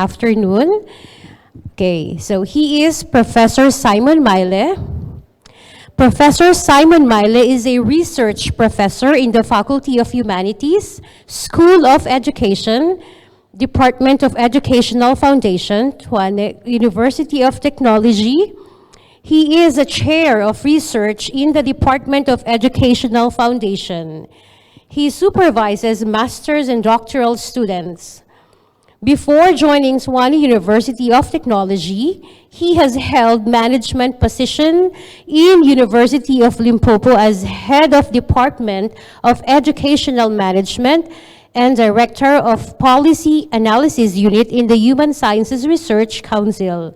afternoon. Okay, so he is Professor Simon Maile. Professor Simon Maile is a research professor in the Faculty of Humanities, School of Education, Department of Educational Foundation, Tuane University of Technology. He is a chair of research in the Department of Educational Foundation. He supervises master's and doctoral students. Before joining Tuane University of Technology, he has held management position in University of Limpopo as head of Department of Educational Management and Director of Policy Analysis Unit in the Human Sciences Research Council.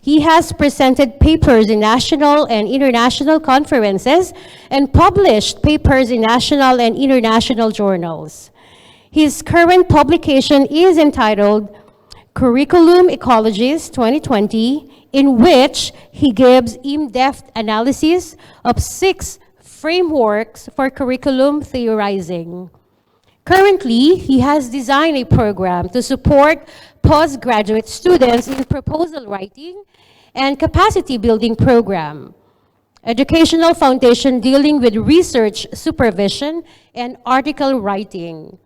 He has presented papers in national and international conferences and published papers in national and international journals. His current publication is entitled Curriculum Ecologies 2020, in which he gives in-depth analysis of 6 frameworks for curriculum theorizing. Currently, he has designed a program to support postgraduate students in proposal writing and capacity building program, educational foundation dealing with research supervision and article writing.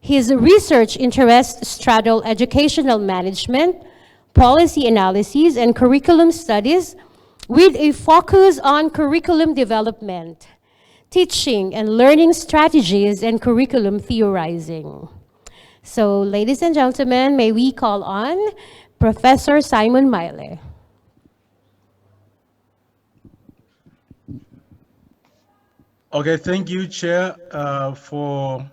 His research interests straddle educational management, policy analysis, and curriculum studies with a focus on curriculum development, teaching and learning strategies, and curriculum theorizing. So, ladies and gentlemen, may we call on Professor Simon Maile. Okay, thank you, Chair, for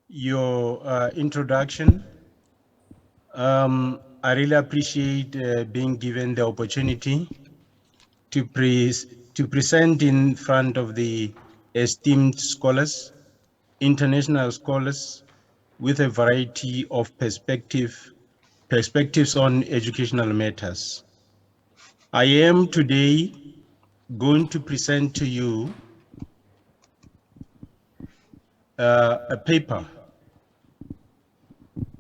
your introduction. I really appreciate being given the opportunity to present in front of the esteemed scholars, international scholars, with a variety of perspectives on educational matters. I am today going to present to you a paper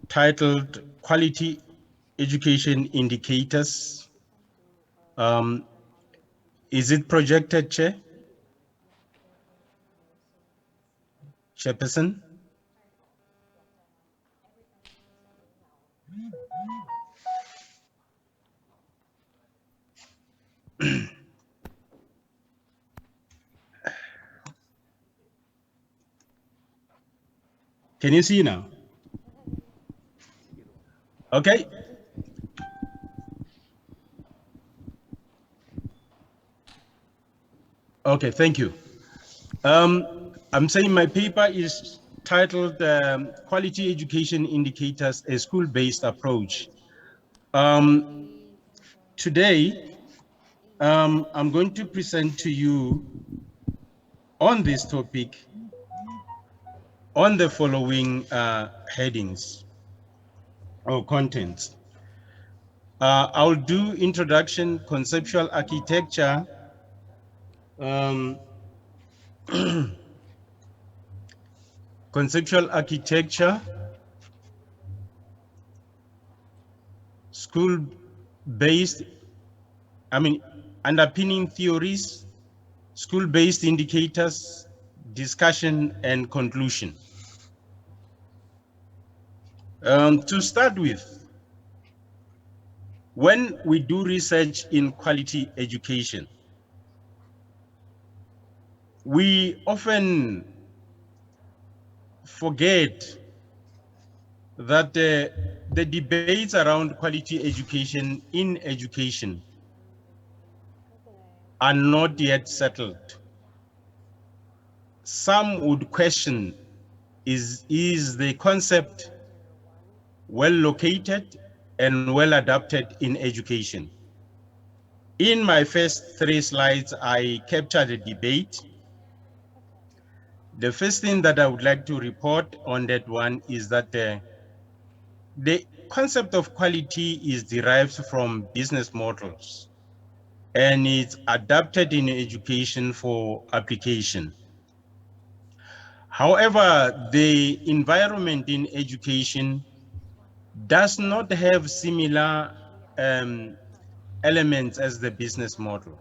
titled Quality Education Indicators. Is it projected, Chair? Chairperson? Can you see now? Okay. Okay, thank you. I'm saying my paper is titled Quality Education Indicators, a School-Based Approach. Today, I'm going to present to you on this topic on the following headings or contents. I'll do introduction, conceptual architecture, conceptual architecture, school-based, underpinning theories, school-based indicators, discussion, and conclusion. To start with, when we do research in quality education, we often forget that the debates around quality education in education are not yet settled. Some would question, is the concept well located and well adapted in education? In my first 3 slides, I captured a debate. The first thing that I would like to report on that one is that the concept of quality is derived from business models and it's adapted in education for application. However, the environment in education does not have similar elements as the business model.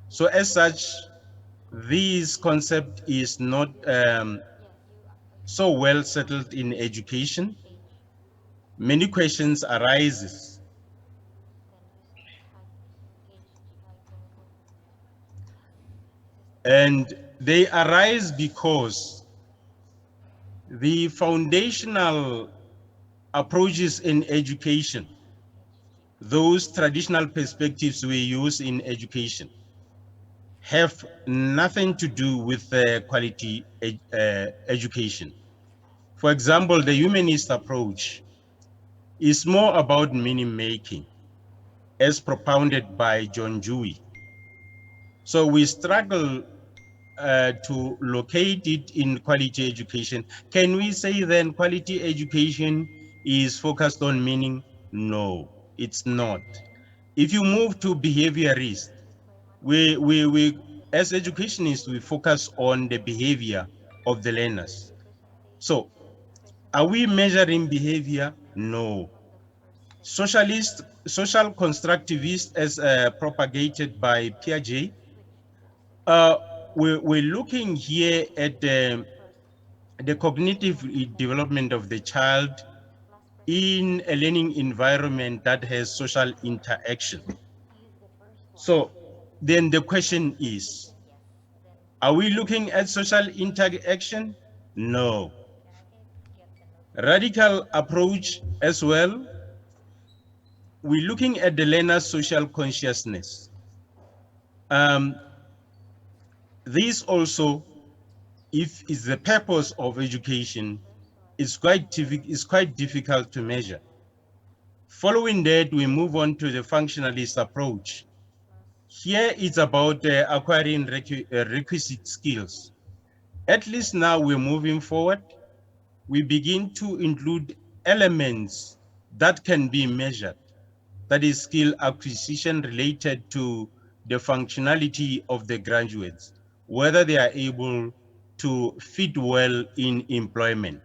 So as such, this concept is not so well settled in education. Many questions arises. And they arise because the foundational approaches in education, those traditional perspectives we use in education, have nothing to do with quality education. For example, the humanist approach is more about meaning making, as propounded by John Dewey. So we struggle to locate it in quality education. Can we say then quality education is focused on meaning? No, it's not. If you move to behaviorist, we as educationists, we focus on the behavior of the learners. So are we measuring behavior? No. Social constructivist, as propagated by Piaget, uh, we're looking here at the cognitive development of the child in a learning environment that has social interaction. So then the question is, are we looking at social interaction? No. Radical approach as well, we're looking at the learner's social consciousness. This also, if is the purpose of education, is quite difficult to measure. Following that, we move on to the functionalist approach. Here it's about acquiring requisite skills. At least now we're moving forward. We begin to include elements that can be measured. That is skill acquisition related to the functionality of the graduates, whether they are able to fit well in employment.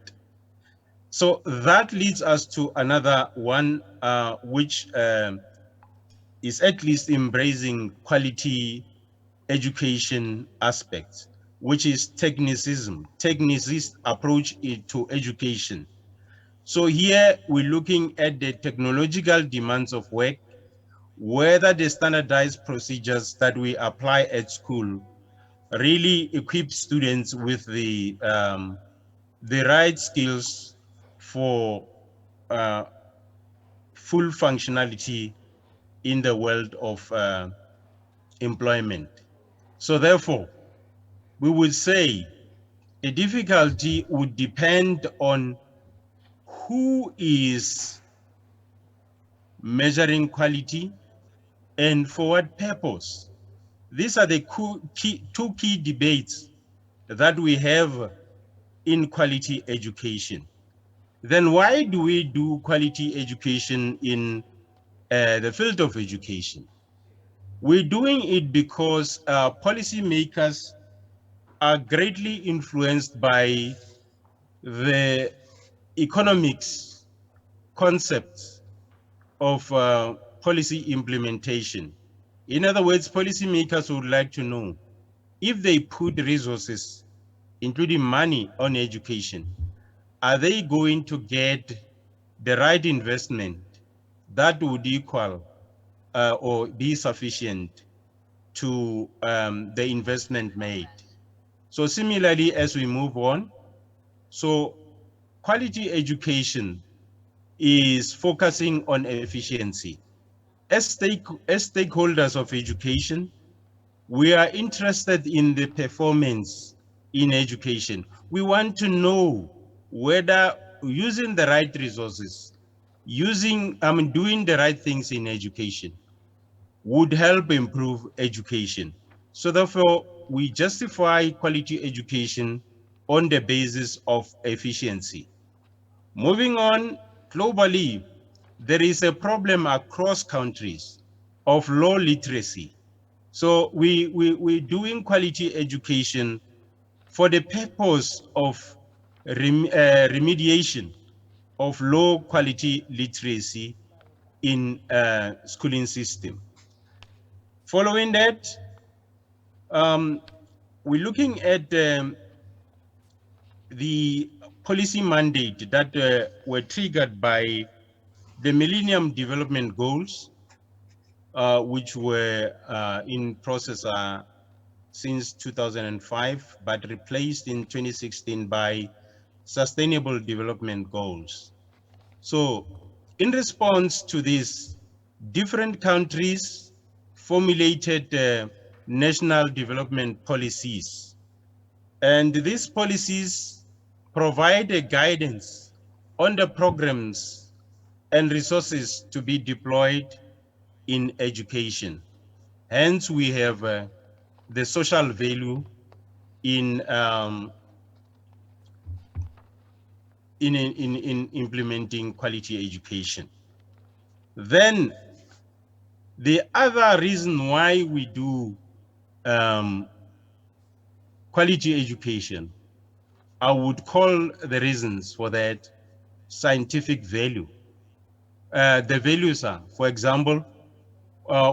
So that leads us to another one, which is at least embracing quality education aspects, which is technicism, technicist approach to education. So here we're looking at the technological demands of work, whether the standardized procedures that we apply at school really equip students with the right skills for uh, full functionality in the world of employment. So therefore, we would say the difficulty would depend on who is measuring quality and for what purpose. These are the two key debates that we have in quality education. Then why do we do quality education in the field of education? We're doing it because policymakers are greatly influenced by the economics concepts of policy implementation. In other words, policymakers would like to know if they put resources, including money, on education, are they going to get the right investment that would equal or be sufficient to the investment made? So similarly, as we move on, so quality education is focusing on efficiency. As stakeholders of education, we are interested in the performance in education. We want to know whether using the right resources, doing the right things in education would help improve education. So therefore, we justify quality education on the basis of efficiency. Moving on, globally, there is a problem across countries of low literacy. So we're doing quality education for the purpose of remediation of low quality literacy in schooling system. Following that, we're looking at the policy mandate that were triggered by the Millennium Development Goals, which were in process since 2005, but replaced in 2016 by Sustainable Development Goals. So in response to this, different countries formulated national development policies. And these policies provide a guidance on the programs and resources to be deployed in education. Hence, we have the social value in implementing quality education. Then the other reason why we do quality education, I would call the reasons for that scientific value. The values are, for example,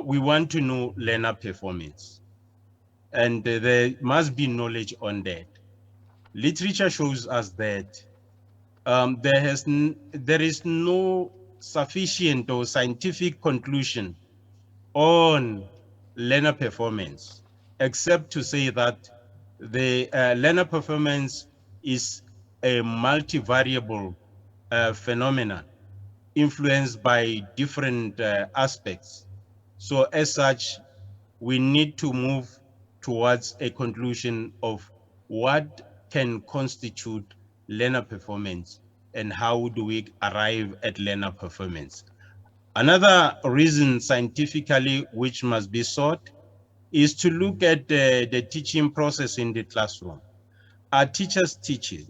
we want to know learner performance, and there must be knowledge on that. Literature shows us that there is no sufficient or scientific conclusion on learner performance, except to say that the learner performance is a multivariable phenomenon influenced by different aspects. So as such, we need to move towards a conclusion of what can constitute learner performance and how do we arrive at learner performance. Another reason scientifically which must be sought is to look at the teaching process in the classroom. Are teachers teaching?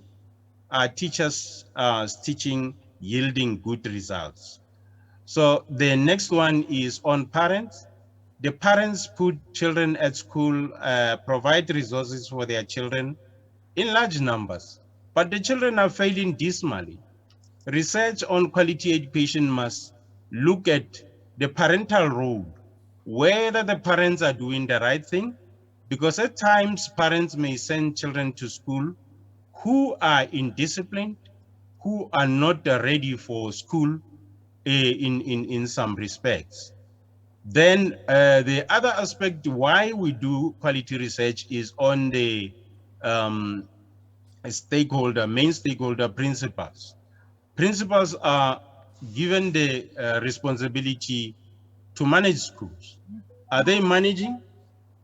Are teachers teaching yielding good results? So the next one is on parents. The parents put children at school, provide resources for their children in large numbers, but the children are failing dismally. Research on quality education must look at the parental role, whether the parents are doing the right thing, because at times parents may send children to school who are indisciplined, who are not ready for school in some respects. Then the other aspect why we do quality research is on the main stakeholder principals. Principals are given the responsibility to manage schools. Are they managing?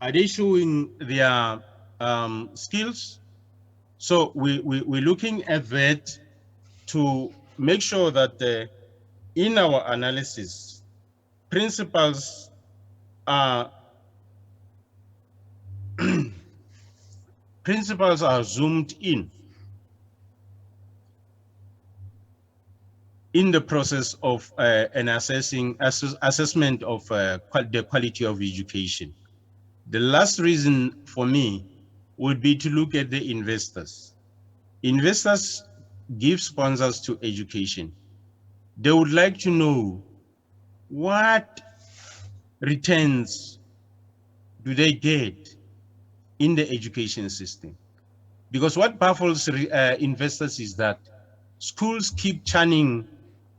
Are they showing their skills? So we're looking at that to make sure that in our analysis, principals are principals are zoomed in the process of an assessment of the quality of education. The last reason for me would be to look at the investors. Investors give sponsors to education. They would like to know what returns do they get in the education system. Because what baffles investors is that schools keep churning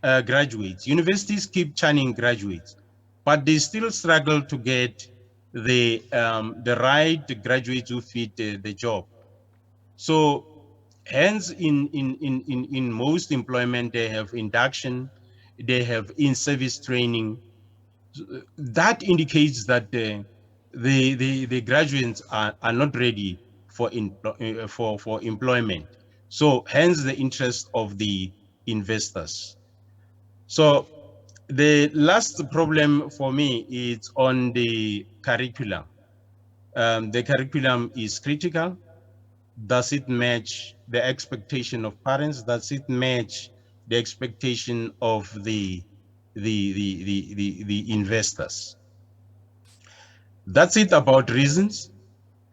graduates, universities keep churning graduates, but they still struggle to get the right graduates who fit the job. So hence in most employment, they have induction, they have in-service training. That indicates that the graduates are not ready for employment. So hence the interest of the investors. So the last problem for me is on the curriculum. The curriculum is critical. Does it match the expectation of parents? Does it match the expectation of the investors? That's it about reasons.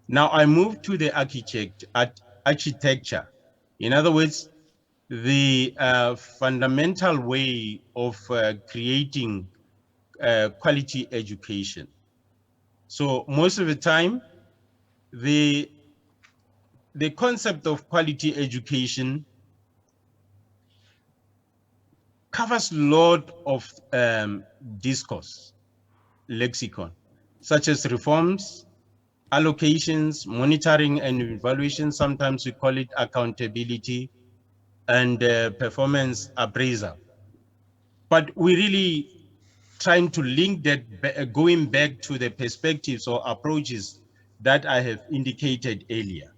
Now I move to the architecture. In other words, the fundamental way of creating quality education. So most of the time, the concept of quality education covers a lot of discourse, lexicon, such as reforms, allocations, monitoring and evaluation. Sometimes we call it accountability and performance appraisal. But we really trying to link that, going back to the perspectives or approaches that I have indicated earlier.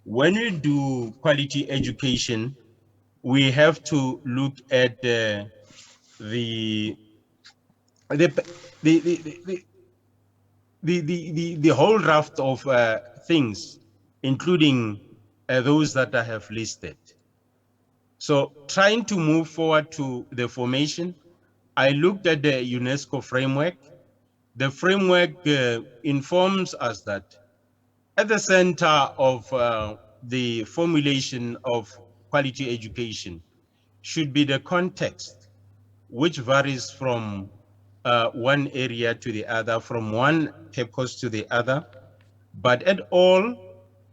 When we do quality education, we have to look at the the the the the whole raft of things, including those that I have listed. So trying to move forward to the formation, I looked at the UNESCO framework. The framework informs us that at the center of the formulation of quality education should be the context, which varies from one area to the other, from one purpose to the other. But at all,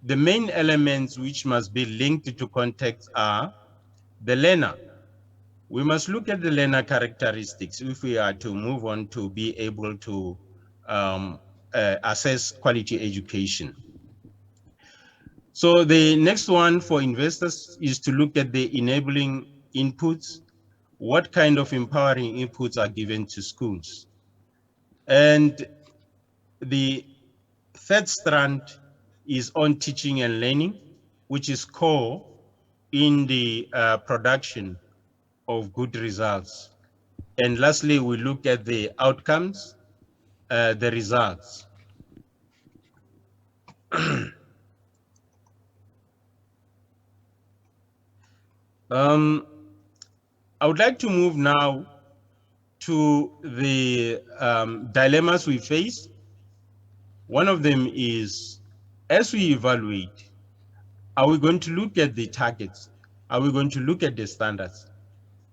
the main elements which must be linked to context are the learner. We must look at the learner characteristics if we are to move on to be able to assess quality education. So the next one for investors is to look at the enabling inputs. What kind of empowering inputs are given to schools? And the third strand is on teaching and learning, which is core in the production of good results. And lastly, we look at the outcomes, the results. I would like to move now to the dilemmas we face. One of them is, as we evaluate, are we going to look at the targets? Are we going to look at the standards?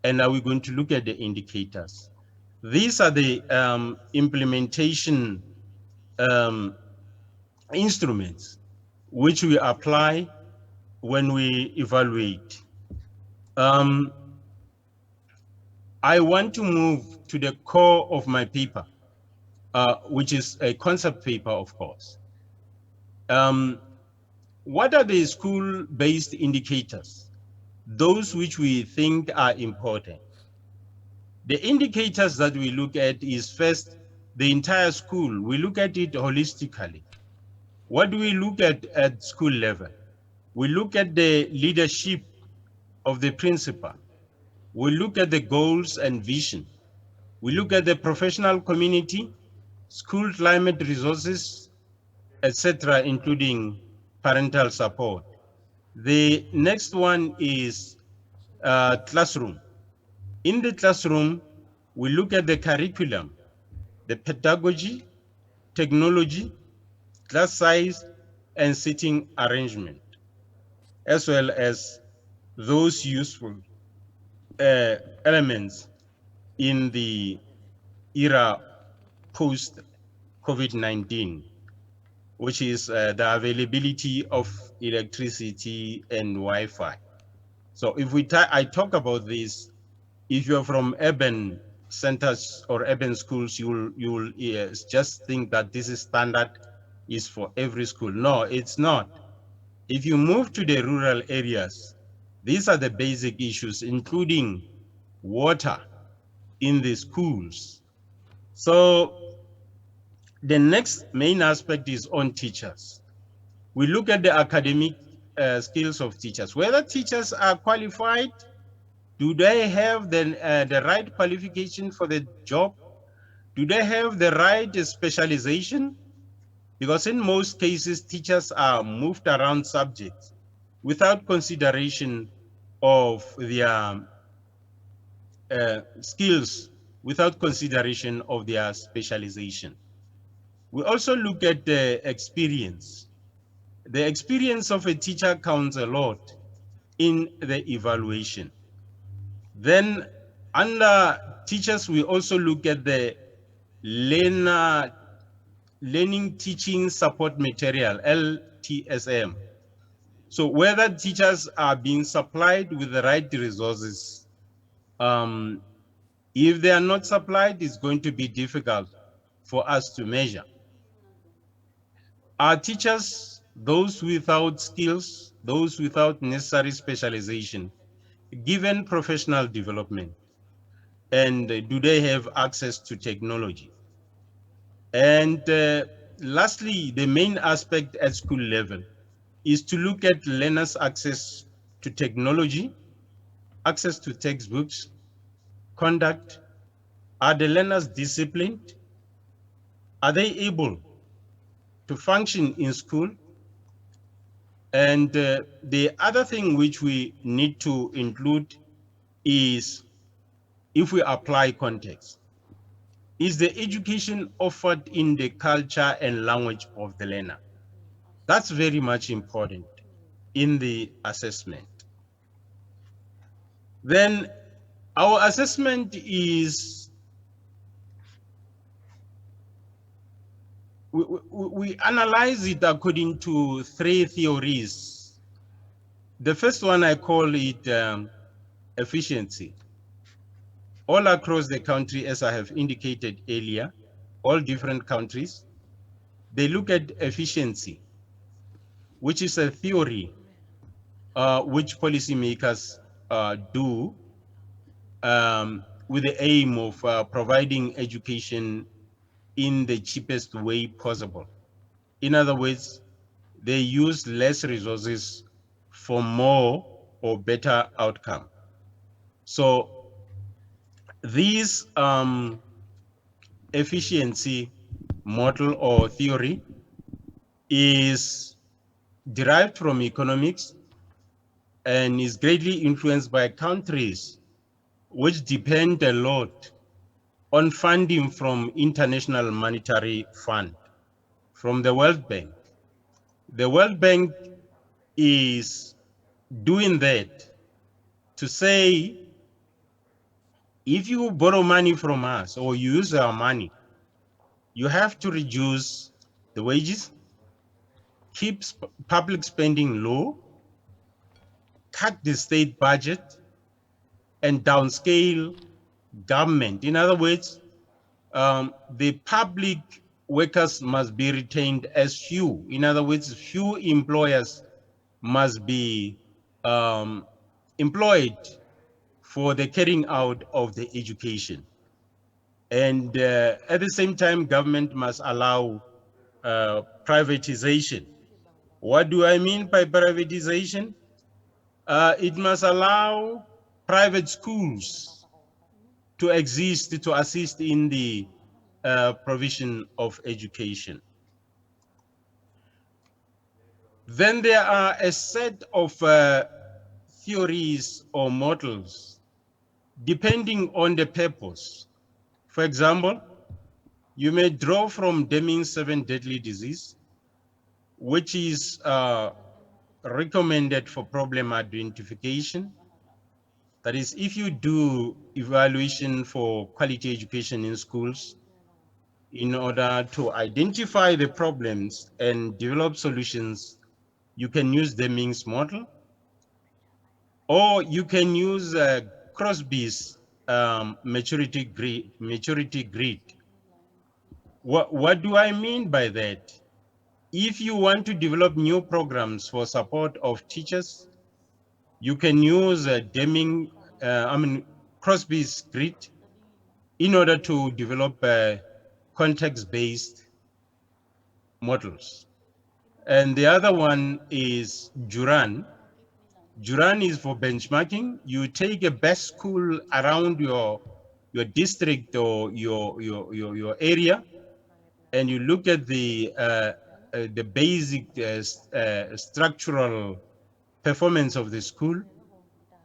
And are we going to look at the indicators? These are the implementation instruments which we apply when we evaluate. I want to move to the core of my paper, which is a concept paper, of course. What are the school-based indicators? Those which we think are important. The indicators that we look at is first, the entire school. We look at it holistically. What do we look at school level? We look at the leadership of the principal. We look at the goals and vision. We look at the professional community, school climate resources, etc., including parental support. The next one is classroom. In the classroom, we look at the curriculum, the pedagogy, technology, class size, and seating arrangement, as well as those useful elements in the era post-COVID-19, which is the availability of electricity and Wi-Fi. So if I talk about this, if you're from urban centers or urban schools, you'll just think that this is standard, is for every school. No, it's not. If you move to the rural areas, these are the basic issues, including water in the schools. So the next main aspect is on teachers. We look at the academic skills of teachers, whether teachers are qualified. Do they have the right qualification for the job? Do they have the right specialization? Because in most cases, teachers are moved around subjects without consideration of their skills, without consideration of their specialization. We also look at the experience. The experience of a teacher counts a lot. in the evaluation. Then under teachers, we also look at the learning teaching support material, LTSM. So whether teachers are being supplied with the right resources. If they are not supplied, it's going to be difficult for us to measure. Are teachers, those without skills, those without necessary specialization, given professional development? And do they have access to technology? And lastly, the main aspect at school level is to look at learners' access to technology, access to textbooks, conduct. Are the learners disciplined? Are they able to function in school? And the other thing which we need to include is, if we apply context, is the education offered in the culture and language of the learner? That's very much important in the assessment. Then our assessment is, we analyze it according to three theories. The first one, I call it efficiency. All across the country, as I have indicated earlier, all different countries, they look at efficiency, which is a theory which policymakers do with the aim of providing education in the cheapest way possible. In other words, they use less resources for more or better outcome. So this efficiency model or theory is derived from economics and is greatly influenced by countries which depend a lot on funding from International Monetary Fund, from the World Bank. The World Bank is doing that to say, if you borrow money from us or you use our money, you have to reduce the wages, keep public spending low, cut the state budget, and downscale government. In other words, the public workers must be retained as few. In other words, few employers must be employed for the carrying out of the education. And at the same time, government must allow privatization. What do I mean by privatization? It must allow private schools to exist to assist in the provision of education. Then there are a set of theories or models depending on the purpose. For example, you may draw from Deming's 7 deadly disease, which is recommended for problem identification. That is, if you do evaluation for quality education in schools, in order to identify the problems and develop solutions, you can use the Deming's model, or you can use Crosby's maturity grid. What do I mean by that? If you want to develop new programs for support of teachers, you can use Crosby's grid in order to develop context-based models. And the other one is Juran. Juran is for benchmarking. You take a best school around your district or your area, and you look at the basic structural performance of the school,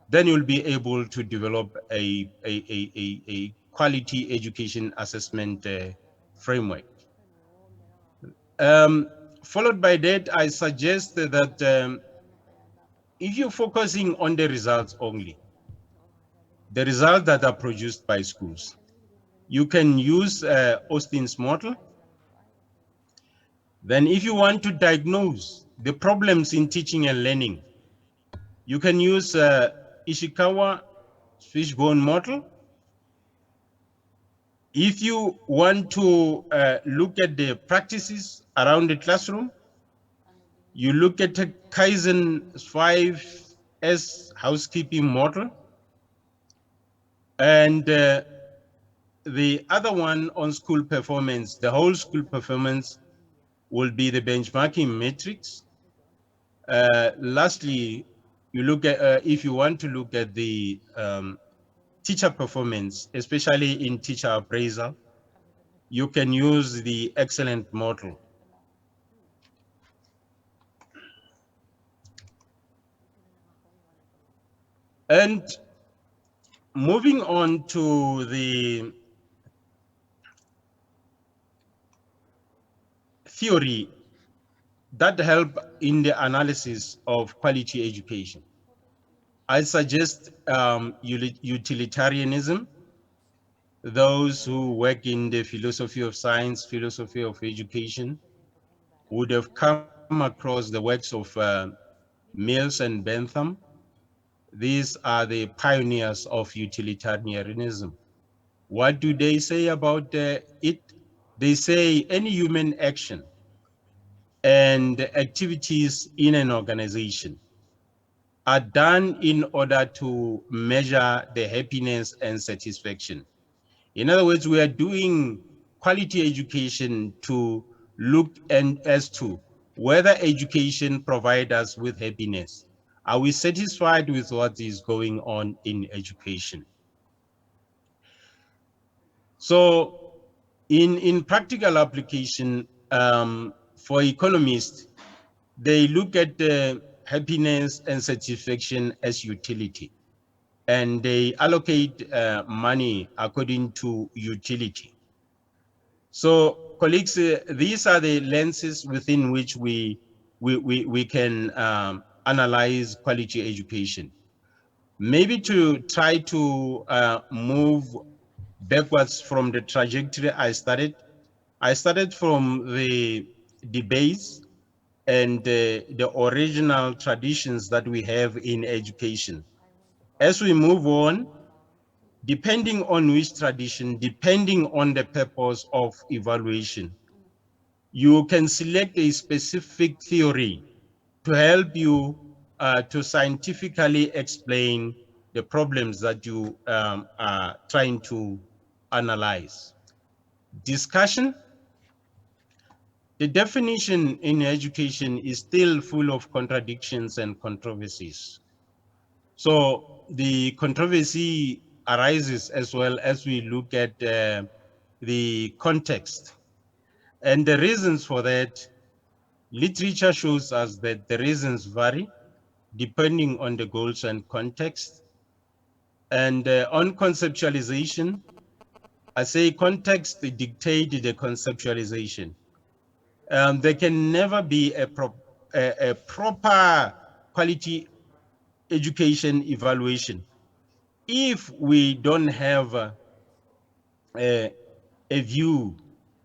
then you'll be able to develop a quality education assessment framework. Followed by that, I suggest that if you're focusing on the results only, the results that are produced by schools, you can use Austin's model. Then if you want to diagnose the problems in teaching and learning, you can use Ishikawa fishbone model. If you want to look at the practices around the classroom, you look at the Kaizen 5S housekeeping model. And the other one on school performance, the whole school performance, will be the benchmarking matrix. Lastly, you look at, if you want to look at the teacher performance, especially in teacher appraisal, you can use the excellent model. And moving on to the theory that help in the analysis of quality education, I suggest utilitarianism. Those who work in the philosophy of science, philosophy of education, would have come across the works of Mills and Bentham. These are the pioneers of utilitarianism. What do they say about it? They say any human action and activities in an organization are done in order to measure the happiness and satisfaction. In other words, we are doing quality education to look and as to whether education provides us with happiness. Are we satisfied with what is going on in education? So in practical application, for economists, they look at the happiness and satisfaction as utility, and they allocate money according to utility. So colleagues, these are the lenses within which we can analyze quality education. Maybe to try to move backwards from the trajectory I started from the debates and the original traditions that we have in education. As we move on, depending on which tradition, depending on the purpose of evaluation, you can select a specific theory to help you to scientifically explain the problems that you are trying to analyze. Discussion. The definition in education is still full of contradictions and controversies. So the controversy arises as well as we look at the context. And the reasons for that, literature shows us that the reasons vary depending on the goals and context. And on conceptualization, I say context dictates the conceptualization. There can never be a proper quality education evaluation if we don't have a view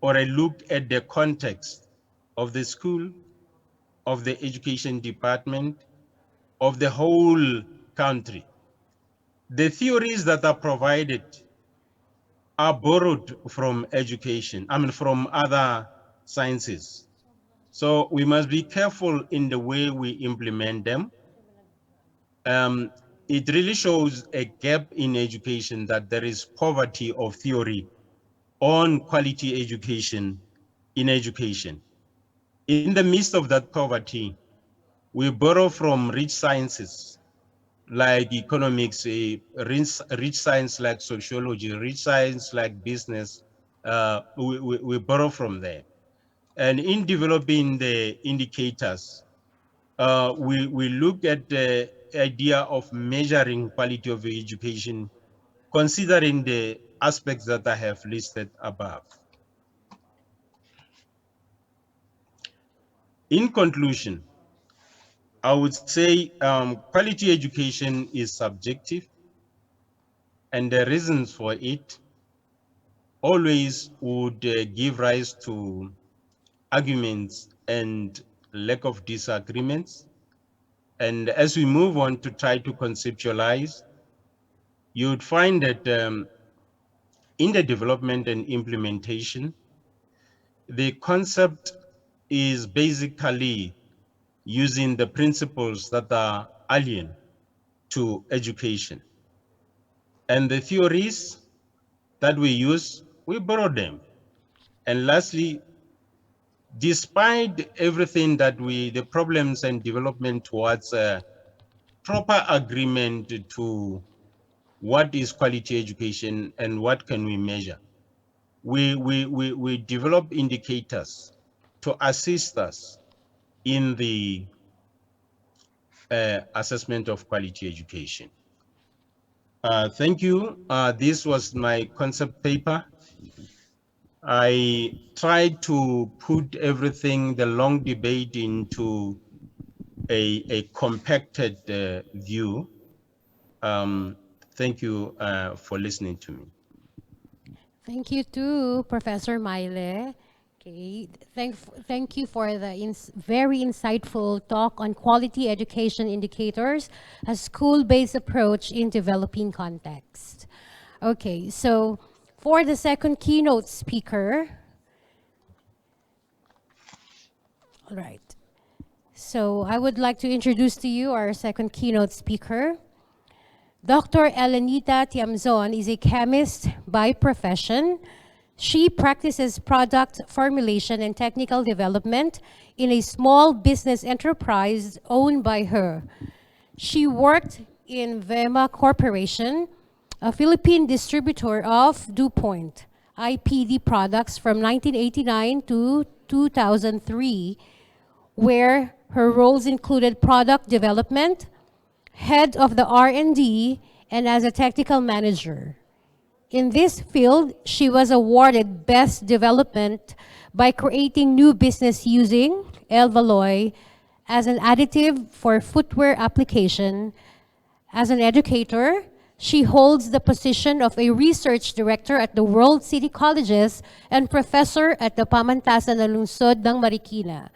or a look at the context of the school, of the education department, of the whole country. The theories that are provided are borrowed from education, from other sciences. So we must be careful in the way we implement them. It really shows a gap in education that there is poverty of theory on quality education in education. In the midst of that poverty, we borrow from rich sciences like economics, rich science like sociology, rich science like business. We borrow from there. And in developing the indicators, we look at the idea of measuring quality of education, considering the aspects that I have listed above. In conclusion, I would say quality education is subjective, and the reasons for it always would give rise to arguments and lack of disagreements. And as we move on to try to conceptualize, you would find that in the development and implementation, the concept is basically using the principles that are alien to education. And the theories that we use, we borrow them. And lastly, despite everything that the problems and development towards proper agreement to what is quality education and what can we measure, we develop indicators to assist us in the assessment of quality education. Thank you. This was my concept paper. I tried to put everything, the long debate, into a compacted view. Thank you for listening to me. Thank you too, Professor Maile. Okay, thank you for the very insightful talk on quality education indicators, a school-based approach in developing context. Okay, so for the second keynote speaker, all right. So I would like to introduce to you our second keynote speaker. Dr. Elenita Tiamzon is a chemist by profession. She practices product formulation and technical development in a small business enterprise owned by her. She worked in Vema Corporation, a Philippine distributor of DuPont IPD products from 1989 to 2003, where her roles included product development, head of the R&D, and as a technical manager. In this field, she was awarded Best Development by creating new business using Elvaloy as an additive for footwear application. As an educator, she holds the position of a research director at the World City Colleges and professor at the Pamantasan ng Lungsod ng Marikina.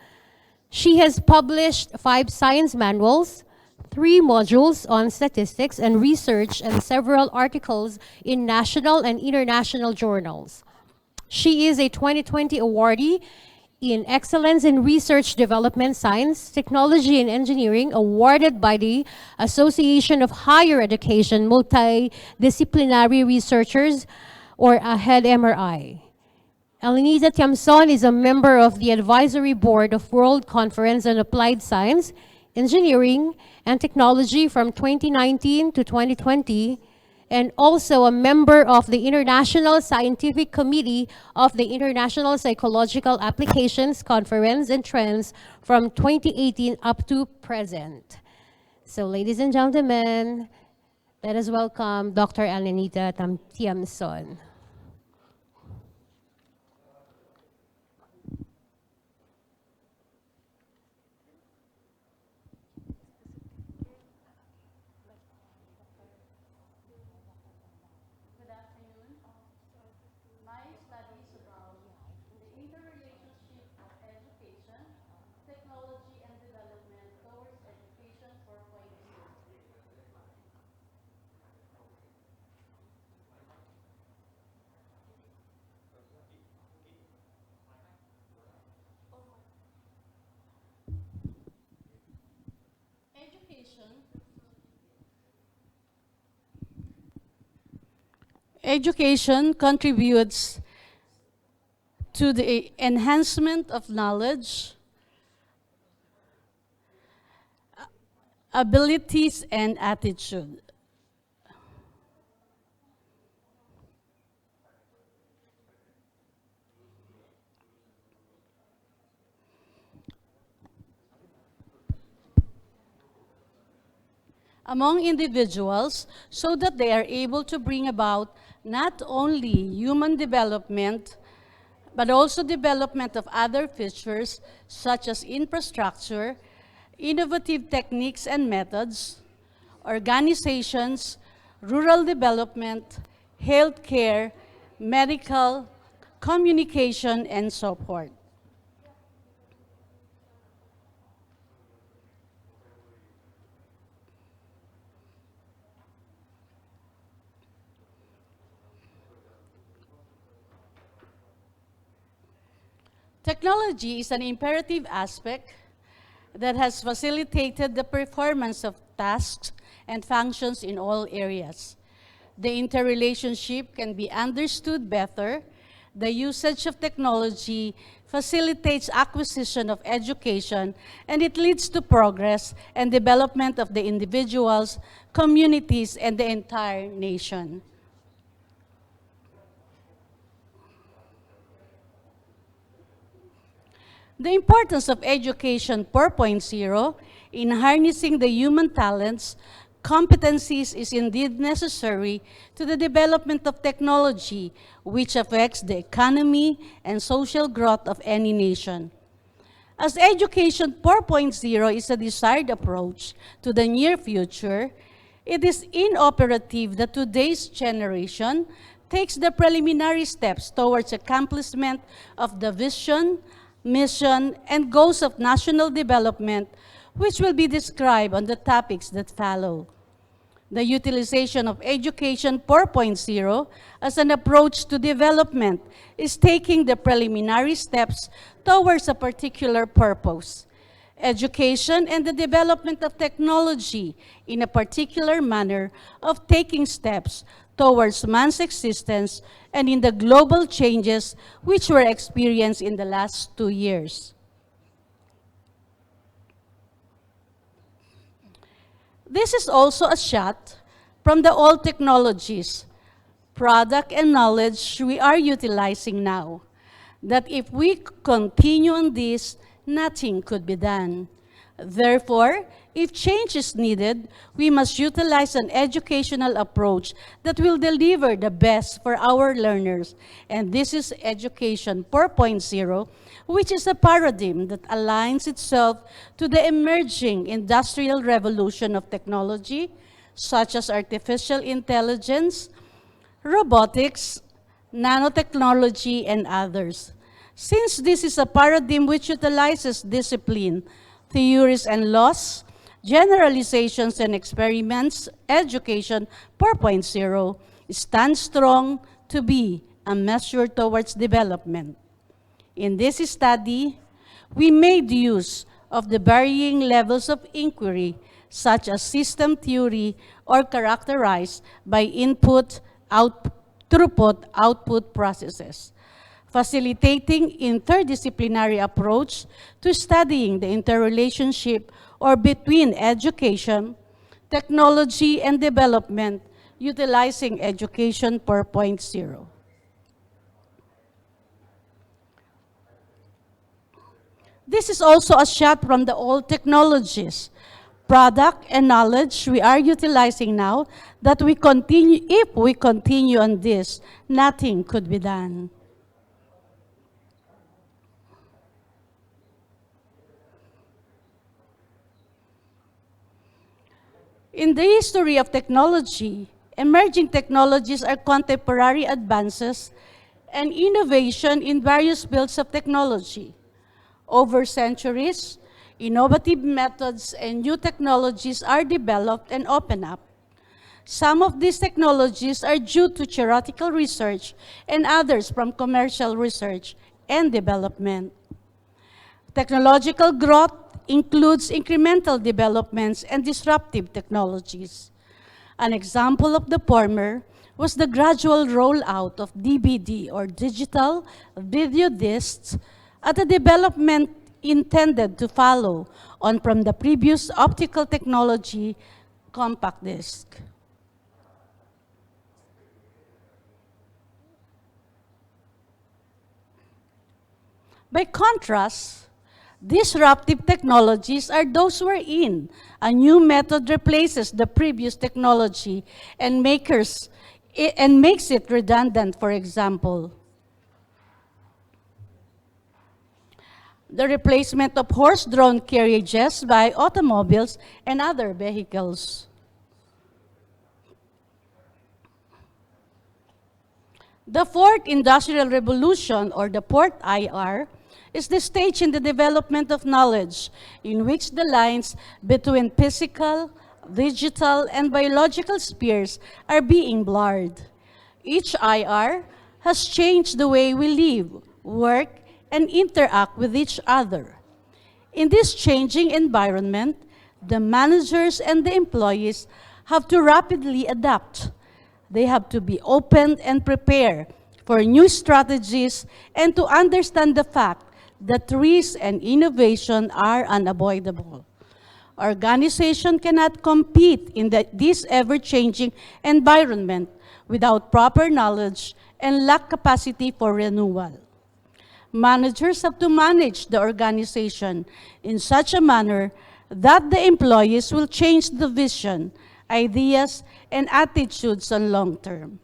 She has published 5 science manuals, 3 modules on statistics and research, and several articles in national and international journals. She is a 2020 awardee in Excellence in Research Development Science, Technology and Engineering, awarded by the Association of Higher Education Multidisciplinary Researchers, or AHED-MRI. Elenita Tiamzon is a member of the Advisory Board of World Conference on Applied Science, Engineering, and Technology from 2019 to 2020, and also a member of the International Scientific Committee of the International Psychological Applications Conference and Trends from 2018 up to present. So ladies and gentlemen, let us welcome Dr. Elenita Tiamzon. Education contributes to the enhancement of knowledge, abilities, and attitude. Among individuals so that they are able to bring about not only human development, but also development of other features such as infrastructure, innovative techniques and methods, organizations, rural development, healthcare, medical, communication, and so forth. Technology is an imperative aspect that has facilitated the performance of tasks and functions in all areas. The interrelationship can be understood better. The usage of technology facilitates acquisition of education, and it leads to progress and development of the individuals, communities, and the entire nation. The importance of Education 4.0 in harnessing the human talents, competencies is indeed necessary to the development of technology, which affects the economy and social growth of any nation. As Education 4.0 is a desired approach to the near future, it is inoperative that today's generation takes the preliminary steps towards accomplishment of the vision, mission, and goals of national development, which will be described on the topics that follow. The utilization of Education 4.0 as an approach to development is taking the preliminary steps towards a particular purpose. Education and the development of technology in a particular manner of taking steps towards man's existence and in the global changes which were experienced in the last 2 years. This is also a shot from the old technologies, product and knowledge we are utilizing now, that if we continue on this, nothing could be done. Therefore, if change is needed, we must utilize an educational approach that will deliver the best for our learners. And this is Education 4.0, which is a paradigm that aligns itself to the emerging industrial revolution of technology, such as artificial intelligence, robotics, nanotechnology, and others. Since this is a paradigm which utilizes discipline, theories and laws, generalizations and experiments, Education 4.0 stands strong to be a measure towards development. In this study, we made use of the varying levels of inquiry, such as system theory, or characterized by input, throughput, output processes, facilitating interdisciplinary approach to studying the interrelationship or between education, technology, and development, utilizing Education 4.0. This is also a shot from the old technologies, product and knowledge we are utilizing now, that if we continue on this, nothing could be done. In the history of technology, emerging technologies are contemporary advances and innovation in various fields of technology. Over centuries, innovative methods and new technologies are developed and open up. Some of these technologies are due to theoretical research and others from commercial research and development. Technological growth includes incremental developments and disruptive technologies. An example of the former was the gradual rollout of DVD or digital video discs at a development intended to follow on from the previous optical technology, compact disc. By contrast, disruptive technologies are those wherein a new method replaces the previous technology and makes it redundant, for example. the replacement of horse-drawn carriages by automobiles and other vehicles. The fourth industrial revolution, or the fourth IR, is the stage in the development of knowledge in which the lines between physical, digital, and biological spheres are being blurred. Each IR has changed the way we live, work, and interact with each other. In this changing environment, the managers and the employees have to rapidly adapt. They have to be open and prepare for new strategies and to understand the fact that risk and innovation are unavoidable. Organization cannot compete in this ever-changing environment without proper knowledge and lack capacity for renewal. Managers have to manage the organization in such a manner that the employees will change the vision, ideas, and attitudes on long term.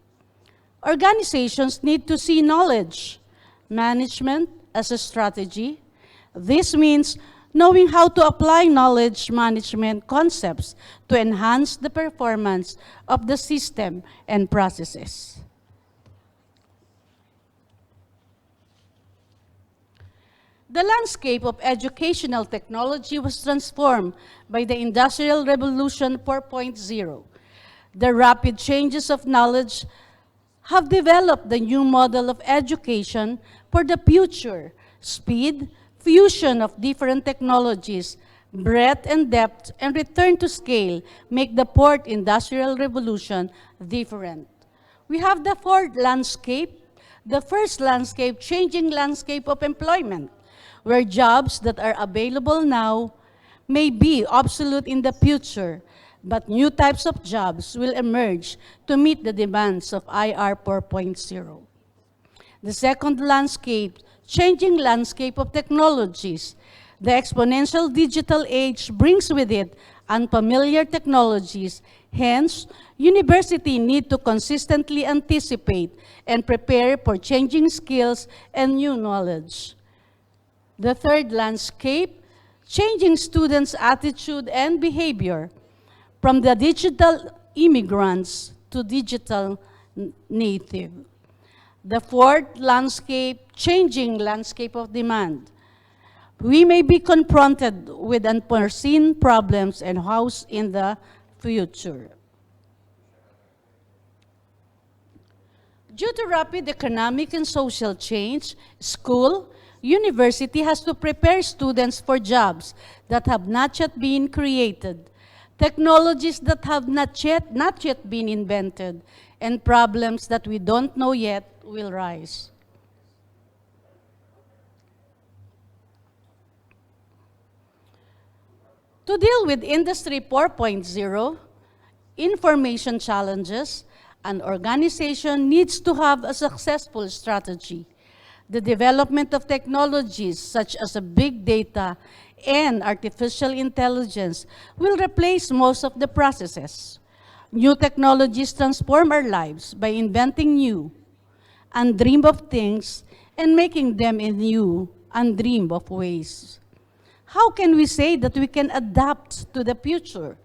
Organizations need to see knowledge management as a strategy. This means knowing how to apply knowledge management concepts to enhance the performance of the system and processes. The landscape of educational technology was transformed by the Industrial Revolution 4.0. The rapid changes of knowledge have developed the new model of education for the future. Speed, fusion of different technologies, breadth and depth, and return to scale make the fourth industrial revolution different. We have the fourth landscape, the first landscape, changing landscape of employment, where jobs that are available now may be obsolete in the future, but new types of jobs will emerge to meet the demands of IR 4.0. The second landscape, changing landscape of technologies. The exponential digital age brings with it unfamiliar technologies. Hence, universities need to consistently anticipate and prepare for changing skills and new knowledge. The third landscape, changing students' attitude and behavior from the digital immigrants to digital native. The fourth landscape, changing landscape of demand. We may be confronted with unforeseen problems and house in the future. Due to rapid economic and social change, school, university has to prepare students for jobs that have not yet been created, technologies that have not yet been invented, and problems that we don't know yet will rise. To deal with Industry 4.0, information challenges, an organization needs to have a successful strategy. The development of technologies such as big data and artificial intelligence will replace most of the processes. New technologies transform our lives by inventing new, undreamed of things and making them in new, undreamed of ways. How can we say that we can adapt to the future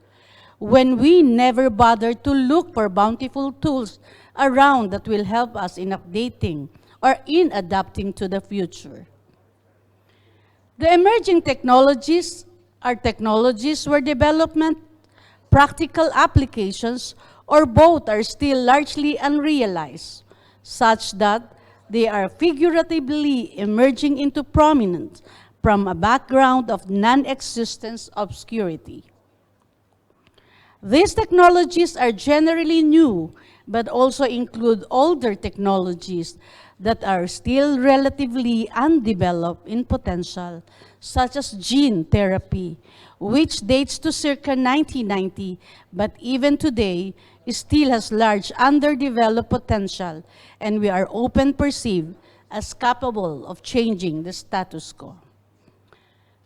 when we never bother to look for bountiful tools around that will help us in updating or in adapting to the future? The emerging technologies are technologies where development, practical applications, or both are still largely unrealized, such that they are figuratively emerging into prominence from a background of non-existence obscurity. These technologies are generally new, but also include older technologies that are still relatively undeveloped in potential, such as gene therapy, which dates to circa 1990, but even today still has large underdeveloped potential, and we are often perceived as capable of changing the status quo.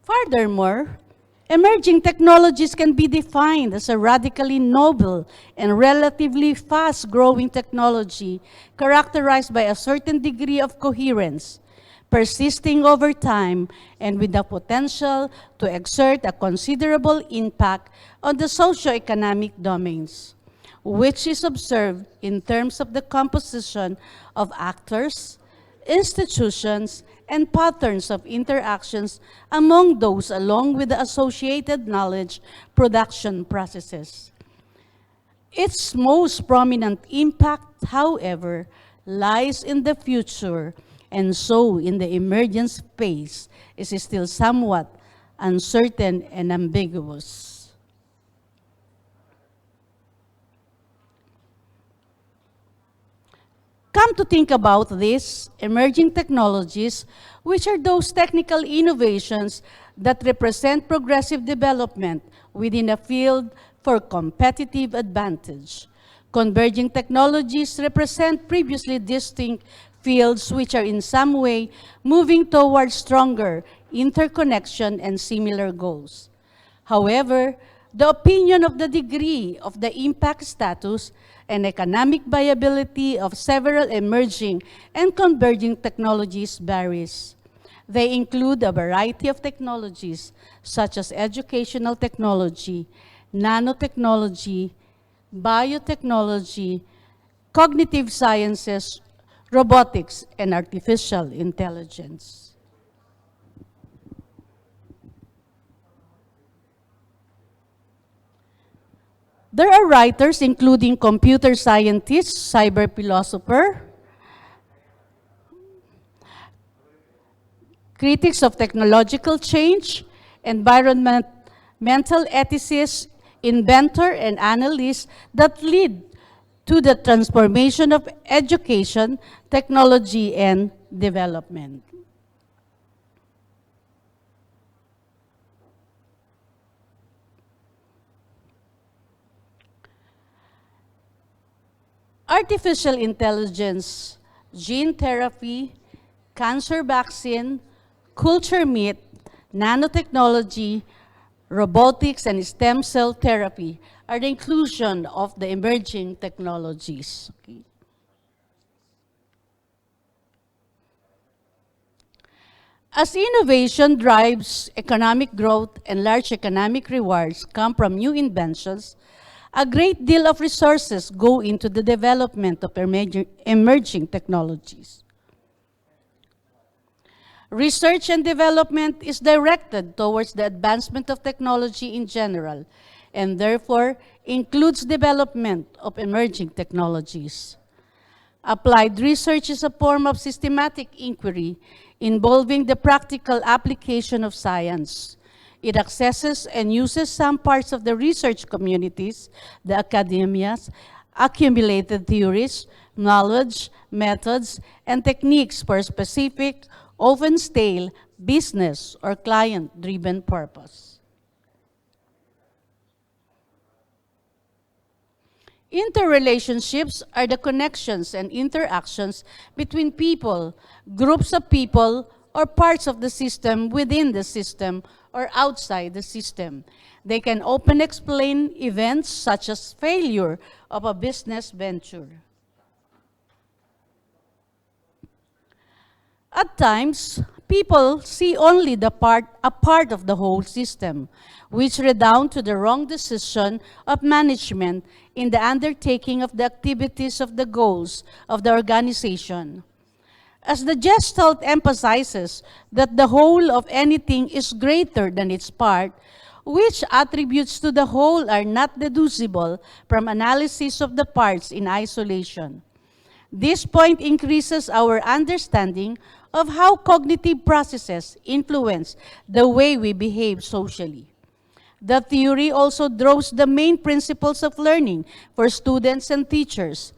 Furthermore, emerging technologies can be defined as a radically novel and relatively fast-growing technology characterized by a certain degree of coherence, persisting over time, and with the potential to exert a considerable impact on the socio-economic domains, which is observed in terms of the composition of actors, institutions, and patterns of interactions among those, along with the associated knowledge production processes. Its most prominent impact, however, lies in the future, and so in the emergence phase is still somewhat uncertain and ambiguous. Come to think about this, emerging technologies, which are those technical innovations that represent progressive development within a field for competitive advantage. Converging technologies represent previously distinct fields which are in some way moving towards stronger interconnection and similar goals. However, the opinion of the degree of the impact status and economic viability of several emerging and converging technologies varies. They include a variety of technologies such as educational technology, nanotechnology, biotechnology, cognitive sciences, robotics, and artificial intelligence. There are writers including computer scientists, cyber philosopher, critics of technological change, environmental ethicists, inventor, and analysts that lead to the transformation of education, technology, and development. Artificial intelligence, gene therapy, cancer vaccine, culture meat, nanotechnology, robotics, and stem cell therapy are the inclusion of the emerging technologies. Okay. As innovation drives economic growth and large economic rewards come from new inventions, a great deal of resources go into the development of emerging technologies. Research and development is directed towards the advancement of technology in general, and therefore includes development of emerging technologies. Applied research is a form of systematic inquiry involving the practical application of science. It accesses and uses some parts of the research communities, the academias, accumulated theories, knowledge, methods, and techniques for specific, often stale, business or client-driven purpose. Interrelationships are the connections and interactions between people, groups of people, or parts of the system within the system or outside the system. They can often explain events such as failure of a business venture. At times, people see only a part of the whole system, which redound to the wrong decision of management in the undertaking of the activities of the goals of the organization. As the Gestalt emphasizes that the whole of anything is greater than its part, which attributes to the whole are not deducible from analysis of the parts in isolation. This point increases our understanding of how cognitive processes influence the way we behave socially. The theory also draws the main principles of learning for students and teachers.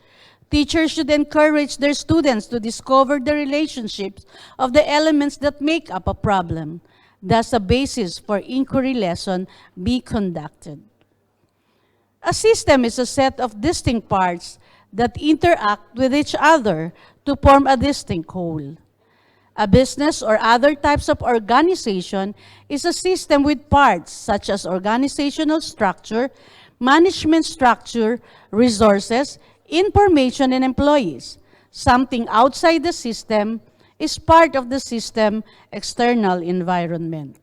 Teachers should encourage their students to discover the relationships of the elements that make up a problem. Thus, a basis for inquiry lesson be conducted. A system is a set of distinct parts that interact with each other to form a distinct whole. A business or other types of organization is a system with parts such as organizational structure, management structure, resources, information, and employees. Something outside the system is part of the system external environment.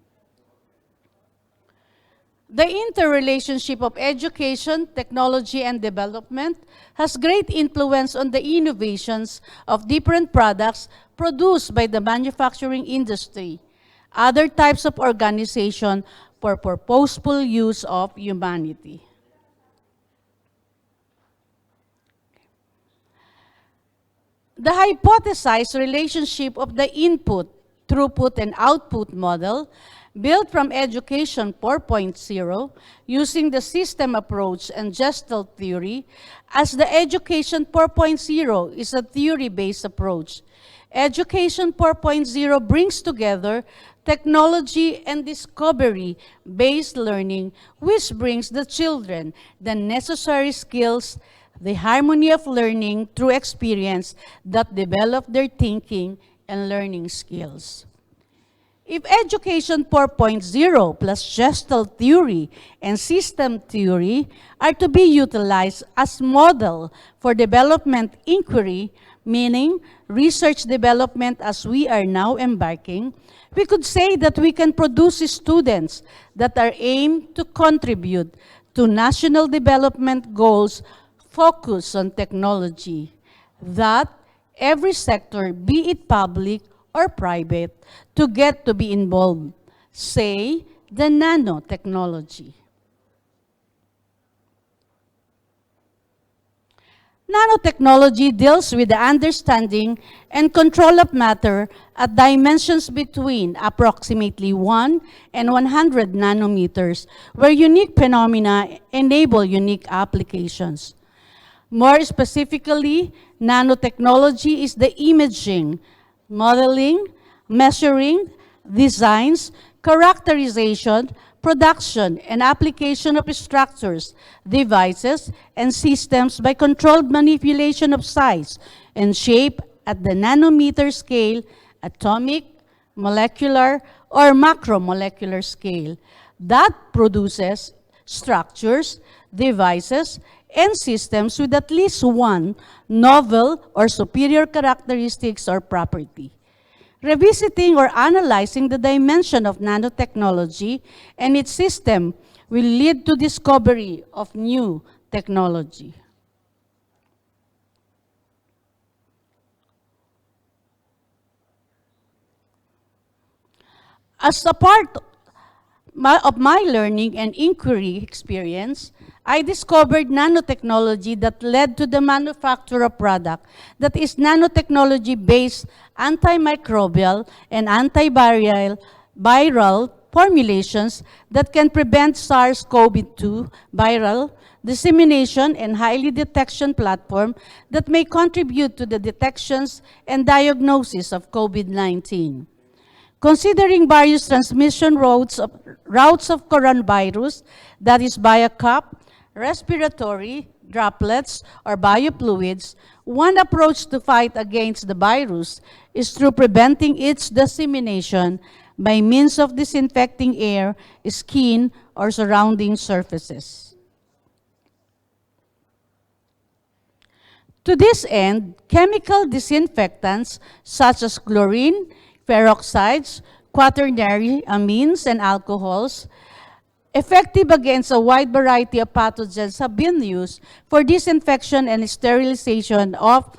The interrelationship of education, technology, and development has great influence on the innovations of different products produced by the manufacturing industry, other types of organization for purposeful use of humanity. The hypothesized relationship of the input, throughput, and output model built from Education 4.0 using the system approach and Gestalt theory, as the Education 4.0 is a theory-based approach. Education 4.0 brings together technology and discovery-based learning, which brings the children the necessary skills, the harmony of learning through experience that develop their thinking and learning skills. If Education 4.0 plus Gestalt theory and system theory are to be utilized as model for development inquiry, meaning research development as we are now embarking, we could say that we can produce students that are aimed to contribute to national development goals focused on technology, that every sector, be it public or private, to get to be involved, say, the nanotechnology. Nanotechnology deals with the understanding and control of matter at dimensions between approximately 1 and 100 nanometers, where unique phenomena enable unique applications. More specifically, nanotechnology is the imaging, modeling, measuring, designs, characterization, production, and application of structures, devices, and systems by controlled manipulation of size and shape at the nanometer scale, atomic, molecular, or macromolecular scale that produces structures, devices, and systems with at least one novel or superior characteristics or property. Revisiting or analyzing the dimension of nanotechnology and its system will lead to discovery of new technology. As a part of my learning and inquiry experience, I discovered nanotechnology that led to the manufacture of product that is nanotechnology-based antimicrobial and viral formulations that can prevent SARS-CoV-2 viral dissemination and highly detection platform that may contribute to the detections and diagnosis of COVID-19. Considering various transmission routes of coronavirus, that is via cup, respiratory, droplets, or biofluids, one approach to fight against the virus is through preventing its dissemination by means of disinfecting air, skin, or surrounding surfaces. To this end, chemical disinfectants such as chlorine, peroxides, quaternary amines, and alcohols, effective against a wide variety of pathogens, have been used for disinfection and sterilization of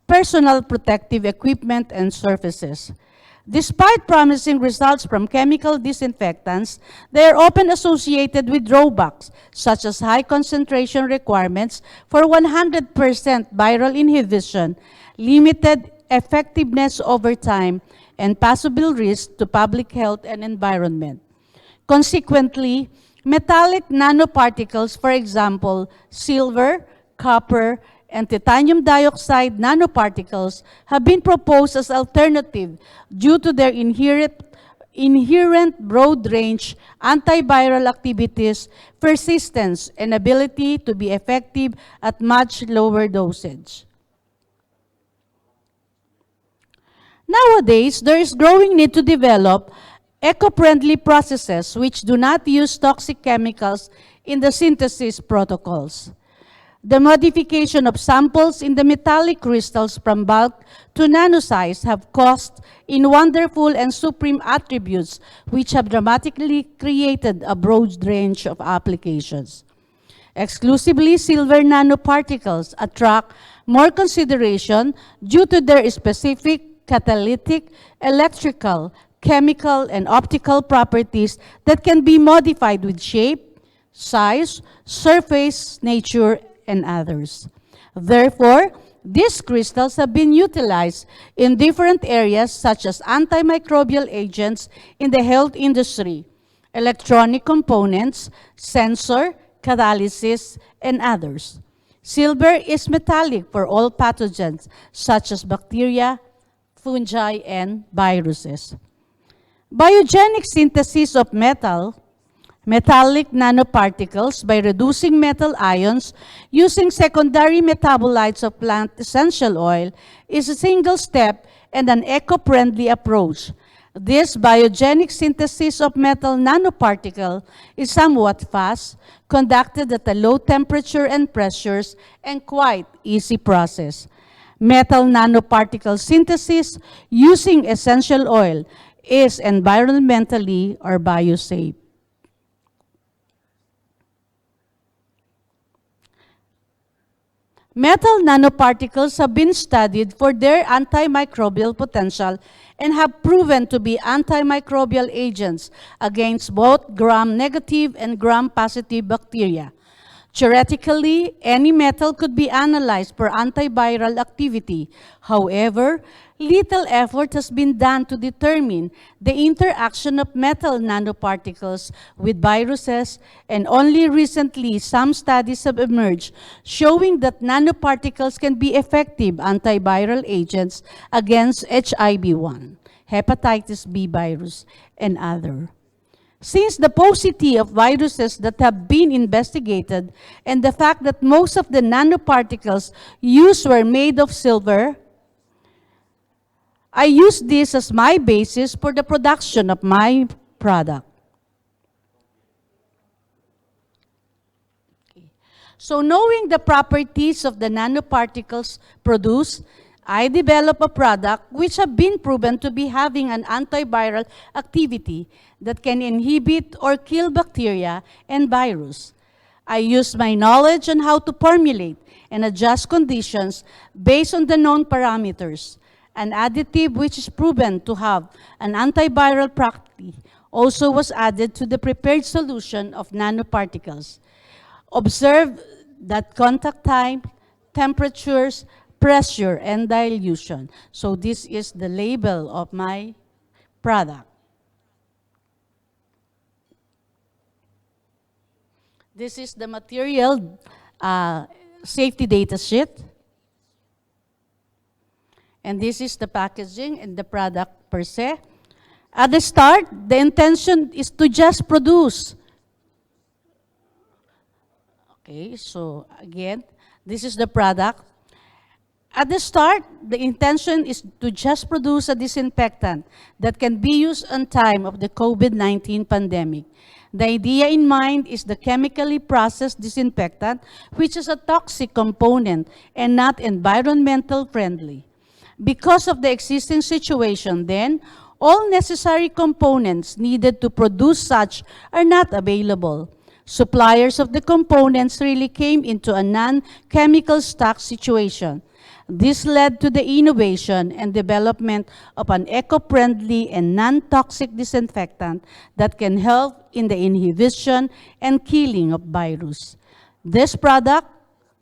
personal protective equipment and surfaces. Despite promising results from chemical disinfectants, they are often associated with drawbacks, such as high concentration requirements for 100% viral inhibition, limited effectiveness over time, and possible risk to public health and environment. Consequently, metallic nanoparticles, for example, silver, copper, and titanium dioxide nanoparticles, have been proposed as alternative due to their inherent broad-range antiviral activities, persistence, and ability to be effective at much lower dosage. Nowadays, there is growing need to develop eco-friendly processes which do not use toxic chemicals in the synthesis protocols. The modification of samples in the metallic crystals from bulk to nanosize have caused in wonderful and supreme attributes which have dramatically created a broad range of applications. Exclusively silver nanoparticles attract more consideration due to their specific catalytic, electrical, chemical, and optical properties that can be modified with shape, size, surface, nature, and others. Therefore, these crystals have been utilized in different areas such as antimicrobial agents in the health industry, electronic components, sensor, catalysis, and others. Silver is metallic for all pathogens such as bacteria, fungi, and viruses. Biogenic synthesis of metallic nanoparticles by reducing metal ions using secondary metabolites of plant essential oil is a single step and an eco-friendly approach. This biogenic synthesis of metal nanoparticle is somewhat fast, conducted at a low temperature and pressures, and quite easy process. Metal nanoparticle synthesis using essential oil is environmentally or biosafe. Metal nanoparticles have been studied for their antimicrobial potential and have proven to be antimicrobial agents against both gram-negative and gram-positive bacteria. Theoretically, any metal could be analyzed for antiviral activity. However, little effort has been done to determine the interaction of metal nanoparticles with viruses, and only recently some studies have emerged showing that nanoparticles can be effective antiviral agents against HIV-1, hepatitis B virus, and other. Since the paucity of viruses that have been investigated and the fact that most of the nanoparticles used were made of silver, I use this as my basis for the production of my product. So knowing the properties of the nanoparticles produced, I develop a product which have been proven to be having an antiviral activity that can inhibit or kill bacteria and virus. I use my knowledge on how to formulate and adjust conditions based on the known parameters. An additive which is proven to have an antiviral property also was added to the prepared solution of nanoparticles. Observe that contact time, temperatures, pressure, and dilution. So this is the label of my product. This is the material safety data sheet. And this is the packaging and the product per se. At the start, the intention is to just produce. Okay, so again, this is the product. At the start, the intention is to just produce a disinfectant that can be used on time of the COVID-19 pandemic. The idea in mind is the chemically processed disinfectant, which is a toxic component and not environmental friendly. Because of the existing situation then, all necessary components needed to produce such are not available. Suppliers of the components really came into a non-chemical stock situation. This led to the innovation and development of an eco-friendly and non-toxic disinfectant that can help in the inhibition and killing of virus. This product,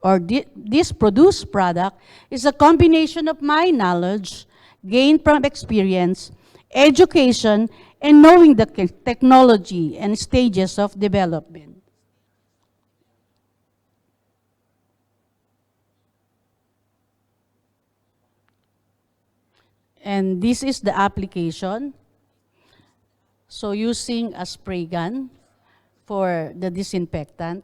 or this produced product, is a combination of my knowledge, gained from experience, education, and knowing the technology and stages of development. And this is the application. So using a spray gun for the disinfectant.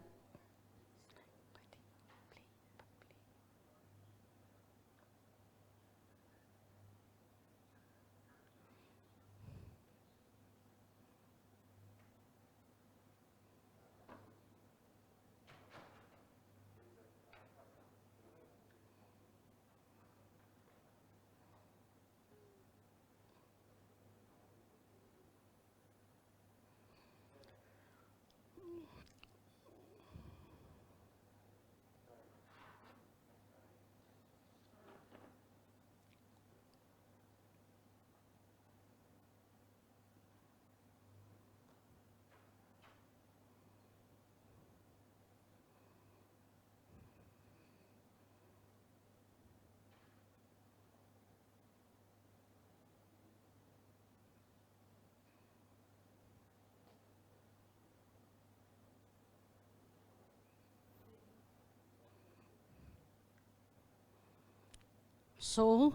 So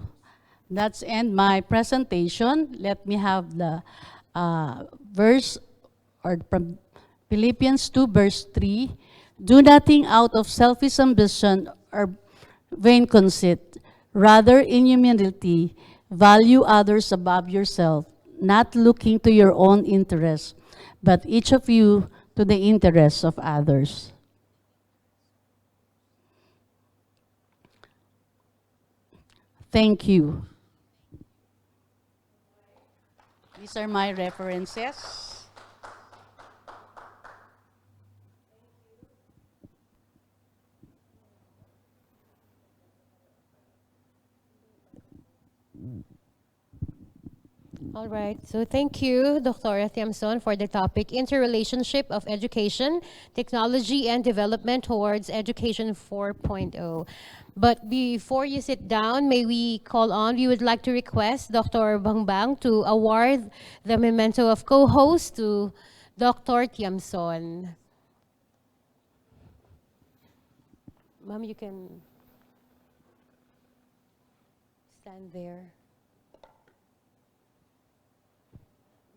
that's end my presentation. Let me have the verse or from Philippians 2 verse 3. Do nothing out of selfish ambition or vain conceit. Rather, in humility, value others above yourself, not looking to your own interests, but each of you to the interests of others. Thank you. These are my references. All right, so thank you, Dr. Tiamson, for the topic Interrelationship of Education, Technology, and Development Towards Education 4.0. But before you sit down, may we call on, we would like to request Dr. Bangbang to award the memento of co-host to Dr. Tiamson. Ma'am, you can stand there.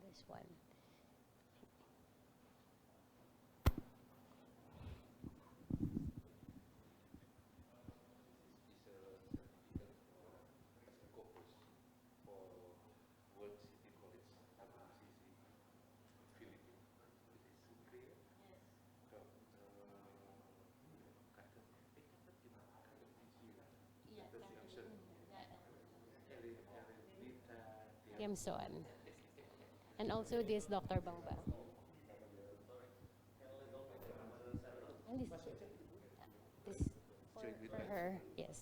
This one. Tiamson. And also this Dr. Bangbang. And this for her, yes.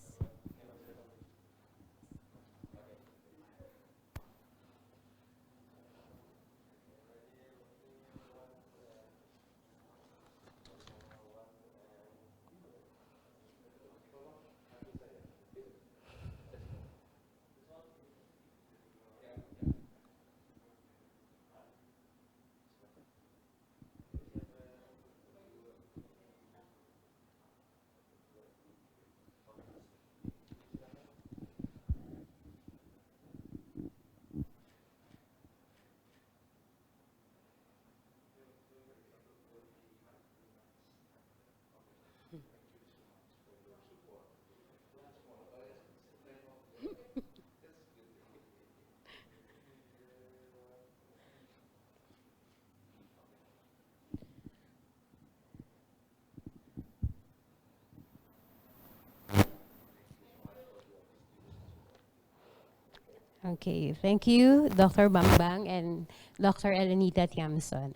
Okay, thank you, Dr. Bangbang and Dr. Elenita Tiamson.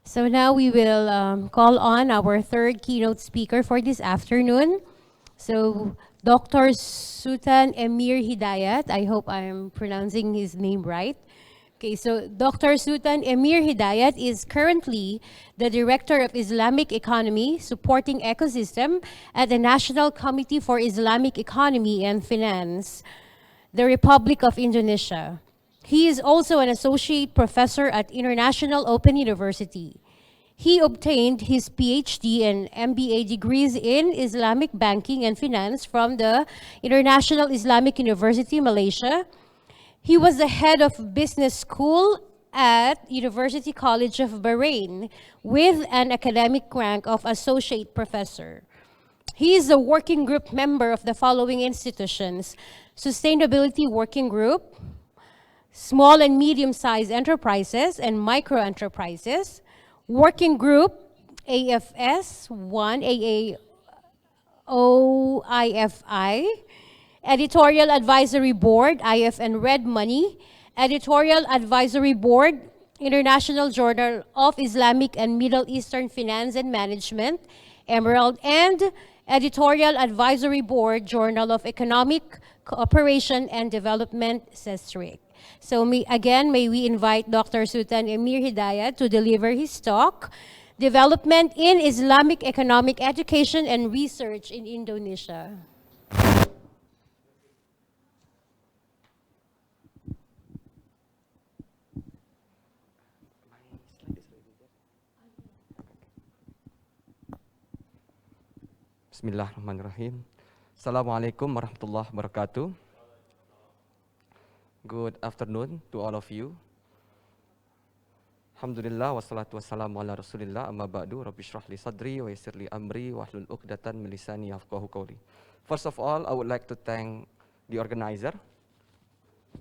So now we will call on our third keynote speaker for this afternoon. So Dr. Sultan Emir Hidayat, I hope I'm pronouncing his name right. Okay, so Dr. Sultan Emir Hidayat is currently the Director of Islamic Economy, Supporting Ecosystem at the National Committee for Islamic Economy and Finance, the Republic of Indonesia. He is also an associate professor at International Open University. He obtained his PhD and MBA degrees in Islamic banking and finance from the International Islamic University, Malaysia. He was the head of business school at University College of Bahrain with an academic rank of associate professor. He is a working group member of the following institutions: Sustainability Working Group, Small and Medium-Sized Enterprises and Micro-Enterprises, Working Group AFS 1 AAOIFI, Editorial Advisory Board IFN Red Money, Editorial Advisory Board International Journal of Islamic and Middle Eastern Finance and Management, Emerald, and Editorial Advisory Board Journal of Economic Cooperation and Development, CESRIC. So may we invite Dr. Sultan Emir Hidayat to deliver his talk, Development in Islamic Economic Education and Research in Indonesia. Bismillahirrahmanirrahim. Assalamualaikum warahmatullahi wabarakatuh. Good afternoon to all of you. Alhamdulillah wassalatu wassalamu ala rasulillah amma ba'du rabbi shrah li sadri wa yassir li amri wa hlul uqdatan min lisani yafqahu qawli. First of all, I would like to thank the organizer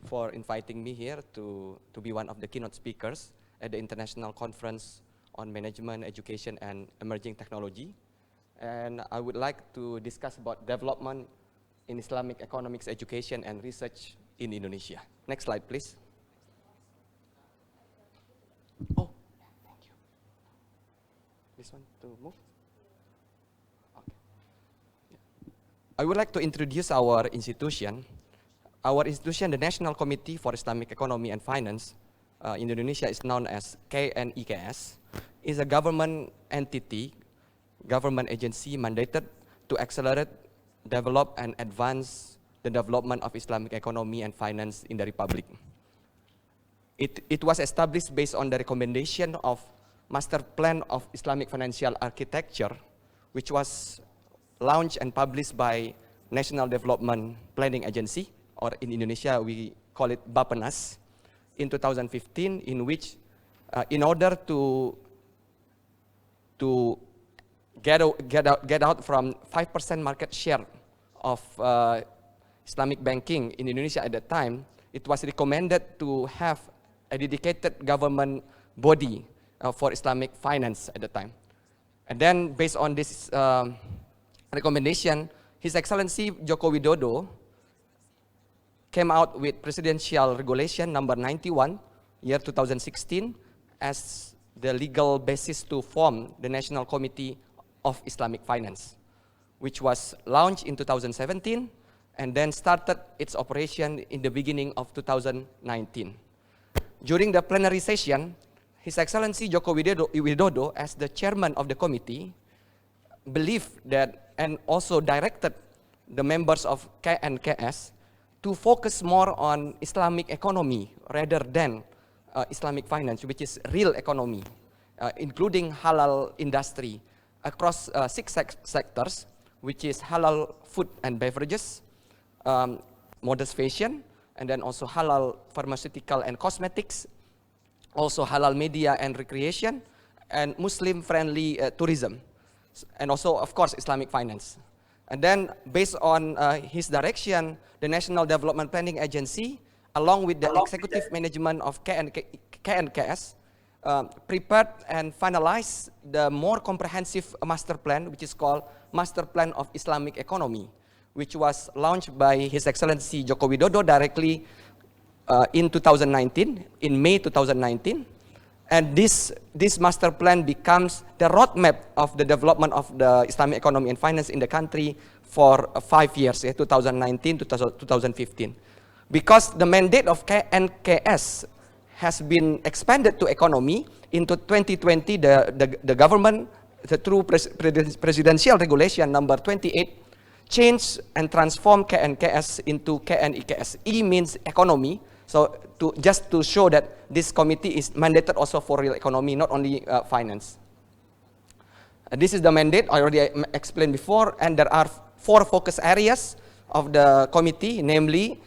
for inviting me here to be one of the keynote speakers at the International Conference on Management, Education and Emerging Technology. And I would like to discuss about development in Islamic economics, education and research in Indonesia. Next slide, please. Oh, thank you. This one to move? Okay. Yeah. I would like to introduce our institution. Our institution, the National Committee for Islamic Economy and Finance in Indonesia is known as KNEKS, is a government entity, government agency mandated to accelerate, develop and advance the development of Islamic economy and finance in the Republic. It was established based on the recommendation of Master Plan of Islamic Financial Architecture, which was launched and published by National Development Planning Agency, or in Indonesia we call it Bappenas, in 2015, in which in order to get out from 5% market share of Islamic banking in Indonesia at that time, it was recommended to have a dedicated government body for Islamic finance at the time. And then based on this recommendation, His Excellency Joko Widodo came out with Presidential Regulation number 91, year 2016, as the legal basis to form the National Committee of Islamic Finance, which was launched in 2017 and then started its operation in the beginning of 2019. During the plenary session, His Excellency Joko Widodo, as the chairman of the committee, believed that and also directed the members of KNKS to focus more on Islamic economy rather than Islamic finance, which is real economy, including halal industry across 6 sectors, which is halal food and beverages, modest fashion, and then also halal pharmaceutical and cosmetics, also halal media and recreation, and Muslim-friendly tourism, and also, of course, Islamic finance. And then, based on his direction, the National Development Planning Agency, along with the executive management of KNKS, prepared and finalized the more comprehensive master plan, which is called Master Plan of Islamic Economy, which was launched by His Excellency Joko Widodo directly in 2019, in May 2019. And this master plan becomes the roadmap of the development of the Islamic economy and finance in the country for 5 years, 2019 to 2015. Because the mandate of KNKS has been expanded to economy, into 2020, the government, through Presidential Regulation number 28, changed and transformed KNKS into KNEKS. E means economy. So just to show that this committee is mandated also for real economy, not only finance. This is the mandate I already explained before, and there are 4 focus areas of the committee, namely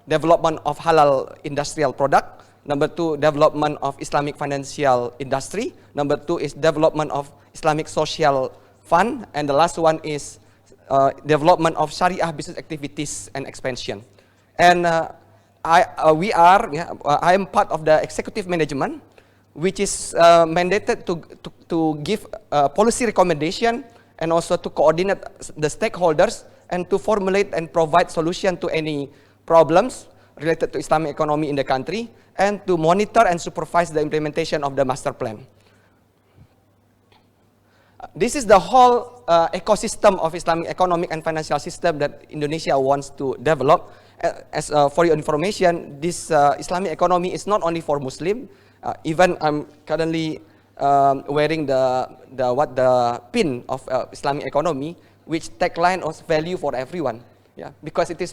development of halal industrial product. Number 2, development of Islamic financial industry. Number 2 is development of Islamic social fund, and the last one is development of Sharia business activities and expansion. And I am part of the executive management, which is mandated to give policy recommendation and also to coordinate the stakeholders and to formulate and provide solution to any problems related to Islamic economy in the country, and to monitor and supervise the implementation of the master plan. This is the whole ecosystem of Islamic economic and financial system that Indonesia wants to develop. As for your information, this Islamic economy is not only for Muslim. Even I'm currently wearing the pin of Islamic economy, which tagline was value for everyone. Yeah, because it is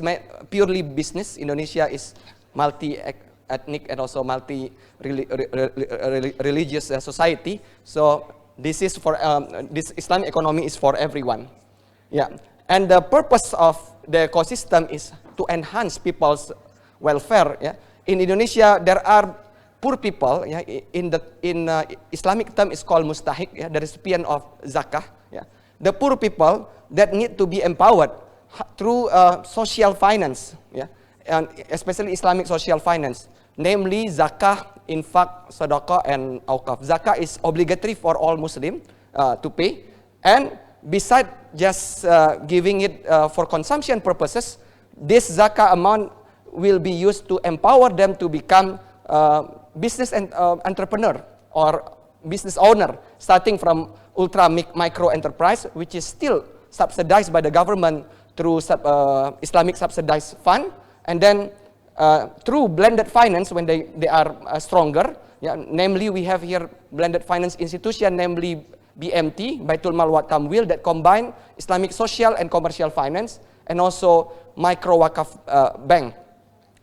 purely business. Indonesia is multi-ethnic and also multi-religious society. So this is for this Islamic economy is for everyone. Yeah, and the purpose of the ecosystem is to enhance people's welfare. Yeah. In Indonesia, there are poor people. Yeah, in Islamic term, it's called mustahik. Yeah, the recipient of zakah. Yeah. The poor people that need to be empowered through social finance. Yeah, and especially Islamic social finance, namely zakah, infak, sadaqah, and awqaf. Zakah is obligatory for all Muslim to pay, and besides just giving it for consumption purposes, this zakah amount will be used to empower them to become business and entrepreneur or business owner, starting from ultra micro enterprise, which is still subsidized by the government through Islamic subsidized fund, and then through blended finance when they are stronger. Yeah, namely, we have here blended finance institution, namely BMT, Baitul Mal wa Tamwil, that combine Islamic social and commercial finance, and also micro wakaf bank.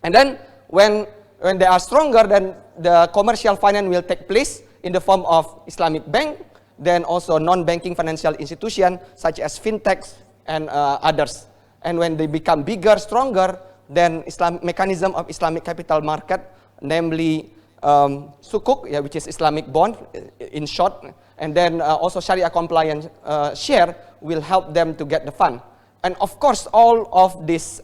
And then when they are stronger, then the commercial finance will take place in the form of Islamic bank, then also non-banking financial institution such as fintechs and others. And when they become bigger, stronger, then mechanism of Islamic capital market, namely sukuk, yeah, which is Islamic bond in short, and then also Sharia compliant share will help them to get the fund. And of course, all of these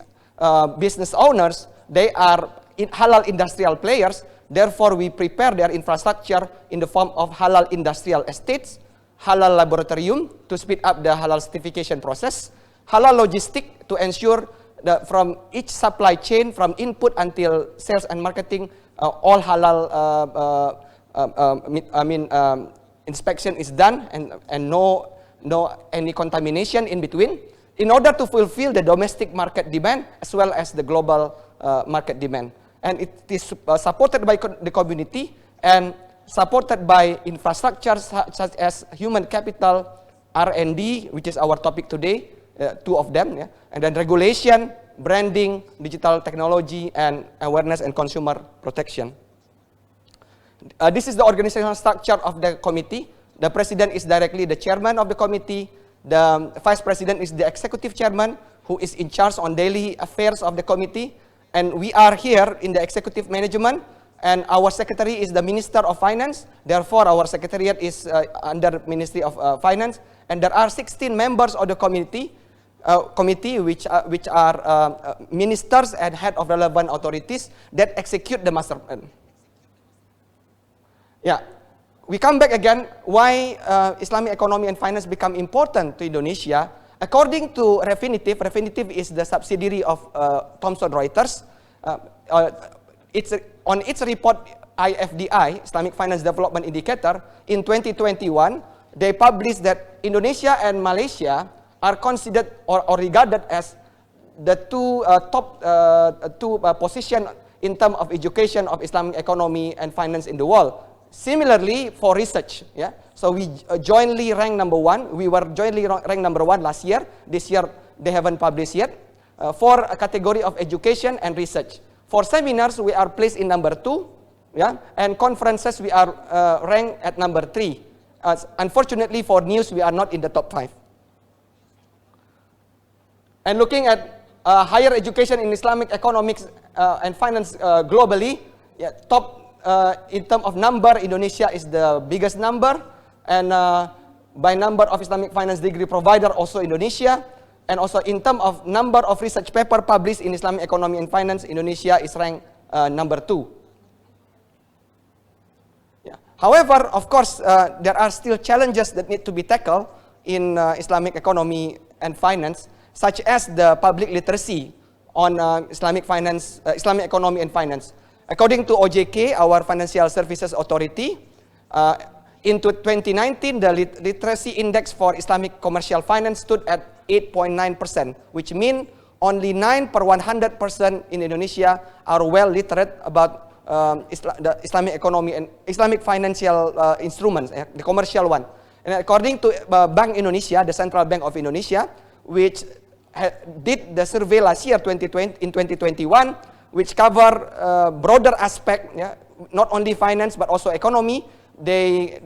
business owners, they are halal industrial players. Therefore, we prepare their infrastructure in the form of halal industrial estates, halal laboratorium to speed up the halal certification process, halal logistic to ensure that from each supply chain, from input until sales and marketing, all halal inspection is done, and no any contamination in between, in order to fulfill the domestic market demand as well as the global market demand. And it is supported by the community and supported by infrastructure such as human capital, R&D, which is our topic today, two of them, yeah? And then regulation, branding, digital technology, and awareness and consumer protection. This is the organizational structure of the committee. The president is directly the chairman of the committee. The vice president is the executive chairman, who is in charge on daily affairs of the committee. And we are here in the executive management, and our secretary is the Minister of Finance. Therefore, our secretariat is under Ministry of Finance. And there are 16 members of the committee, which are ministers and head of relevant authorities that execute the master plan. Yeah, we come back again. Why Islamic economy and finance become important to Indonesia? According to Refinitiv is the subsidiary of Thomson Reuters. On its report, IFDI, Islamic Finance Development Indicator, in 2021, they published that Indonesia and Malaysia are considered or regarded as the top position in terms of education of Islamic economy and finance in the world. Similarly, for research, yeah. So we jointly ranked number one. We were jointly ranked number one last year. This year, they haven't published yet. For a category of education and research. For seminars, we are placed in number 2, yeah. And conferences, we are ranked at number 3. Unfortunately, for news, we are not in the top 5. And looking at higher education in Islamic economics and finance globally, yeah, top in terms of number, Indonesia is the biggest number, and by number of Islamic finance degree provider, also Indonesia, and also in terms of number of research paper published in Islamic economy and finance, Indonesia is ranked number 2. Yeah. However, of course, there are still challenges that need to be tackled in Islamic economy and finance, such as the public literacy on Islamic finance, Islamic economy and finance. According to OJK, our Financial Services Authority, in 2019, the literacy index for Islamic commercial finance stood at 8.9%, which means only 9 per 100% in Indonesia are well literate about the Islamic economy and Islamic financial instruments, the commercial one. And according to Bank Indonesia, the Central Bank of Indonesia, which did the survey last year, in 2021, which cover broader aspect, yeah, not only finance but also economy. They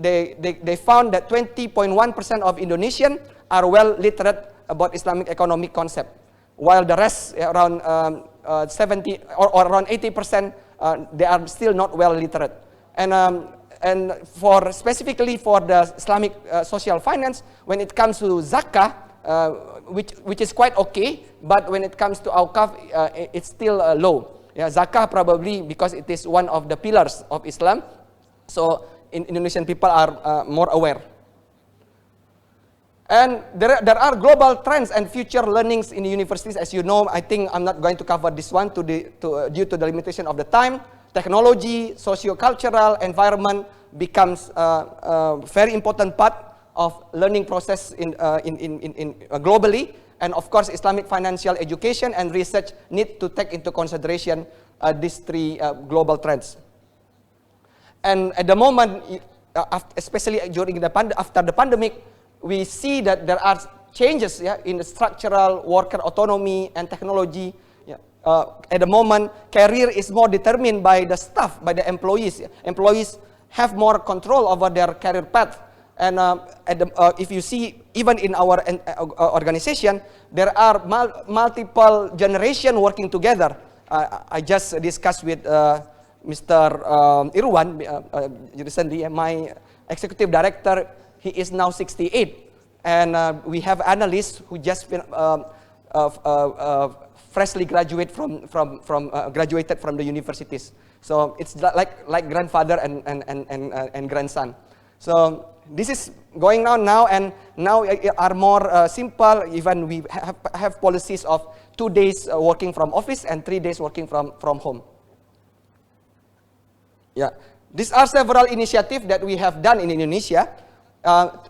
found that 20.1% of Indonesians are well literate about Islamic economic concept, while the rest, around 70 or around 80%, they are still not well literate. And for specifically for the Islamic social finance, when it comes to zakah, which is quite okay, but when it comes to awqaf, it's still low. Yeah, zakah probably because it is one of the pillars of Islam, so Indonesian people are more aware. And there are global trends and future learnings in the universities, as you know. I think I'm not going to cover this one due to the limitation of the time. Technology, socio-cultural environment becomes a very important part of learning process globally. And of course, Islamic financial education and research need to take into consideration these three global trends. And at the moment, especially during after the pandemic, we see that there are changes, yeah, in the structural worker autonomy and technology. Yeah. At the moment, career is more determined by the staff, by the employees. Yeah. Employees have more control over their career path. And if you see, even in our organization, there are multiple generations working together. I just discussed with Mr. Irwan recently, my executive director. He is now 68, and we have analysts who just freshly graduated from the universities. So it's like grandfather and grandson. So this is going on now, and now are more simple. Even we have policies of 2 days working from office and 3 days working from home. Yeah, these are several initiatives that we have done in Indonesia.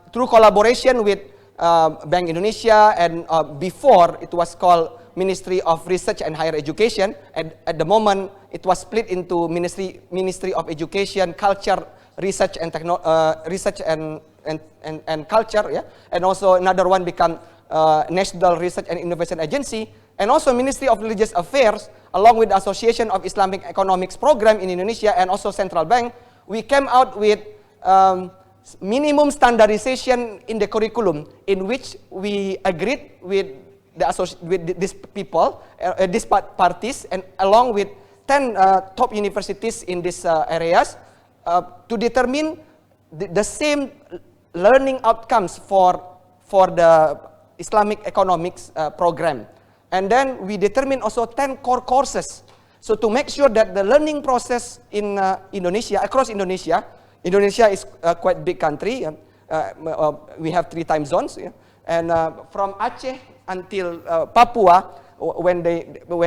Through collaboration with Bank Indonesia, and before it was called Ministry of Research and Higher Education. At the moment, it was split into Ministry of Education, Culture, Research and and Culture, yeah, and also another one become National Research and Innovation Agency, and also Ministry of Religious Affairs, along with the Association of Islamic Economics Program in Indonesia and also Central Bank. We came out with minimum standardization in the curriculum, in which we agreed with these people, these parties, and along with 10 top universities in these areas, to determine the same learning outcomes for the Islamic economics program. And then we determine also 10 core courses. So to make sure that the learning process in Indonesia, across Indonesia is a quite big country. We have 3 time zones, yeah? And from Aceh until Papua, when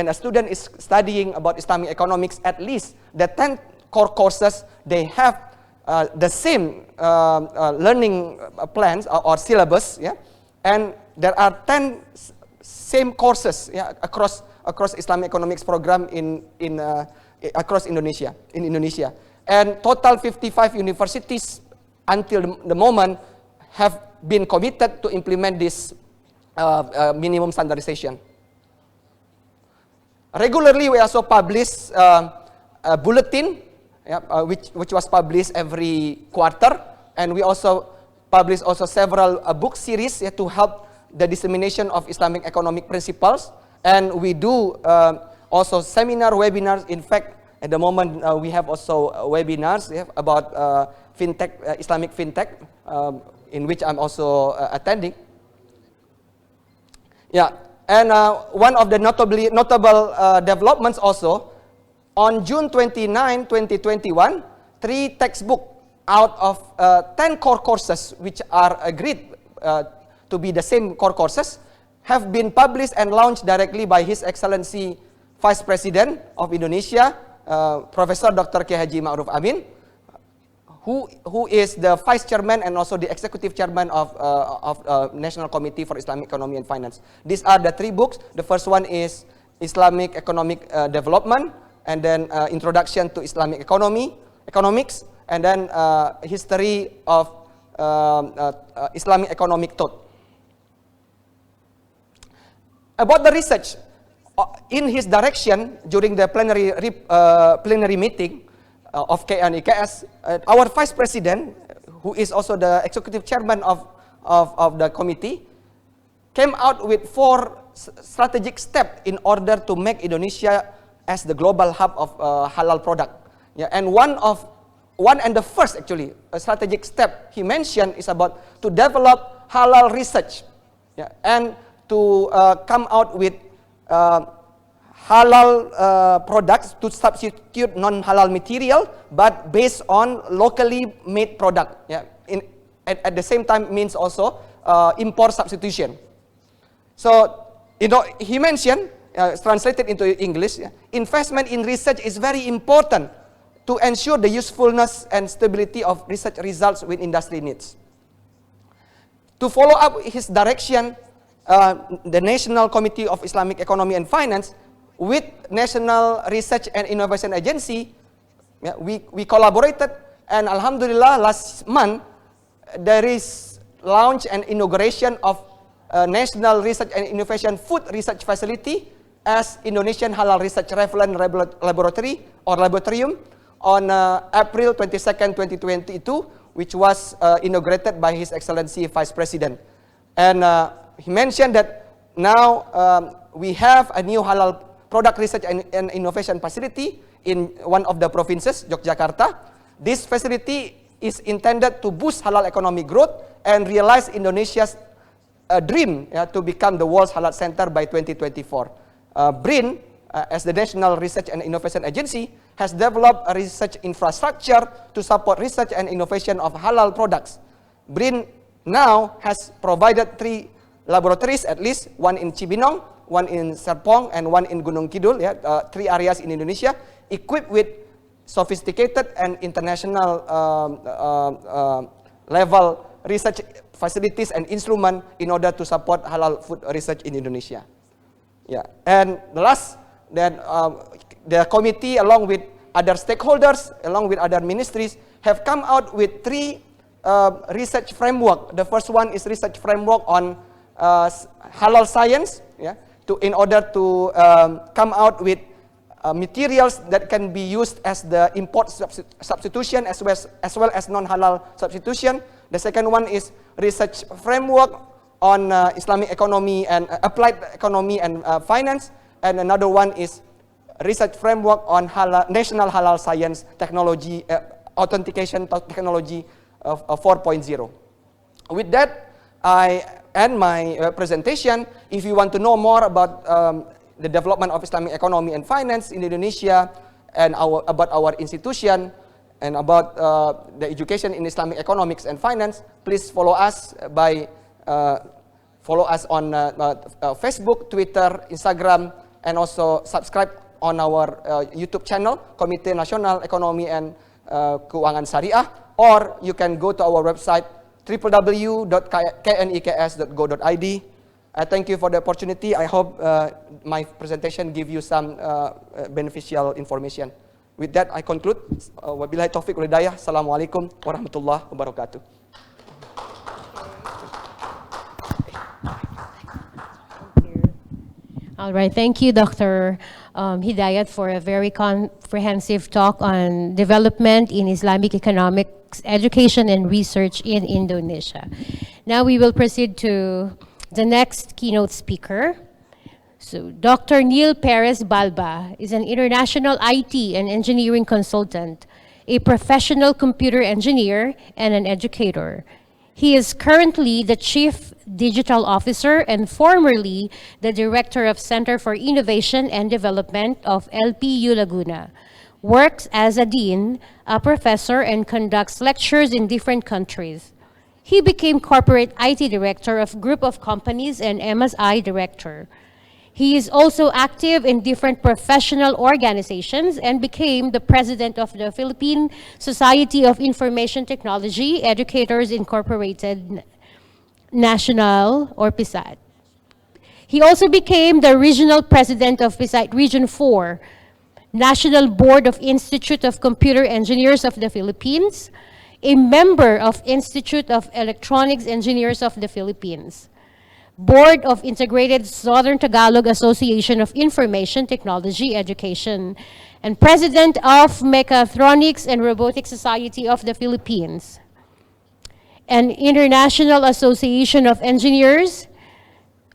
a student is studying about Islamic economics, at least the 10 core courses, they have the same learning plans or syllabus, yeah? And there are 10 same courses, yeah, across Islamic economics program across Indonesia, in Indonesia. And total 55 universities until the moment have been committed to implement this minimum standardization. Regularly, we also publish a bulletin, yeah, which was published every quarter, and we also publish several book series, yeah, to help the dissemination of Islamic economic principles. And we do also seminar, webinars. In fact, at the moment, we have also webinars, yeah, about fintech, Islamic fintech, in which I'm also attending. Yeah, and one of the notable developments also, on June 29, 2021, 3 textbooks out of 10 core courses, which are agreed to be the same core courses, have been published and launched directly by His Excellency Vice President of Indonesia, Professor Dr. K. Haji Ma'ruf Amin, who is the Vice Chairman and also the Executive Chairman of National Committee for Islamic Economy and Finance. These are the 3 books. The first one is Islamic Economic Development, and then Introduction to Islamic Economics, and then History of Islamic Economic Thought. About the research, in his direction during the plenary meeting of KNIKS, our Vice President, who is also the Executive Chairman of the committee, came out with 4 strategic step in order to make Indonesia as the global hub of halal product. Yeah, and one and the first actually a strategic step he mentioned is about to develop halal research, yeah, and to come out with halal products to substitute non-halal material, but based on locally made product. Yeah, at the same time means also import substitution. So, he mentioned, translated into English, investment in research is very important to ensure the usefulness and stability of research results with industry needs. To follow up his direction, the National Committee of Islamic Economy and Finance with National Research and Innovation Agency, we collaborated, and Alhamdulillah last month there is launch and inauguration of National Research and Innovation Food Research Facility as Indonesian Halal Research Reference Laboratory or Laboratorium on April 22nd, 2022, which was inaugurated by His Excellency Vice President. And he mentioned that now we have a new halal product research and innovation facility in one of the provinces, Yogyakarta. This facility is intended to boost halal economic growth and realize Indonesia's dream to become the world's halal center by 2024. BRIN, as the National Research and Innovation Agency, has developed a research infrastructure to support research and innovation of halal products. BRIN now has provided 3 laboratories, at least, one in Cibinong, one in Serpong, and one in Gunung Kidul, 3 areas in Indonesia, equipped with sophisticated and international level research facilities and instruments in order to support halal food research in Indonesia. Yeah, and the last, then the committee, along with other stakeholders, along with other ministries, have come out with 3 research framework. The first one is research framework on halal science, in order to come out with materials that can be used as the import substitution as well as non-halal substitution. The second one is research framework on Islamic economy and applied economy and finance. And another one is research framework on national halal science technology, authentication technology of 4.0. With that, I end my presentation. If you want to know more about the development of Islamic economy and finance in Indonesia, and about our institution, and about the education in Islamic economics and finance, please follow us on Facebook, Twitter, Instagram, and also subscribe on our YouTube channel, Komite Nasional Ekonomi and Keuangan Syariah, or you can go to our website www.kneks.go.id. I thank you for the opportunity. I hope my presentation give you some beneficial information. With that, I conclude. Wabillahi taufiq wal hidayah. Assalamualaikum warahmatullahi wabarakatuh. All right, thank you, Dr. Hidayat, for a very comprehensive talk on development in Islamic economics, education, and research in Indonesia. Now we will proceed to the next keynote speaker. So, Dr. Neil Perez Balba is an international IT and engineering consultant, a professional computer engineer, and an educator. He is currently the Chief Digital Officer and formerly the Director of Center for Innovation and Development of LPU Laguna. Works as a dean, a professor, and conducts lectures in different countries. He became Corporate IT Director of Group of Companies and MSI Director. He is also active in different professional organizations and became the president of the Philippine Society of Information Technology Educators Incorporated National, or PSAT. He also became the regional president of PSAT Region 4, National Board of Institute of Computer Engineers of the Philippines, a member of Institute of Electronics Engineers of the Philippines, Board of Integrated Southern Tagalog Association of Information Technology Education, and President of Mechatronics and Robotics Society of the Philippines, and International Association of Engineers,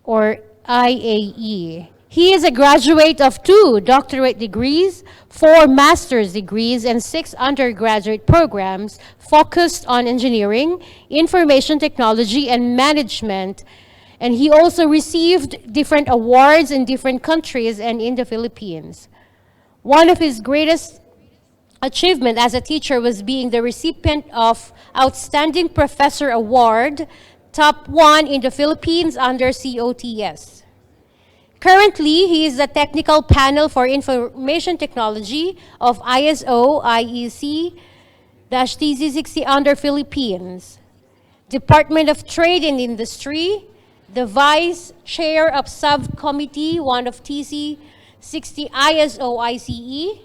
or IAE. He is a graduate of 2 doctorate degrees, 4 master's degrees, and 6 undergraduate programs focused on engineering, information technology, and management. And he also received different awards in different countries and in the Philippines. One of his greatest achievement as a teacher was being the recipient of Outstanding Professor Award, top 1 in the Philippines under COTS. Currently, he is the technical panel for information technology of ISO IEC-TC60 under Philippines. Department of Trade and Industry, the Vice Chair of Subcommittee 1 of TC60 ISO ICE,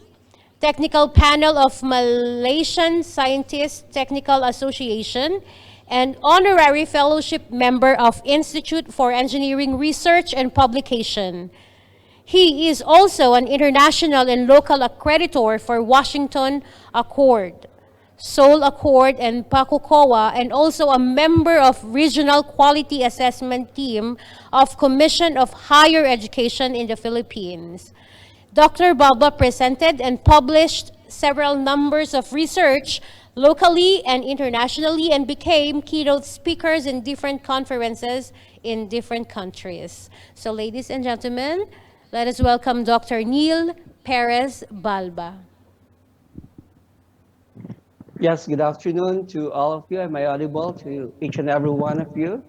Technical Panel of Malaysian Scientists Technical Association, and Honorary Fellowship Member of Institute for Engineering Research and Publication. He is also an international and local accreditor for Washington Accord, Seoul Accord, and PACOCOA, and also a member of Regional Quality Assessment Team of Commission of Higher Education in the Philippines. Dr. Balba presented and published several numbers of research locally and internationally and became keynote speakers in different conferences in different countries. So ladies and gentlemen, let us welcome Dr. Neil Perez Balba. Yes, good afternoon to all of you. Am I audible to each and every one of you?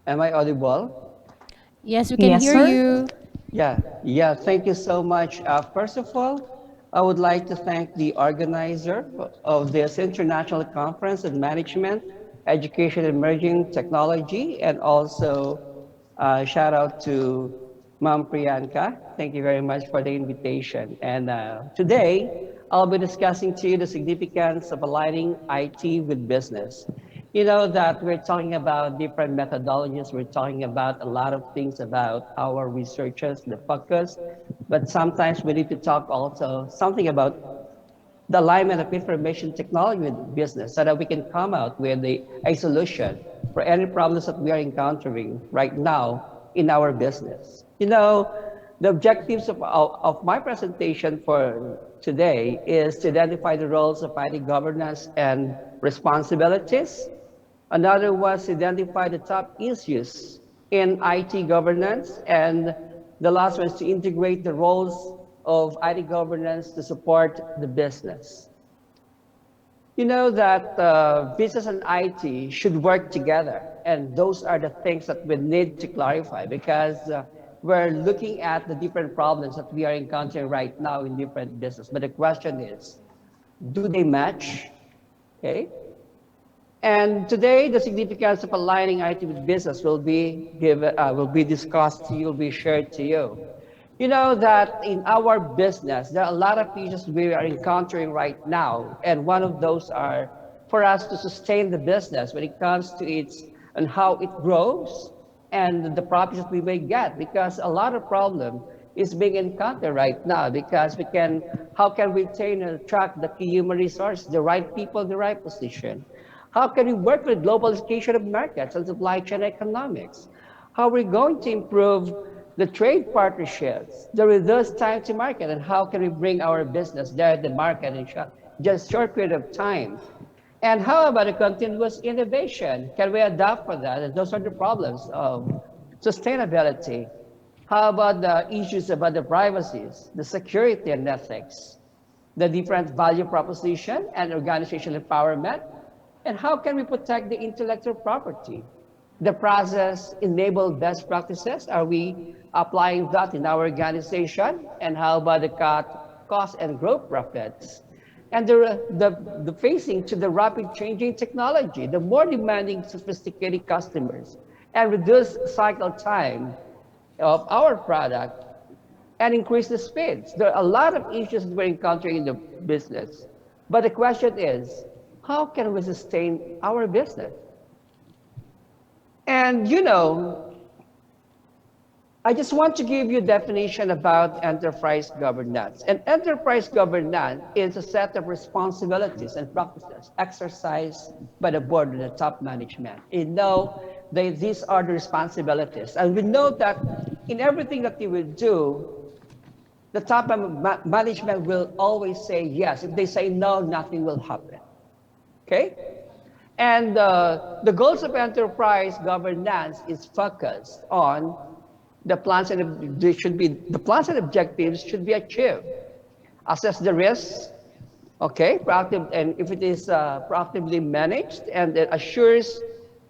Am I audible? Yes, we can Yes, hear sir. you. Yeah, thank you so much. First of all, I would like to thank the organizer of this international conference on management, education, emerging technology, and also shout out to Ma'am Priyanka. Thank you very much for the invitation. And today, I'll be discussing to you the significance of aligning IT with business. You know that we're talking about different methodologies, we're talking about a lot of things about our researchers, the focus, but sometimes we need to talk also something about the alignment of information technology with business so that we can come out with a solution for any problems that we are encountering right now in our business. You know, the objectives of my presentation for today is to identify the roles of IT governance and responsibilities. Another was to identify the top issues in IT governance, and the last one is to integrate the roles of IT governance to support the business. You know that business and IT should work together, and those are the things that we need to clarify because we're looking at the different problems that we are encountering right now in different business. But the question is, do they match? Okay. And today, the significance of aligning IT with business will be discussed to you, will be shared to you. You know that in our business, there are a lot of issues we are encountering right now, and one of those are for us to sustain the business when it comes to its and how it grows and the profits that we may get, because a lot of problem is being encountered right now because how can we retain and attract the key human resources, the right people, the right position? How can we work with globalization of markets and supply chain economics? How are we going to improve the trade partnerships, the reduced time to market, and how can we bring our business there at the market in just short period of time? And how about a continuous innovation? Can we adapt for that? And those are the problems of sustainability. How about the issues about the privacies, the security and ethics, the different value proposition and organizational empowerment? And how can we protect the intellectual property? The process enable best practices. Are we applying that in our organization? And how about the cost and growth profits? And the facing to the rapid changing technology, the more demanding sophisticated customers, and reduce cycle time of our product and increase the speeds. There are a lot of issues we're encountering in the business. But the question is, how can we sustain our business? And you know, I just want to give you a definition about enterprise governance. And enterprise governance is a set of responsibilities and practices exercised by the board and the top management. These are the responsibilities. And we know that in everything that you will do, the top management will always say yes. If they say no, nothing will happen. Okay? And the goals of enterprise governance is focused on the plans and the plans and objectives should be achieved. Assess the risks, okay, proactive, and if it is proactively managed, and it assures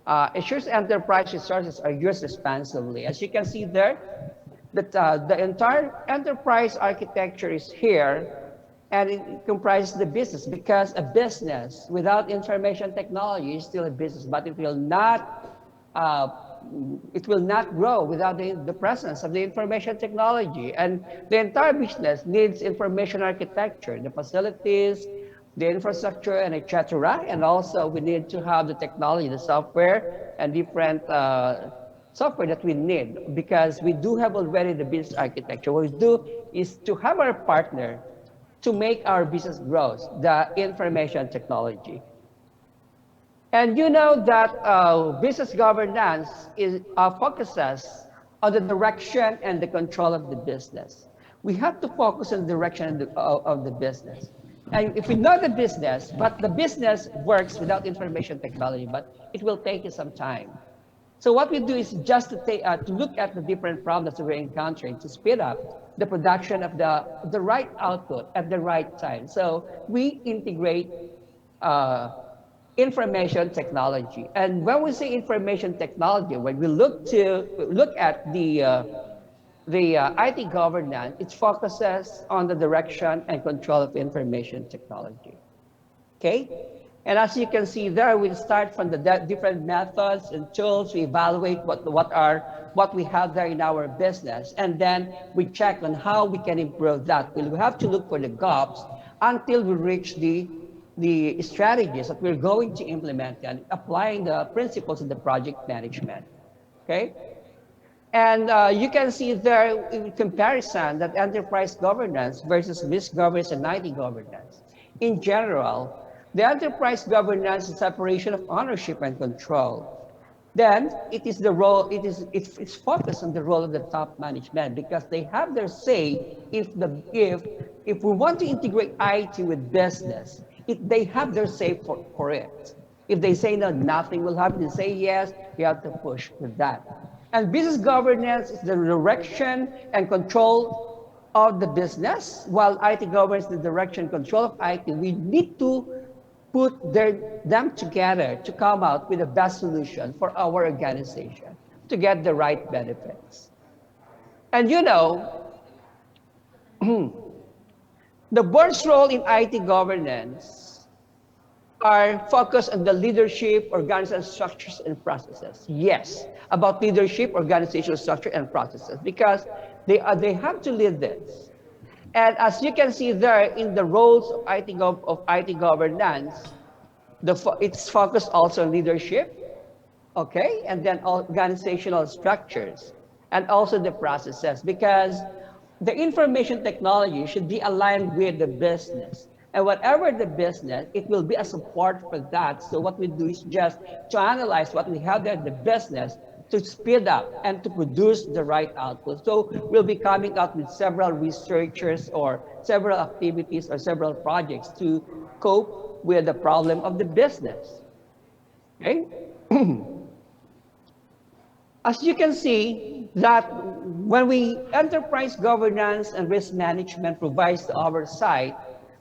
enterprise resources are used responsibly. As you can see there, that the entire enterprise architecture is here, and it comprises the business, because a business without information technology is still a business, but it will not grow without the presence of the information technology. And the entire business needs information architecture, the facilities, the infrastructure, and etc. And also we need to have the technology, the software, and different software that we need, because we do have already the business architecture. What we do is to have our partner to make our business grow, the information technology. And you know that business governance focuses on the direction and the control of the business. We have to focus on the direction of the business. And if we know the business, but the business works without information technology, but it will take you some time. So what we do is just to look at the different problems that we're encountering to speed up the production of the right output at the right time. So we integrate information technology. And when we say information technology, when we look at the IT governance, it focuses on the direction and control of information technology. Okay? And as you can see there, we start from the different methods and tools. We evaluate what we have there in our business, and then we check on how we can improve that. We have to look for the gaps until we reach the strategies that we're going to implement and applying the principles of the project management. Okay? And you can see there in comparison that enterprise governance versus risk governance and IT governance. In general, the enterprise governance is separation of ownership and control. Then it's focused on the role of the top management, because they have their say if we want to integrate IT with business, they have their say for it. If they say no, nothing will happen. They say yes, you have to push with that. And business governance is the direction and control of the business, while IT governance is the direction and control of IT. We need to put them together to come out with the best solution for our organization to get the right benefits. And you know, the board's role in IT governance are focused on the leadership, organizational structures, and processes. Yes, about leadership, organizational structure, and processes, because they have to lead this. And as you can see there in the roles of IT governance, it's focused also on leadership, okay, and then organizational structures, and also the processes, because the information technology should be aligned with the business. And whatever the business, it will be a support for that. So what we do is just to analyze what we have there in the business to speed up and to produce the right output. So we'll be coming out with several researchers or several activities or several projects to cope with the problem of the business. Okay? As you can see, that when enterprise governance and risk management provides the oversight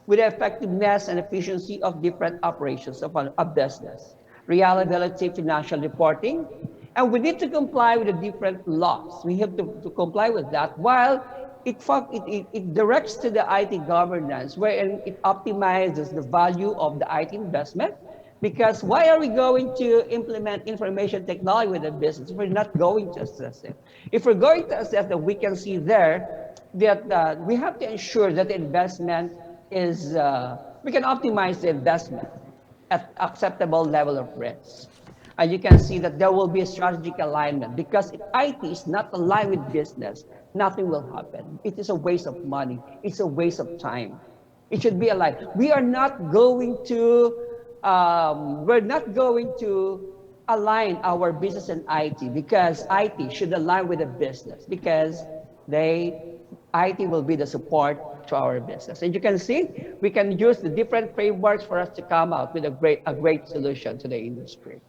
with the effectiveness and efficiency of different operations of a business, reliability, financial reporting, and we need to comply with the different laws. We have to comply with that, while it directs to the IT governance, wherein it optimizes the value of the IT investment. Because why are we going to implement information technology with the business if we're not going to assess it? If we're going to assess that, we can see there that we have to ensure that the investment is, we can optimize the investment at acceptable level of risk. And you can see that there will be a strategic alignment, because if IT is not aligned with business, nothing will happen. It is a waste of money. It's a waste of time. It should be aligned. We're not going to align our business and IT, because IT should align with the business, because IT will be the support to our business. And you can see, we can use the different frameworks for us to come out with a great solution to the industry.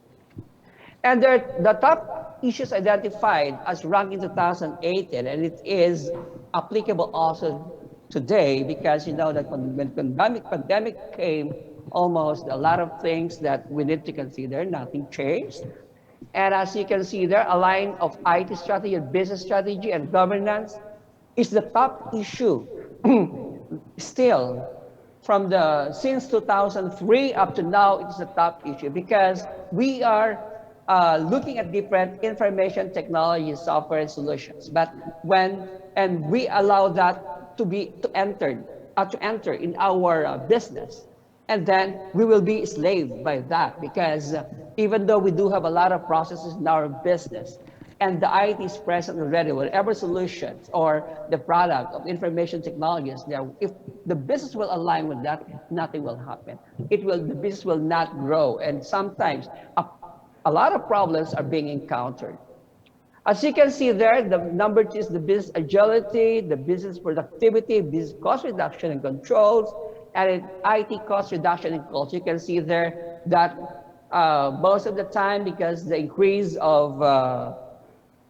And the top issues identified as ranked in 2018, and it is applicable also today, because you know that when pandemic came, almost a lot of things that we need to consider, nothing changed. And as you can see there, a line of IT strategy, business strategy, and governance is the top issue still. Since 2003 up to now, it's a top issue, because we are looking at different information technology software and solutions. But we allow that to enter in our business, and then we will be enslaved by that, because even though we do have a lot of processes in our business, and the IT is present already, whatever solutions or the product of information technology is there, if the business will align with that, nothing will happen. The business will not grow, and sometimes a lot of problems are being encountered. As you can see there, the number 2 is the business agility, the business productivity, business cost reduction and controls, and IT cost reduction and controls. You can see there that most of the time, because the increase of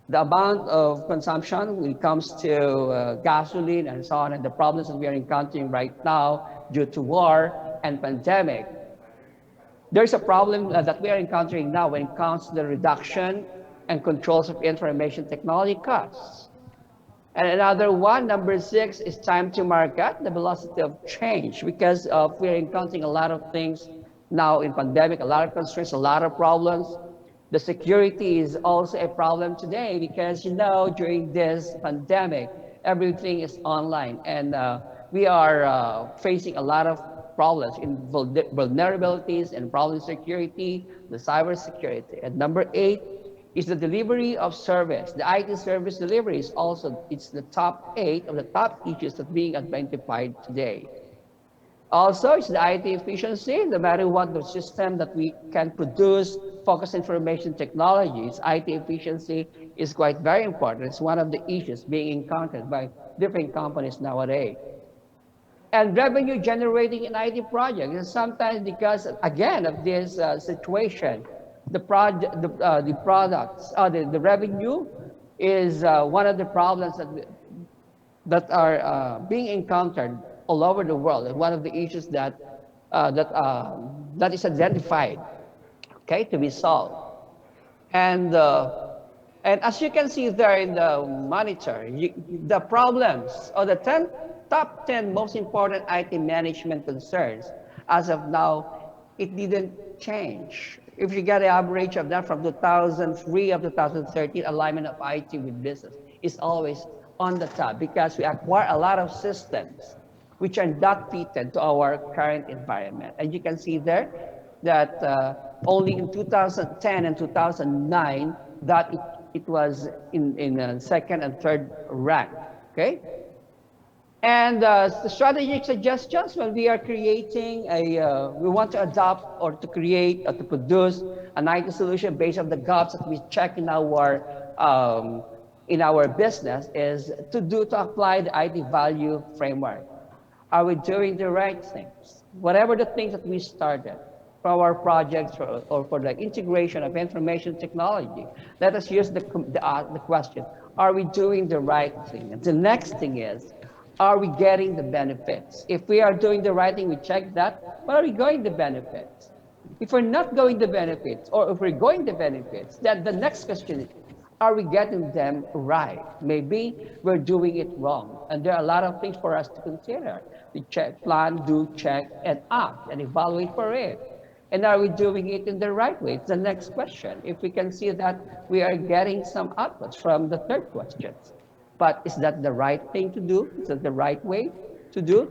the amount of consumption when it comes to gasoline and so on, and the problems that we are encountering right now due to war and pandemic, there's a problem that we are encountering now when it comes to the reduction and controls of information technology costs. And another one, number 6, is time to market, the velocity of change, because we're encountering a lot of things now in pandemic, a lot of constraints, a lot of problems. The security is also a problem today, because during this pandemic, everything is online, and we are facing a lot of problems in vulnerabilities and problem security, the cyber security. And number 8 is the delivery of service. The IT service delivery is also, it's the top 8 of the top issues that being identified today. Also, it's the IT efficiency. No matter what the system that we can produce, focus information technologies, IT efficiency is quite very important. It's one of the issues being encountered by different companies nowadays. And revenue generating in IT projects, and sometimes because, again, of this situation, the revenue is one of the problems that are being encountered all over the world, and one of the issues that is identified, okay, to be solved. And as you can see there in the monitor, the problems, or the top 10 most important IT management concerns, as of now, it didn't change. If you get the average of that from 2003 up to 2013, alignment of IT with business is always on the top, because we acquire a lot of systems which are not fitted to our current environment. And you can see there that only in 2010 and 2009 that it was in second and third rank, okay? And the strategic suggestions, when we are creating we want to adopt or to create or to produce an IT solution based on the gaps that we check in our business, is to apply the IT value framework. Are we doing the right things? Whatever the things that we started for our projects or for the integration of information technology, let us use the question, are we doing the right thing? And the next thing is, are we getting the benefits? If we are doing the right thing, we check that, but are we going the benefits? If we're not going the benefits, or if we're going the benefits, then the next question is, are we getting them right? Maybe we're doing it wrong. And there are a lot of things for us to consider. We check, plan, do, check, and act, and evaluate for it. And are we doing it in the right way? It's the next question. If we can see that we are getting some outputs from the third question. But is that the right thing to do? Is that the right way to do?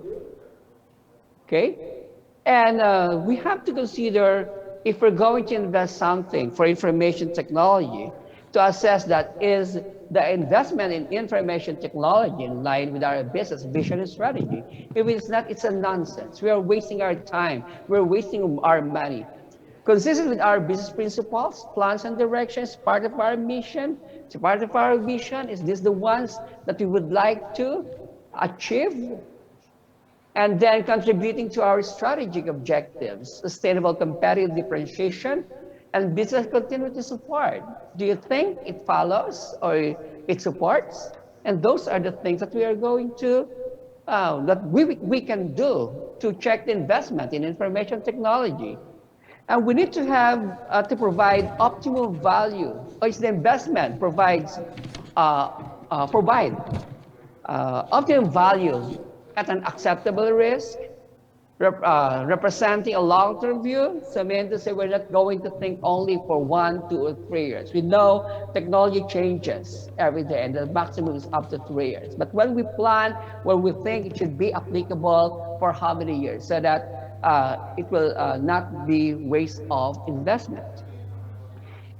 Okay? And we have to consider if we're going to invest something for information technology, to assess that is the investment in information technology in line with our business vision and strategy. If it's not, it's a nonsense. We are wasting our time. We're wasting our money. Consistent with our business principles, plans, and directions, part of our mission, it's part of our vision. Is this the ones that we would like to achieve? And then contributing to our strategic objectives, sustainable competitive differentiation, and business continuity support. Do you think it follows or it supports? And those are the things that we are going to, that we can do to check the investment in information technology. And we need to have to provide optimal value, or the investment provides provide optimal value at an acceptable risk, representing a long-term view. So I mean to say we're not going to think only for 1, 2, or 3 years. We know technology changes every day, and the maximum is up to 3 years. But when we plan, when we think it should be applicable for how many years, so that it will not be waste of investment.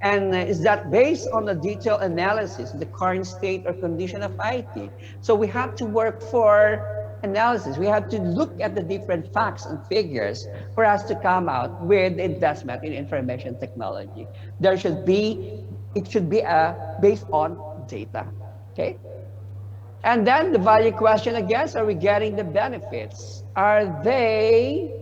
And is that based on a detailed analysis of the current state or condition of IT? So we have to work for analysis. We have to look at the different facts and figures for us to come out with investment in information technology. It should be based on data, okay? And then the value question again, are we getting the benefits? Are they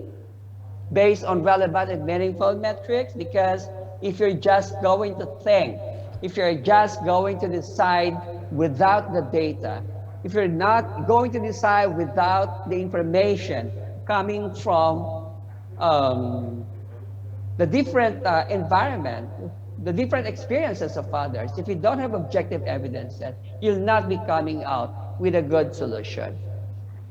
based on relevant and meaningful metrics? Because if you're just going to think, if you're just going to decide without the data, if you're not going to decide without the information coming from the different environment, the different experiences of others, if you don't have objective evidence, then you'll not be coming out with a good solution.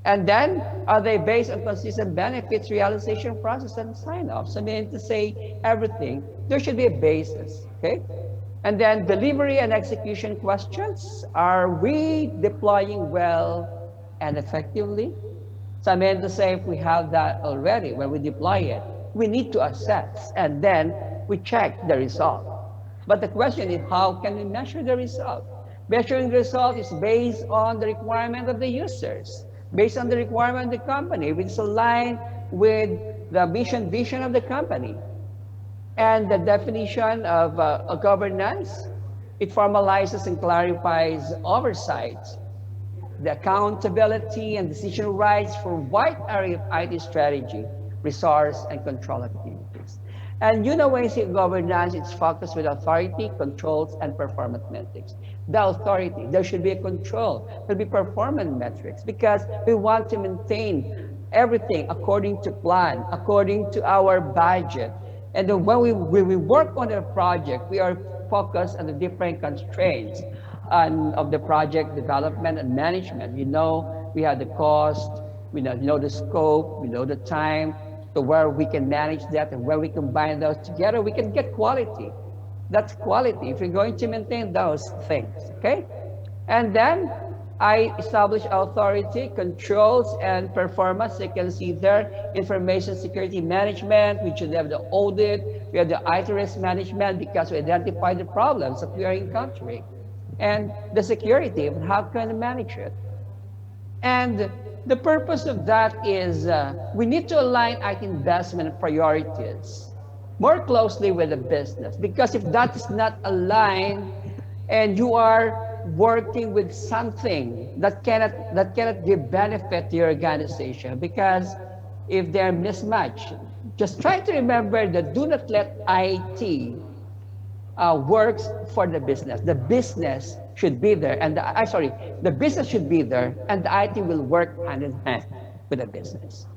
And then, are they based on consistent benefits, realization process, and sign-offs? I mean, to say everything, there should be a basis, okay? And then delivery and execution questions. Are we deploying well and effectively? So I mean to say if we have that already, when we deploy it, we need to assess and then we check the result. But the question is, how can we measure the result? Measuring the result is based on the requirement of the users, based on the requirement of the company, which is aligned with the mission vision of the company. And the definition of a governance, it formalizes and clarifies oversight, the accountability and decision rights for wide area of IT strategy, resource, and control activities. And you know, when you say governance, it's focused with authority, controls, and performance metrics. The authority, there should be a control, there should be performance metrics, because we want to maintain everything according to plan, according to our budget. And then when we work on a project, we are focused on the different constraints of the project development and management. You know, we have the cost, we know the scope, we know the time, to where we can manage that, and where we combine those together, we can get quality. That's quality if you're going to maintain those things, okay? And then I establish authority, controls, and performance. You can see there, information security management. We should have the audit. We have the IT risk management, because we identify the problems that we are encountering. And the security, how can we manage it? And the purpose of that is we need to align IT investment priorities more closely with the business, because if that is not aligned and you are working with something that cannot give benefit to your organization, because if they're mismatched, just try to remember that do not let IT works for the business. The business should be there, and the business should be there, and the IT will work hand in hand with the business.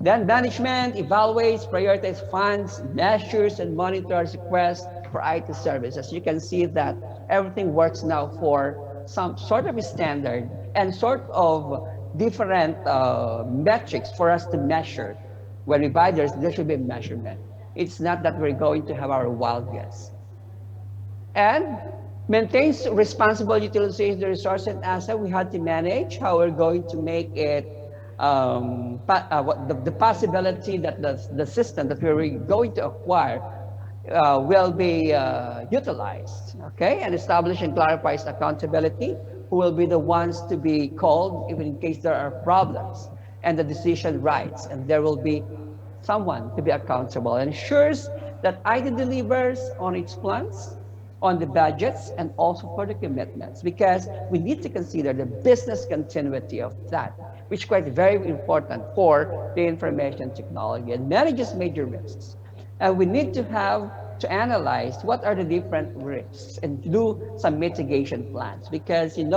Then management evaluates, prioritizes funds, measures, and monitors requests for IT services. You can see that everything works now for some sort of a standard and sort of different metrics for us to measure. When we buy, there should be a measurement. It's not that we're going to have our wild guess. And maintains responsible utilization of the resource and asset we had to manage, how we're going to make it the possibility that the system that we're going to acquire will be utilized, okay, and establish and clarifies accountability, who will be the ones to be called even in case there are problems, and the decision rights, and there will be someone to be accountable, ensures that IT delivers on its plans, on the budgets, and also for the commitments, because we need to consider the business continuity of that, which is quite very important for the information technology and manages major risks. And we need to have to analyze what are the different risks and do some mitigation plans, because in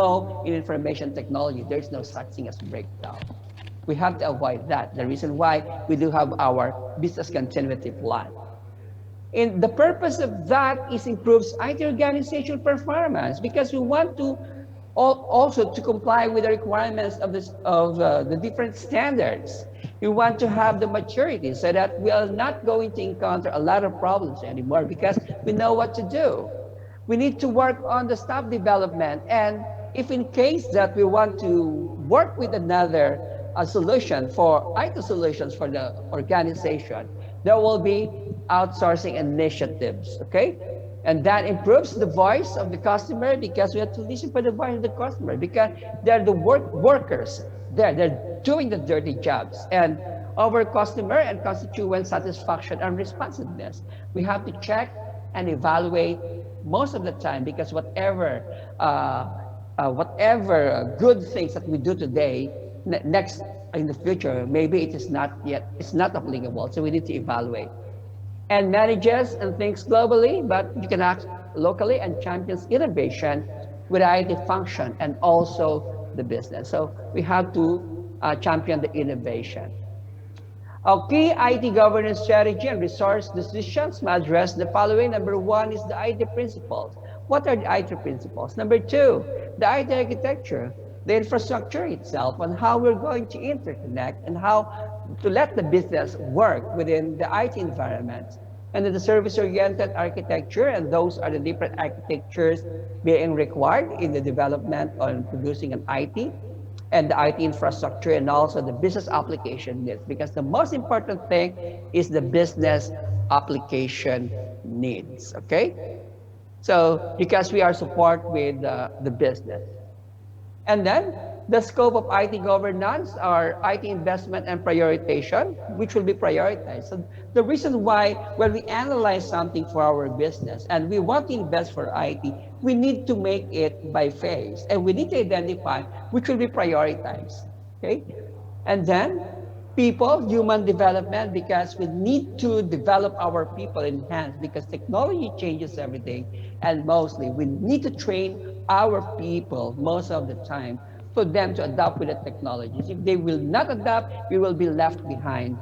information technology, there's no such thing as breakdown. We have to avoid that. The reason why we do have our business continuity plan. And the purpose of that is improves IT organizational performance, because we want to also to comply with the requirements of the different standards. We want to have the maturity so that we are not going to encounter a lot of problems anymore, because we know what to do. We need to work on the staff development, and if in case that we want to work with another solution for IT solutions for the organization, there will be outsourcing initiatives, okay? And that improves the voice of the customer, because we have to listen for the voice of the customer, because they're the workers. They're doing the dirty jobs. And our customer and constituent satisfaction and responsiveness, we have to check and evaluate most of the time, because whatever good things that we do today, next in the future, maybe it's not applicable. So we need to evaluate. And manages and thinks globally, but you can act locally, and champions innovation with IT function and also the business. So we have to champion the innovation. Our key IT governance strategy and resource decisions must address the following. Number one is the IT principles. What are the IT principles? Number two, the IT architecture, the infrastructure itself, on how we're going to interconnect and how to let the business work within the IT environment. And then the service-oriented architecture, and those are the different architectures being required in the development on producing an IT, and the IT infrastructure, and also the business application needs, because the most important thing is the business application needs, okay? So, because we are support with the business. And then, the scope of IT governance are IT investment and prioritization, which will be prioritized. So the reason why when we analyze something for our business and we want to invest for IT, we need to make it by phase, and we need to identify which will be prioritized, okay? And then people, human development, because we need to develop our people in hands, because technology changes every day, and mostly we need to train our people most of the time for them to adapt with the technologies. If they will not adapt, we will be left behind.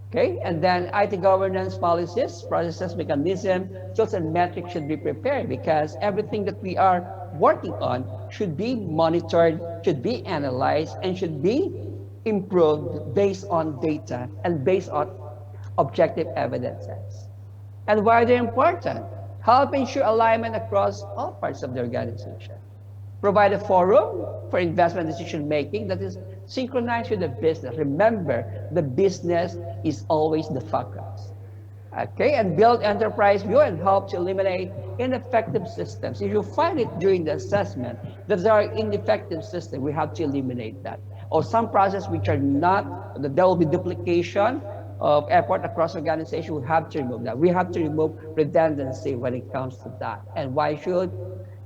Okay, and then IT governance policies, processes, mechanism, tools, and metrics should be prepared, because everything that we are working on should be monitored, should be analyzed, and should be improved based on data and based on objective evidences. And why they're important? Help ensure alignment across all parts of the organization. Provide a forum for investment decision making that is synchronized with the business. Remember, the business is always the focus. Okay, and build enterprise view and help to eliminate ineffective systems. If you find it during the assessment that there are ineffective systems, we have to eliminate that. Or some process which are not, that there will be duplication of effort across organization, we have to remove that. We have to remove redundancy when it comes to that. And why should,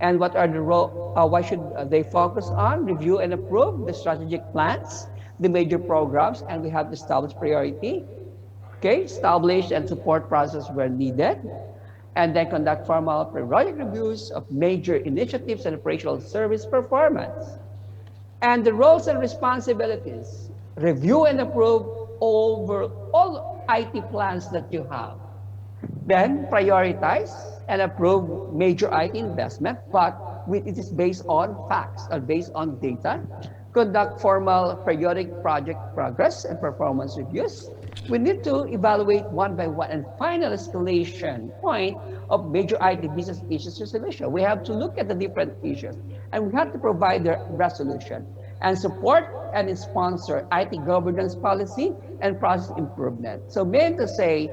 and what are the role, why should they focus on? Review and approve the strategic plans, the major programs, and we have to establish priority. Okay, establish and support process where needed, and then conduct formal periodic reviews of major initiatives and operational service performance. And the roles and responsibilities, review and approve over all IT plans that you have. Then prioritize and approve major IT investment, but it is based on facts or based on data. Conduct formal periodic project progress and performance reviews. We need to evaluate one by one, and final escalation point of major IT business issues resolution. We have to look at the different issues, and we have to provide their resolution and support and sponsor IT governance policy and process improvement. So meaning to say,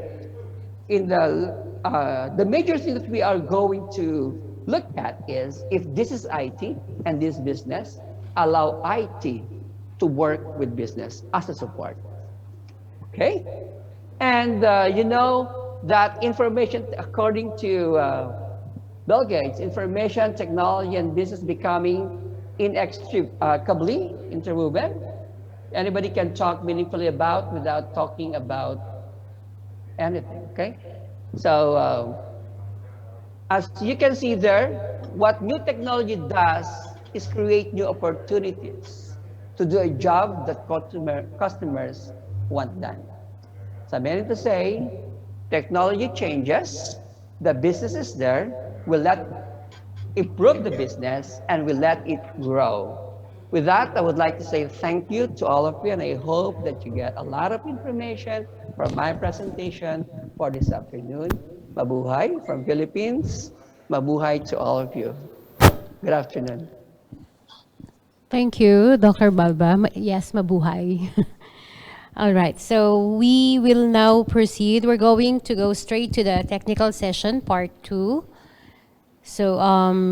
in the major thing that we are going to look at is if this is IT and this business, allow IT to work with business as a support. Okay? And you know that information, according to Bill Gates, information technology and business becoming inextricably interwoven. Anybody can talk meaningfully about without talking about anything. Okay, so as you can see there, what new technology does is create new opportunities to do a job that customers want done. So meaning to say, technology changes, the business is there, will let improve the business and will let it grow. With that, I would like to say thank you to all of you, and I hope that you get a lot of information from my presentation for this afternoon. Mabuhay from Philippines. Mabuhay to all of you. Good afternoon. Thank you, Dr. Balba. Yes, mabuhay. All right, so we will now proceed. We're going to go straight to the technical session, part 2. So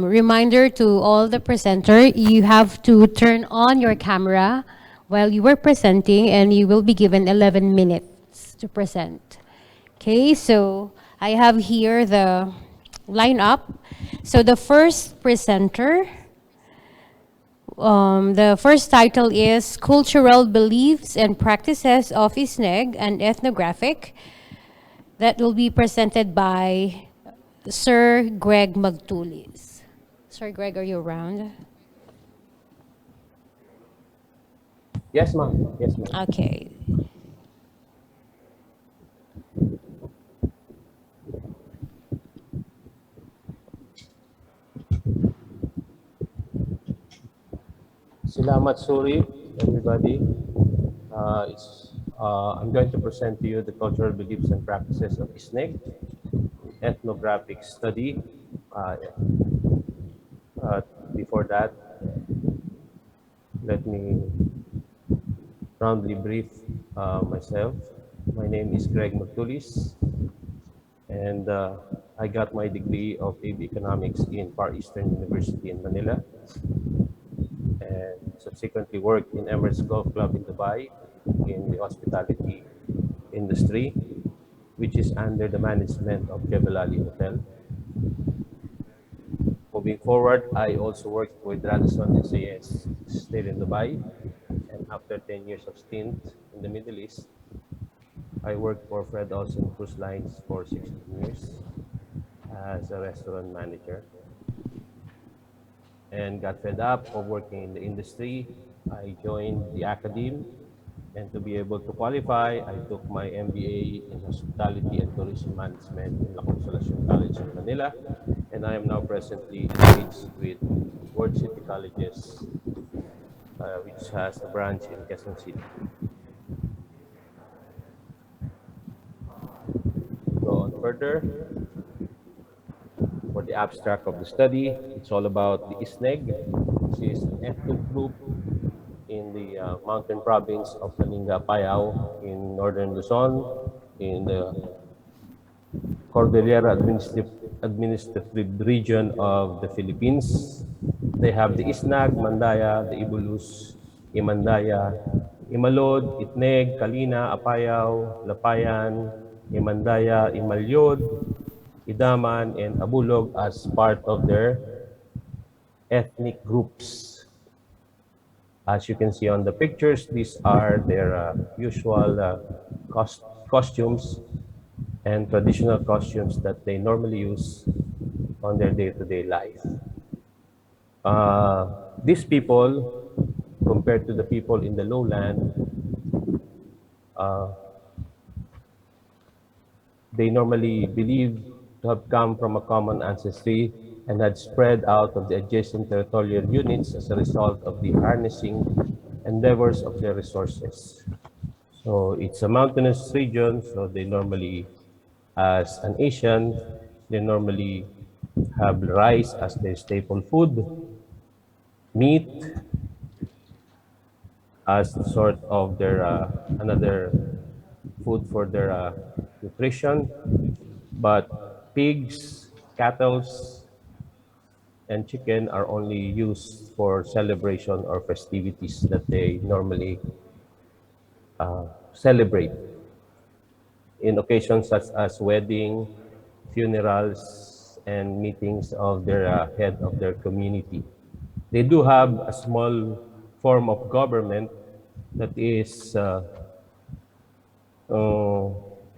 reminder to all the presenter, you have to turn on your camera while you were presenting, and you will be given 11 minutes to present. Okay, so I have here the lineup. So the first presenter, the first title is Cultural Beliefs and Practices of ISNEG and Ethnographic. That will be presented by Sir Greg Magtulis. Sir Greg, are you around? Yes, ma'am. Yes, ma'am. Okay. Salamat Suri, everybody. I'm going to present to you the cultural beliefs and practices of ISNEG, ethnographic study. Before that, let me roundly brief myself. My name is Greg Magtulis, and I got my degree of AB Economics in Far Eastern University in Manila, and subsequently worked in Emirates Golf Club in Dubai in the hospitality industry, which is under the management of Jebel Ali Hotel. Moving forward, I also worked with Radisson SAS still in Dubai, and after 10 years of stint in the Middle East, I worked for Fred Olsen Cruise Lines for 16 years as a restaurant manager, and got fed up of working in the industry. I joined the academy, and to be able to qualify, I took my MBA in Hospitality and Tourism Management in La Consolacion College in Manila, and I am now presently engaged with World City Colleges, which has a branch in Quezon City. Go on further. For the abstract of the study, it's all about the ISNEG, which is an ethnic group in the mountain province of Kalinga, Payao, in northern Luzon, in the Cordillera administrative region of the Philippines. They have the Isnag, Mandaya, the Ibulus, Imandaya, Imalod, Itneg, Kalina, Apayao, Lapayan, Imandaya, Imalyod, Idaman, and Abulog as part of their ethnic groups. As you can see on the pictures, these are their usual costumes and traditional costumes that they normally use on their day-to-day life. These people, compared to the people in the lowland, they normally believe to have come from a common ancestry and had spread out of the adjacent territorial units as a result of the harnessing endeavors of their resources. So it's a mountainous region, so they normally, as an Asian, they normally have rice as their staple food, meat, as sort of their another food for their nutrition. But pigs, cattle, and chicken are only used for celebration or festivities that they normally celebrate in occasions such as wedding, funerals, and meetings of their head of their community. They do have a small form of government that is uh,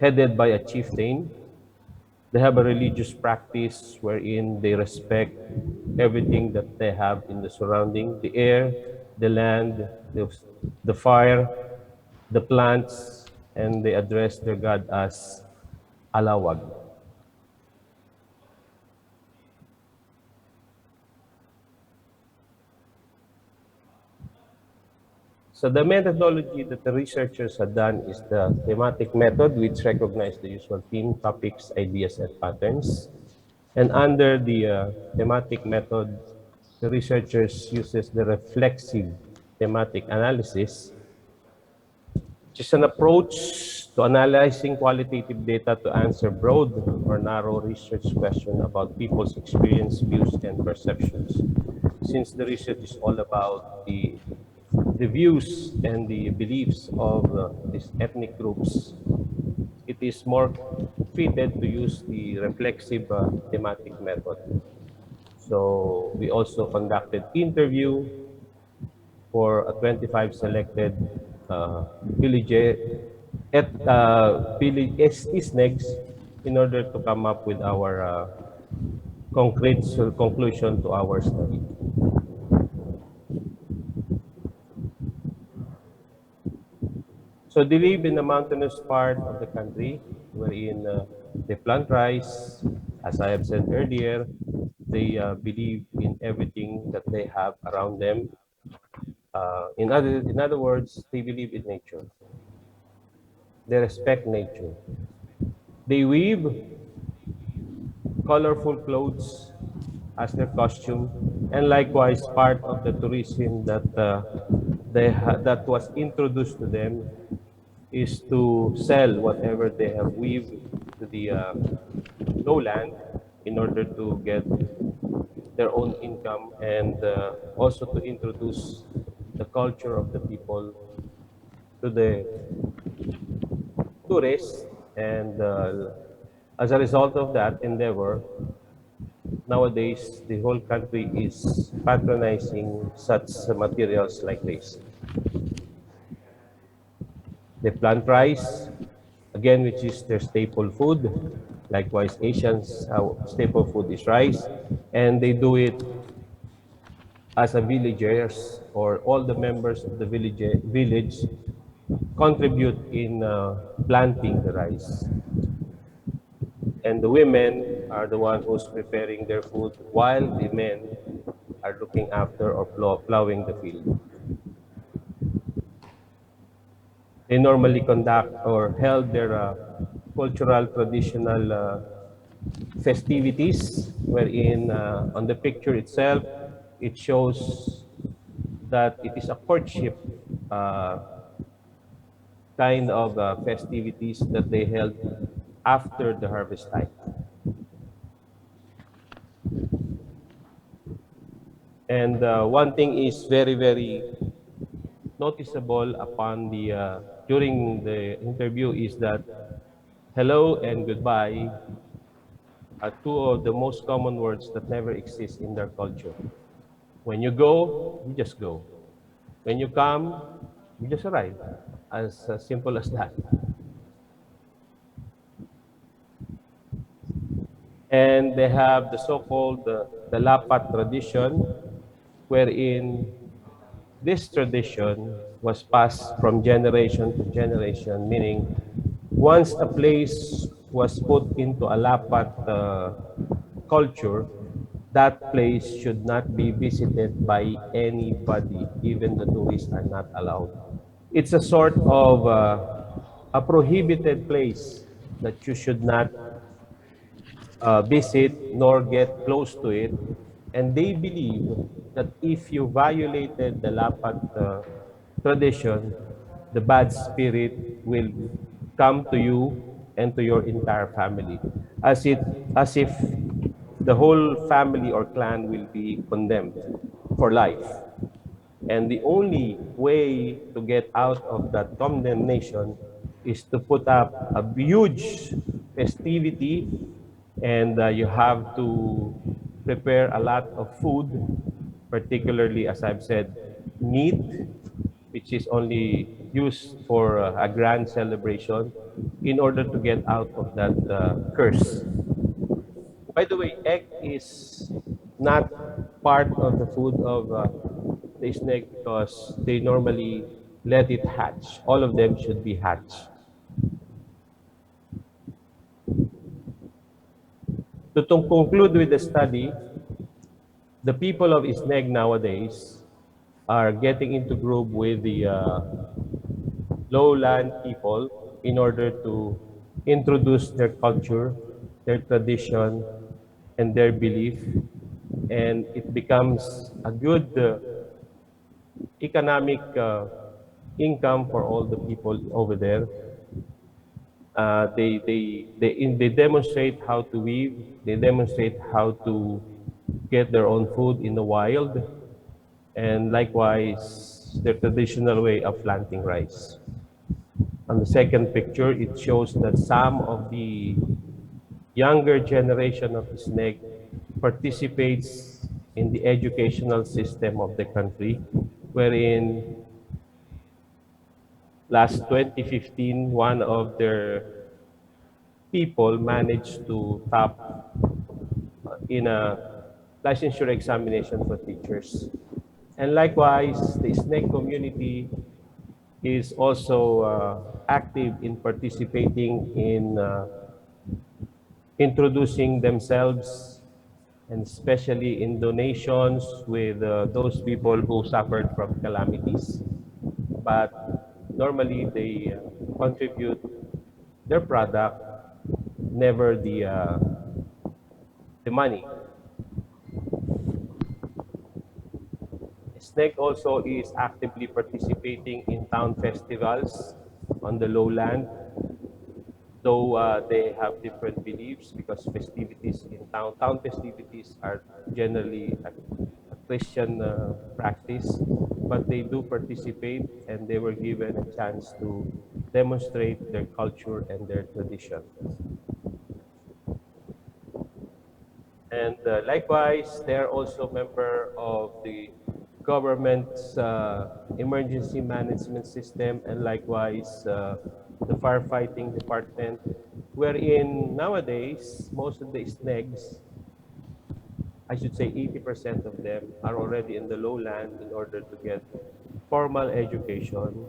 headed by a chieftain. They have a religious practice wherein they respect everything that they have in the surrounding, the air, the land, the fire, the plants, and they address their God as Alawag. So the methodology that the researchers have done is the thematic method, which recognizes the usual theme, topics, ideas, and patterns. And under the thematic method, the researchers uses the reflexive thematic analysis, which is an approach to analyzing qualitative data to answer broad or narrow research questions about people's experience, views, and perceptions. Since the research is all about the views and the beliefs of these ethnic groups, it is more fitted to use the reflexive thematic method. So we also conducted interview for a 25 selected village village ISNEGs in order to come up with our concrete conclusion to our study. So they live in the mountainous part of the country wherein they plant rice. As I have said earlier, they believe in everything that they have around them. In other words, they believe in nature. They respect nature. They weave colorful clothes as their costume, and likewise part of the tourism that that was introduced to them is to sell whatever they have weaved to the lowland in order to get their own income and also to introduce the culture of the people to the tourists. And as a result of that endeavor, nowadays the whole country is patronizing such materials like this. They plant rice, again, which is their staple food. Likewise, Asians' staple food is rice, and they do it as a villagers, or all the members of the village contribute in planting the rice. And the women are the one who's preparing their food while the men are looking after or plowing the field. They normally conduct or held their cultural traditional festivities wherein on the picture itself, it shows that it is a courtship uh, kind of festivities that they held after the harvest time. And one thing is very, very noticeable upon the during the interview is that hello and goodbye are two of the most common words that never exist in their culture. When you go, you just go. When you come, you just arrive. As simple as that. And they have the so-called the Lapat tradition, wherein this tradition was passed from generation to generation, meaning once a place was put into a Lapat culture, that place should not be visited by anybody, even the tourists are not allowed. It's a sort of a prohibited place that you should not visit nor get close to it. And they believe that if you violated the Lapat tradition, the bad spirit will come to you and to your entire family, as if the whole family or clan will be condemned for life. And the only way to get out of that condemnation is to put up a huge festivity, and you have to prepare a lot of food, particularly, as I've said, meat, which is only used for a grand celebration in order to get out of that curse. By the way, egg is not part of the food of the snake because they normally let it hatch. All of them should be hatched. To conclude with the study, the people of Isneg nowadays are getting into group with the lowland people in order to introduce their culture, their tradition, and their belief, and it becomes a good economic income for all the people over there. They demonstrate how to weave. They demonstrate how to get their own food in the wild, and likewise their traditional way of planting rice. On the second picture, it shows that some of the younger generation of Isneg participates in the educational system of the country, wherein last 2015, one of their people managed to top in a licensure examination for teachers. And likewise, the snake community is also active in participating in introducing themselves, and especially in donations with those people who suffered from calamities. But normally they contribute their product, never the money. Snake also is actively participating in town festivals on the lowland, though they have different beliefs because festivities in town festivities are generally a Christian practice, but they do participate and they were given a chance to demonstrate their culture and their tradition. And likewise, they are also member of the government's emergency management system, and likewise the firefighting department, wherein nowadays most of the SNEGs, I should say 80% of them, are already in the lowland in order to get formal education,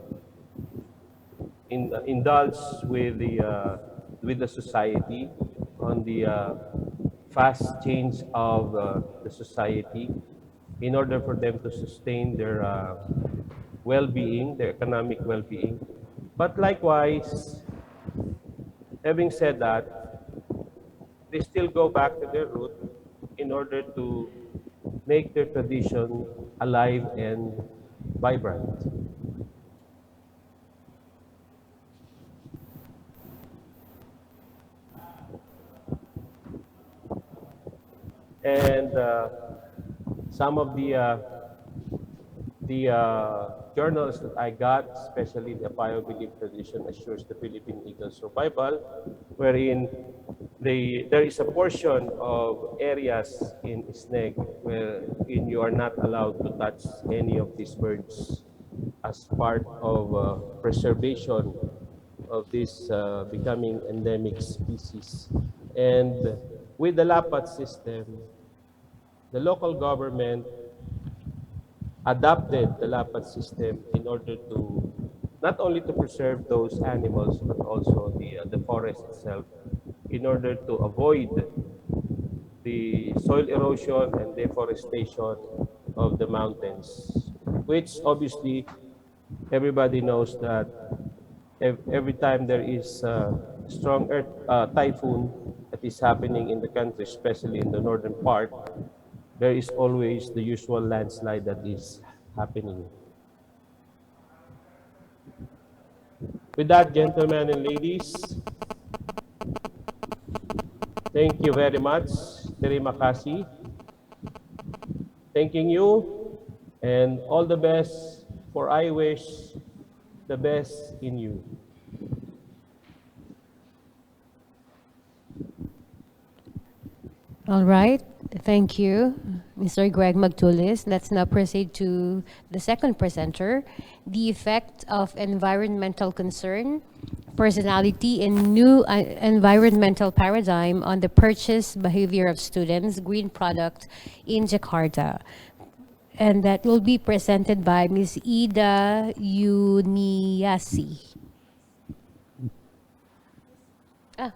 indulge with the society on the fast change of the society in order for them to sustain their well-being, their economic well-being. But likewise, having said that, they still go back to their root in order to make their tradition alive and vibrant. And some of the journals that I got, especially the Biobelief Tradition Assures the Philippine Eagle Survival, wherein there is a portion of areas in Isneg wherein you are not allowed to touch any of these birds as part of preservation of this becoming endemic species. And with the LAPAT system, the local government adopted the LAPAT system in order to not only to preserve those animals but also the forest itself, in order to avoid the soil erosion and deforestation of the mountains, which obviously everybody knows that every time there is a strong typhoon that is happening in the country, especially in the northern part, there is always the usual landslide that is happening. With that, gentlemen and ladies, thank you very much. Terima kasih. Thanking you and all the best, for I wish the best in you. All right. Thank you, Mr. Greg Magtulis. Let's now proceed to the second presenter, the effect of environmental concern, personality, and new environmental paradigm on the purchase behavior of students, green product in Jakarta. And that will be presented by Ms. Ida Yuniasi. Ah.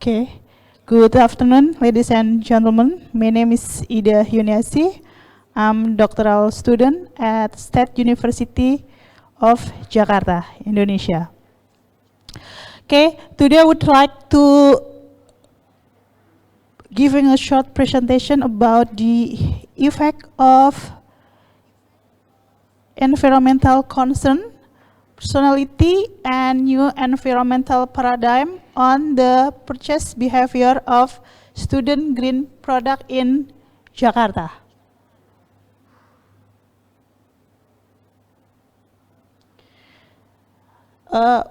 Okay. Good afternoon, ladies and gentlemen. My name is Ida Yuniasi. I'm doctoral student at State University of Jakarta, Indonesia. Okay, today I would like to giving a short presentation about the effect of environmental concern, personality, and new environmental paradigm on the purchase behavior of student green product in Jakarta.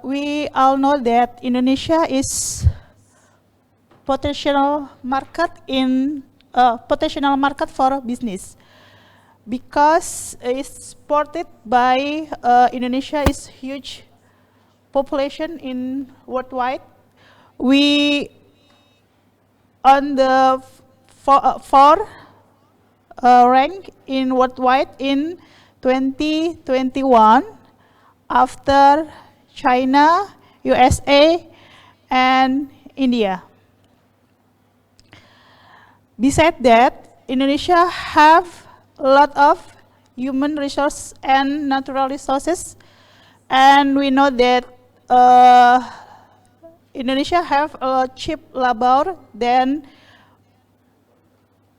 We all know that Indonesia is potential market for business, because it's supported by Indonesia is huge population in worldwide. We on the four rank in worldwide in 2021 after China, USA, and India. Besides that, Indonesia have a lot of human resource and natural resources, and we know that Indonesia have a cheap labor, then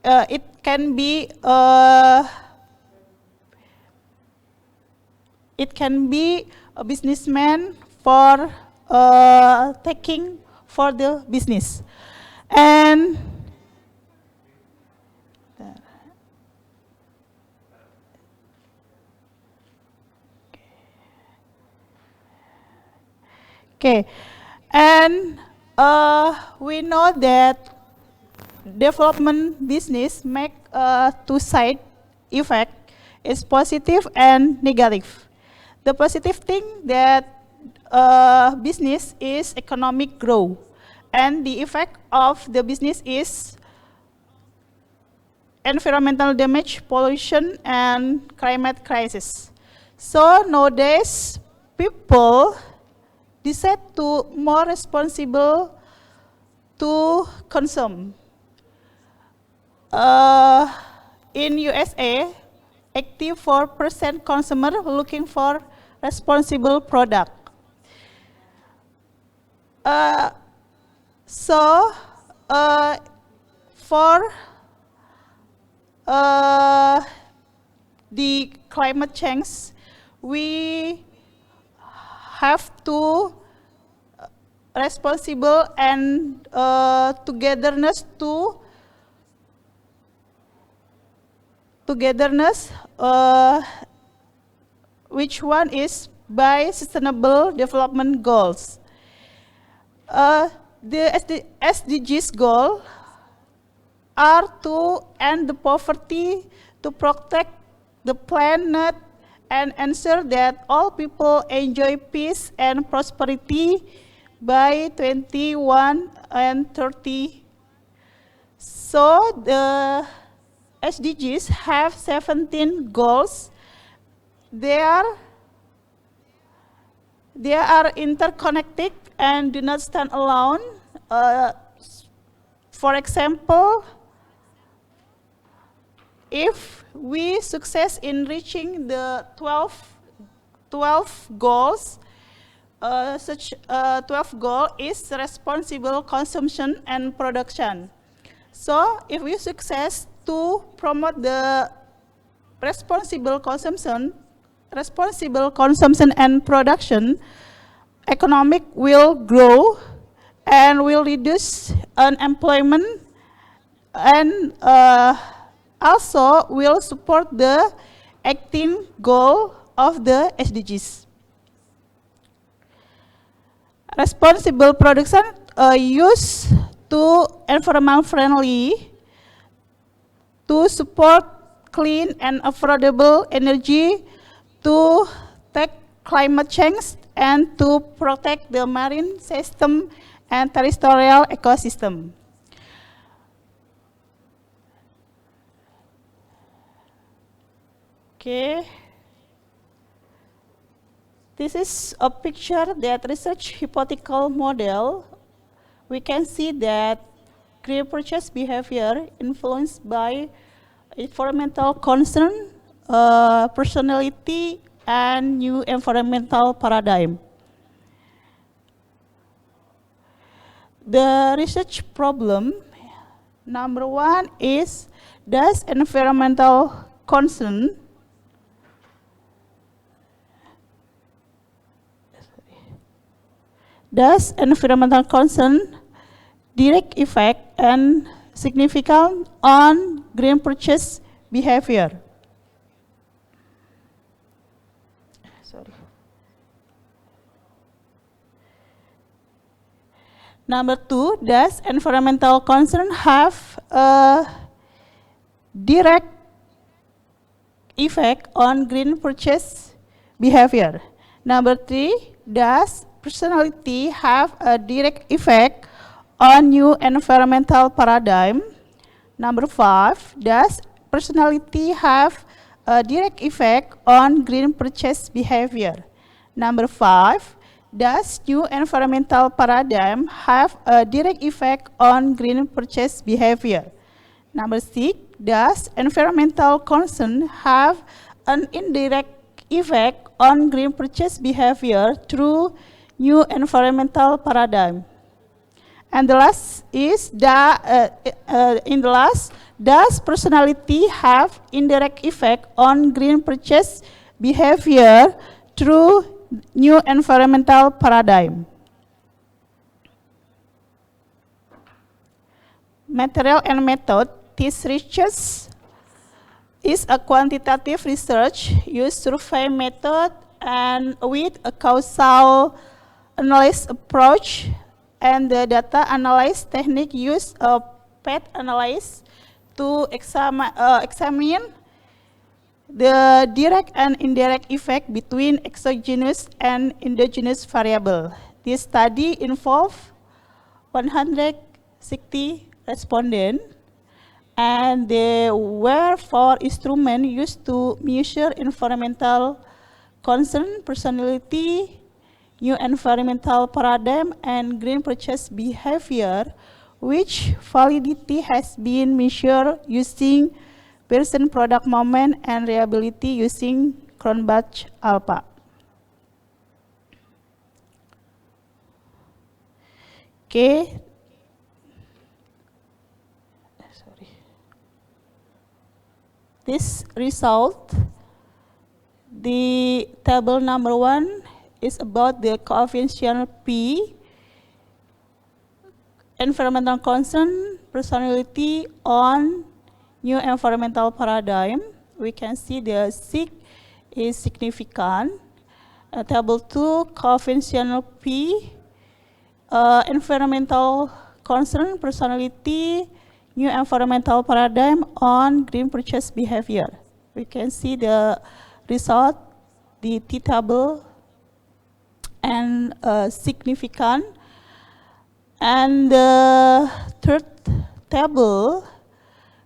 it can be a businessman for taking for the business. And okay, and we know that development business make two-side effect, is positive and negative. The positive thing that business is economic growth, and the effect of the business is environmental damage, pollution, and climate crisis. So nowadays, people decide to more responsible to consume. In USA, 84% consumer looking for responsible product. For the climate change, we have to responsible and togetherness which one is by Sustainable Development Goals. The SDGs goal are to end the poverty, to protect the planet and ensure that all people enjoy peace and prosperity by 21 and 30. So the SDGs have 17 goals. They are interconnected and do not stand alone. For example, if we success in reaching the 12 goals, such 12 goal is responsible consumption and production. So if we success to promote the responsible consumption and production, economic will grow and will reduce unemployment and also will support the 18th goal of the SDGs. Responsible production use to environment friendly to support clean and affordable energy, to take climate change, and to protect the marine system and terrestrial ecosystem. Okay. This is a picture that research hypothetical model. We can see that green purchase behavior influenced by environmental concern, personality, and new environmental paradigm. The research problem, number one is, does environmental concern direct effect and significant on green purchase behavior? Number two, does environmental concern have a direct effect on green purchase behavior? Number three, does personality have a direct effect on new environmental paradigm? Number five, does personality have a direct effect on green purchase behavior? Number five, does new environmental paradigm have a direct effect on green purchase behavior? Number six, does environmental concern have an indirect effect on green purchase behavior through new environmental paradigm? And the last is, does personality have indirect effect on green purchase behavior through new environmental paradigm? Material and method. This research is a quantitative research used survey method and with a causal analysis approach, and the data analysis technique use a path analysis to examine the direct and indirect effect between exogenous and endogenous variable. This study involved 160 respondents, and there were 4 instruments used to measure environmental concern, personality, new environmental paradigm, and green purchase behavior, which validity has been measured using person product moment and reliability using Cronbach alpha. Okay. Sorry. This result, the table number 1 is about the coefficient P, environmental concern, personality on new environmental paradigm. We can see the SIG is significant. Table 2, coefficient P, environmental concern, personality, new environmental paradigm on green purchase behavior. We can see the result, the t-table, and significant. And the third table,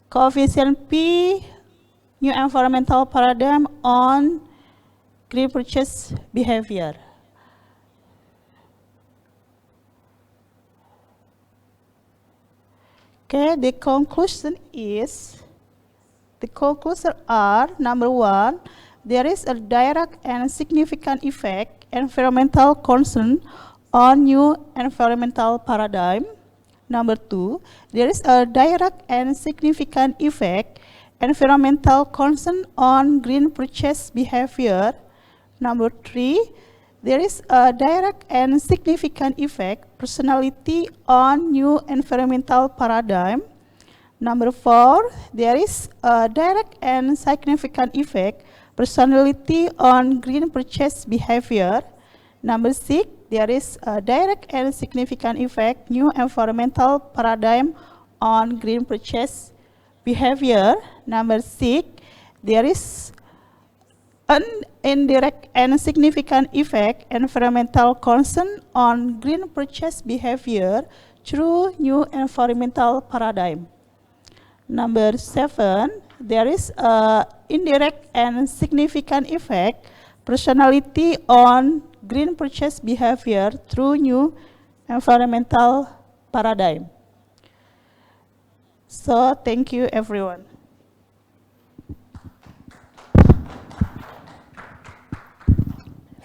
coefficient P, new environmental paradigm on green purchase behavior. Okay, the conclusion are, number one, there is a direct and significant effect, environmental concern on new environmental paradigm. Number two, there is a direct and significant effect, environmental concern on green purchase behavior. Number three, there is a direct and significant effect, personality on new environmental paradigm. Number four, there is a direct and significant effect, personality on green purchase behavior. Number six, there is a direct and significant effect, new environmental paradigm on green purchase behavior. Number six, there is an indirect and significant effect, environmental concern on green purchase behavior through new environmental paradigm. Number seven, there is an indirect and significant effect, personality on green purchase behavior through new environmental paradigm. So thank you, everyone.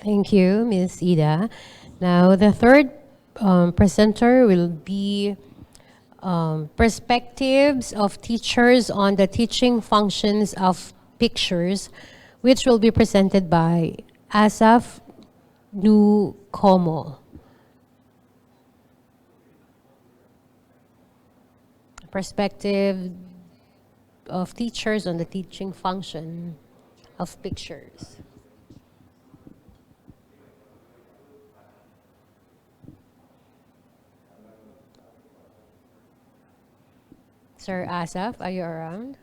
Thank you, Ms. Ida. Now, the third presenter will be perspectives of teachers on the teaching functions of pictures, which will be presented by Asaf Nukomo. Perspective of teachers on the teaching function of pictures. Sir Asaf, are you around?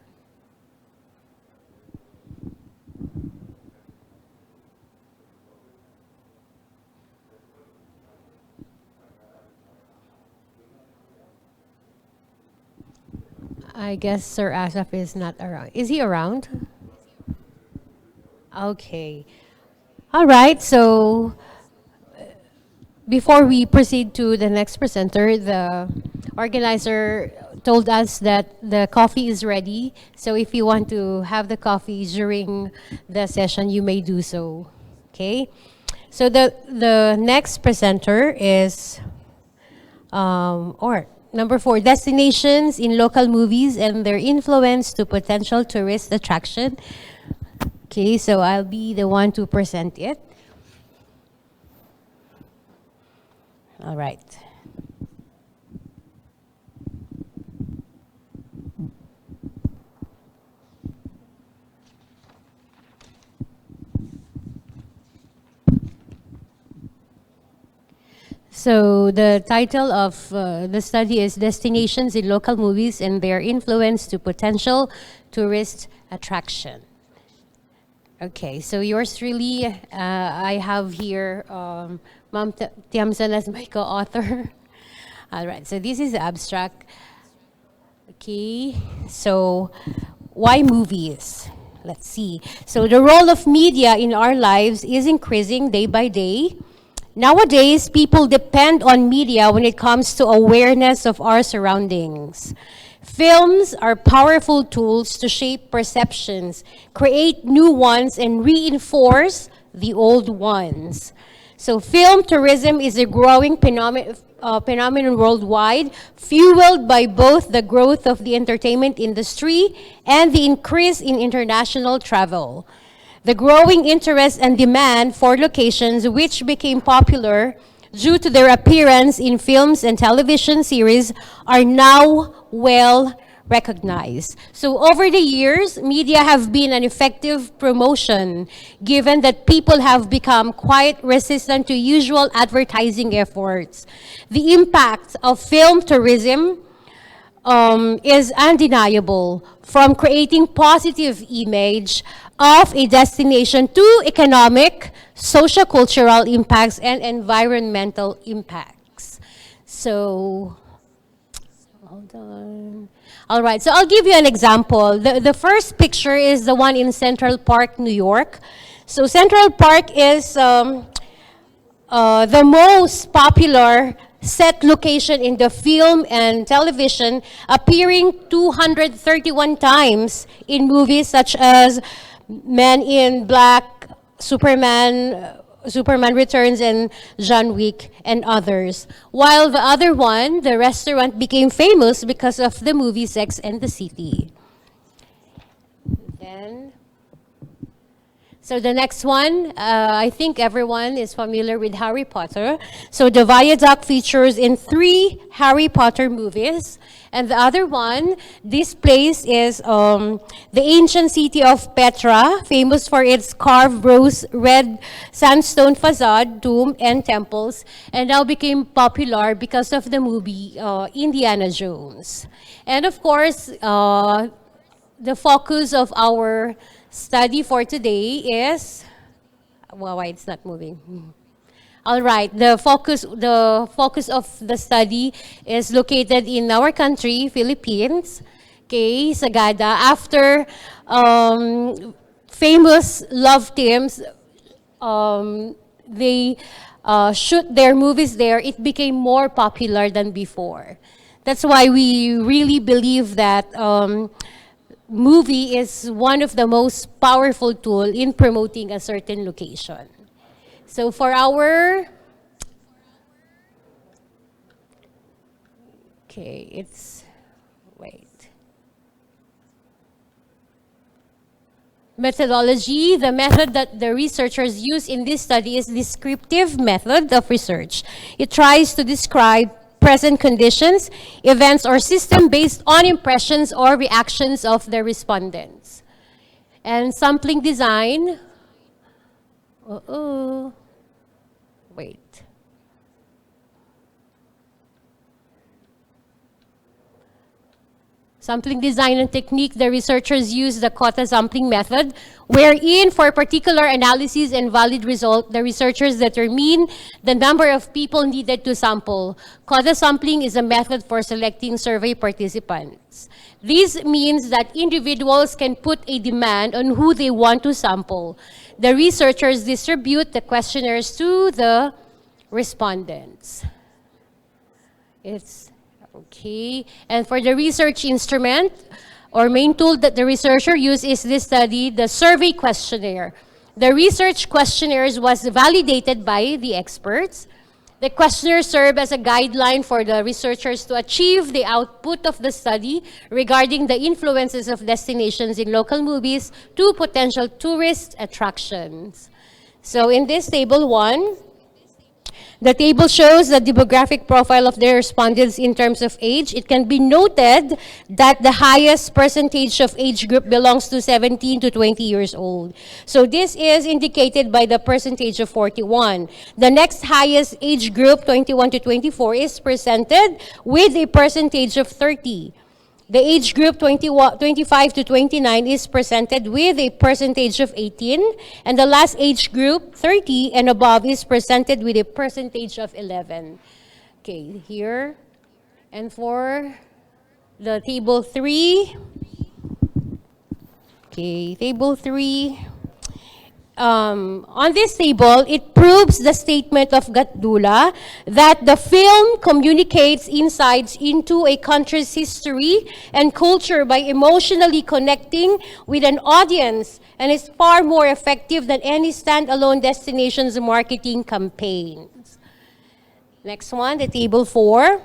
I guess Sir Asaf is not around. Is he around? Okay. All right, so before we proceed to the next presenter, the organizer told us that the coffee is ready. So if you want to have the coffee during the session, you may do so. Okay. So the next presenter is, number 4, destinations in local movies and their influence to potential tourist attraction. Okay, so I'll be the one to present it. All right. So the title of the study is Destinations in Local Movies and Their Influence to Potential Tourist Attraction. Okay, so yours really, I have here Ma'am Tiamsan as my co-author. All right, so this is the abstract. Okay, so why movies? Let's see. So the role of media in our lives is increasing day by day. Nowadays, people depend on media when it comes to awareness of our surroundings. Films are powerful tools to shape perceptions, create new ones, and reinforce the old ones. So film tourism is a growing phenomenon worldwide, fueled by both the growth of the entertainment industry and the increase in international travel. The growing interest and demand for locations which became popular due to their appearance in films and television series are now well recognized. So over the years, media have been an effective promotion, given that people have become quite resistant to usual advertising efforts. The impact of film tourism is undeniable, from creating positive image of a destination to economic, socio-cultural impacts, and environmental impacts. So, hold on. All right, so I'll give you an example. The first picture is the one in Central Park, New York. So Central Park is the most popular set location in the film and television, appearing 231 times in movies such as Men in Black, Superman Returns, and John Wick, and others. While the other one, the restaurant, became famous because of the movie Sex and the City. Then, so the next one, I think everyone is familiar with Harry Potter. So the viaduct features in 3 Harry Potter movies. And the other one, this place is the ancient city of Petra, famous for its carved rose red sandstone facade, tomb, and temples, and now became popular because of the movie Indiana Jones. And of course, the focus of our study for today is, well, why it's not moving? All right, the focus of the study is located in our country, Philippines. Okay, Sagada. After famous love teams, they shoot their movies there, it became more popular than before. That's why we really believe that movie is one of the most powerful tool in promoting a certain location. So for our, okay, it's, wait. Methodology, the method that the researchers use in this study is descriptive method of research. It tries to describe present conditions, events, or system based on impressions or reactions of the respondents. And sampling design, wait. Sampling design and technique, the researchers use the quota sampling method, wherein for particular analysis and valid result, the researchers determine the number of people needed to sample. Quota sampling is a method for selecting survey participants. This means that individuals can put a demand on who they want to sample. The researchers distribute the questionnaires to the respondents. It's okay. And for the research instrument or main tool that the researcher used is this study, the survey questionnaire. The research questionnaires was validated by the experts. The questionnaire served as a guideline for the researchers to achieve the output of the study regarding the influences of destinations in local movies to potential tourist attractions. So in this table 1, the table shows the demographic profile of the respondents in terms of age. It can be noted that the highest percentage of age group belongs to 17 to 20 years old. So this is indicated by the percentage of 41. The next highest age group, 21 to 24, is presented with a percentage of 30. The age group 25 to 29 is presented with a percentage of 18, and the last age group, 30 and above, is presented with a percentage of 11. Okay, here. And for the table 3, okay, table 3, on this table, it proves the statement of Gatdula that the film communicates insights into a country's history and culture by emotionally connecting with an audience, and is far more effective than any standalone destinations marketing campaigns. Next one, the table 4.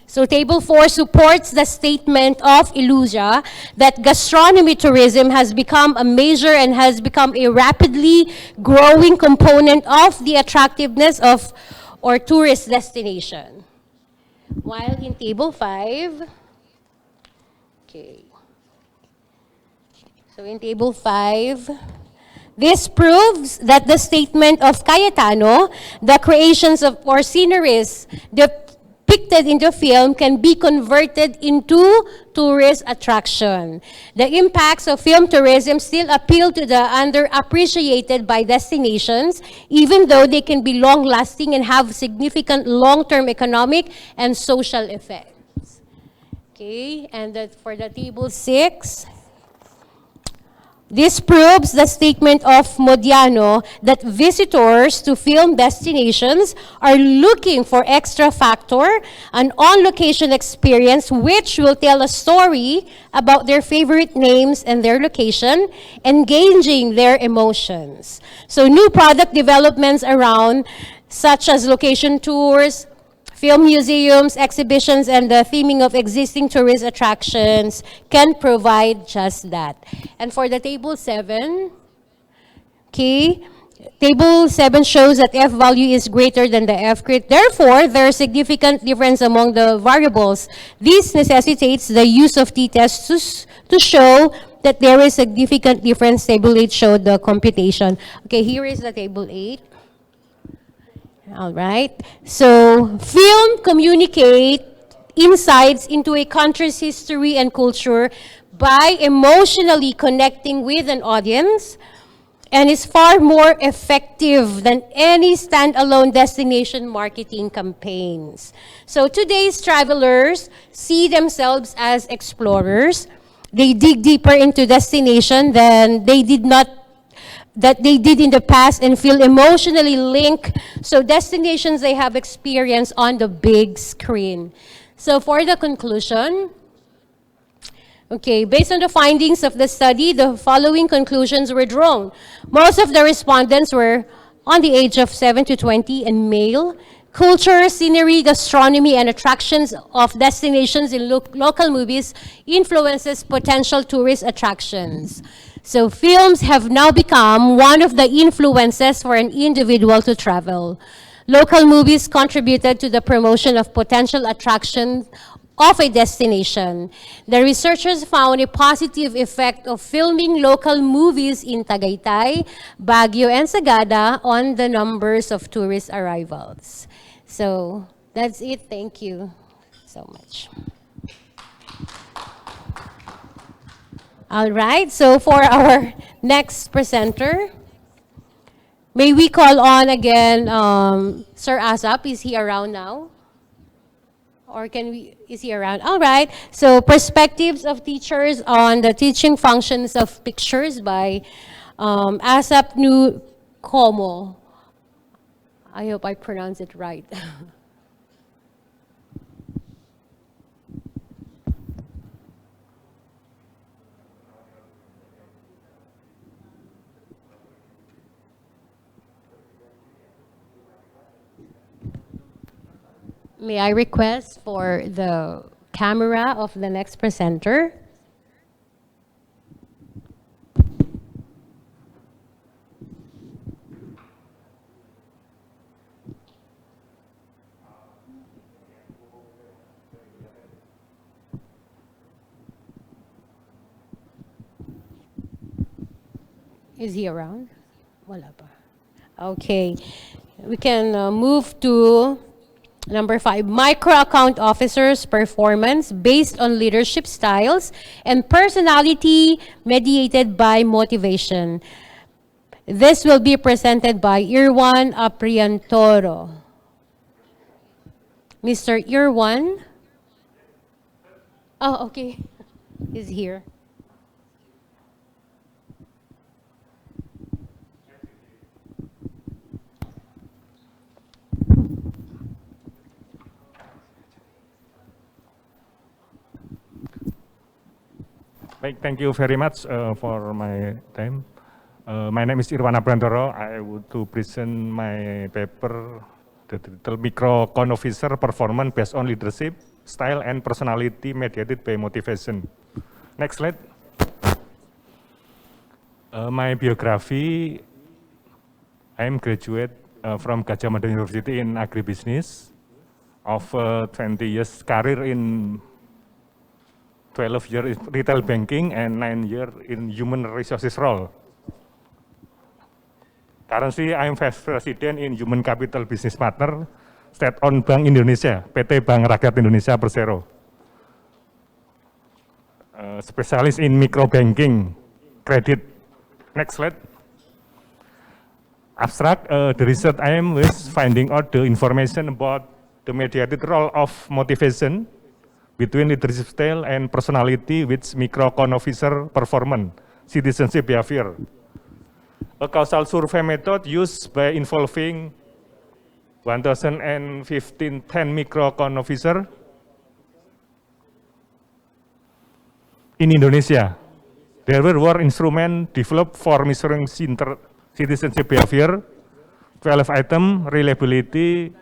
So table 4 supports the statement of Ilusia that gastronomy tourism has become a major and has become a rapidly growing component of the attractiveness of or tourist destination. While in table 5, okay. So in table 5, this proves that the statement of Cayetano, the creations of or sceneries, the depicted in the film can be converted into tourist attraction. The impacts of film tourism still appeal to the underappreciated by destinations, even though they can be long-lasting and have significant long-term economic and social effects. Okay, and that for the table 6. This proves the statement of Modiano that visitors to film destinations are looking for extra factor, an on-location experience which will tell a story about their favorite names and their location, engaging their emotions. So new product developments around, such as location tours, film museums, exhibitions, and the theming of existing tourist attractions can provide just that. And for the table 7, okay, table 7 shows that F value is greater than the F crit. Therefore, there is significant difference among the variables. This necessitates the use of t-tests to show that there is significant difference. Table 8 showed the computation. Okay, here is the table 8. All right. So, film communicate insights into a country's history and culture by emotionally connecting with an audience, and is far more effective than any standalone destination marketing campaigns. So today's travelers see themselves as explorers. They dig deeper into destination than they did in the past, and feel emotionally linked. So destinations they have experienced on the big screen. So for the conclusion, okay, based on the findings of the study, the following conclusions were drawn. Most of the respondents were on the age of 7 to 20 and male. Culture, scenery, gastronomy, and attractions of destinations in local movies influences potential tourist attractions. So films have now become one of the influences for an individual to travel. Local movies contributed to the promotion of potential attractions of a destination. The researchers found a positive effect of filming local movies in Tagaytay, Baguio, and Sagada on the numbers of tourist arrivals. So that's it. Thank you so much. All right, so for our next presenter, may we call on again Sir Asap. Is he around now? Or is he around? All right, so perspectives of teachers on the teaching functions of pictures by Asap Nu Como. I hope I pronounce it right. May I request for the camera of the next presenter? Is he around? Wala pa. Okay, we can move to number 5, micro account officers' performance based on leadership styles and personality mediated by motivation. This will be presented by Irwan Apriantoro. Mr. Irwan? Oh, okay. He's here. Thank you very much for my time. My name is Irwan Abrandoro. I would to present my paper, the title Micro Account Officer Performance Based on Leadership, Style and Personality Mediated by Motivation. Next slide. My biography, I am graduate from Gajah Mada University in agribusiness of 20 years career in 12 years in retail banking and 9 years in human resources role. Currently, I am vice president in human capital business partner. State-owned Bank Indonesia, PT Bank Rakyat Indonesia Persero. Spesialis in microbanking, credit. Next slide. Abstract, the research aim was finding out the information about the mediated role of motivation between leadership style and personality with micro-con officer performance, citizenship behavior. A causal survey method used by involving 10 micro-con officer in Indonesia. There were instruments developed for measuring citizenship behavior, 12 item, reliability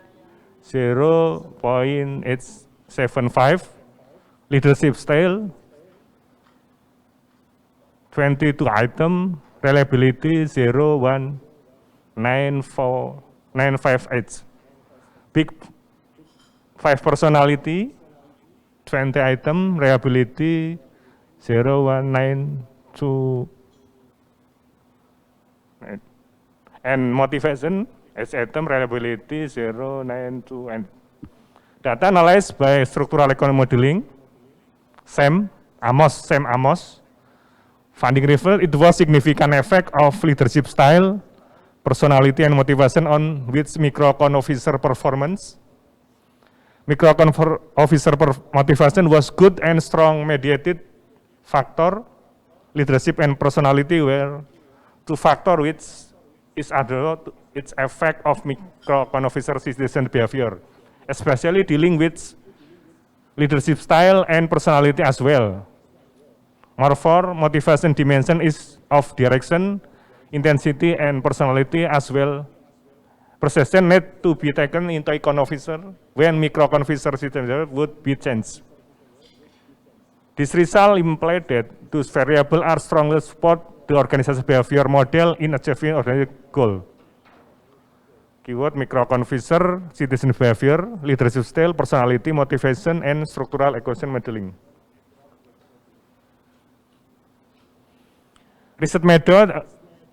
0.875, leadership style 22 item, reliability 0.958. Big 5 personality 20 item, reliability 0.192. And motivation as item, reliability 0.92. And data analyzed by structural economic modeling, Sam Amos. Funding revealed it was significant effect of leadership style, personality, and motivation on which micro-con officer performance. Micro-con officer motivation was good and strong mediated factor. Leadership and personality were two factors which is other its effect of micro-con officer citizen behavior, especially dealing with leadership style and personality as well. Moreover, motivation dimension is of direction, intensity, and personality as well. Perception need to be taken into account officer when micro-con officer citizen would be changed. This result implied that those variables are strongly support the organizational behavior model in achieving organizational goal. Keyword micro-con officer, citizen behavior, leadership style, personality, motivation, and structural equation modeling. Research method,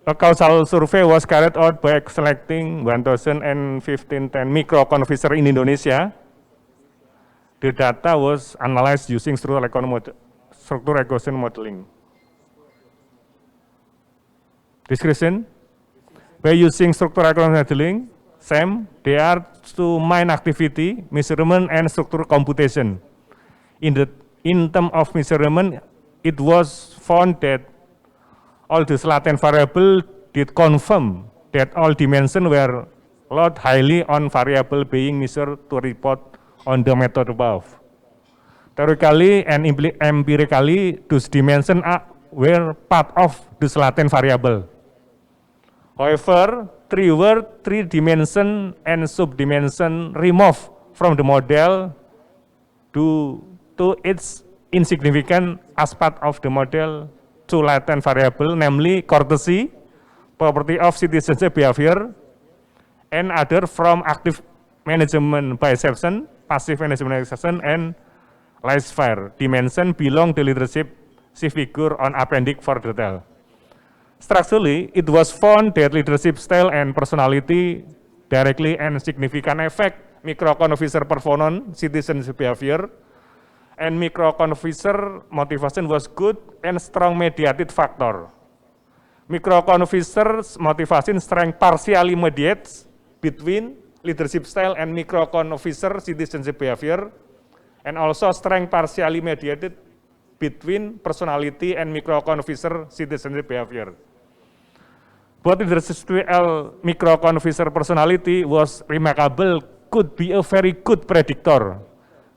a causal survey was carried out by selecting 1015 micro-con officer in Indonesia. The data was analyzed using structural equation modeling. Description, by using structural equation modeling, SAM, there are two main activity, measurement and structural computation. In terms of measurement, it was found that all these latent variables did confirm that all dimensions were loaded highly on variable being measured to report on the method above. Theoretically and empirically, those dimensions were part of this latent variable. However, three dimension and subdimension removed from the model due to its insignificant aspect of the model, two latent variable, namely courtesy, property of citizenship behavior, and other from active management by exception, passive management by exception, and laissez-faire dimension belong to leadership. See figure on appendix for detail. Structurally, it was found that leadership style and personality directly and significant effect micro-con officer performance, citizenship behavior, and micro-con officer motivation was good and strong mediated factor. Micro-con officer's motivation strength partially mediates between leadership style and micro-con officer citizenship behavior, and also strength partially mediated between personality and micro-con officer citizenship behavior. Both leadership style micro-con officer personality was remarkable, could be a very good predictor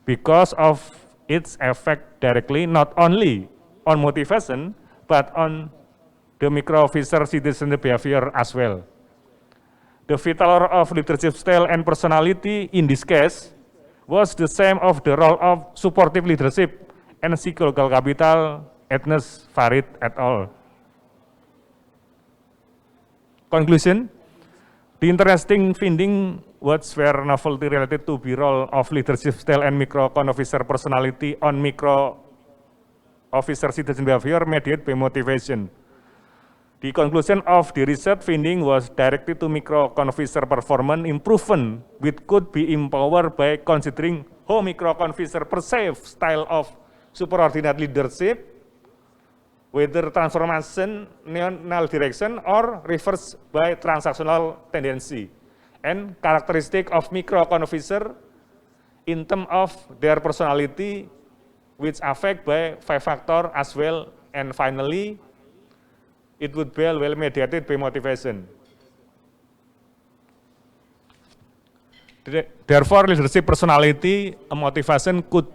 because of its effect directly not only on motivation but on the micro officer citizen behavior as well. The vital role of leadership style and personality in this case was the same of the role of supportive leadership and psychological capital, Ernest Farid et al. Conclusion, the interesting finding was where novelty related to the role of leadership style and micro-con officer personality on micro officer citizen behavior mediated by motivation. The conclusion of the research finding was directed to microconficer performance improvement, which could be empowered by considering how microconficer perceive style of superordinate leadership, whether transformation neonal direction or reverse by transactional tendency, and characteristic of microconficer in terms of their personality, which affect by 5 factors as well, and finally, it would be well mediated by motivation. Therefore, leadership personality and motivation could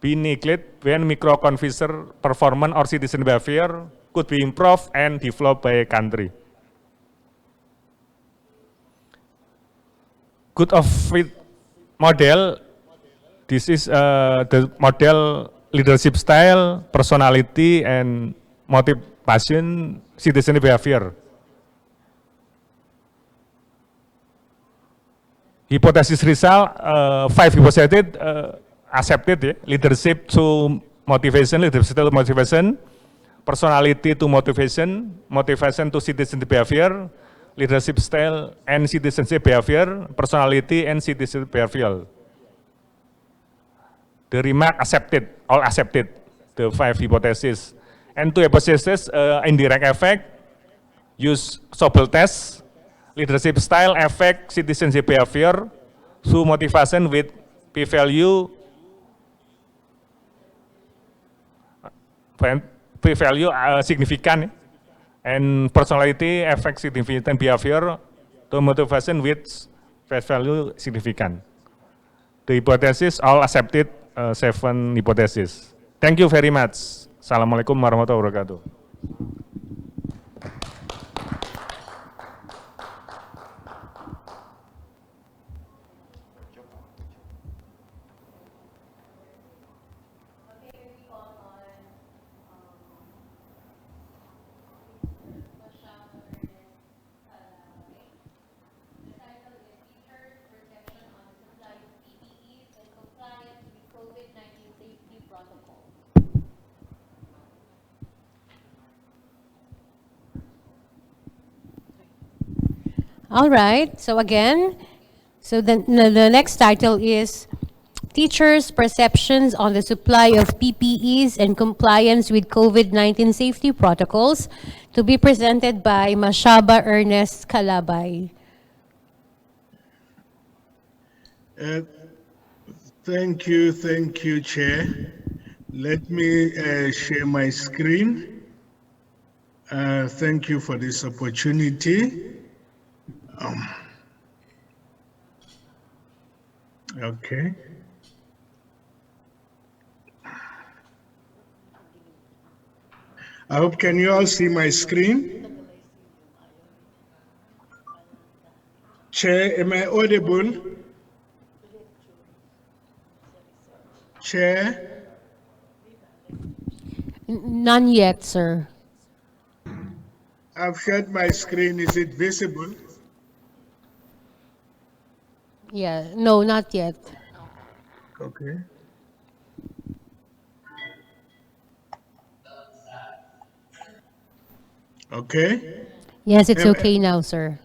be neglected when microconficer performance or citizen behavior could be improved and developed by a country. Good of fit model, this is the model leadership style, personality, and motivation, citizen behavior. Hypothesis result, 5 hypotheses accepted, leadership to motivation, leadership to motivation, personality to motivation, motivation to citizen behavior, leadership style and citizenship behavior, personality and citizen behavior. The remark accepted, all accepted, the 5 hypotheses. And 2 hypotheses, indirect effect, use Sobel test, leadership style effect, citizenship behavior, through motivation with p-value, significant, and personality affect significant behavior to motivation with p-value significant. The hypothesis all accepted, 7 hypotheses. Thank you very much. Assalamualaikum warahmatullahi wabarakatuh. All right, so again, the next title is Teachers' Perceptions on the Supply of PPEs and Compliance with COVID-19 Safety Protocols, to be presented by Mashaba Ernest Calabay. Thank you, Chair. Let me share my screen. Thank you for this opportunity. Okay. I hope, can you all see my screen? Chair, am I audible? Chair? None yet, sir. I've shared my screen. Is it visible? Yeah, no, not yet. Okay. Okay. Yes, it's okay now, sir.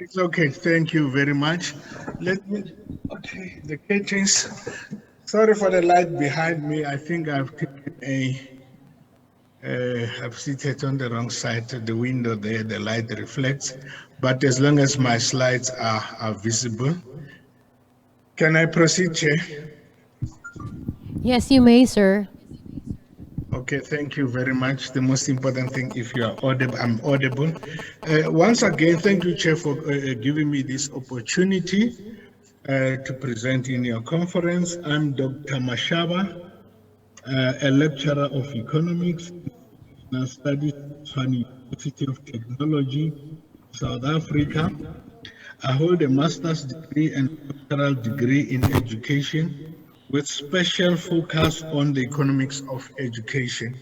It's okay. Thank you very much. Let me, okay, the curtains. Sorry for the light behind me. I think I've taken I've seated on the wrong side of the window there. The light reflects. But as long as my slides are visible, can I proceed, Chair? Yes, you may, sir. Okay, thank you very much. The most important thing, if you are audible, I'm audible. Once again, thank you, Chair, for giving me this opportunity to present in your conference. I'm Dr. Mashaba, a lecturer of economics and studies from the University of Technology, South Africa. I hold a master's degree and doctoral degree in education with special focus on the economics of education.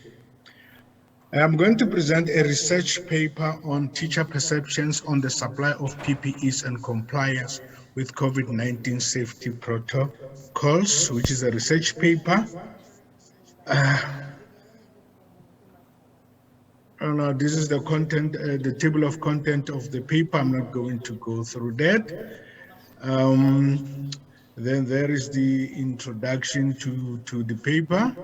I am going to present a research paper on teacher perceptions on the supply of PPEs and compliance with COVID-19 safety protocols, which is a research paper. Oh, no, this is the content, the table of content of the paper. I'm not going to go through that. Then there is the introduction to the paper.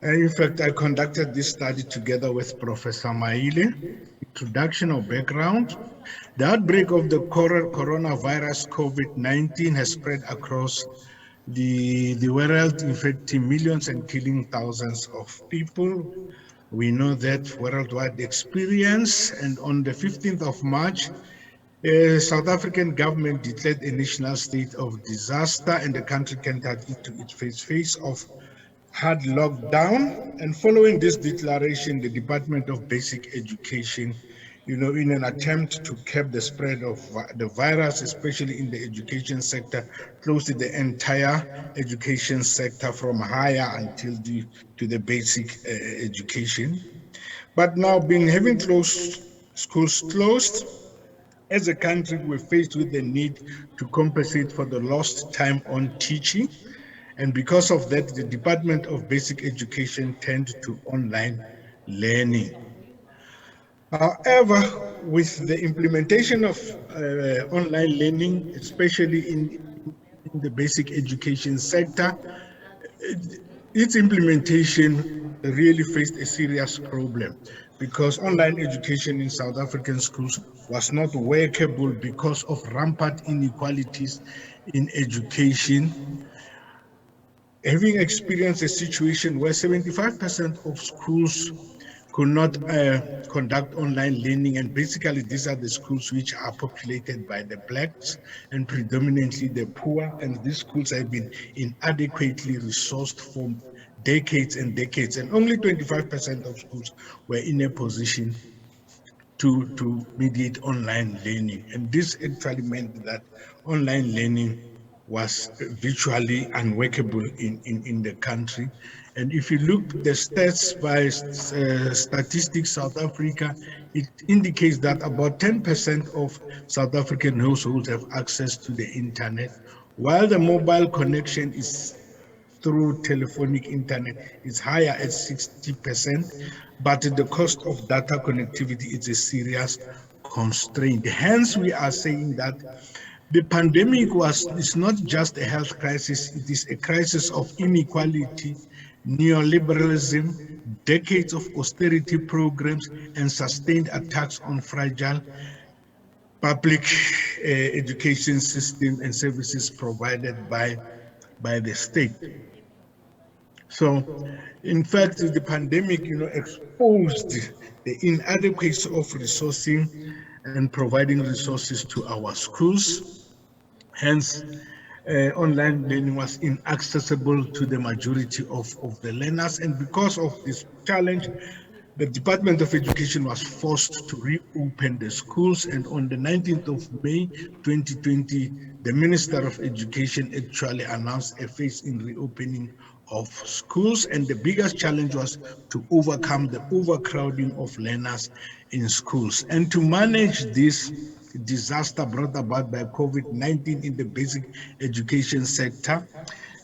And in fact, I conducted this study together with Professor Maile. Introduction or background. The outbreak of the coronavirus COVID-19 has spread across the world, infecting millions and killing thousands of people. We know that worldwide experience, and on the 15th of March, South African government declared a national state of disaster, and the country entered into its first phase of hard lockdown. And following this declaration, the Department of Basic Education, in an attempt to curb the spread of the virus, especially in the education sector, closed the entire education sector from higher until to the basic education. But now, having schools closed, as a country, we're faced with the need to compensate for the lost time on teaching. And because of that, the Department of Basic Education turned to online learning. However, with the implementation of online learning, especially in the basic education sector, its implementation really faced a serious problem, because online education in South African schools was not workable because of rampant inequalities in education. Having experienced a situation where 75% of schools could not conduct online learning, and basically these are the schools which are populated by the blacks and predominantly the poor, and these schools have been inadequately resourced for decades and decades, and only 25% of schools were in a position to mediate online learning. And this actually meant that online learning was virtually unworkable in the country. And if you look the stats by Statistics South Africa, it indicates that about 10% of South African households have access to the internet, while the mobile connection is through telephonic internet is higher at 60%, but the cost of data connectivity is a serious constraint. Hence, we are saying that the pandemic is not just a health crisis, it is a crisis of inequality, neoliberalism, decades of austerity programs, and sustained attacks on fragile public education system and services provided by the state. So, in fact, the pandemic, exposed the inadequacy of resourcing and providing resources to our schools. Hence, online learning was inaccessible to the majority of the learners. And because of this challenge, the Department of Education was forced to reopen the schools. And on the 19th of May, 2020, the Minister of Education actually announced a phase in reopening of schools. And the biggest challenge was to overcome the overcrowding of learners in schools. And to manage this disaster brought about by COVID-19 in the basic education sector,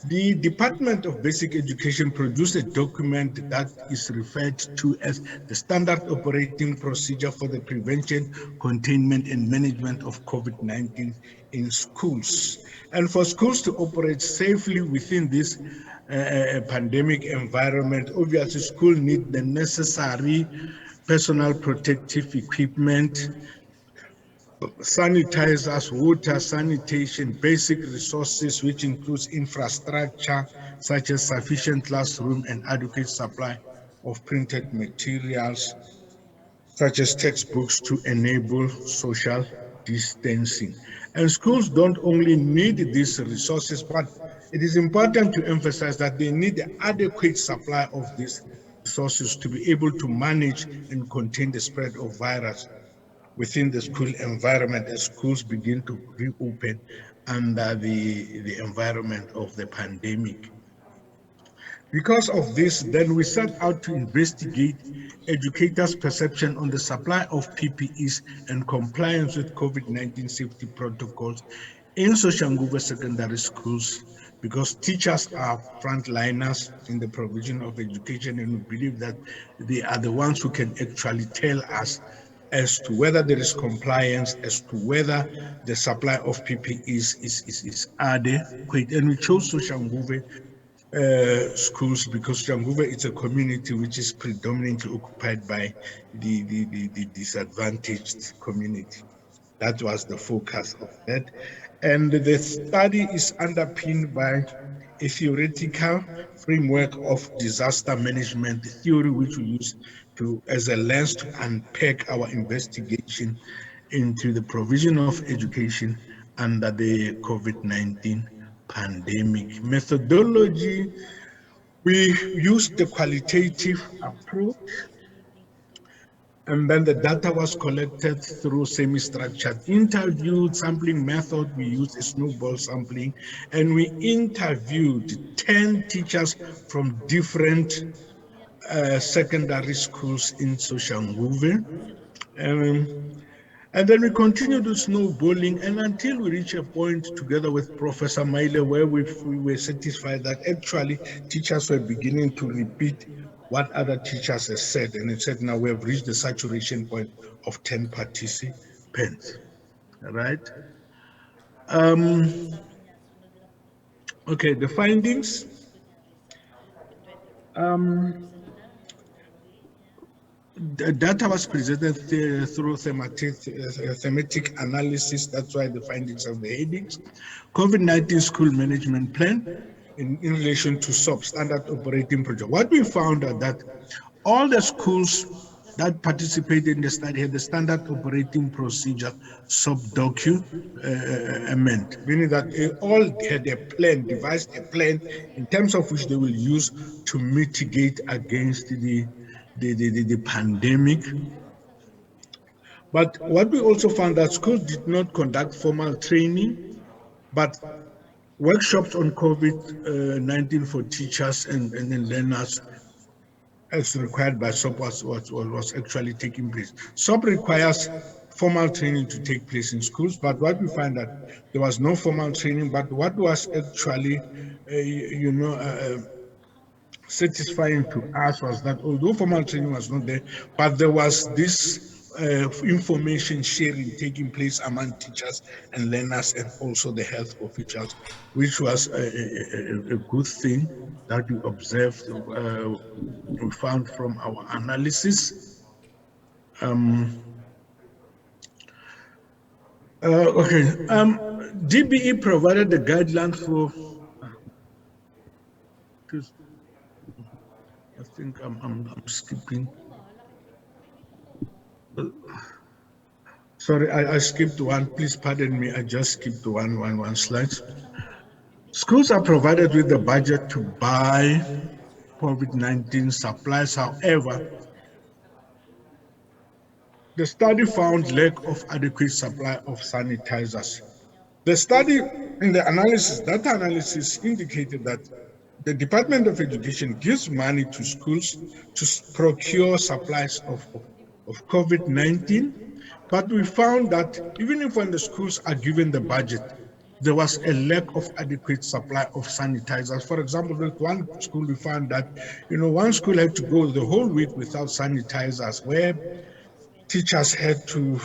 the Department of Basic Education produced a document that is referred to as the Standard Operating Procedure for the Prevention, Containment, and Management of COVID-19 in Schools. And for schools to operate safely within this pandemic environment, obviously schools need the necessary personal protective equipment, sanitizers, water, sanitation, basic resources, which includes infrastructure such as sufficient classroom and adequate supply of printed materials, such as textbooks, to enable social distancing. And schools don't only need these resources, but it is important to emphasize that they need the adequate supply of these resources to be able to manage and contain the spread of virus within the school environment as schools begin to reopen under the environment of the pandemic. Because of this, then we set out to investigate educators' perception on the supply of PPEs and compliance with COVID-19 safety protocols in Soshanguve secondary schools, because teachers are frontliners in the provision of education, and we believe that they are the ones who can actually tell us as to whether there is compliance, as to whether the supply of PPEs is adequate. And we chose Soshanguve schools because Soshanguve is a community which is predominantly occupied by the disadvantaged community. That was the focus of that. And the study is underpinned by a theoretical framework of disaster management theory, which we use as a lens to unpack our investigation into the provision of education under the COVID-19 pandemic. Methodology, we used the qualitative approach, and then the data was collected through semi-structured interview sampling method. We used a snowball sampling, and we interviewed 10 teachers from different secondary schools in Soshanguve. And then we continued with snowballing, and until we reach a point together with Professor Maile where we were satisfied that actually teachers were beginning to repeat what other teachers have said. And it said, now we have reached the saturation point of 10 participants, right? Okay, the findings. The data was presented through thematic analysis. That's why the findings of the headings. COVID-19 school management plan in relation to SOP, standard operating procedure. What we found are that all the schools that participated in the study had the standard operating procedure SOP document, meaning that they all had a plan, devised a plan in terms of which they will use to mitigate against the pandemic. But what we also found that schools did not conduct formal training, but workshops on COVID-19 for teachers and learners as required by SOP was actually taking place. SOP requires formal training to take place in schools, but what we find that there was no formal training, but what was actually, satisfying to us was that although formal training was not there, but there was this information sharing taking place among teachers and learners and also the health officials, which was a good thing that we observed, we found from our analysis. DBE provided the guidelines for. I think I'm skipping. Sorry, I skipped one. Please pardon me. I just skipped one slide. Schools are provided with the budget to buy COVID-19 supplies. However, the study found lack of adequate supply of sanitizers. The study in the analysis, data analysis indicated that the Department of Education gives money to schools to procure supplies of COVID-19, but we found that even if when the schools are given the budget, there was a lack of adequate supply of sanitizers. For example, with one school, we found that, one school had to go the whole week without sanitizers, where teachers had to,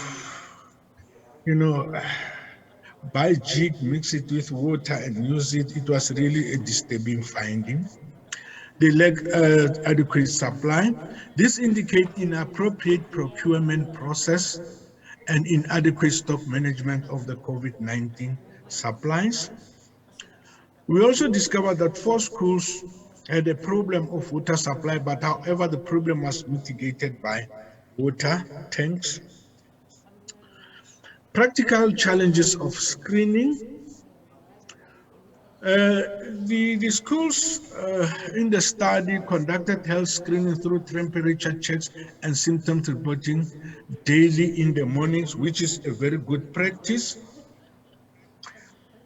buy jig, mix it with water and use it. It was really a disturbing finding. They lack adequate supply. This indicates inappropriate procurement process and inadequate stock management of the COVID-19 supplies. We also discovered that 4 schools had a problem of water supply, but however, the problem was mitigated by water tanks. Practical challenges of screening. The schools in the study conducted health screening through temperature checks and symptoms reporting daily in the mornings, which is a very good practice.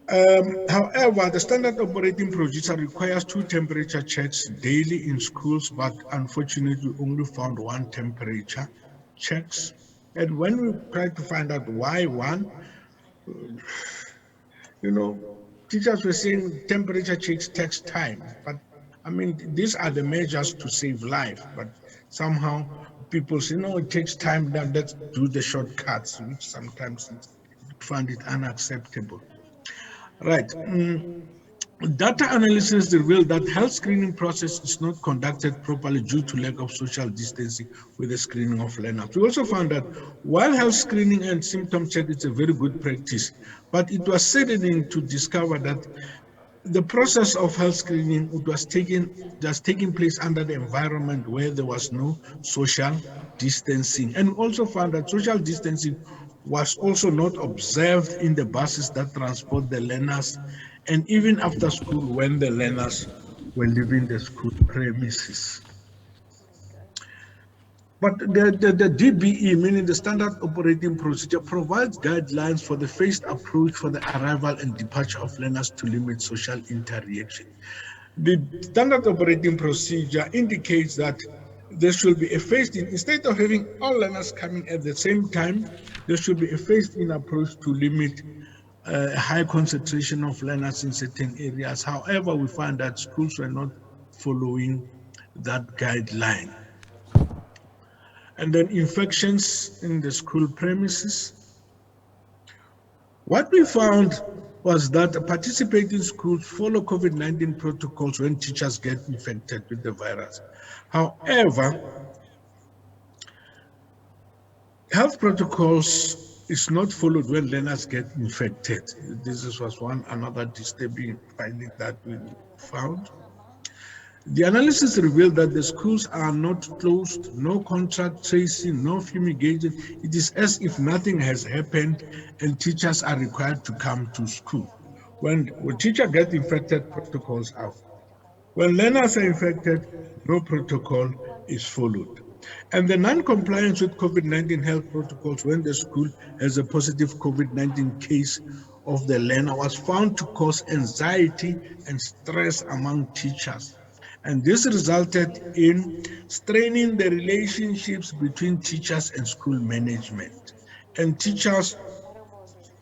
However, the standard operating procedure requires 2 temperature checks daily in schools, but unfortunately, we only found 1 temperature checks. And when we tried to find out why one, teachers were saying temperature checks takes time, but I mean, these are the measures to save life, but somehow people say, no, it takes time, then let's do the shortcuts, which sometimes find it unacceptable. Right. Data analysis revealed that health screening process is not conducted properly due to lack of social distancing with the screening of learners. We also found that while health screening and symptom check is a very good practice, but it was saddening to discover that the process of health screening was taking place under the environment where there was no social distancing. And we also found that social distancing was also not observed in the buses that transport the learners, and even after school when the learners were leaving the school premises. But the DBE, meaning the Standard Operating Procedure, provides guidelines for the phased approach for the arrival and departure of learners to limit social interaction. The Standard Operating Procedure indicates that there should be a phased-in, instead of having all learners coming at the same time, there should be a phased-in approach to limit a high concentration of learners in certain areas. However, we find that schools were not following that guideline. And then infections in the school premises. What we found was that participating schools follow COVID-19 protocols when teachers get infected with the virus. However, health protocols is not followed when learners get infected. This was another disturbing finding that we found. The analysis revealed that the schools are not closed, no contact tracing, no fumigation. It is as if nothing has happened and teachers are required to come to school. When teachers get infected, protocols are. When learners are infected, no protocol is followed. And the non-compliance with COVID-19 health protocols when the school has a positive COVID-19 case of the learner was found to cause anxiety and stress among teachers. And this resulted in straining the relationships between teachers and school management. And teachers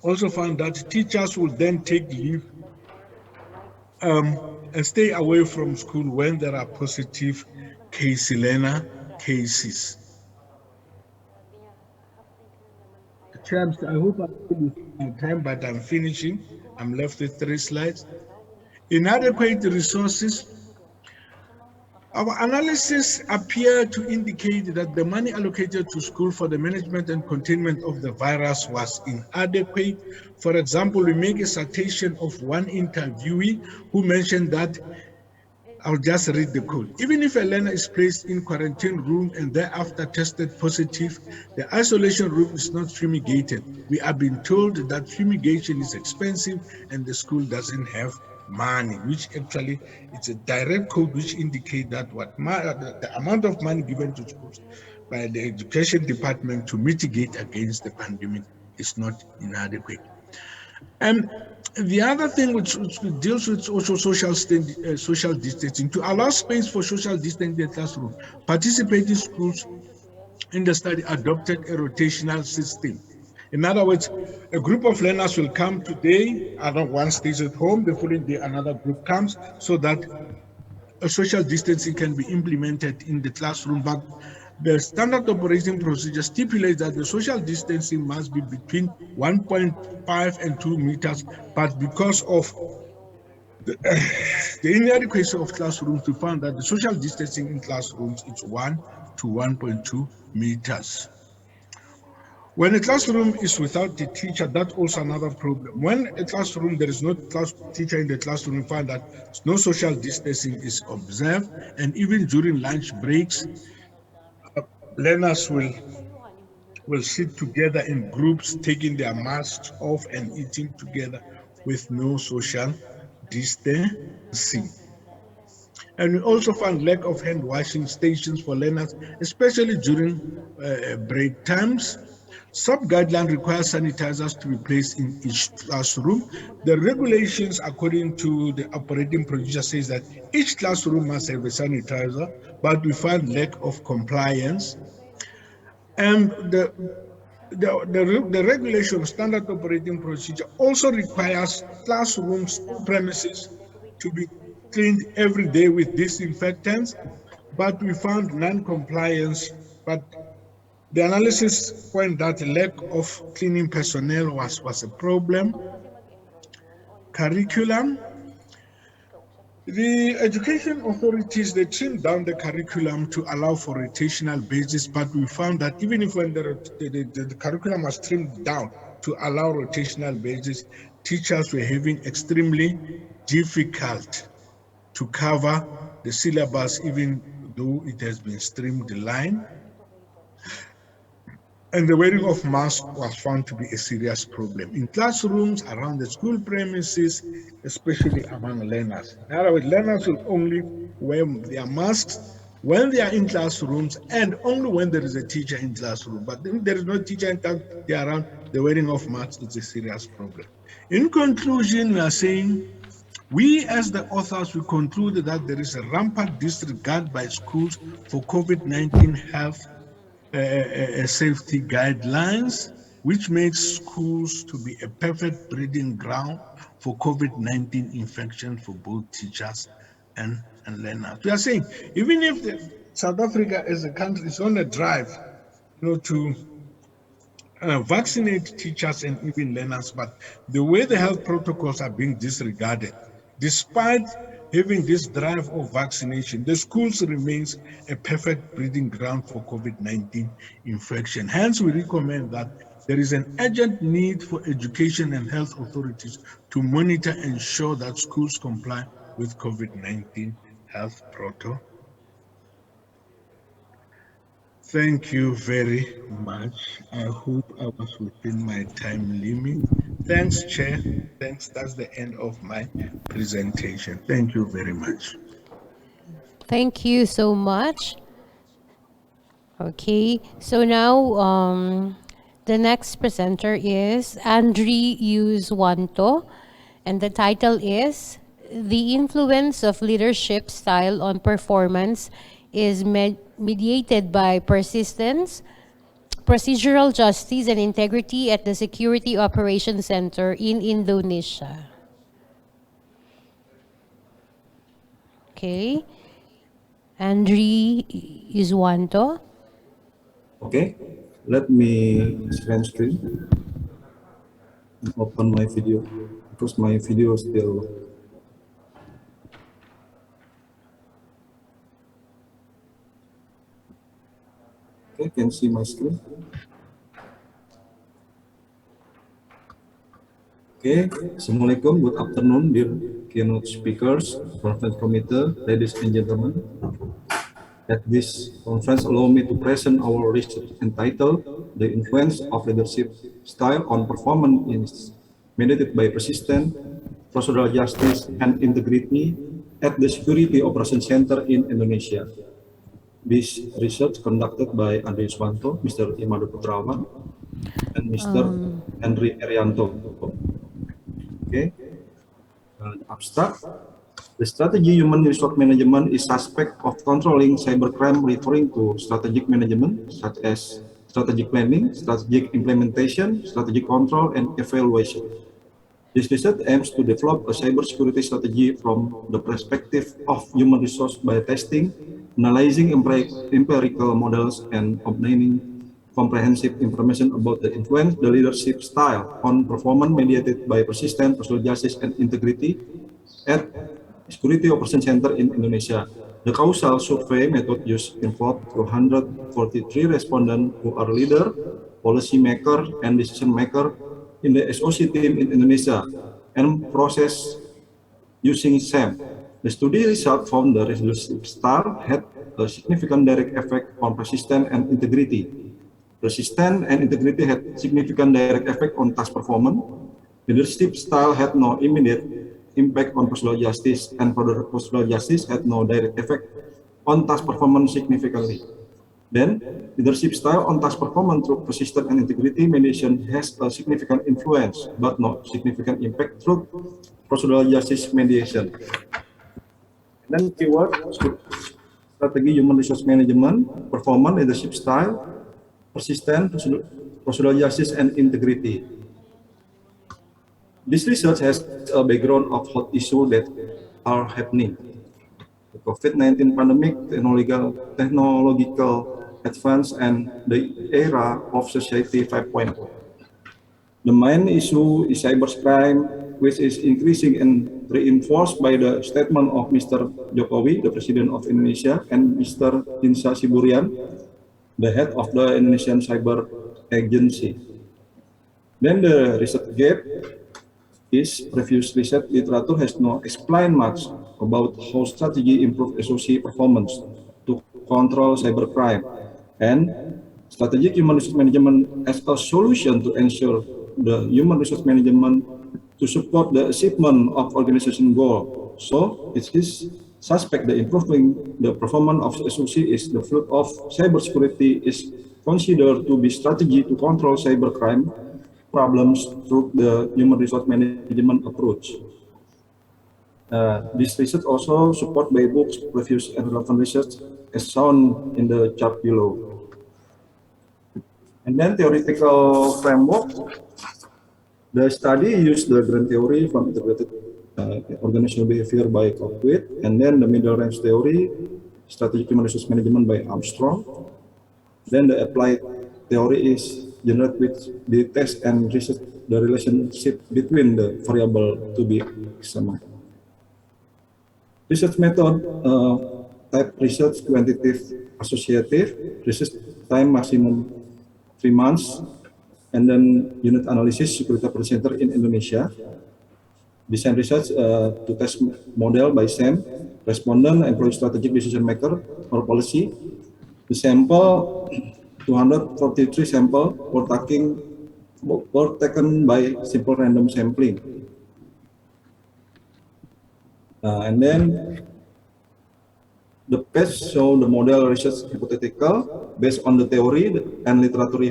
also found that teachers will then take leave and stay away from school when there are positive learner cases. Champs, I hope I'm my time, but I'm finishing. I'm left with 3 slides. Inadequate resources. Our analysis appear to indicate that the money allocated to school for the management and containment of the virus was inadequate. For example, we make a citation of one interviewee who mentioned that, I'll just read the quote. Even if a learner is placed in quarantine room and thereafter tested positive, the isolation room is not fumigated. We are being told that fumigation is expensive and the school doesn't have money, which actually it's a direct code which indicate that the amount of money given to schools by the education department to mitigate against the pandemic is not inadequate. And the other thing which deals with also social distancing, to allow space for social distancing in the classroom, participating schools in the study adopted a rotational system. In other words, a group of learners will come today, one stays at home, the following day another group comes, so that a social distancing can be implemented in the classroom. But the standard operating procedure stipulates that the social distancing must be between 1.5 and 2 meters, but because of the inadequacy of classrooms, we found that the social distancing in classrooms is 1 to 1.2 meters. When a classroom is without the teacher, that's also another problem. When a classroom, there is no teacher in the classroom, we find that no social distancing is observed, and even during lunch breaks, learners will sit together in groups, taking their masks off and eating together with no social distancing. And we also found lack of hand washing stations for learners, especially during break times. Sub-guideline requires sanitizers to be placed in each classroom. The regulations, according to the operating procedure, says that each classroom must have a sanitizer, but we find lack of compliance. And the regulation standard operating procedure also requires classrooms and premises to be cleaned every day with disinfectants, but we found non-compliance. But the analysis point that lack of cleaning personnel was a problem. Curriculum. The education authorities, they trimmed down the curriculum to allow for rotational basis, but we found that even if when the curriculum was trimmed down to allow rotational basis, teachers were having extremely difficult to cover the syllabus, even though it has been streamlined. And the wearing of masks was found to be a serious problem in classrooms, around the school premises, especially among learners. In other words, learners will only wear their masks when they are in classrooms and only when there is a teacher in classroom. But if there is no teacher in class around, the wearing of masks is a serious problem. In conclusion, we are saying, we as the authors, we conclude that there is a rampant disregard by schools for COVID-19 health safety guidelines, which makes schools to be a perfect breeding ground for COVID-19 infection for both teachers and learners. We are saying, even if South Africa as a country is on a drive, to vaccinate teachers and even learners, but the way the health protocols are being disregarded, despite having this drive of vaccination, the schools remains a perfect breeding ground for COVID-19 infection. Hence, we recommend that there is an urgent need for education and health authorities to monitor and ensure that schools comply with COVID-19 health protocol. Thank you very much. I hope I was within my time limit. Thanks, Chair. Thanks. That's the end of my presentation. Thank you very much. Thank you so much. Okay, so now the next presenter is Andri Yuswanto, and the title is The Influence of Leadership Style on Performance is Mediated by Persistence, Procedural Justice and Integrity at the Security Operations Center in Indonesia. Okay, Andri Yuswanto. Okay, let me share screen and open my video because my video still. Okay, can you see my screen? Okay, Assalamualaikum, good afternoon, dear keynote speakers, conference committee, ladies and gentlemen. At this conference, allow me to present our research entitled The Influence of Leadership Style on Performance is Mediated by Persistence, Procedural Justice, and Integrity at the Security Operations Center in Indonesia. This research conducted by Andri Yuswanto, Mr. Imadu Putrawan, and Mr. Henry Erianto. Okay, abstract. The strategy human resource management is aspect of controlling cybercrime referring to strategic management such as strategic planning, strategic implementation, strategic control, and evaluation. This research aims to develop a cybersecurity strategy from the perspective of human resource by testing, analyzing empirical models, and obtaining comprehensive information about the influence the leadership style on performance mediated by persistence, procedural justice, and integrity at Security Operations Center in Indonesia. The causal survey method used involved 243 respondents who are leader, policy maker, and decision maker in the SOC team in Indonesia and process using SAM. The study result found the leadership style had a significant direct effect on persistence and integrity. Persistence and integrity had significant direct effect on task performance. Leadership style had no immediate impact on procedural justice, and procedural justice had no direct effect on task performance significantly. Then, leadership style on task performance through persistence and integrity mediation has a significant influence, but not significant impact through procedural justice mediation. Then keyword, strategy human resource management, performance, leadership style. persistent procedural justice and integrity. This research has a background of hot issues that are happening. The COVID-19 pandemic, technological advance, and the era of Society 5.0. The main issue is cybercrime, which is increasing and reinforced by the statement of Mr. Jokowi, the President of Indonesia, and Mr. Insa Siburian, the head of the Indonesian Cyber Agency. Then the research gap is previous research literature has not explained much about how strategy improve SOC performance to control cybercrime and strategic human resource management as a solution to ensure the human resource management to support the achievement of organization goal. So it is suspect that improving the performance of SOC is the fruit of cybersecurity is considered to be strategy to control cybercrime problems through the human resource management approach. This research also supported by books, previous and relevant research as shown in the chart below. And then theoretical framework. The study used the grand theory from integrated organizational behavior by Cockpit, and then the middle range theory, strategic human resource management by Armstrong. Then the applied theory is generated with the test and research the relationship between the variable to be examined. Research method, type research, quantitative, associative, research time maximum 3 months, and then unit analysis, security presenter in Indonesia. Design research to test model by SAM, respondent, employee strategic decision maker, or policy. The sample, 243 samples were taken by simple random sampling. And then the page show the model research hypothetical based on the theory and literature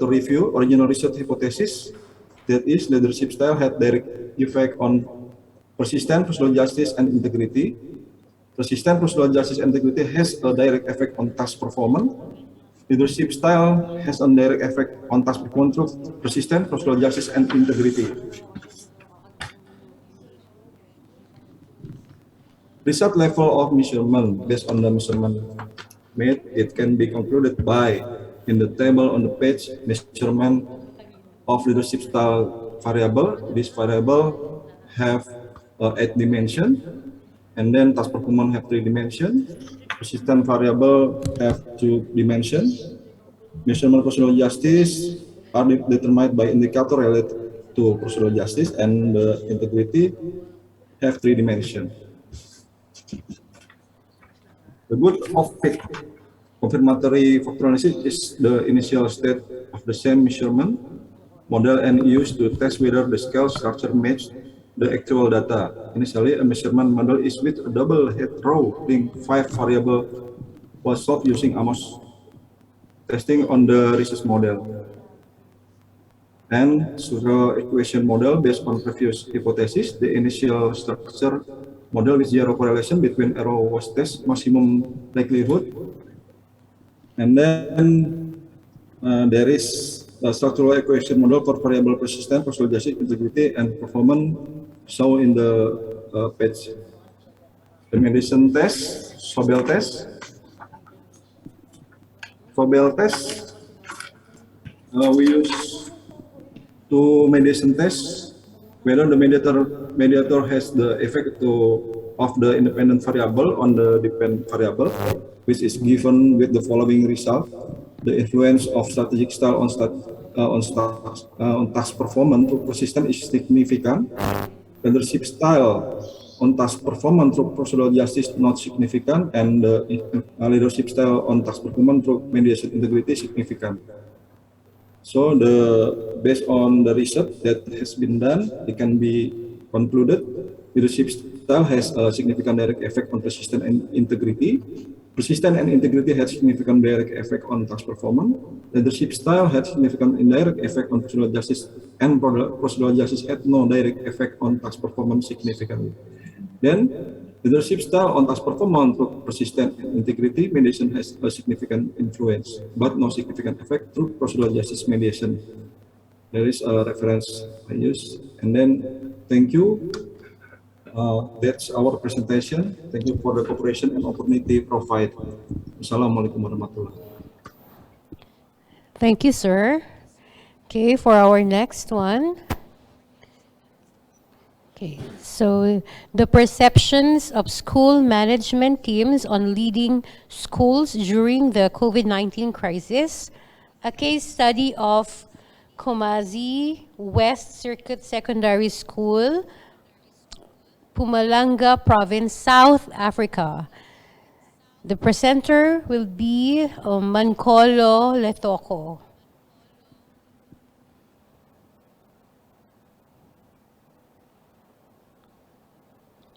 review. Original research hypothesis, that is, leadership style had direct effect on persistent procedural justice and integrity. Persistent procedural justice and integrity has a direct effect on task performance. Leadership style has a direct effect on task performance through persistent procedural justice and integrity. Result level of measurement based on the measurement made, it can be concluded by, in the table on the page, measurement of leadership style variable. This variable have 8 dimensions, and then task performance have 3 dimensions. Persistent variable have 2 dimensions. Measurement procedural justice are determined by indicator related to procedural justice, and the integrity have 3 dimensions. The good of fit confirmatory factor analysis is the initial state of the same measurement model and used to test whether the scale structure match the actual data. Initially, a measurement model is with a double head row being 5 variables was solved using Amos testing on the research model. And structural equation model based on previous hypothesis, the initial structure model with 0 correlation between error was test maximum likelihood. And then there is a structural equation model for variable persistence, procedural justice, integrity, and performance shown in the page. The medicine test, Sobel test. Sobel test, we use 2 mediation tests, whether the mediator has the effect of the independent variable on the dependent variable, which is given with the following result. The influence of strategic style on task performance through persistence is significant. Leadership style on task performance through procedural justice not significant, and leadership style on task performance through mediation integrity significant. So based on the research that has been done, it can be concluded leadership style has a significant direct effect on persistence and integrity. Persistence and integrity had significant direct effect on task performance. Leadership style had significant indirect effect on procedural justice, and procedural justice had no direct effect on task performance significantly. Then Leadership style on task performance through persistent integrity mediation has a significant influence, but no significant effect through procedural justice mediation. There is a reference I use. And then, thank you. That's our presentation. Thank you for the cooperation and opportunity provided. Assalamualaikum warahmatullahi wabarakatuh. Thank you, sir. Okay, for our next one. Okay, so the perceptions of school management teams on leading schools during the COVID-19 crisis, a case study of Komazi West Circuit Secondary School, Mpumalanga Province, South Africa. The presenter will be Mankolo Letoko.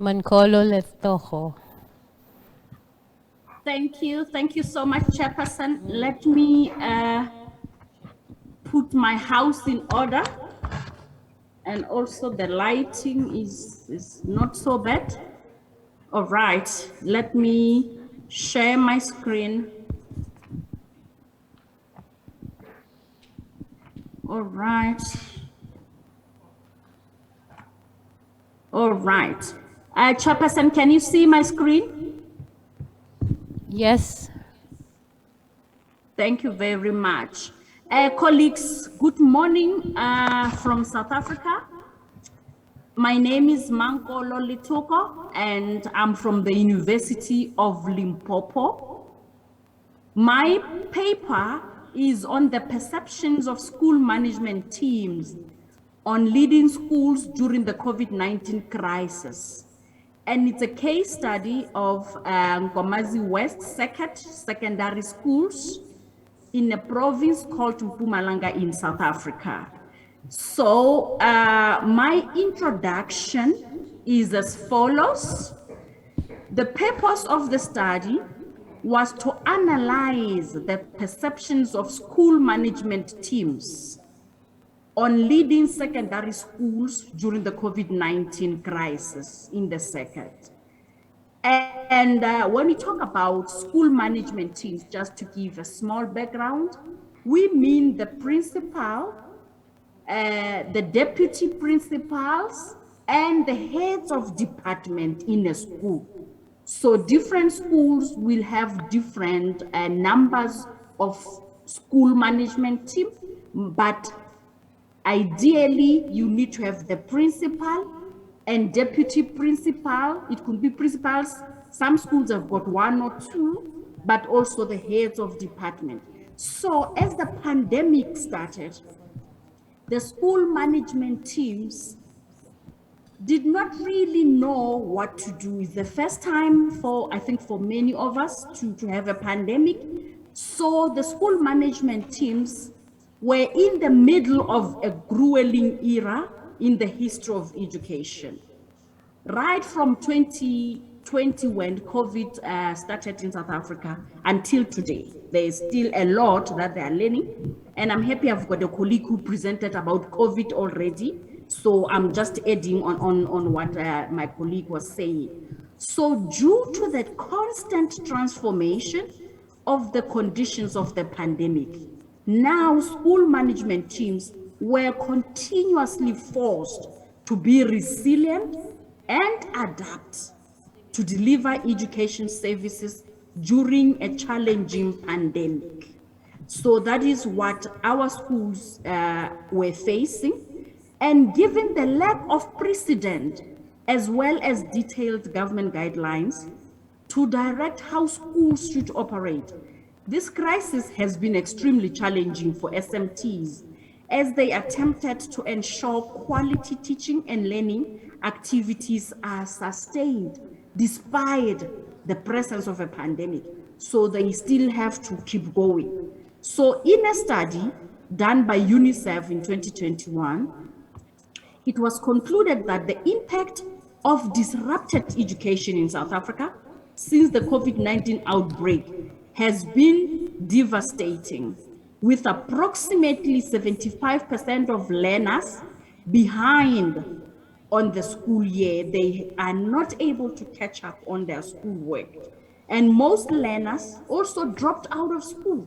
Mankolo Letoko. Thank you so much, Chairperson. Let me put my house in order, and also the lighting is not so bad. All right, let me share my screen. All right. All right. Chairperson, can you see my screen? Yes. Thank you very much. Colleagues, good morning from South Africa. My name is Mankolo Letoko, and I'm from the University of Limpopo. My paper is on the perceptions of school management teams on leading schools during the COVID-19 crisis. And it's a case study of Komazi West Circuit Secondary Schools in a province called Mpumalanga in South Africa. So my introduction is as follows. The purpose of the study was to analyze the perceptions of school management teams on leading secondary schools during the COVID-19 crisis in the circuit. And when we talk about school management teams, just to give a small background, we mean the principal, the deputy principals, and the heads of department in a school. So different schools will have different numbers of school management team, but ideally, you need to have the principal and deputy principal. It could be principals. Some schools have got one or two, but also the heads of department. So as the pandemic started, the school management teams did not really know what to do. It's the first time for, I think, for many of us to have a pandemic. So the school management teams were in the middle of a grueling era in the history of education. Right from 2020, when COVID started in South Africa, until today, there is still a lot that they are learning. And I'm happy I've got a colleague who presented about COVID already. So I'm just adding on what my colleague was saying. So due to the constant transformation of the conditions of the pandemic, now school management teams were continuously forced to be resilient and adapt to deliver education services during a challenging pandemic. So that is what our schools were facing. And given the lack of precedent, as well as detailed government guidelines to direct how schools should operate, this crisis has been extremely challenging for SMTs as they attempted to ensure quality teaching and learning activities are sustained despite the presence of a pandemic. So they still have to keep going. So in a study done by UNICEF in 2021, it was concluded that the impact of disrupted education in South Africa since the COVID-19 outbreak has been devastating, with approximately 75% of learners behind on the school year, they are not able to catch up on their schoolwork. And most learners also dropped out of school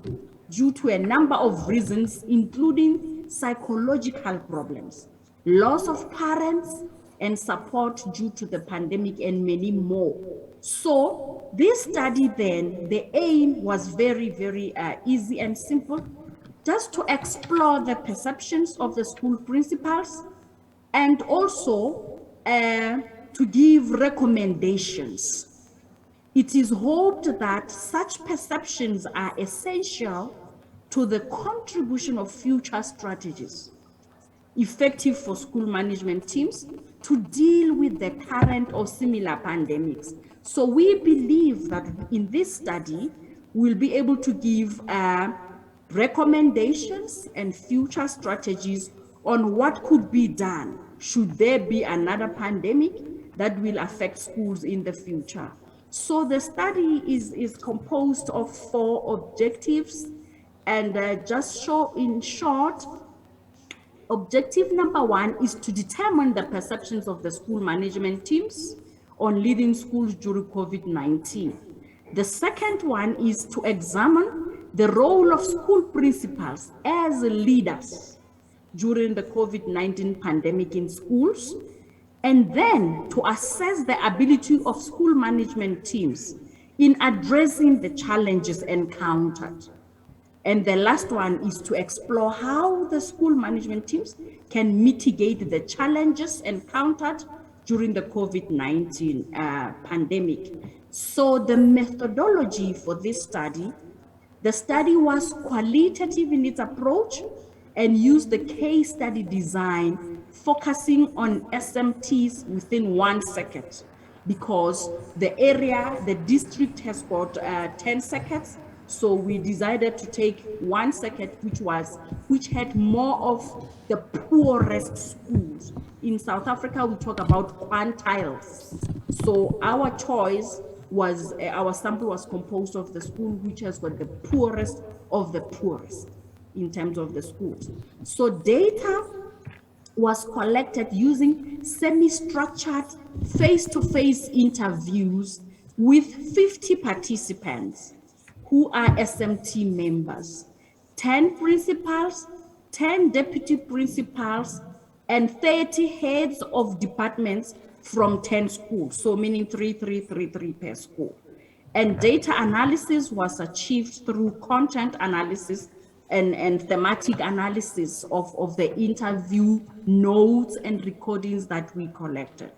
due to a number of reasons, including psychological problems, loss of parents and support due to the pandemic, and many more. So this study then, the aim was very easy and simple, just to explore the perceptions of the school principals and also to give recommendations. It is hoped that such perceptions are essential to the contribution of future strategies, effective for school management teams to deal with the current or similar pandemics. So we believe that in this study, we'll be able to give recommendations and future strategies on what could be done should there be another pandemic that will affect schools in the future. So the study is composed of 4 objectives, and just show in short, objective number 1 is to determine the perceptions of the school management teams on leading schools during COVID-19. The second one is to examine the role of school principals as leaders during the COVID-19 pandemic in schools, and then to assess the ability of school management teams in addressing the challenges encountered. And the last one is to explore how the school management teams can mitigate the challenges encountered during the COVID-19 pandemic. So the methodology for this study, the study was qualitative in its approach and used the case study design, focusing on SMTs within 1 second, because the area, the district has got 10 seconds. So we decided to take 1 second, which had more of the poorest schools. In South Africa, we talk about quantiles. So our choice was, our sample was composed of the school which has got the poorest of the poorest in terms of the schools. So data was collected using semi-structured face-to-face interviews with 50 participants who are SMT members, 10 principals, 10 deputy principals, and 30 heads of departments from 10 schools, so meaning 3 per school. And data analysis was achieved through content analysis and thematic analysis of the interview notes and recordings that we collected.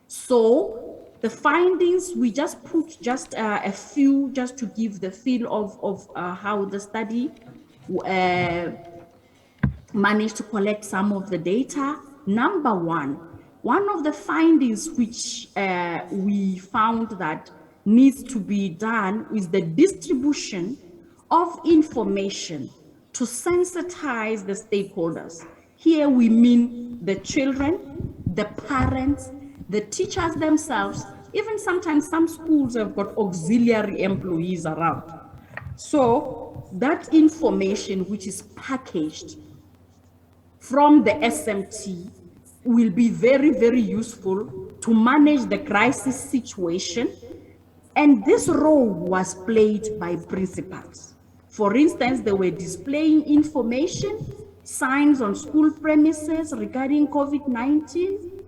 So the findings, we just put just a few, just to give the feel of how the study managed to collect some of the data. Number one of the findings which we found that needs to be done is the distribution of information to sensitize the stakeholders. Here we mean the children, the parents, the teachers themselves. Even sometimes some schools have got auxiliary employees around. So that information which is packaged from the SMT will be very useful to manage the crisis situation. And this role was played by principals. For instance, they were displaying information, signs on school premises regarding COVID-19,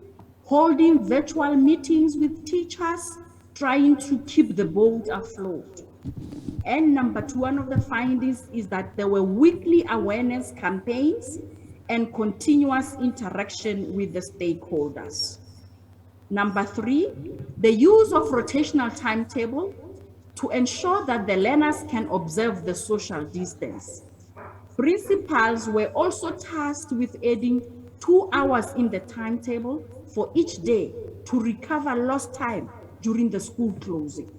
holding virtual meetings with teachers, trying to keep the boat afloat. And number 2, one of the findings is that there were weekly awareness campaigns and continuous interaction with the stakeholders. Number 3, the use of rotational timetable to ensure that the learners can observe the social distance. Principals were also tasked with adding 2 hours in the timetable for each day to recover lost time during the school closing.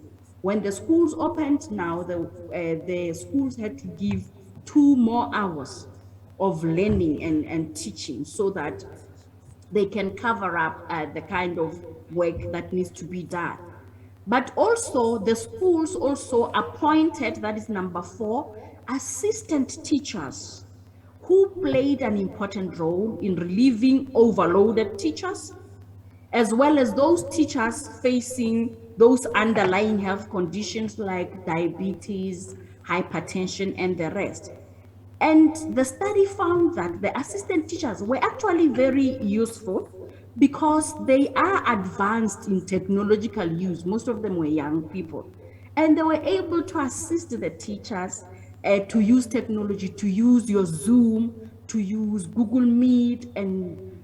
When the schools opened now, the schools had to give 2 more hours of learning and teaching so that they can cover up the kind of work that needs to be done. But also the schools also appointed, that is number 4, assistant teachers who played an important role in relieving overloaded teachers as well as those teachers facing those underlying health conditions like diabetes, hypertension, and the rest. And the study found that the assistant teachers were actually very useful because they are advanced in technological use. Most of them were young people. And they were able to assist the teachers to use technology, to use your Zoom, to use Google Meet, and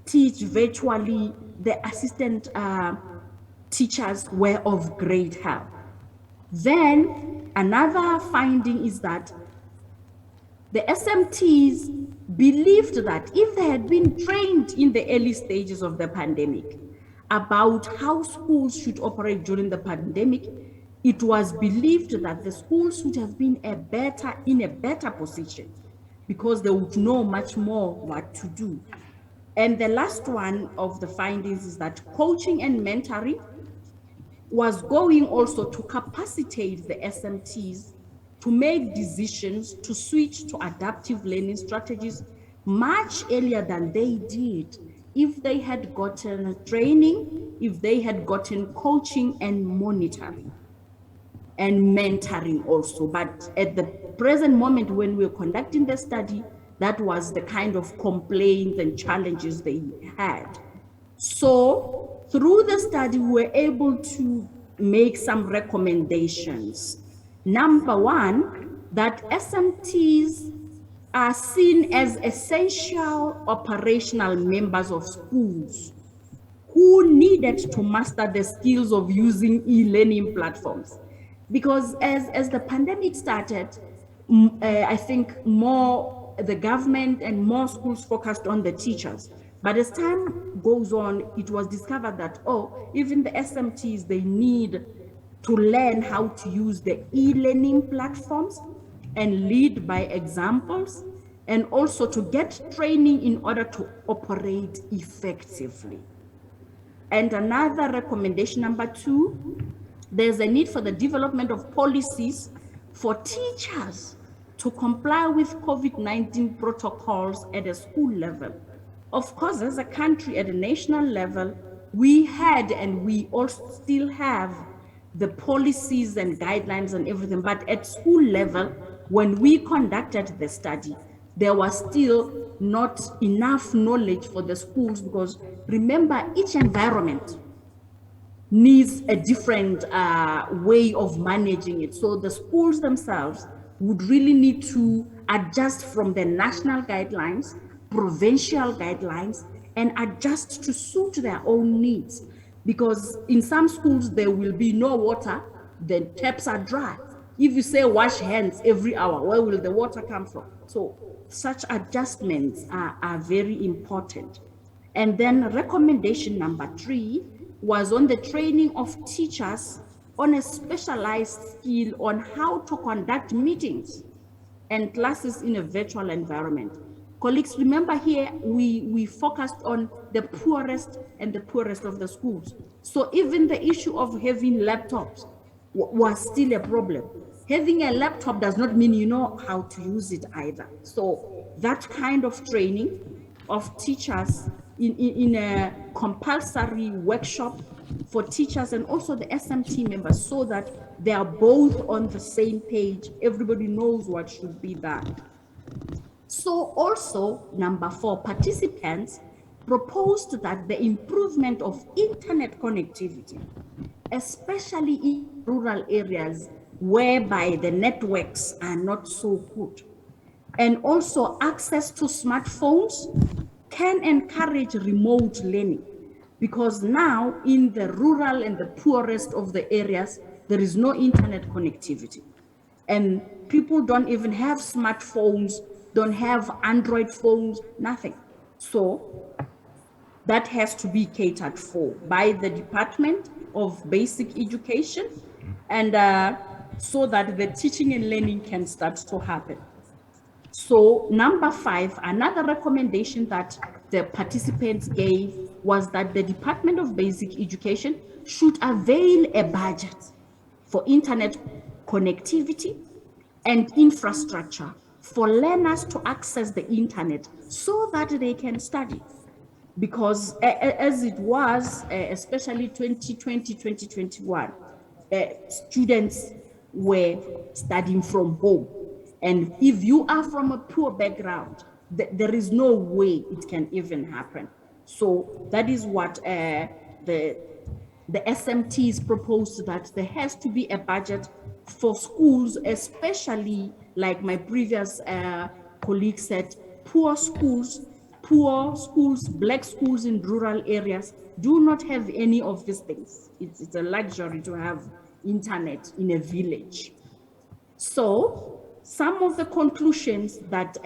teach virtually. The assistant teachers were of great help. Then another finding is that the SMTs believed that if they had been trained in the early stages of the pandemic about how schools should operate during the pandemic, it was believed that the schools would have been in a better position because they would know much more what to do. And the last one of the findings is that coaching and mentoring was going also to capacitate the SMTs to make decisions to switch to adaptive learning strategies much earlier than they did if they had gotten training, if they had gotten coaching and monitoring and mentoring also. But at the present moment when we were conducting the study, that was the kind of complaints and challenges they had. So through the study, we were able to make some recommendations. Number one, that SMTs are seen as essential operational members of schools who needed to master the skills of using e-learning platforms. Because as the pandemic started, I think more the government and more schools focused on the teachers. But as time goes on, it was discovered that, even the SMTs, they need to learn how to use the e-learning platforms and lead by examples, and also to get training in order to operate effectively. And another recommendation, number 2, there's a need for the development of policies for teachers to comply with COVID-19 protocols at a school level. Of course, as a country at a national level, we had and we also still have the policies and guidelines and everything, but at school level, when we conducted the study, there was still not enough knowledge for the schools, because remember, each environment needs a different way of managing it. So the schools themselves would really need to adjust from the national guidelines, provincial guidelines, and adjust to suit their own needs. Because in some schools, there will be no water, the taps are dry. If you say wash hands every hour, where will the water come from? So such adjustments are very important. And then recommendation number 3 was on the training of teachers on a specialized skill on how to conduct meetings and classes in a virtual environment. Colleagues, remember here, we focused on the poorest and the poorest of the schools. So even the issue of having laptops was still a problem. Having a laptop does not mean you know how to use it either. So that kind of training of teachers in a compulsory workshop for teachers and also the SMT members, so that they are both on the same page, everybody knows what should be done. So also, number 4, participants proposed that the improvement of internet connectivity, especially in rural areas whereby the networks are not so good, and also access to smartphones, can encourage remote learning, because now in the rural and the poorest of the areas, there is no internet connectivity. And people don't even have smartphones, don't have Android phones, nothing. So that has to be catered for by the Department of Basic Education, and so that the teaching and learning can start to happen. So number 5, another recommendation that the participants gave was that the Department of Basic Education should avail a budget for internet connectivity and infrastructure for learners to access the internet so that they can study. because as it was, especially 2020, 2021, students were studying from home. And if you are from a poor background, there is no way it can even happen. So that is what the SMTs proposed, that there has to be a budget for schools, especially like my previous colleague said, poor schools, black schools in rural areas do not have any of these things. It's a luxury to have internet in a village. So some of the conclusions that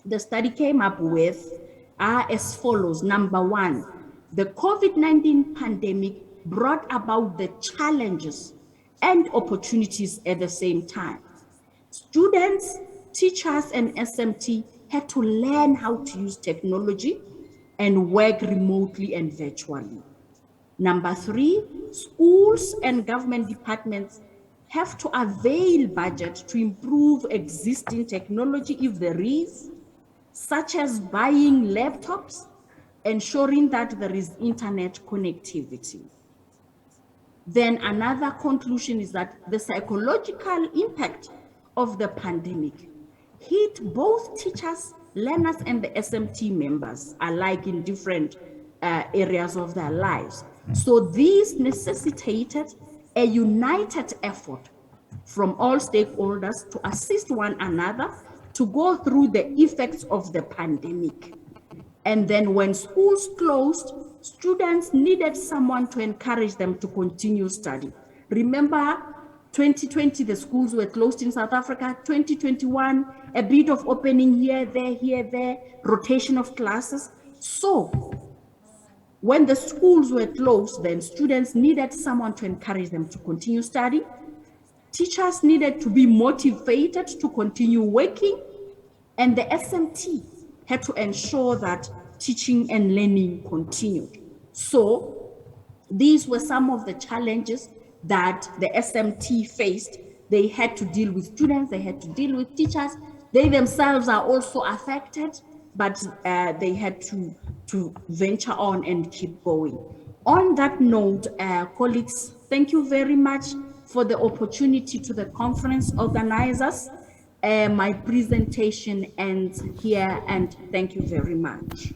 the study came up with are as follows. Number one, the COVID-19 pandemic brought about the challenges and opportunities at the same time. Students, teachers, and SMT had to learn how to use technology and work remotely and virtually. Number three, schools and government departments have to avail budget to improve existing technology if there is, such as buying laptops, ensuring that there is internet connectivity. Then another conclusion is that the psychological impact of the pandemic hit both teachers, learners, and the SMT members alike in different areas of their lives. So these necessitated a united effort from all stakeholders to assist one another to go through the effects of the pandemic. And then when schools closed, students needed someone to encourage them to continue study. Remember, 2020, the schools were closed in South Africa. 2021, a bit of opening here, there, rotation of classes. So when the schools were closed, then students needed someone to encourage them to continue studying. Teachers needed to be motivated to continue working, and the SMT had to ensure that teaching and learning continued. So these were some of the challenges that the SMT faced. They had to deal with students, they had to deal with teachers. They themselves are also affected, but they had to venture on and keep going. On that note, colleagues, thank you very much for the opportunity to the conference organizers. My presentation ends here, and thank you very much.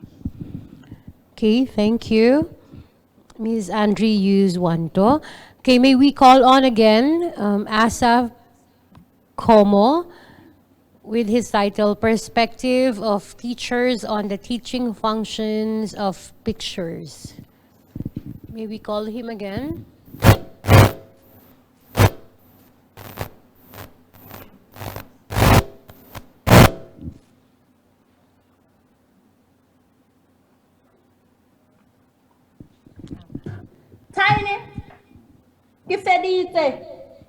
Okay, thank you, Ms. Andri Yuzwanto. Okay, may we call on again Asaf Como with his title, Perspective of Teachers on the Teaching Functions of Pictures. May we call him again? Tiny, give that.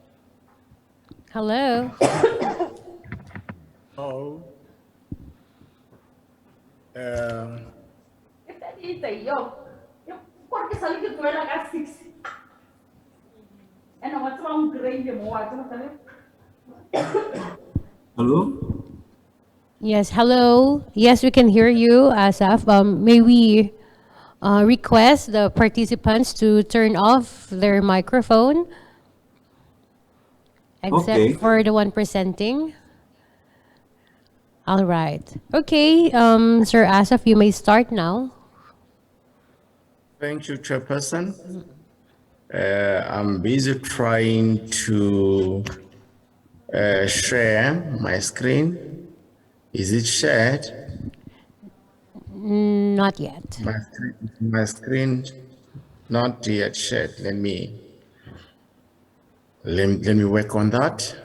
Hello. Oh. Yo. Porque salí que tú eras a 6. And what's wrong grade mo? Hello? Yes, hello. Yes, we can hear you, Asaf. May we request the participants to turn off their microphone, except Okay. for the one presenting. All right. Okay, Sir Asaf, you may start now. Thank you, Chairperson. I'm busy trying to share my screen. Is it shared? Not yet. My screen not yet shared. Let me work on that.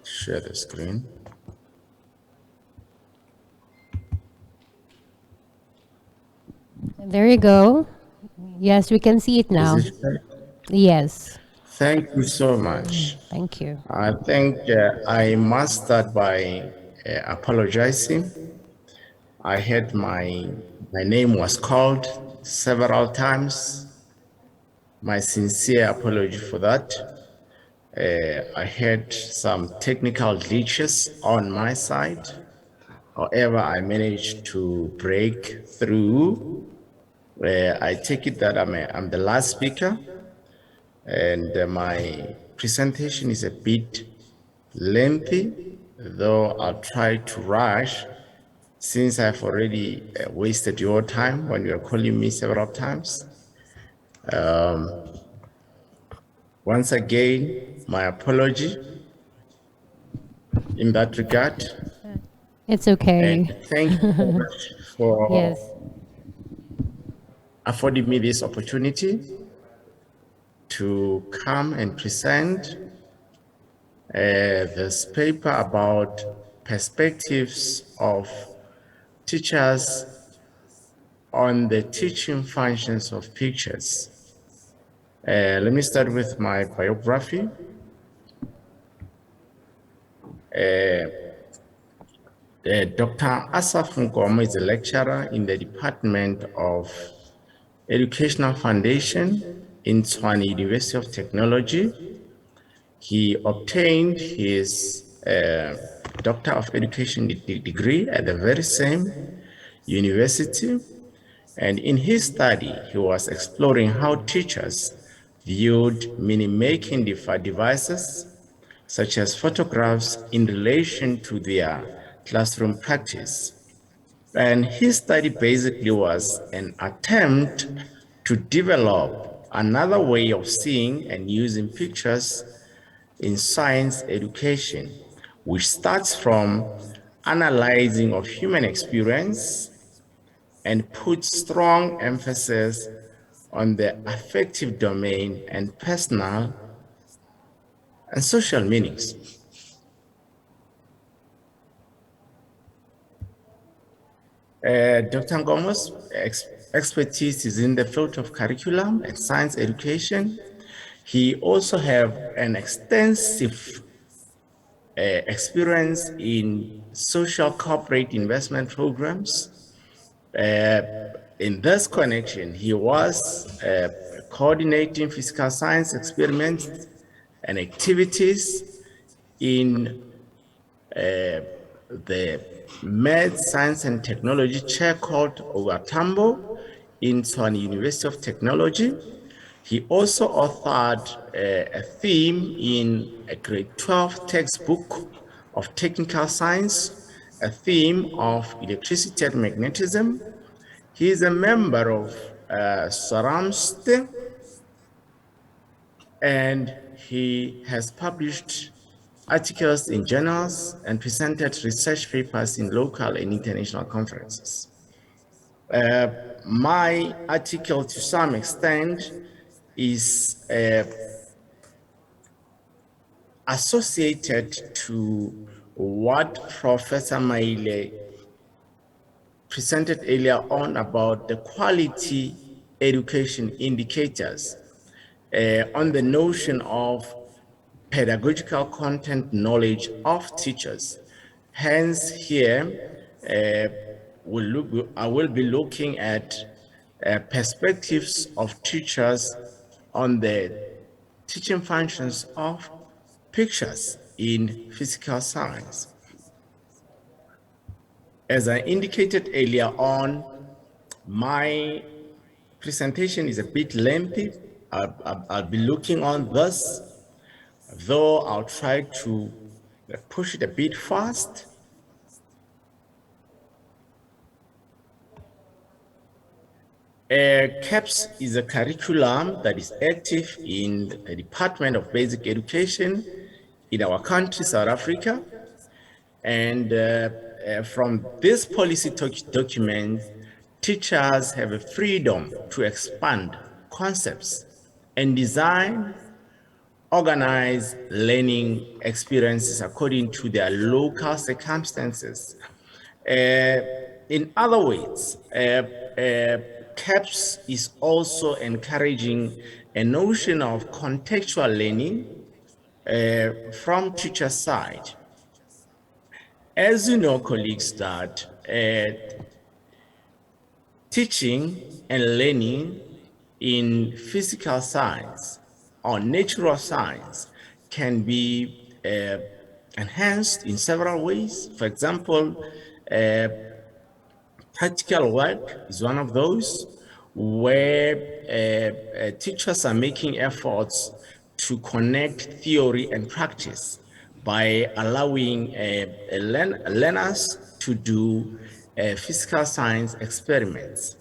Share the screen. There you go. Yes, we can see it now. Is it shared? Yes. Thank you so much. Thank you. I think I must start by apologizing. I had my name was called several times. My sincere apology for that. I had some technical glitches on my side. However, I managed to break through. I take it that I'm the last speaker, and my presentation is a bit lengthy, though I'll try to rush since I've already wasted your time when you're calling me several times. Once again, my apology in that regard. It's okay. And thank you so much for Yes. affording me this opportunity to come and present this paper about perspectives of teachers on the teaching functions of pictures. Let me start with my biography. Dr. Asaf Nkomo is a lecturer in the Department of Educational Foundation in Tshwane University of Technology. He obtained his Doctor of Education degree at the very same university. And in his study, he was exploring how teachers viewed mini-making devices, such as photographs, in relation to their classroom practice. And his study basically was an attempt to develop another way of seeing and using pictures in science education, which starts from analyzing of human experience and puts strong emphasis on the affective domain and personal and social meanings. Dr. Ngomo's expertise is in the field of curriculum and science education. He also has an extensive experience in social corporate investment programs. In this connection, he was coordinating physical science experiments and activities in the Med Science and Technology chair called Ogatambo in Tshwane University of Technology. He also authored a theme in a grade 12 textbook of technical science, a theme of electricity and magnetism. He is a member of SARAMST, and he has published articles in journals and presented research papers in local and international conferences. My article, to some extent, is associated to what Professor Maile presented earlier on about the quality education indicators on the notion of pedagogical content knowledge of teachers. Hence here, I will be looking at perspectives of teachers on the teaching functions of pictures in physical science. As I indicated earlier on, my presentation is a bit lengthy. I'll be looking on this, though I'll try to push it a bit fast. CAPS is a curriculum that is active in the Department of Basic Education in our country, South Africa. And from this policy document, teachers have a freedom to expand concepts and design, organize learning experiences according to their local circumstances. In other words, CAPS is also encouraging a notion of contextual learning from teacher side. As you know, colleagues, that teaching and learning in physical science or natural science can be enhanced in several ways. For example, Practical work is one of those where teachers are making efforts to connect theory and practice by allowing learners to do physical science experiments.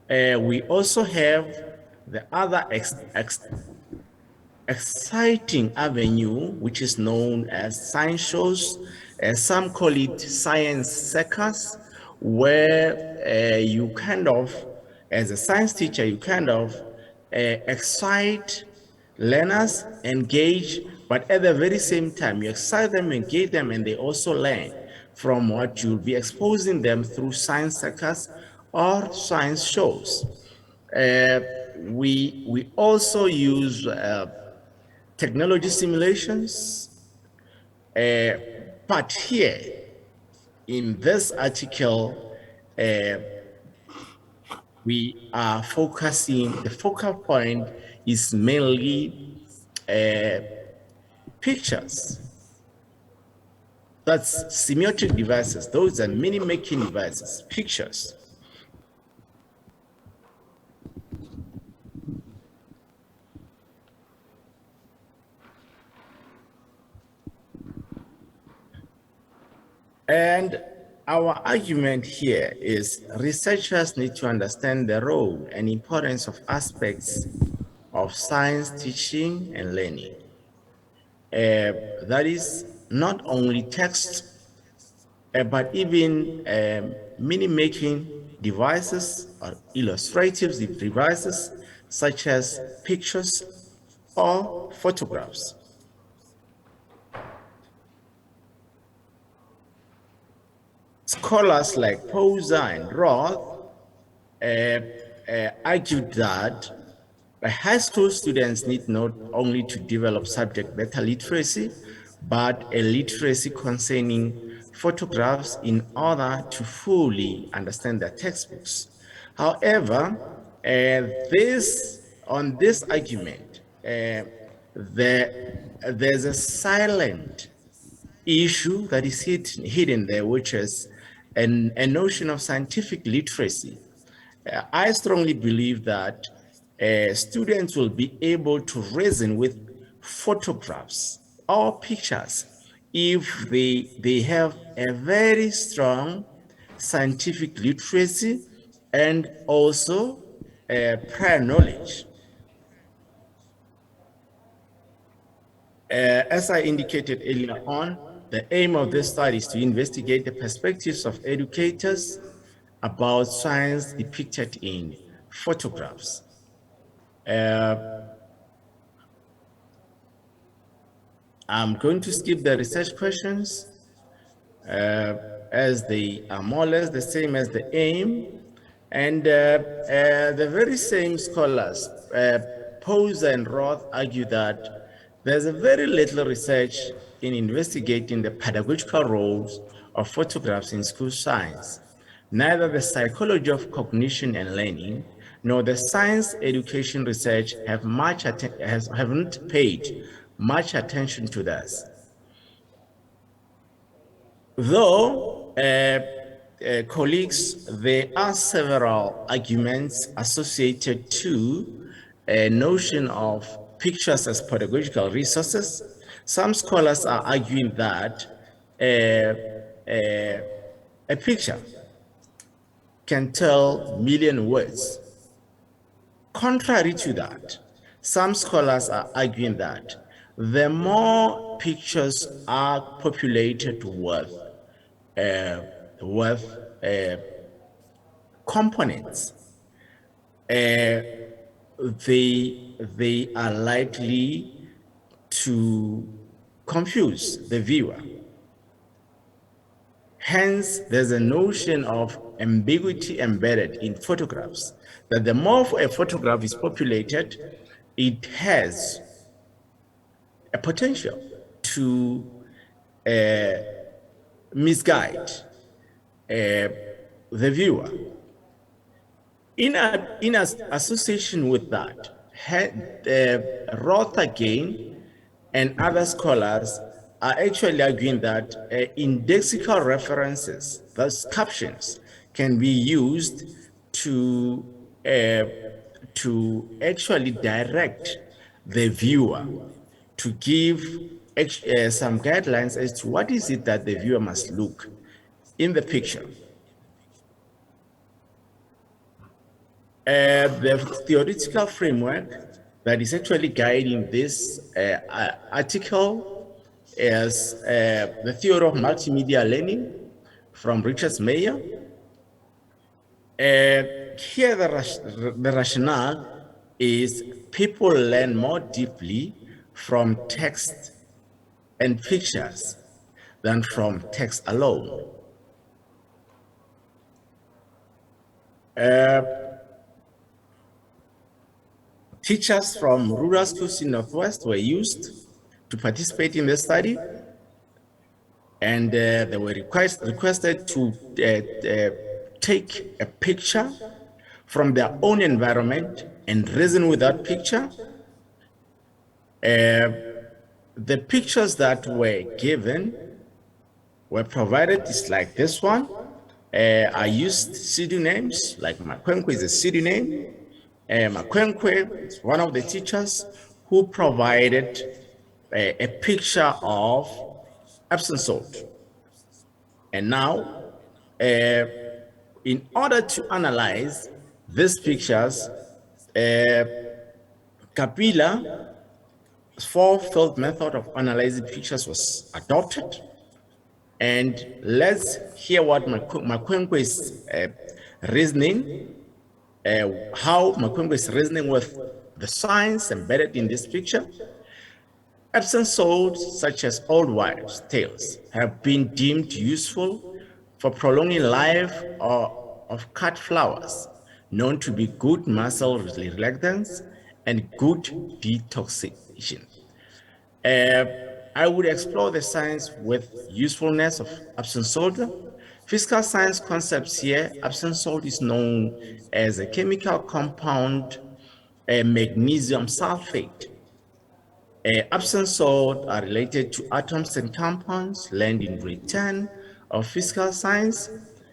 We also have the other exciting avenue, which is known as science shows. Some call it science circus, where you kind of, as a science teacher, you kind of excite learners, engage, but at the very same time, you excite them, engage them, and they also learn from what you'll be exposing them through science circus or science shows. We also use technology simulations, but here in this article, we are focusing, the focal point is mainly pictures. That's semiotic devices. Those are mini making devices, pictures. And our argument here is researchers need to understand the role and importance of aspects of science teaching and learning. That is not only text, but even mini making devices or illustrative devices such as pictures or photographs. Scholars like Poser and Roth argued that high school students need not only to develop subject matter literacy, but a literacy concerning photographs in order to fully understand their textbooks. However, on this argument, there's a silent issue that is hidden there, which is a notion of scientific literacy. I strongly believe that students will be able to reason with photographs or pictures if they have a very strong scientific literacy and also prior knowledge. As I indicated earlier on, the aim of this study is to investigate the perspectives of educators about science depicted in photographs. I'm going to skip the research questions as they are more or less the same as the aim. And the very same scholars, Poser and Roth, argue that there's a very little research in investigating the pedagogical roles of photographs in school science. Neither the psychology of cognition and learning nor the science education research haven't paid much attention to this. Though, colleagues, there are several arguments associated to a notion of pictures as pedagogical resources. Some scholars are arguing that a picture can tell a million words. Contrary to that, some scholars are arguing that the more pictures are populated with components, they are likely to confuse the viewer. Hence, there's a notion of ambiguity embedded in photographs, that the more a photograph is populated, it has a potential to misguide the viewer. In association with that, Roth again and other scholars are actually arguing that indexical references, thus captions, can be used to actually direct the viewer to give some guidelines as to what is it that the viewer must look in the picture. The theoretical framework that is actually guiding this article is the theory of multimedia learning from Richard Mayer. Here the rationale is people learn more deeply from text and pictures than from text alone. Teachers from rural schools in Northwest were used to participate in the study, and they were requested to take a picture from their own environment and reason with that picture. The pictures that were given were provided is like this one. I used pseudonyms, like Makwenkwe is a pseudonym. Makwenkwe is one of the teachers who provided a picture of Epsom salt. And now, in order to analyze these pictures, Kapila's four-field method of analyzing pictures was adopted. And let's hear what Makwenkwe is reasoning, how Makwenkwe is reasoning with the science embedded in this picture. Epsom salts, such as old wives' tales, have been deemed useful for prolonging life of cut flowers, known to be good muscle relaxants and good detoxification. I would explore the science with usefulness of Epsom salt. Physical science concepts here, Epsom salt is known as a chemical compound, magnesium sulfate. Epsom salt are related to atoms and compounds learned in grade 10 of physical science,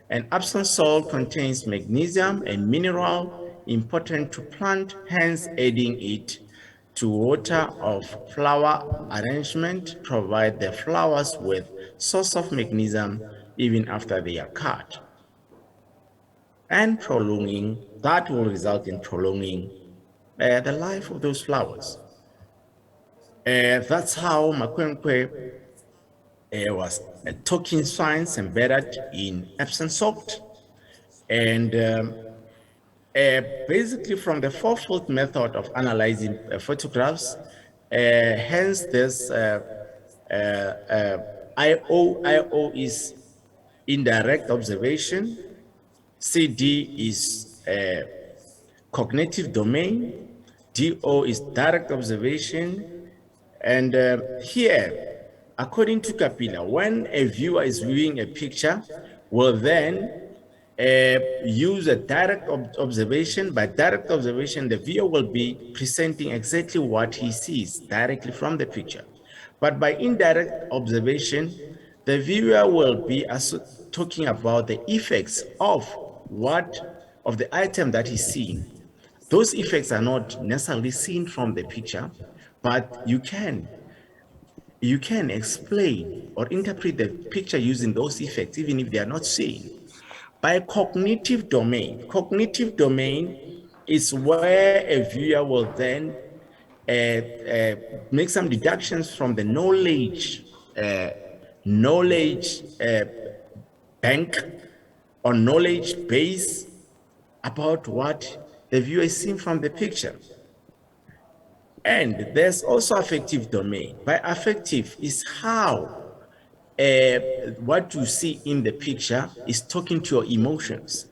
and Epsom salt contains magnesium, a mineral important to plant, hence adding it to water of flower arrangement provide the flowers with source of magnesium even after they are cut. And prolonging, that will result in prolonging the life of those flowers. That's how Makwenkwe was talking science embedded in Epsom salt. And basically from the four-fold method of analyzing photographs, hence this IO is indirect observation, CD is cognitive domain, DO is direct observation, and here, according to Kapila, when a viewer is viewing a picture, will then use a direct observation. By direct observation, the viewer will be presenting exactly what he sees directly from the picture. But by indirect observation, the viewer will be talking about the effects of the item that he's seeing. Those effects are not necessarily seen from the picture, but you can explain or interpret the picture using those effects, even if they are not seen. By cognitive domain is where a viewer will then make some deductions from the knowledge bank or knowledge base about what the viewer is seeing from the picture. And there's also affective domain. By affective is how what you see in the picture is talking to your emotions.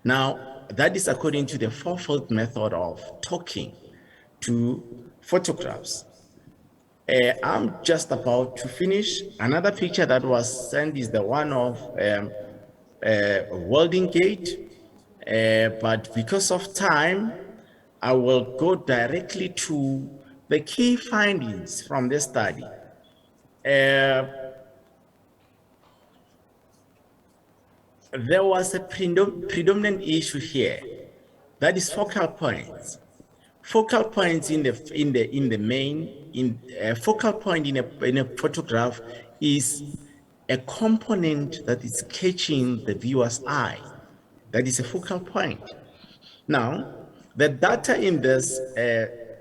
Now, that is according to the four-fold method of talking to photographs. I'm just about to finish. Another picture that was sent is the one of welding gate, but because of time, I will go directly to the key findings from the study. there was a predominant issue here, that is focal points. Focal points focal point in a photograph is a component that is catching the viewer's eye. That is a focal point. Now, the data in this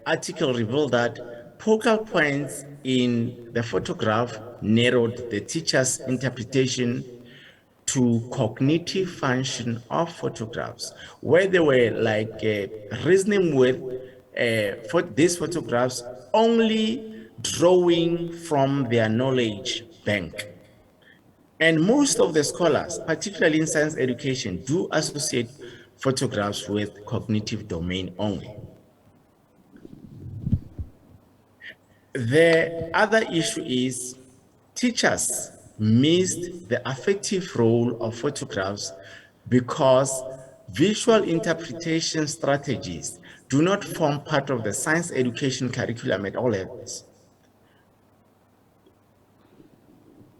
article revealed that focal points in the photograph narrowed the teacher's interpretation to cognitive function of photographs, where they were like reasoning with for these photographs only drawing from their knowledge bank. And most of the scholars, particularly in science education, do associate photographs with cognitive domain only. The other issue is teachers missed the affective role of photographs because visual interpretation strategies do not form part of the science education curriculum at all levels.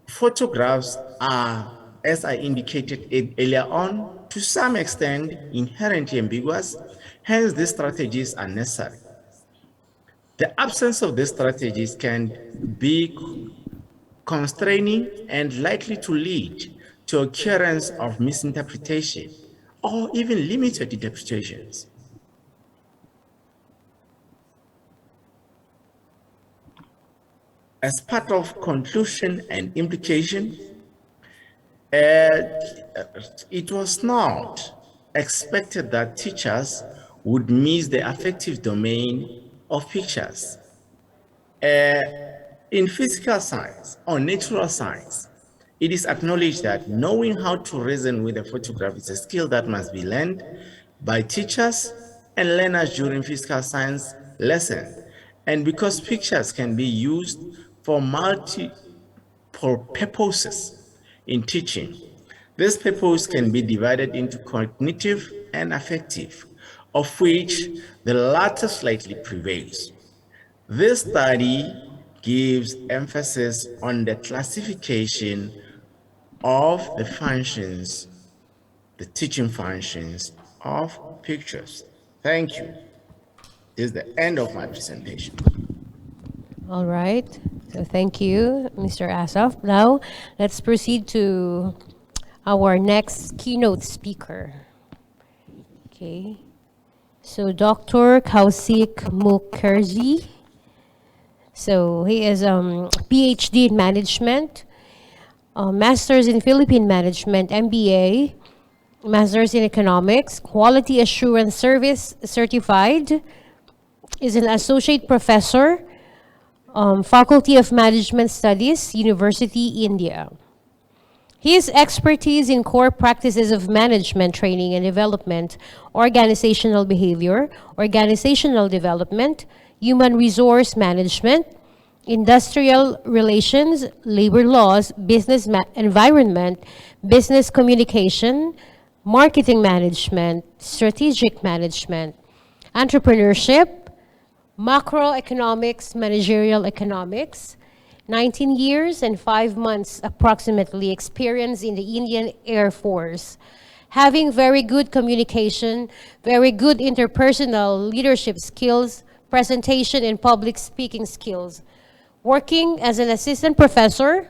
Photographs are, as I indicated earlier on, to some extent inherently ambiguous, hence these strategies are necessary. The absence of these strategies can be constraining and likely to lead to occurrence of misinterpretation or even limited interpretations. As part of conclusion and implication, it was not expected that teachers would miss the affective domain of pictures. In physical science or natural science, it is acknowledged that knowing how to reason with a photograph is a skill that must be learned by teachers and learners during physical science lessons. And because pictures can be used for multiple purposes in teaching, this purpose can be divided into cognitive and affective, of which the latter slightly prevails. This study gives emphasis on the classification of the functions, the teaching functions of pictures. Thank you. This is the end of my presentation. All right. So thank you, Mr. Asaf. Now, let's proceed to our next keynote speaker. Okay. So Dr. Kaushik Mukherjee. So he is PhD in management, master's in Philippine management, MBA, master's in economics, quality assurance service certified, is an associate professor, Faculty of Management Studies, University, India. His expertise in core practices of management training and development, organizational behavior, organizational development, human resource management, industrial relations, labor laws, business environment, business communication, marketing management, strategic management, entrepreneurship, macroeconomics, managerial economics, 19 years and 5 months approximately experience in the Indian Air Force, having very good communication, very good interpersonal leadership skills, presentation and public speaking skills, working as an assistant professor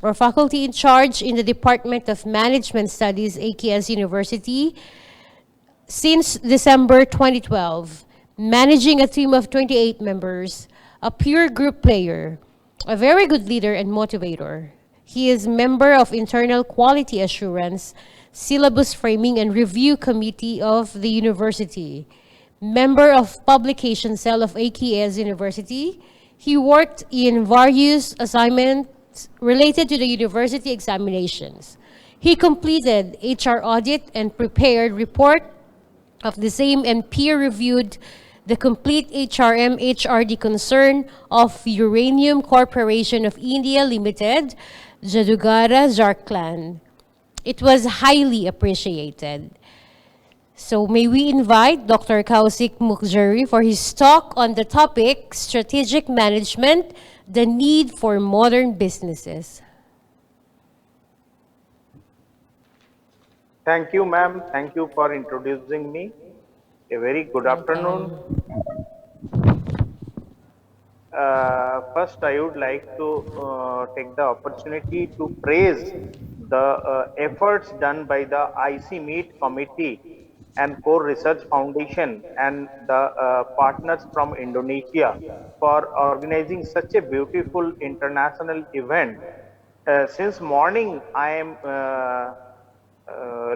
or faculty in charge in the Department of Management Studies, AKS University, since December 2012, managing a team of 28 members, a pure group player, a very good leader and motivator. He is member of Internal Quality Assurance, Syllabus Framing and Review Committee of the University, member of Publication Cell of AKS University. He worked in various assignments related to the university examinations. He completed HR audit and prepared report of the same and peer-reviewed the complete HRM HRD concern of Uranium Corporation of India Limited, Jadugara, Jharkhand. It was highly appreciated. So may we invite Dr. Kausik Mukherjee for his talk on the topic, Strategic Management, the Need for Modern Businesses. Thank you, ma'am. Thank you for introducing me. A very good afternoon. First, I would like to take the opportunity to praise the efforts done by the ICMEET committee and Core Research Foundation and the partners from Indonesia for organizing such a beautiful international event. Since morning, I am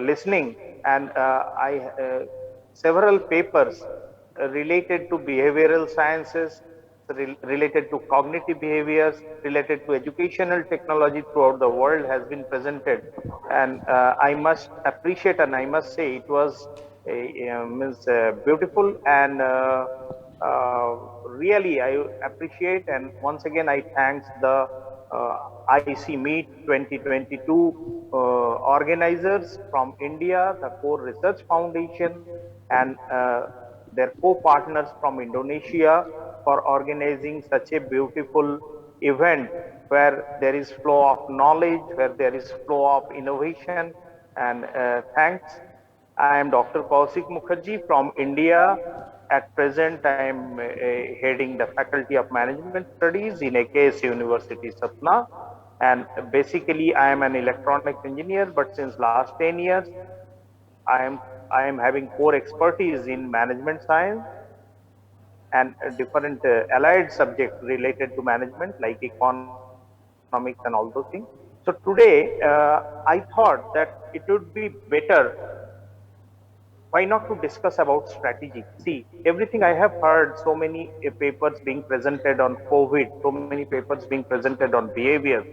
listening, and I several papers related to behavioral sciences, related to cognitive behaviors, related to educational technology throughout the world has been presented, and I must appreciate and I must say it was means beautiful and really I appreciate, and once again I thanks the IC Meet 2022 organizers from India, the Core Research Foundation, and their co-partners from Indonesia for organizing such a beautiful event where there is flow of knowledge, where there is flow of innovation. And thanks. I am Dr. Kausik Mukherjee from India. At present, I am heading the Faculty of Management Studies in AKS University, Satna. And basically, I am an electronics engineer, but since last 10 years, I am having core expertise in management science and different allied subjects related to management like economics and all those things. So today, I thought that it would be better why not to discuss about strategy. See, everything I have heard, so many papers being presented on COVID, so many papers being presented on behavior,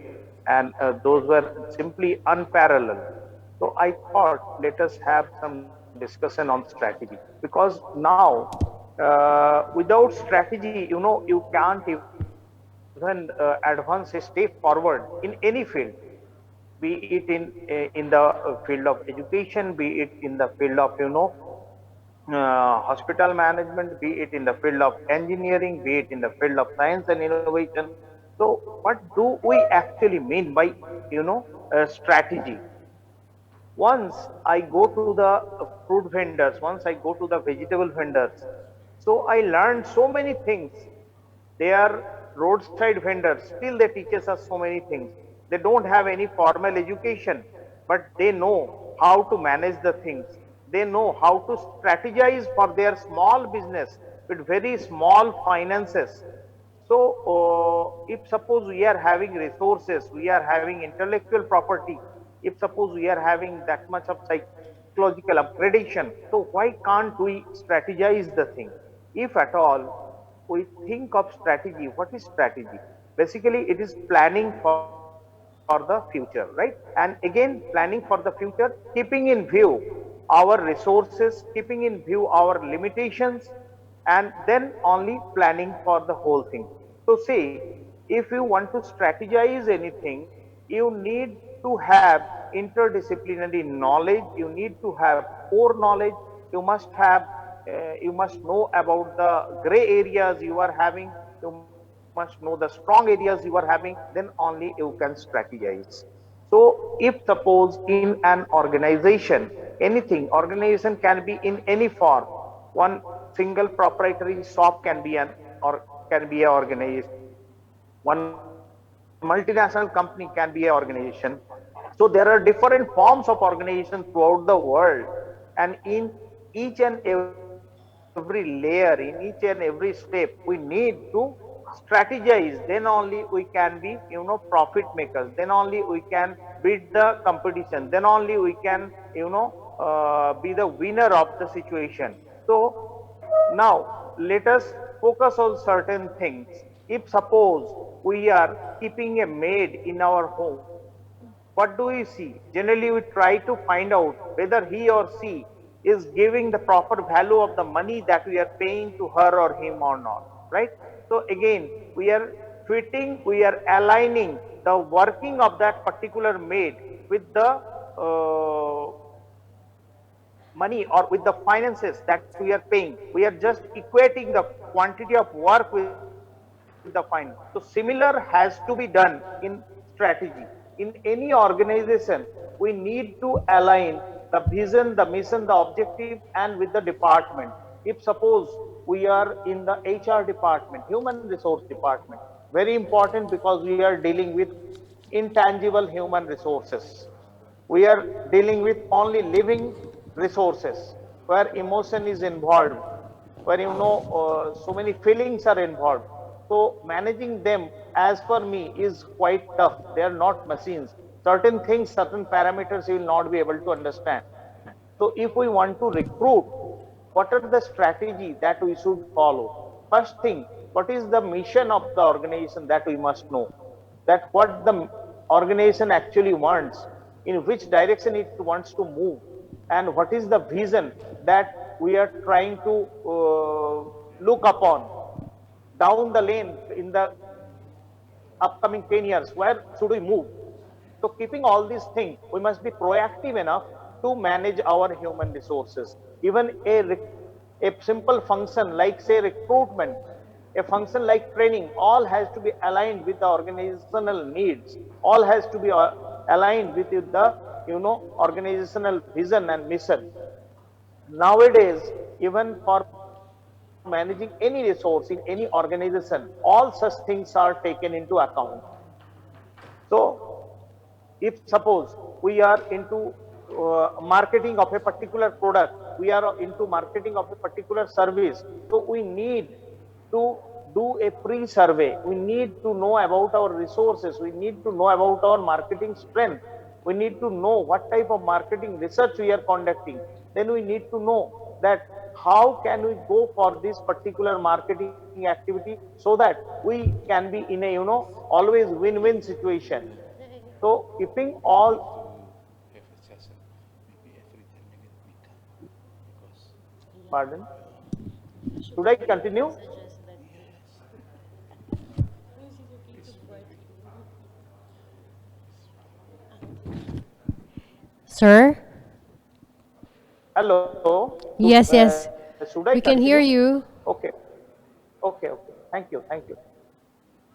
and those were simply unparalleled. So I thought let us have some discussion on strategy, because now without strategy, you can't even advance a step forward in any field, be it in the field of education, be it in the field of hospital management, be it in the field of engineering, be it in the field of science and innovation. So what do we actually mean by strategy? Once I go to the fruit vendors, once I go to the vegetable vendors, so I learned so many things. They are roadside vendors, still they teaches us so many things. They don't have any formal education, but they know how to manage the things. They know how to strategize for their small business with very small finances. So if suppose we are having resources, we are having intellectual property, if suppose we are having that much of psychological upgradation, so why can't we strategize the thing? If at all we think of strategy, what is strategy? Basically, it is planning for the future, right? And again, planning for the future, keeping in view our resources, keeping in view our limitations, and then only planning for the whole thing. So see, if you want to strategize anything, you need to have interdisciplinary knowledge, you need to have core knowledge, you must have you must know about the gray areas you are having, you must know the strong areas you are having, then only you can strategize. So if suppose in an organization, anything, organization can be in any form. One single proprietary shop can be an or can be an organization. One multinational company can be an organization. So there are different forms of organization throughout the world, and in each and every layer, in each and every step, we need to strategize. Then only we can be profit makers, then only we can beat the competition, then only we can be the winner of the situation. So now let us focus on certain things. If suppose we are keeping a maid in our home, what do we see? Generally we try to find out whether he or she is giving the proper value of the money that we are paying to her or him or not, right? So again, we are fitting, we are aligning the working of that particular maid with the money or with the finances that we are paying. We are just equating the quantity of work with the finance. So similar has to be done in strategy. In any organization, we need to align the vision, the mission, the objective, and with the department. If suppose we are in the HR department, human resource department, very important because we are dealing with intangible human resources. We are dealing with only living resources where emotion is involved, where so many feelings are involved. So managing them, as per me, is quite tough. They are not machines. Certain things, certain parameters you will not be able to understand. So if we want to recruit, what are the strategy that we should follow? First thing, what is the mission of the organization that we must know? That what the organization actually wants, in which direction it wants to move, and what is the vision that we are trying to look upon down the lane in the upcoming 10 years. Where should we move? So keeping all these things, we must be proactive enough to manage our human resources. Even a simple function like say recruitment, a function like training, all has to be aligned with the organizational needs. All has to be aligned with the organizational vision and mission. Nowadays, even for managing any resource in any organization, all such things are taken into account. So if suppose we are into marketing of a particular product, we are into marketing of a particular service, so we need to do a pre-survey. We need to know about our resources. We need to know about our marketing strength. We need to know what type of marketing research we are conducting. Then we need to know that how can we go for this particular marketing activity so that we can be in a always win-win situation. So keeping all, pardon, should I continue? Sir? Hello. Yes, yes. Should I We can continue? hear you. Okay. Okay. Okay. Thank you. Thank you.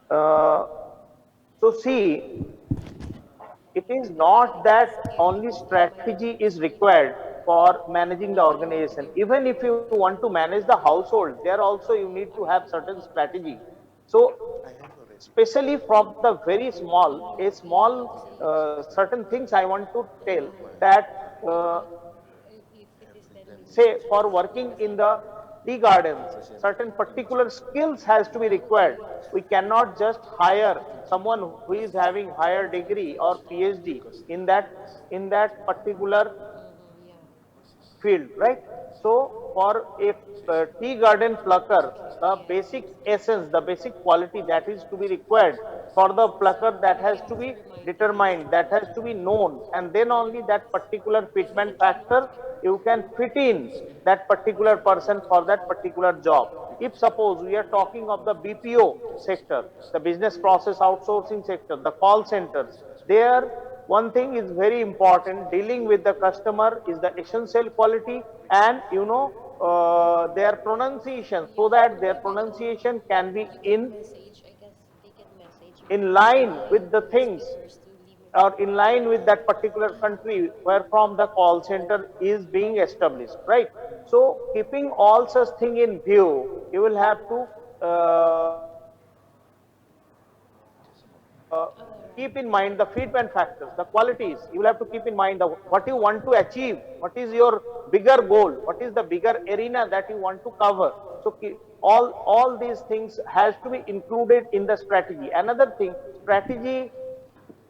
Uh, so see, it is not that only strategy is required for managing the organization. Even if you want to manage the household, there also you need to have certain strategy. So especially from the very small, a small certain things I want to tell that uh, say for working in the tea gardens, certain particular skills has to be required. We cannot just hire someone who is having higher degree or PhD in that particular field, right? So for a tea garden plucker, the basic essence, the basic quality that is to be required for the plucker, that has to be determined, that has to be known, and then only that particular fitment factor you can fit in that particular person for that particular job. If suppose we are talking of the BPO sector, the business process outsourcing sector, the call centers, there one thing is very important: dealing with the customer is the essential quality, and their pronunciation, so that their pronunciation can be in line with the things, or in line with that particular country where from the call center is being established, right? So keeping all such thing in view, you will have to keep in mind the feedback factors, the qualities. You will have to keep in mind what you want to achieve, what is your bigger goal, what is the bigger arena that you want to cover. So all these things has to be included in the strategy. Another thing, strategy,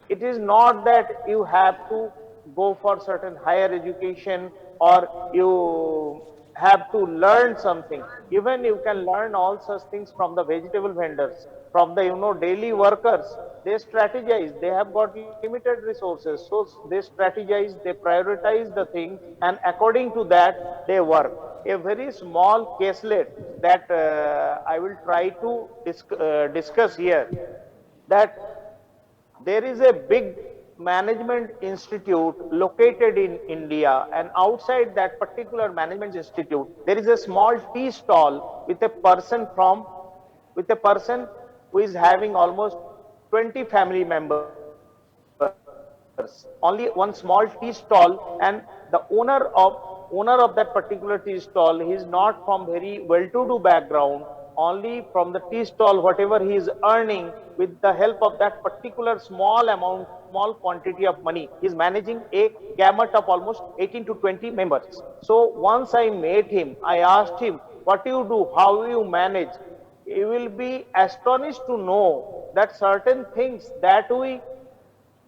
it is not that you have to go for certain higher education or you have to learn something. Even you can learn all such things from the vegetable vendors, from the daily workers. They strategize, they have got limited resources, so they strategize, they prioritize the thing, and according to that they work. A very small caselet that I will try to discuss here, that there is a big management institute located in India, and outside that particular management institute, there is a small tea stall with a person who is having almost 20 family members. Only one small tea stall, and the owner of that particular tea stall, he is not from very well-to-do background. Only from the tea stall, whatever he is earning, with the help of that particular small amount, small quantity of money, he is managing a gamut of almost 18 to 20 members. So once I met him, I asked him, what do you do? How you manage? You will be astonished to know that certain things that we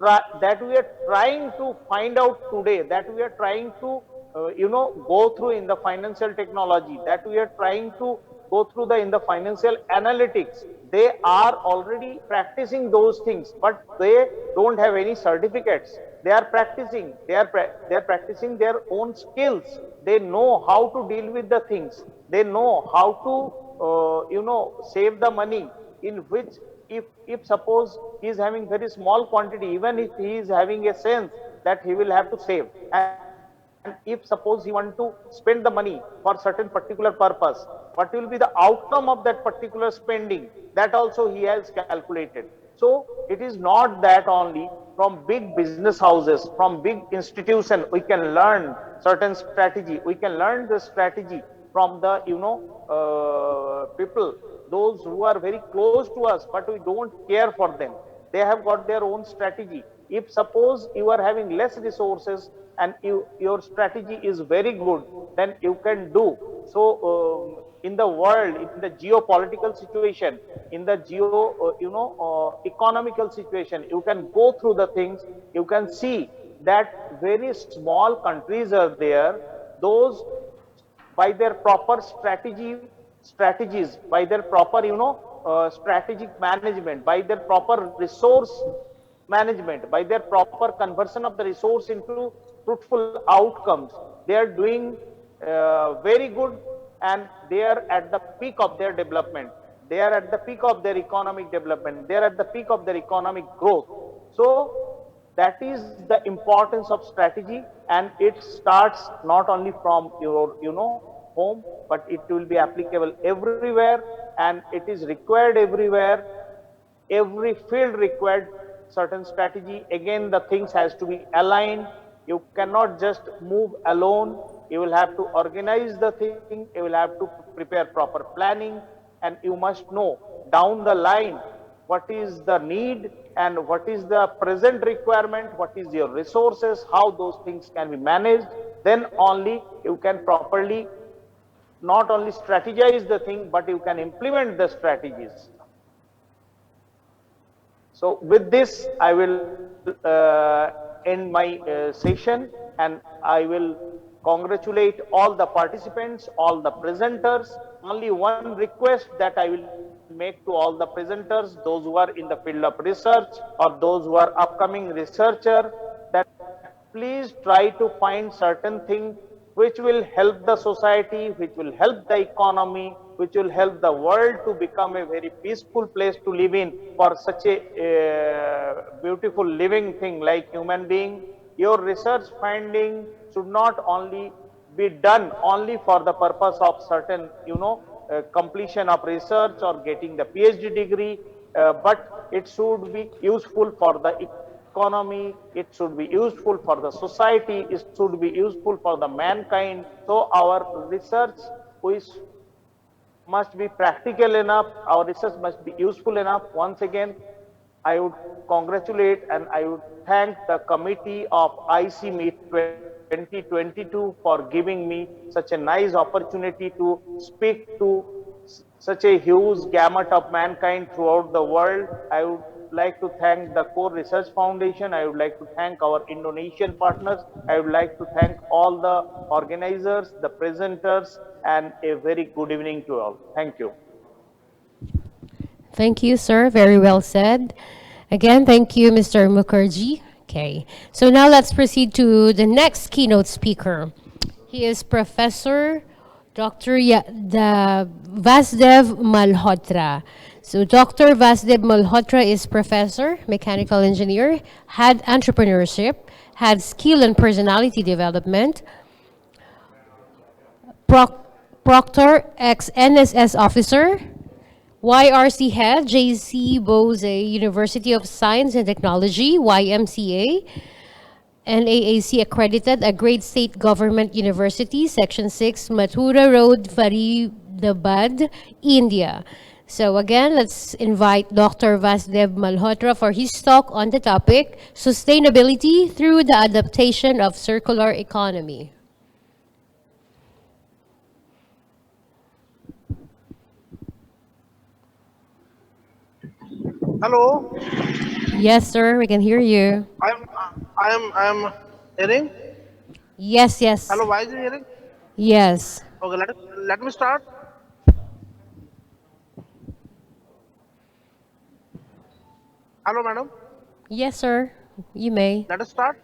are trying to find out today, that we are trying to go through in the financial technology, that we are trying to go through in the financial analytics, they are already practicing those things, but they don't have any certificates. They are practicing, they are practicing their own skills. They know how to deal with the things, they know how to save the money, in which if suppose he is having very small quantity, even if he is having a sense that he will have to save, and if suppose he want to spend the money for certain particular purpose, what will be the outcome of that particular spending, that also he has calculated. So it is not that only from big business houses, from big institution we can learn certain strategy. We can learn the strategy from the people, those who are very close to us, but we don't care for them. They have got their own strategy. If suppose you are having less resources and your strategy is very good, then you can do. So in the world, in the geopolitical situation, in the economical situation, you can go through the things, you can see that very small countries are there, those by their proper strategies, by their proper strategic management, by their proper resource management, by their proper conversion of the resource into fruitful outcomes, they are doing very good, and they are at the peak of their development. They are at the peak of their economic development. They are at the peak of their economic growth. So that is the importance of strategy, and it starts not only from your home, but it will be applicable everywhere, and it is required everywhere. Every field required certain strategy. Again, the things has to be aligned. You cannot just move alone. You will have to organize the thing. You will have to prepare proper planning, and you must know down the line what is the need and what is the present requirement, what is your resources, how those things can be managed. Then only you can properly not only strategize the thing, but you can implement the strategies. So with this, I will end my session, and I will congratulate all the participants, all the presenters. Only one request that I will make to all the presenters, those who are in the field of research or those who are upcoming researcher, that please try to find certain thing which will help the society, which will help the economy, which will help the world to become a very peaceful place to live in for such a beautiful living thing like human being. Your research finding should not only be done only for the purpose of certain, completion of research or getting the PhD degree, but it should be useful for the economy, it should be useful for the society, it should be useful for the mankind. So our research must be practical enough, our research must be useful enough. Once again, I would congratulate and I would thank the committee of ICMEET 2022 for giving me such a nice opportunity to speak to such a huge gamut of mankind throughout the world. I would like to thank the Core Research Foundation. I would like to thank our Indonesian partners. I would like to thank all the organizers, the presenters, and a very good evening to all. Thank you. Thank you, sir. Very well said. Again, thank you, Mr. Mukherjee. Okay, so now let's proceed to the next keynote speaker. He is Professor The Vasdev Malhotra. So Dr. Vasdev Malhotra is professor, mechanical engineer, had entrepreneurship, had skill and personality development, Proctor, ex-NSS officer, YRC head, JC Bose University of Science and Technology, YMCA, NAAC accredited, a great state government university, Section 6, Mathura Road, Faridabad, India. So again, let's invite Dr. Vasdev Malhotra for his talk on the topic, Sustainability through the Adaptation of Circular Economy. Hello. Yes, sir, we can hear you. I'm hearing. Yes, yes. Hello, why is it hearing? Yes. Okay, let me start. Hello, madam. Yes, sir. You may. Let us start.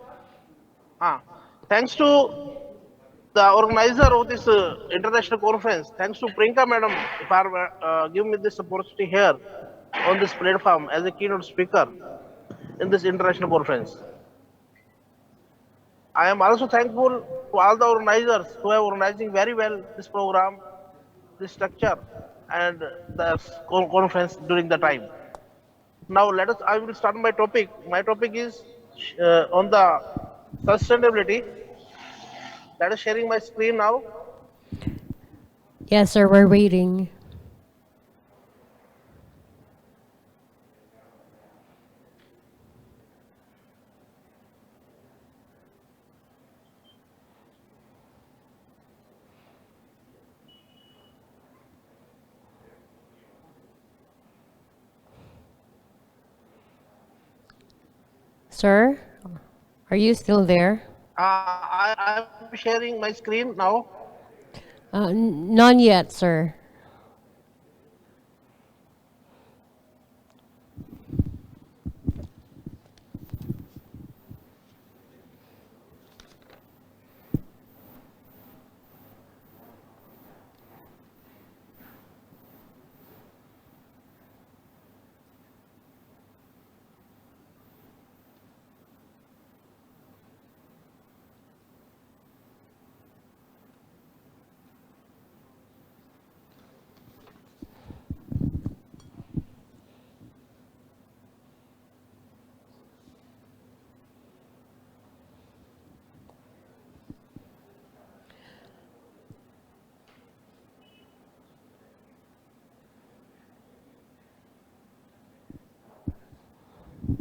Thanks to the organizer of this international conference. Thanks to Priyanka madam for giving me this opportunity here on this platform as a keynote speaker in this international conference. I am also thankful to all the organizers who are organizing very well this program, this structure, and the conference during the time. Now I will start my topic. My topic is on the sustainability. Let us sharing my screen now. Yes, sir, we're waiting. Sir, are you still there? I'm sharing my screen now. None yet, sir.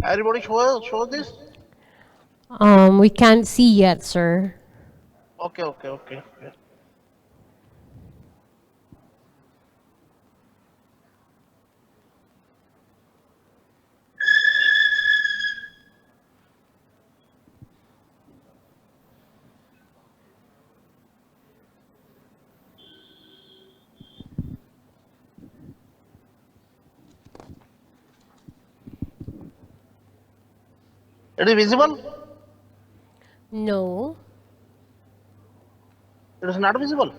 Everybody show this? We can't see yet, sir. Okay. It is visible? No. It is not visible?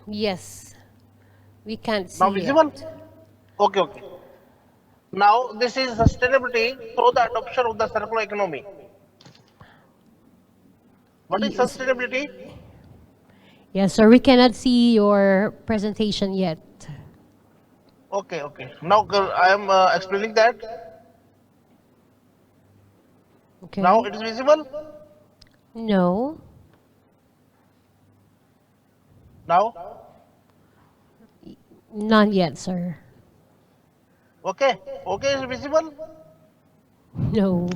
Yes. We can't see Now visible? yet. Okay. Now this is sustainability through the adoption of the circular economy. What is Yes. sustainability? Yes, sir, we cannot see your presentation yet. Okay. Now I am explaining that. Okay. Now it is visible? No. Now? None yet, sir. Okay is visible? No.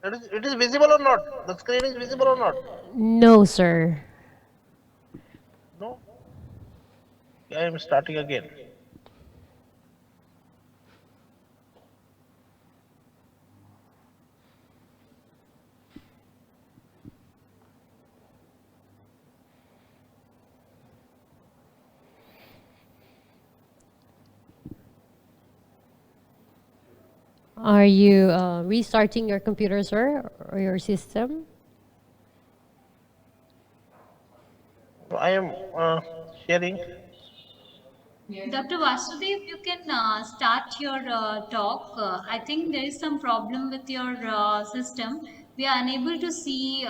It is visible or not? The screen is visible or not? No, sir. No? I am starting again. Are you restarting your computer, sir, or your system? I am sharing. Dr. Vasudev, you can start your talk. I think there is some problem with your system. We are unable to see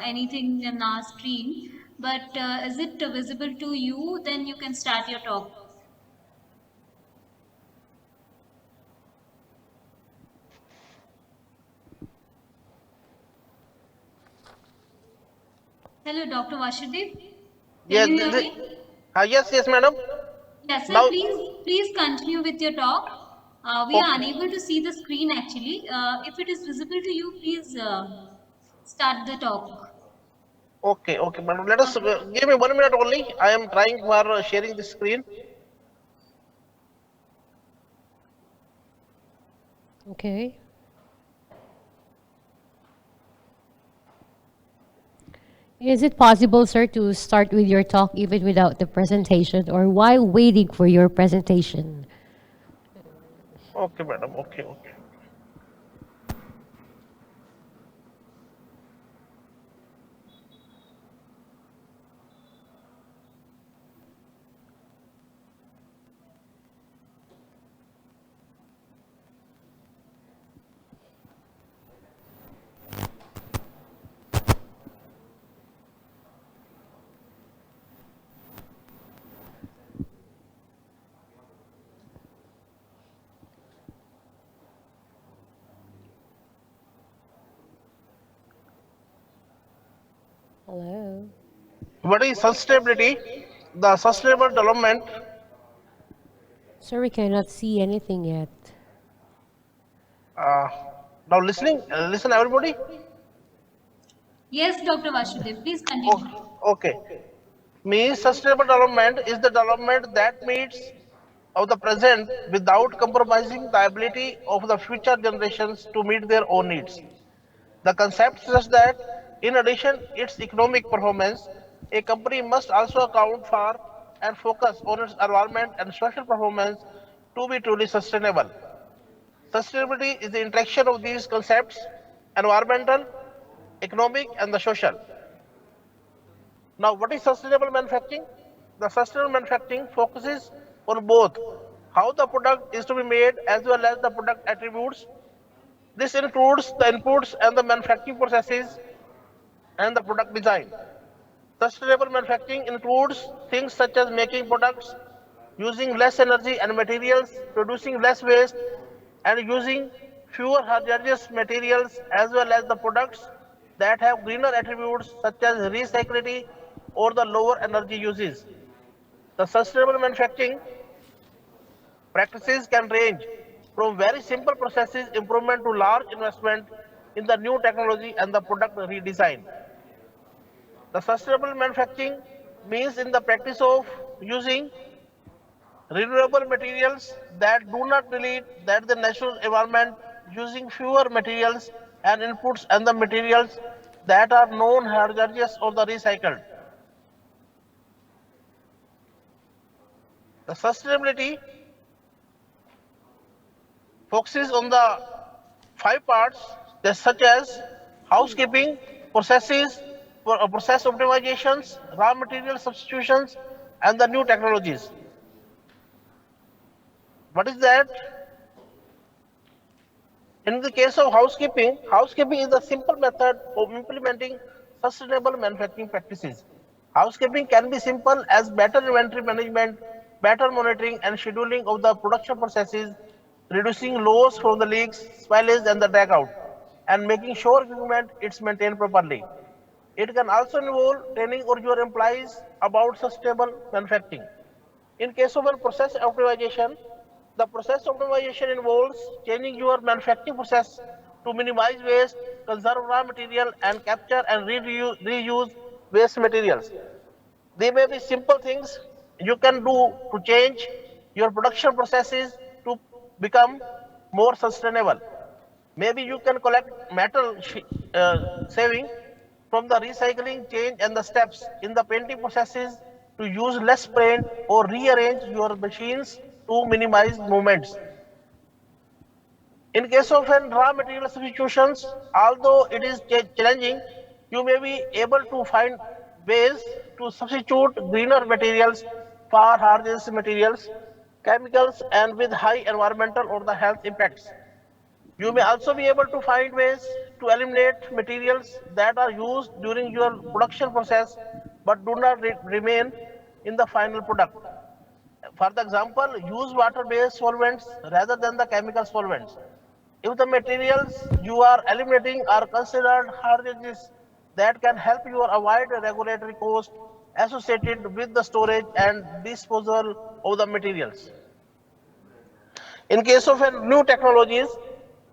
anything in our screen, but is it visible to you? Then you can start your talk. Hello, Dr. Vasudev. Can Yes, you hear me? yes, madam. Yes, sir. Now, Please continue with your talk. We are okay, unable to see the screen actually. If it is visible to you, please start the talk. okay, madam. Let us give me 1 minute only. I am trying for sharing the screen. Okay. Is it possible, sir, to start with your talk even without the presentation or while waiting for your presentation? Okay, madam. Okay. Hello. What is sustainability? The sustainable development. Sir, we cannot see anything yet. Uh, Now listening, listen everybody. Yes, Dr. Vasudev, please Oh, continue. okay. Means sustainable development is the development that meets of the present without compromising the ability of the future generations to meet their own needs. The concept says that in addition its economic performance, a company must also account for and focus on its environment and social performance to be truly sustainable. Sustainability is the interaction of these concepts, environmental, economic, and the social. Now, what is sustainable manufacturing? The sustainable manufacturing focuses on both how the product is to be made as well as the product attributes. This includes the inputs and the manufacturing processes and the product design. Sustainable manufacturing includes things such as making products using less energy and materials, producing less waste, and using fewer hazardous materials, as well as the products that have greener attributes such as recyclability or the lower energy uses. The sustainable manufacturing practices can range from very simple processes improvement to large investment in the new technology and the product redesign. The sustainable manufacturing means in the practice of using renewable materials that do not delete that the natural environment, using fewer materials and inputs and the materials that are non-hazardous or the recycled. The sustainability focuses on the 5 parts such as housekeeping, processes, process optimizations, raw material substitutions, and the new technologies. What is that? In the case of housekeeping, housekeeping is a simple method of implementing sustainable manufacturing practices. Housekeeping can be simple as better inventory management, better monitoring and scheduling of the production processes, reducing loss from the leaks, spillage and the drag out, and making sure equipment is maintained properly. It can also involve training or your employees about sustainable manufacturing. In case of a process optimization, the process optimization involves changing your manufacturing process to minimize waste, conserve raw material, and capture and reuse waste materials. They may be simple things you can do to change your production processes to become more sustainable. Maybe you can collect metal saving from the recycling change and the steps in the painting processes to use less paint or rearrange your machines to minimize movements. In case of an raw material substitutions, although it is challenging, you may be able to find ways to substitute greener materials for hazardous materials, chemicals, and with high environmental or the health impacts. You may also be able to find ways to eliminate materials that are used during your production process but do not remain in the final product. For the example, use water-based solvents rather than the chemical solvents. If the materials you are eliminating are considered hazardous, that can help you avoid regulatory costs associated with the storage and disposal of the materials. In case of new technologies,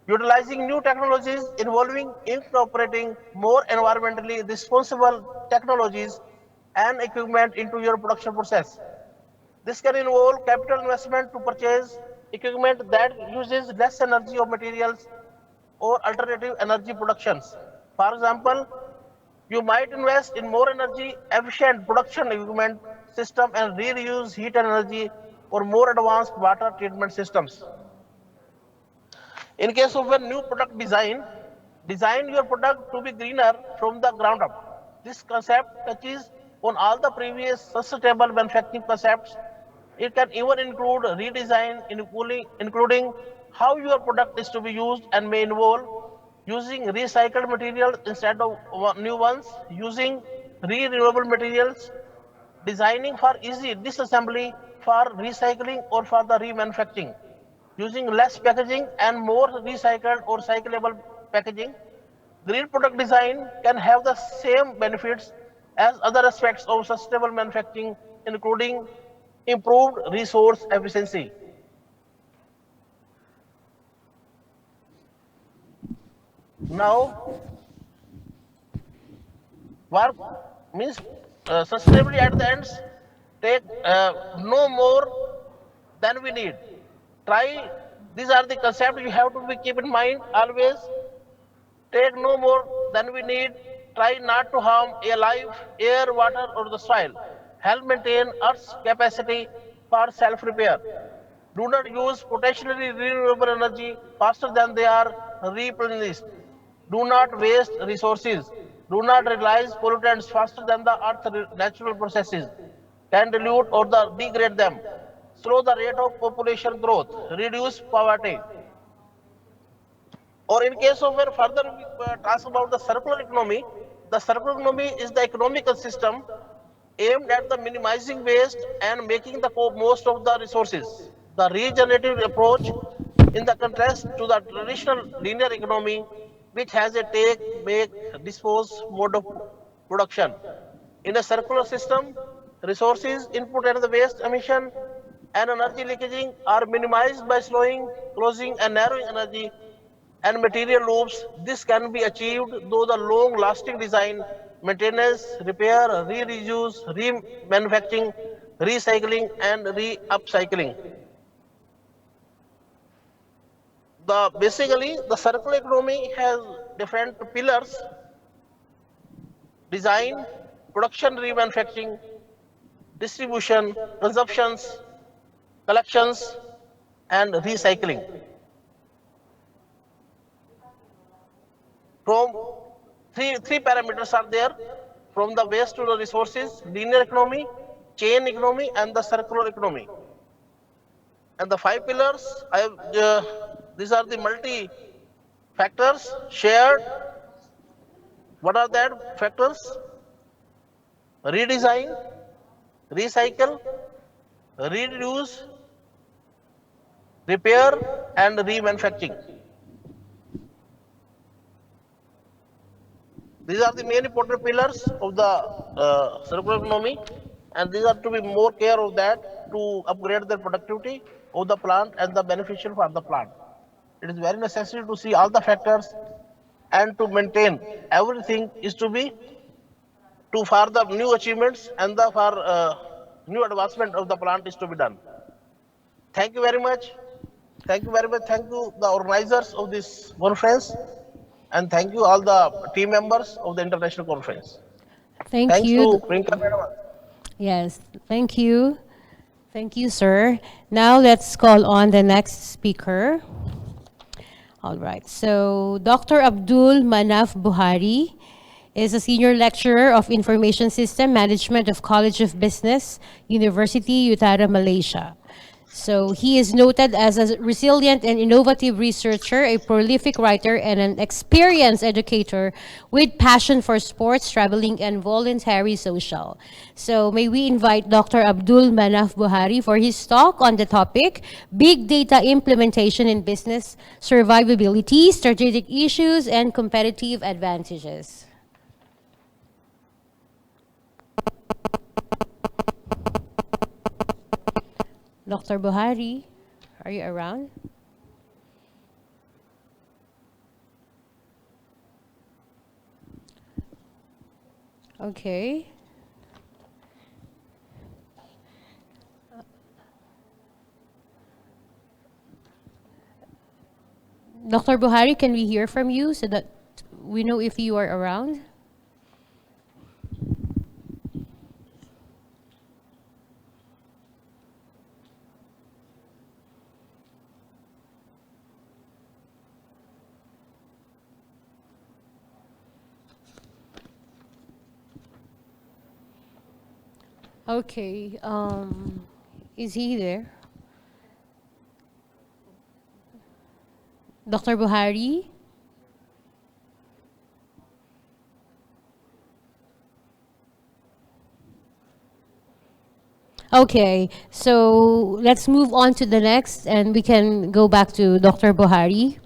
utilizing new technologies involving incorporating more environmentally responsible technologies and equipment into your production process. This can involve capital investment to purchase equipment that uses less energy of materials or alternative energy productions. For example, you might invest in more energy efficient production equipment system and reuse heat energy or more advanced water treatment systems. In case of a new product design, design your product to be greener from the ground up. This concept touches on all the previous sustainable manufacturing concepts. It can even include redesign, including how your product is to be used and may involve using recycled materials instead of new ones, using renewable materials, designing for easy disassembly, for recycling or for the remanufacturing, using less packaging and more recycled or cyclable packaging. Green product design can have the same benefits as other aspects of sustainable manufacturing, including improved resource efficiency. Now, work means sustainably at the ends, take no more than we need. Try, these are the concepts you have to be keep in mind always. Take no more than we need. Try not to harm a life, air, water, or the soil. Help maintain Earth's capacity for self-repair. Do not use potentially renewable energy faster than they are replenished. Do not waste resources. Do not release pollutants faster than the Earth's natural processes can dilute or degrade them. Slow the rate of population growth. Reduce poverty. Or in case of where further we talk about the circular economy is the economical system aimed at the minimizing waste and making the most of the resources. The regenerative approach, in the contrast to the traditional linear economy, which has a take, make, dispose mode of production. In a circular system, resources input and the waste emission and energy leakaging are minimized by slowing, closing, and narrowing energy and material loops. This can be achieved through the long-lasting design, maintenance, repair, reuse, remanufacturing, recycling, and re-upcycling. Basically, the circular economy has different pillars: design, production, remanufacturing, distribution, consumptions, collections, and recycling. From three parameters are there: from the waste to the resources, linear economy, chain economy, and the circular economy. And the five pillars, these are the multi factors shared. What are that factors? Redesign, recycle, reduce, repair, and remanufacturing. These are the main important pillars of the circular economy, and these are to be more care of that to upgrade the productivity of the plant and the beneficial for the plant. It is very necessary to see all the factors and to maintain everything is to be to for the new achievements and the for new advancement of the plant is to be done. Thank you very much. Thank you very much. Thank you the organizers of this conference. And thank you all the team members of the international conference. Thank Thanks you. to Priyanka Madam. Yes, thank you. Thank you, sir. Now let's call on the next speaker. All right. So Dr. Abdul Manaf Buhari is a senior lecturer of Information System Management of College of Business, University Utara, Malaysia. So he is noted as a resilient and innovative researcher, a prolific writer, and an experienced educator with passion for sports, traveling, and voluntary social. So may we invite Dr. Abdul Manaf Buhari for his talk on the topic, Big Data Implementation in Business Survivability, Strategic Issues, and Competitive Advantages. Dr. Buhari, are you around? Okay. Dr. Buhari, can we hear from you so that we know if you are around? Okay, is he there? Dr. Buhari? Okay, so let's move on to the next and we can go back to Dr. Buhari.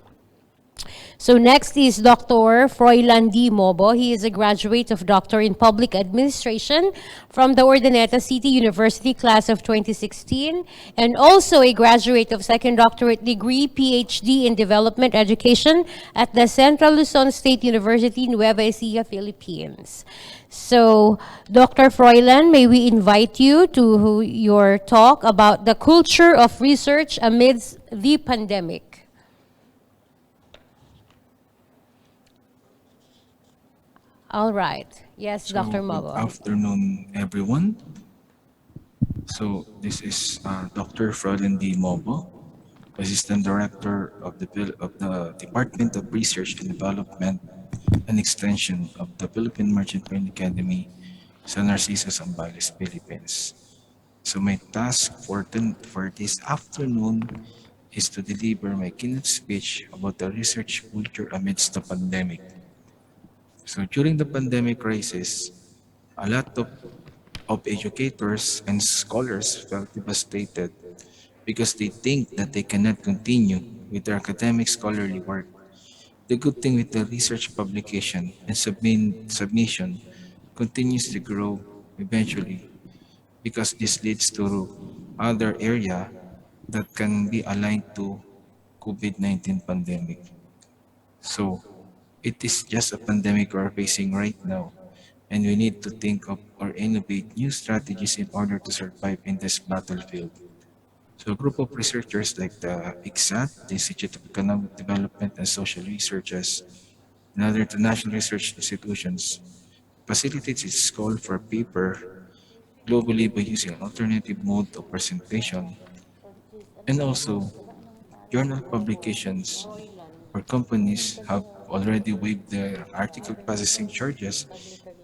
So next is Dr. Froilan D. Mobo. He is a graduate of Doctor in Public Administration from the Urdaneta City University class of 2016 and also a graduate of second doctorate degree PhD in Development Education at the Central Luzon State University, Nueva Ecija, Philippines. So, Dr. Froilan, may we invite you to your talk about the culture of research amidst the pandemic. All right. Yes, Dr. Mobo. Good afternoon, everyone. So this is Dr. Froilan D. Mobo, Assistant Director of the Department of Research and Development and Extension of the Philippine Merchant Marine Academy, San Narciso, Zambales, Philippines. So my task for this afternoon is to deliver my keynote speech about the research culture amidst the pandemic. So during the pandemic crisis, a lot of educators and scholars felt devastated because they think that they cannot continue with their academic scholarly work. The good thing with the research publication and submission continues to grow eventually because this leads to other area that can be aligned to COVID-19 pandemic. So it is just a pandemic we're facing right now, and we need to think of or innovate new strategies in order to survive in this battlefield. So a group of researchers like the ICSAT, the Institute of Economic Development and Social Researches, and other international research institutions facilitates its call for paper globally by using an alternative mode of presentation, and also journal publications where companies have already waived their article processing charges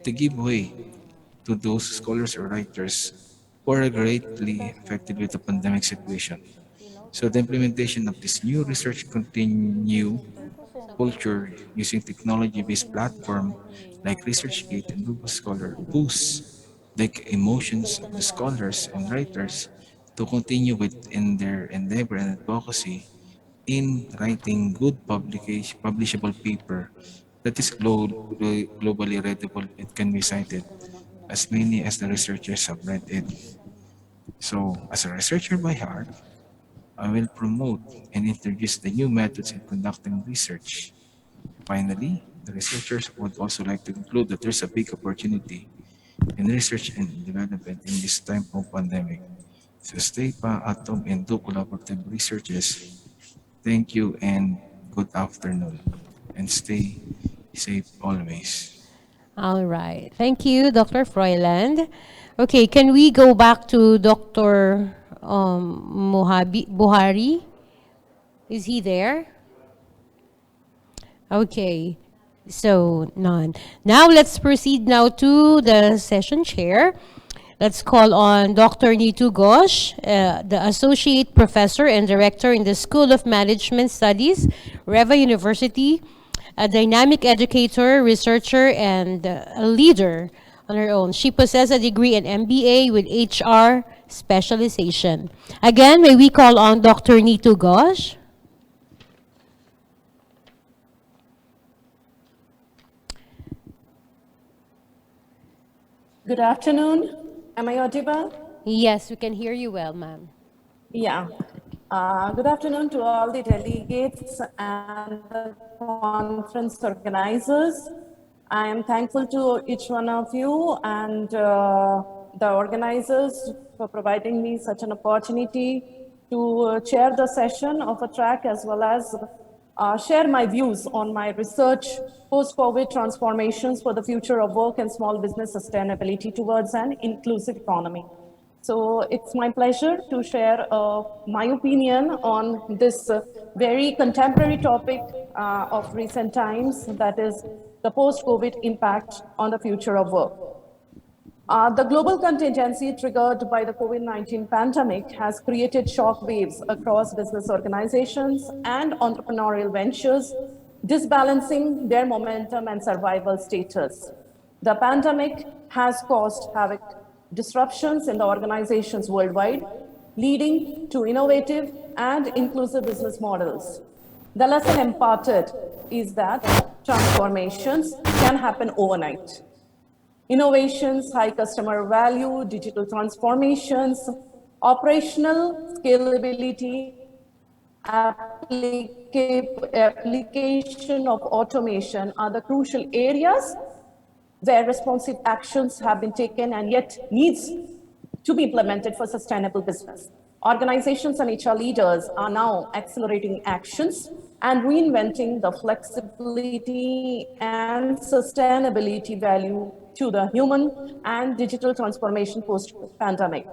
to give way to those scholars or writers who are greatly affected with the pandemic situation. So the implementation of this new research continue culture using technology-based platform like ResearchGate and Google Scholar boosts the emotions of the scholars and writers to continue within their endeavor and advocacy in writing good publishable paper that is globally readable. It can be cited as many as the researchers have read it. So as a researcher by heart, I will promote and introduce the new methods in conducting research. Finally, the researchers would also like to conclude that there's a big opportunity in research and development in this time of pandemic. So stay pa at home and do collaborative researches. Thank you and good afternoon. And stay safe always. All right. Thank you, Dr. Froiland. Okay, can we go back to Dr. Buhari? Is he there? Okay, so none. Now let's proceed now to the session chair. Let's call on Dr. Nitu Ghosh, the Associate Professor and Director in the School of Management Studies, Reva University, a dynamic educator, researcher, and a leader on her own. She possesses a degree in MBA with HR specialization. Again, may we call on Dr. Nitu Ghosh? Good afternoon. Am I audible? Yes, we can hear you well, ma'am. Yeah. Good afternoon to all the delegates and the conference organizers. I am thankful to each one of you and the organizers for providing me such an opportunity to chair the session of a track as well as share my views on my research post-COVID transformations for the future of work and small business sustainability towards an inclusive economy. So it's my pleasure to share my opinion on this very contemporary topic of recent times, that is the post-COVID impact on the future of work. The global contingency triggered by the COVID-19 pandemic has created shock waves across business organizations and entrepreneurial ventures, disbalancing their momentum and survival status. The pandemic has caused havoc, disruptions in the organizations worldwide, leading to innovative and inclusive business models. The lesson imparted is that transformations can happen overnight. Innovations, high customer value, digital transformations, operational scalability, application of automation are the crucial areas where responsive actions have been taken and yet needs to be implemented for sustainable business. Organizations and HR leaders are now accelerating actions and reinventing the flexibility and sustainability value to the human and digital transformation post-pandemic.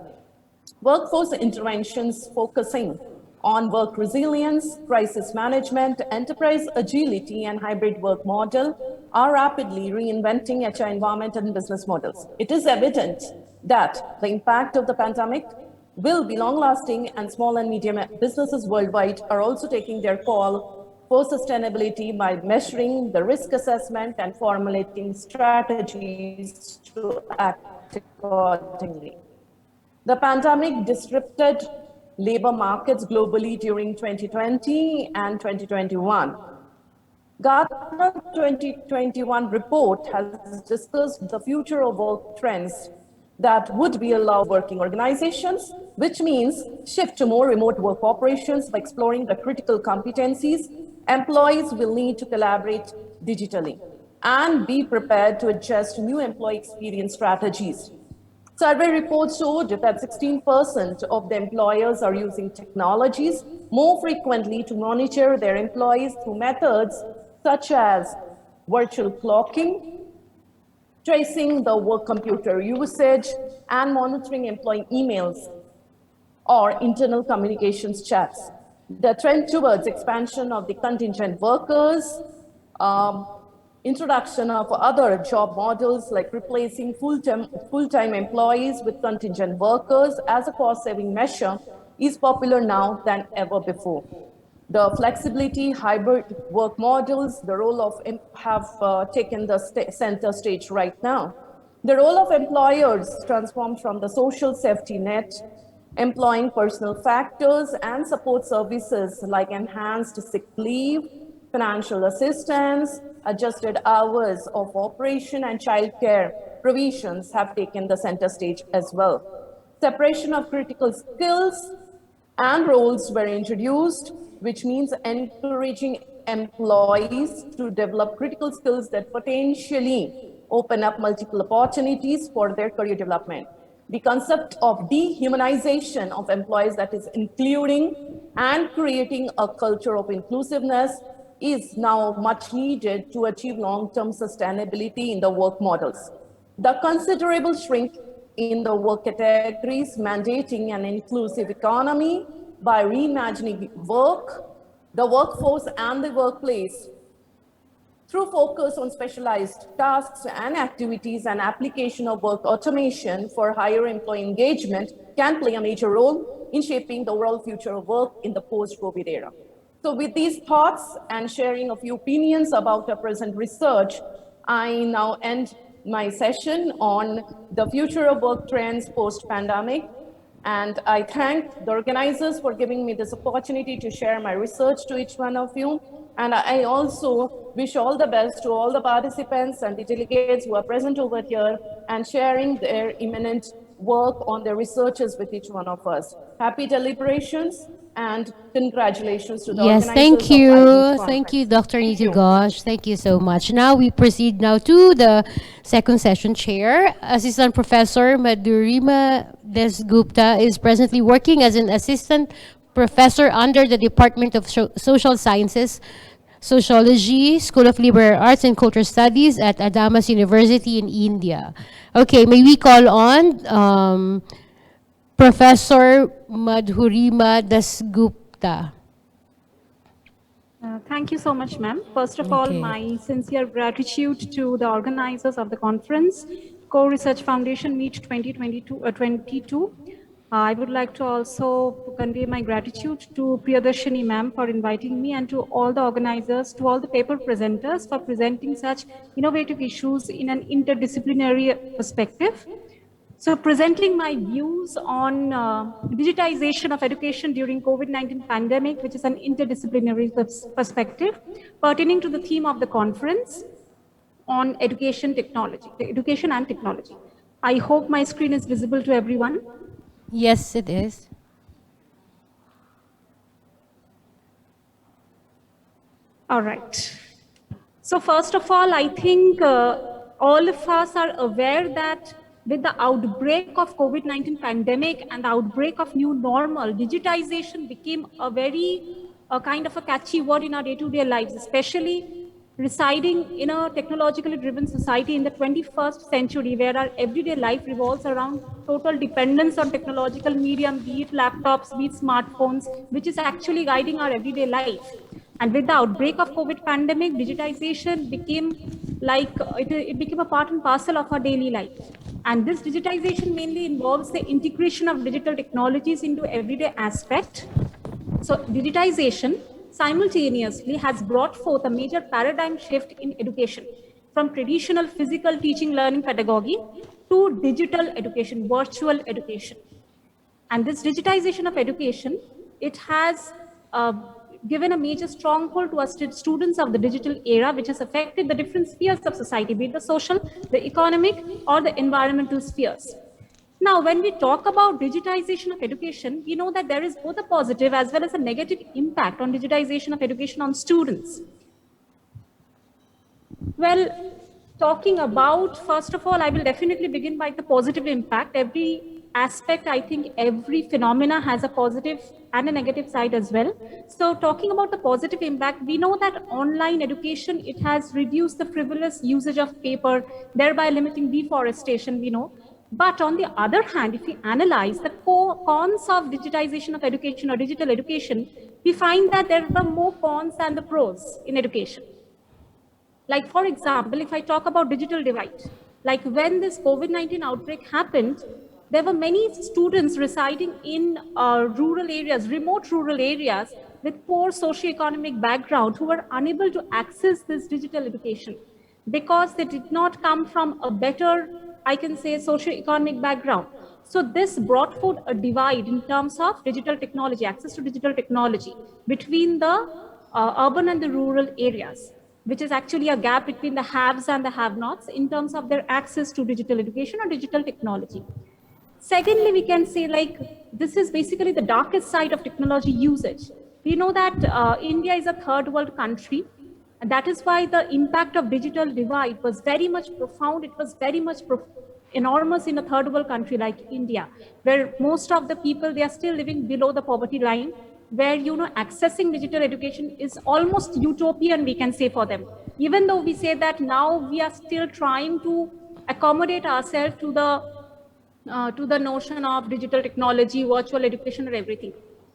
Workforce interventions focusing on work resilience, crisis management, enterprise agility, and hybrid work model are rapidly reinventing HR environment and business models. It is evident that the impact of the pandemic will be long-lasting, and small and medium businesses worldwide are also taking their call for sustainability by measuring the risk assessment and formulating strategies to act accordingly. The pandemic disrupted labor markets globally during 2020 and 2021. Gartner 2021 report has discussed the future of work trends that would be allowed working organizations, which means shift to more remote work operations by exploring the critical competencies. Employees will need to collaborate digitally and be prepared to adjust new employee experience strategies. Survey reports showed that 16% of the employers are using technologies more frequently to monitor their employees through methods such as virtual clocking, tracing the work computer usage, and monitoring employee emails or internal communications chats. The trend towards expansion of the contingent workers, introduction of other job models like replacing full-time employees with contingent workers as a cost-saving measure is popular now than ever before. The flexibility, hybrid work models, the role of have taken the center stage right now. The role of employers transformed from the social safety net, employing personal factors and support services like enhanced sick leave, financial assistance, adjusted hours of operation, and childcare provisions have taken the center stage as well. Separation of critical skills and roles were introduced, which means encouraging employees to develop critical skills that potentially open up multiple opportunities for their career development. The concept of dehumanization of employees, that is including and creating a culture of inclusiveness, is now much needed to achieve long-term sustainability in the work models. The considerable shrink in the work categories mandating an inclusive economy by reimagining work, the workforce, and the workplace through focus on specialized tasks and activities and application of work automation for higher employee engagement can play a major role in shaping the overall future of work in the post-COVID era. So with these thoughts and sharing a few opinions about our present research, I now end my session on the future of work trends post-pandemic. And I thank the organizers for giving me this opportunity to share my research to each one of you. And I also wish all the best to all the participants and the delegates who are present over here and sharing their imminent work on their researches with each one of us. Happy deliberations and congratulations to the Yes, organizers thank of you. ICMEET Thank you, conference. Dr. Neetu Ghosh. Thank you so much. Now we proceed now to the second session chair. Assistant Professor Madhurima Desgupta is presently working as an assistant professor under the Department of Social Sciences, Sociology, School of Liberal Arts and Cultural Studies at Adamas University in India. Okay, may we call on Professor Madhurima Dasgupta. Thank you so much, ma'am. First of all, my sincere gratitude to the organizers of the conference, Co-Research Foundation Meet 2022. I would like to also convey my gratitude to Priyadarshini ma'am for inviting me and to all the organizers, to all the paper presenters for presenting such innovative issues in an interdisciplinary perspective. So presenting my views on digitization of education during COVID-19 pandemic, which is an interdisciplinary perspective pertaining to the theme of the conference on education and technology. I hope my screen is visible to everyone. Yes, it is. All right. So first of all, I think all of us are aware that with the outbreak of COVID-19 pandemic and the outbreak of new normal, digitization became a very kind of a catchy word in our day-to-day lives, especially residing in a technologically driven society in the 21st century, where our everyday life revolves around total dependence on technological medium, be it laptops, be it smartphones, which is actually guiding our everyday life. And with the outbreak of COVID pandemic, digitization became like, it became a part and parcel of our daily life. And this digitization mainly involves the integration of digital technologies into everyday aspect. So digitization simultaneously has brought forth a major paradigm shift in education from traditional physical teaching learning pedagogy to digital education, virtual education. And this digitization of education, it has given a major stronghold to us students of the digital era, which has affected the different spheres of society, be it the social, the economic, or the environmental spheres. Now, when we talk about digitization of education, we know that there is both a positive as well as a negative impact on digitization of education on students. Well, talking about, first of all, I will definitely begin by the positive impact. Every aspect, I think every phenomena has a positive and a negative side as well. So talking about the positive impact, we know that online education, it has reduced the frivolous usage of paper, thereby limiting deforestation, we know. But on the other hand, if we analyze the cons of digitization of education or digital education, we find that there are more cons than the pros in education. Like, for example, if I talk about digital divide, like when this COVID-19 outbreak happened, there were many students residing in rural areas, remote rural areas with poor socioeconomic background who were unable to access this digital education because they did not come from a better, I can say, socioeconomic background. So this brought forth a divide in terms of digital technology, access to digital technology between the urban and the rural areas, which is actually a gap between the haves and the have-nots in terms of their access to digital education or digital technology. Secondly, we can say, like, this is basically the darkest side of technology usage. We know that India is a third world country, and that is why the impact of digital divide was very much profound. It was very much enormous in a third world country like India, where most of the people, they are still living below the poverty line, where, you know, accessing digital education is almost utopian, we can say, for them. Even though we say that now we are still trying to accommodate ourselves to the notion of digital technology, virtual education, or everything.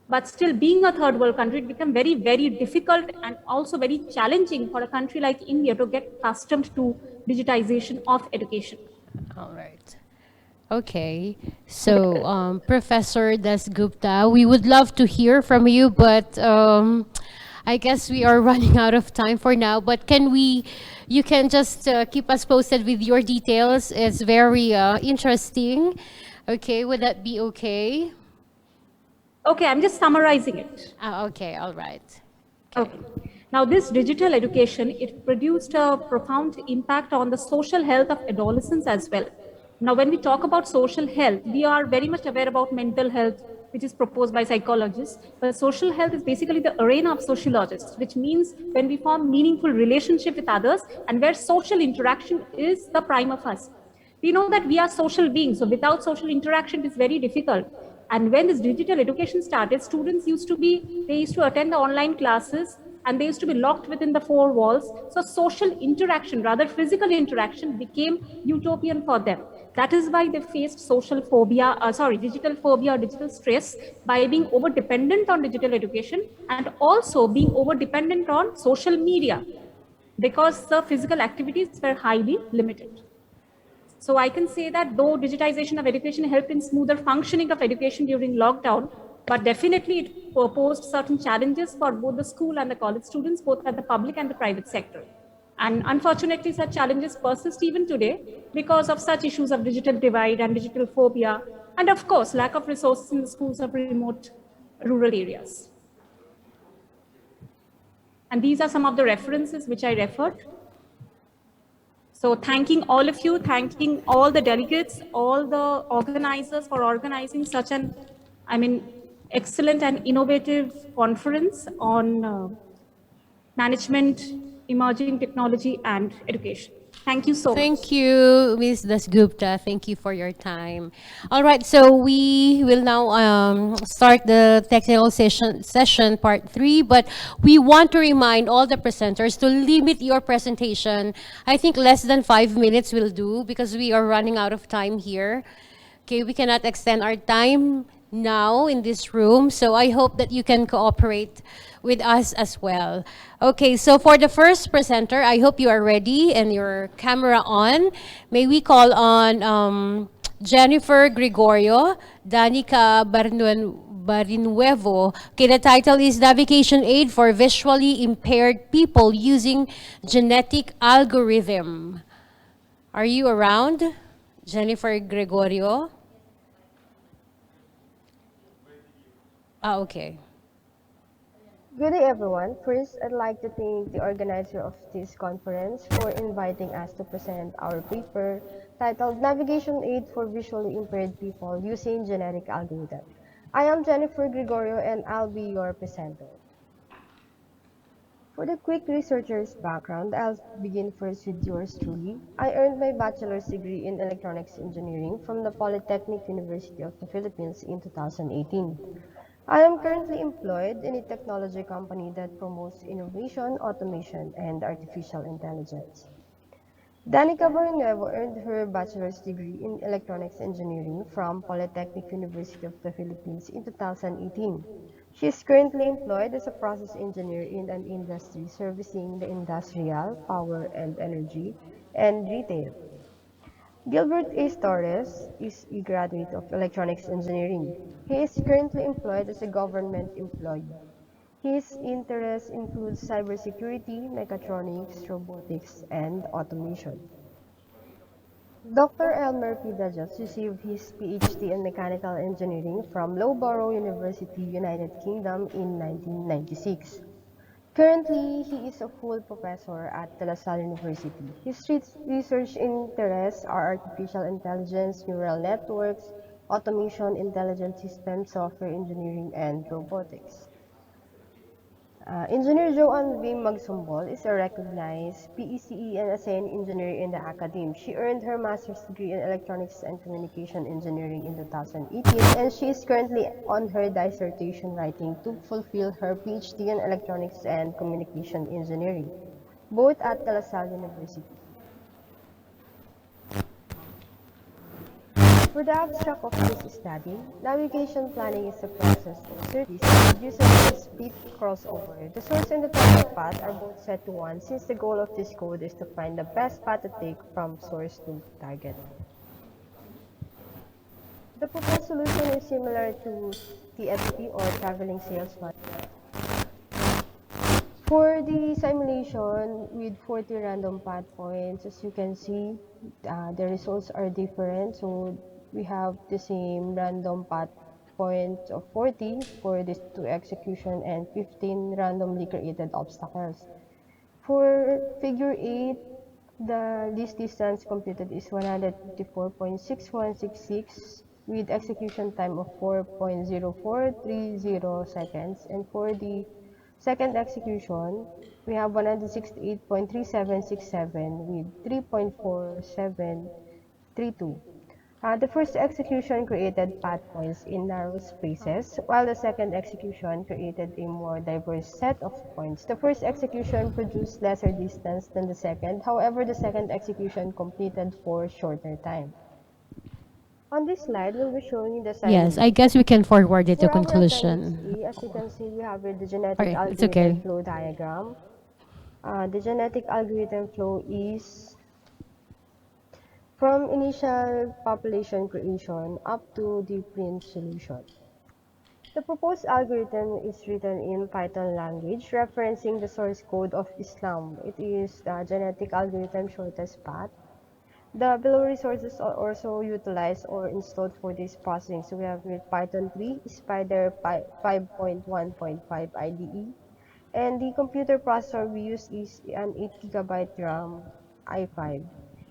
But still, being a third world country, it became very, very difficult and also very challenging for a country like India to get accustomed to digitization of education. All right. Okay. So, Professor Dasgupta, we would love to hear from you, but I guess we are running out of time for now. But you can just keep us posted with your details. It's very interesting. Okay, would that be okay? Okay, I'm just summarizing it. Okay, all right. Okay. Now, this digital education, it produced a profound impact on the social health of adolescents as well. Now, when we talk about social health, we are very much aware about mental health, which is proposed by psychologists. But social health is basically the arena of sociologists, which means when we form meaningful relationship with others and where social interaction is the prime of us. We know that we are social beings, so without social interaction, it is very difficult. And when this digital education started, students they used to attend the online classes and they used to be locked within the four walls. So social interaction, rather physical interaction, became utopian for them. That is why they faced digital phobia, digital stress by being over dependent on digital education and also being over dependent on social media because the physical activities were highly limited. So I can say that though digitization of education helped in smoother functioning of education during lockdown, but definitely it posed certain challenges for both the school and the college students, both at the public and the private sector. And unfortunately, such challenges persist even today because of such issues of digital divide and digital phobia, and of course, lack of resources in the schools of remote rural areas. And these are some of the references which I referred. So thanking all of you, thanking all the delegates, all the organizers for organizing such an, excellent and innovative conference on management, emerging technology, and education. Thank you so much. Thank you, Ms. Dasgupta. Thank you for your time. All right, so we will now start the technical session part 3, but we want to remind all the presenters to limit your presentation. I think less than 5 minutes will do because we are running out of time here. Okay, we cannot extend our time now in this room, so I hope that you can cooperate with us as well. Okay, so for the first presenter, I hope you are ready and your camera on. May we call on Jennifer Gregorio, Danica Barinuevo. Okay, the title is Navigation Aid for Visually Impaired People Using Genetic Algorithm. Are you around, Jennifer Gregorio? Okay. Good day, everyone. First, I'd like to thank the organizer of this conference for inviting us to present our paper titled Navigation Aid for Visually Impaired People Using Genetic Algorithm. I am Jennifer Gregorio and I'll be your presenter. For the quick researcher's background, I'll begin first with yours truly. I earned my bachelor's degree in electronics engineering from the Polytechnic University of the Philippines in 2018. I am currently employed in a technology company that promotes innovation, automation, and artificial intelligence. Danica Barinuevo earned her bachelor's degree in electronics engineering from Polytechnic University of the Philippines in 2018. She is currently employed as a process engineer in an industry servicing the industrial, power and energy, and retail. Gilbert A. Torres is a graduate of electronics engineering. He is currently employed as a government employee. His interests include cybersecurity, mechatronics, robotics, and automation. Dr. Elmer P. Dajas received his PhD in mechanical engineering from Loughborough University, United Kingdom in 1996. Currently, he is a full professor at De La Salle University. His research interests are artificial intelligence, neural networks, automation, intelligent systems, software engineering, and robotics. Engineer Joanne V. Magsumbol is a recognized PECE and ASEAN engineer in the academy. She earned her master's degree in electronics and communication engineering in 2018, and she is currently on her dissertation writing to fulfill her PhD in electronics and communication engineering, both at De La Salle University. For the abstract of this study, navigation planning is a process of service that uses a split crossover. The source and the target path are both set to 1 since the goal of this code is to find the best path to take from source to target. The proposed solution is similar to TSP or traveling salesman. For the simulation with 40 random path points, as you can see, the results are different. So we have the same random path points of 40 for these two execution and 15 randomly created obstacles. For figure 8, the least distance computed is 154.6166 with execution time of 4.0430 seconds. And for the second execution, we have 168.3767 with 3.4732. The first execution created path points in narrow spaces, while the second execution created a more diverse set of points. The first execution produced lesser distance than the second, however, the second execution completed for shorter time. On this slide, we'll be showing the Yes, I simulation. guess we can forward it to For our appendix conclusion. A, as you can see, we have here the genetic Alright, it's algorithm okay. flow diagram. The genetic algorithm flow is from initial population creation up to the print solution. The proposed algorithm is written in Python language, referencing the source code of Islam. It is the genetic algorithm shortest path. The below resources are also utilized or installed for this processing. So we have with Python 3, Spider 5.1.5 IDE, and the computer processor we use is an 8 GB RAM i5.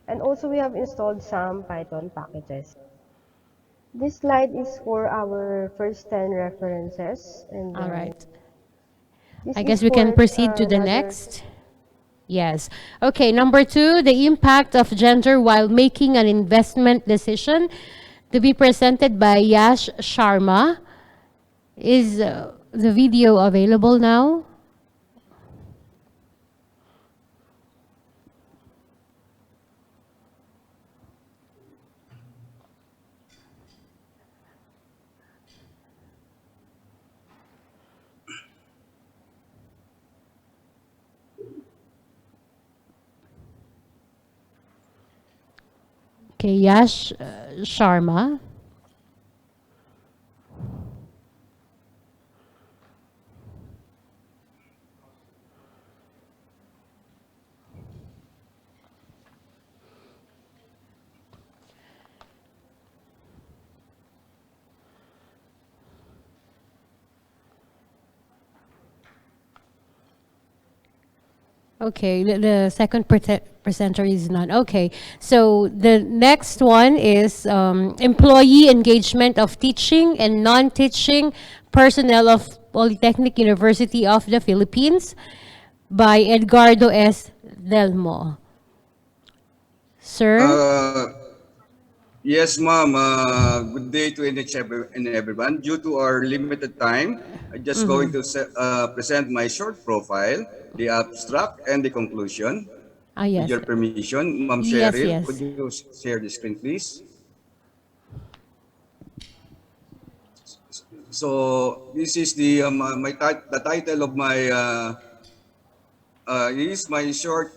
And also we have installed some Python packages. This slide is for our first 10 references, and All then right. this I is guess we can for proceed to the another. next. Yes. Okay, number 2, the impact of gender while making an investment decision, to be presented by Yash Sharma. Is the video available now? Okay, Yash Sharma. Okay, the second presenter is none. Okay, so the next one is employee engagement of teaching and non-teaching personnel of Polytechnic University of the Philippines by Edgardo S. Delmo. Sir? Yes, ma'am. Good day to and everyone. Due to our limited time, I'm just going to present my short profile, the abstract, and the conclusion. With Yes. your permission, Ma'am Yes, Cheryl, could yes. you share the screen, please? So this is the title of my this is my short.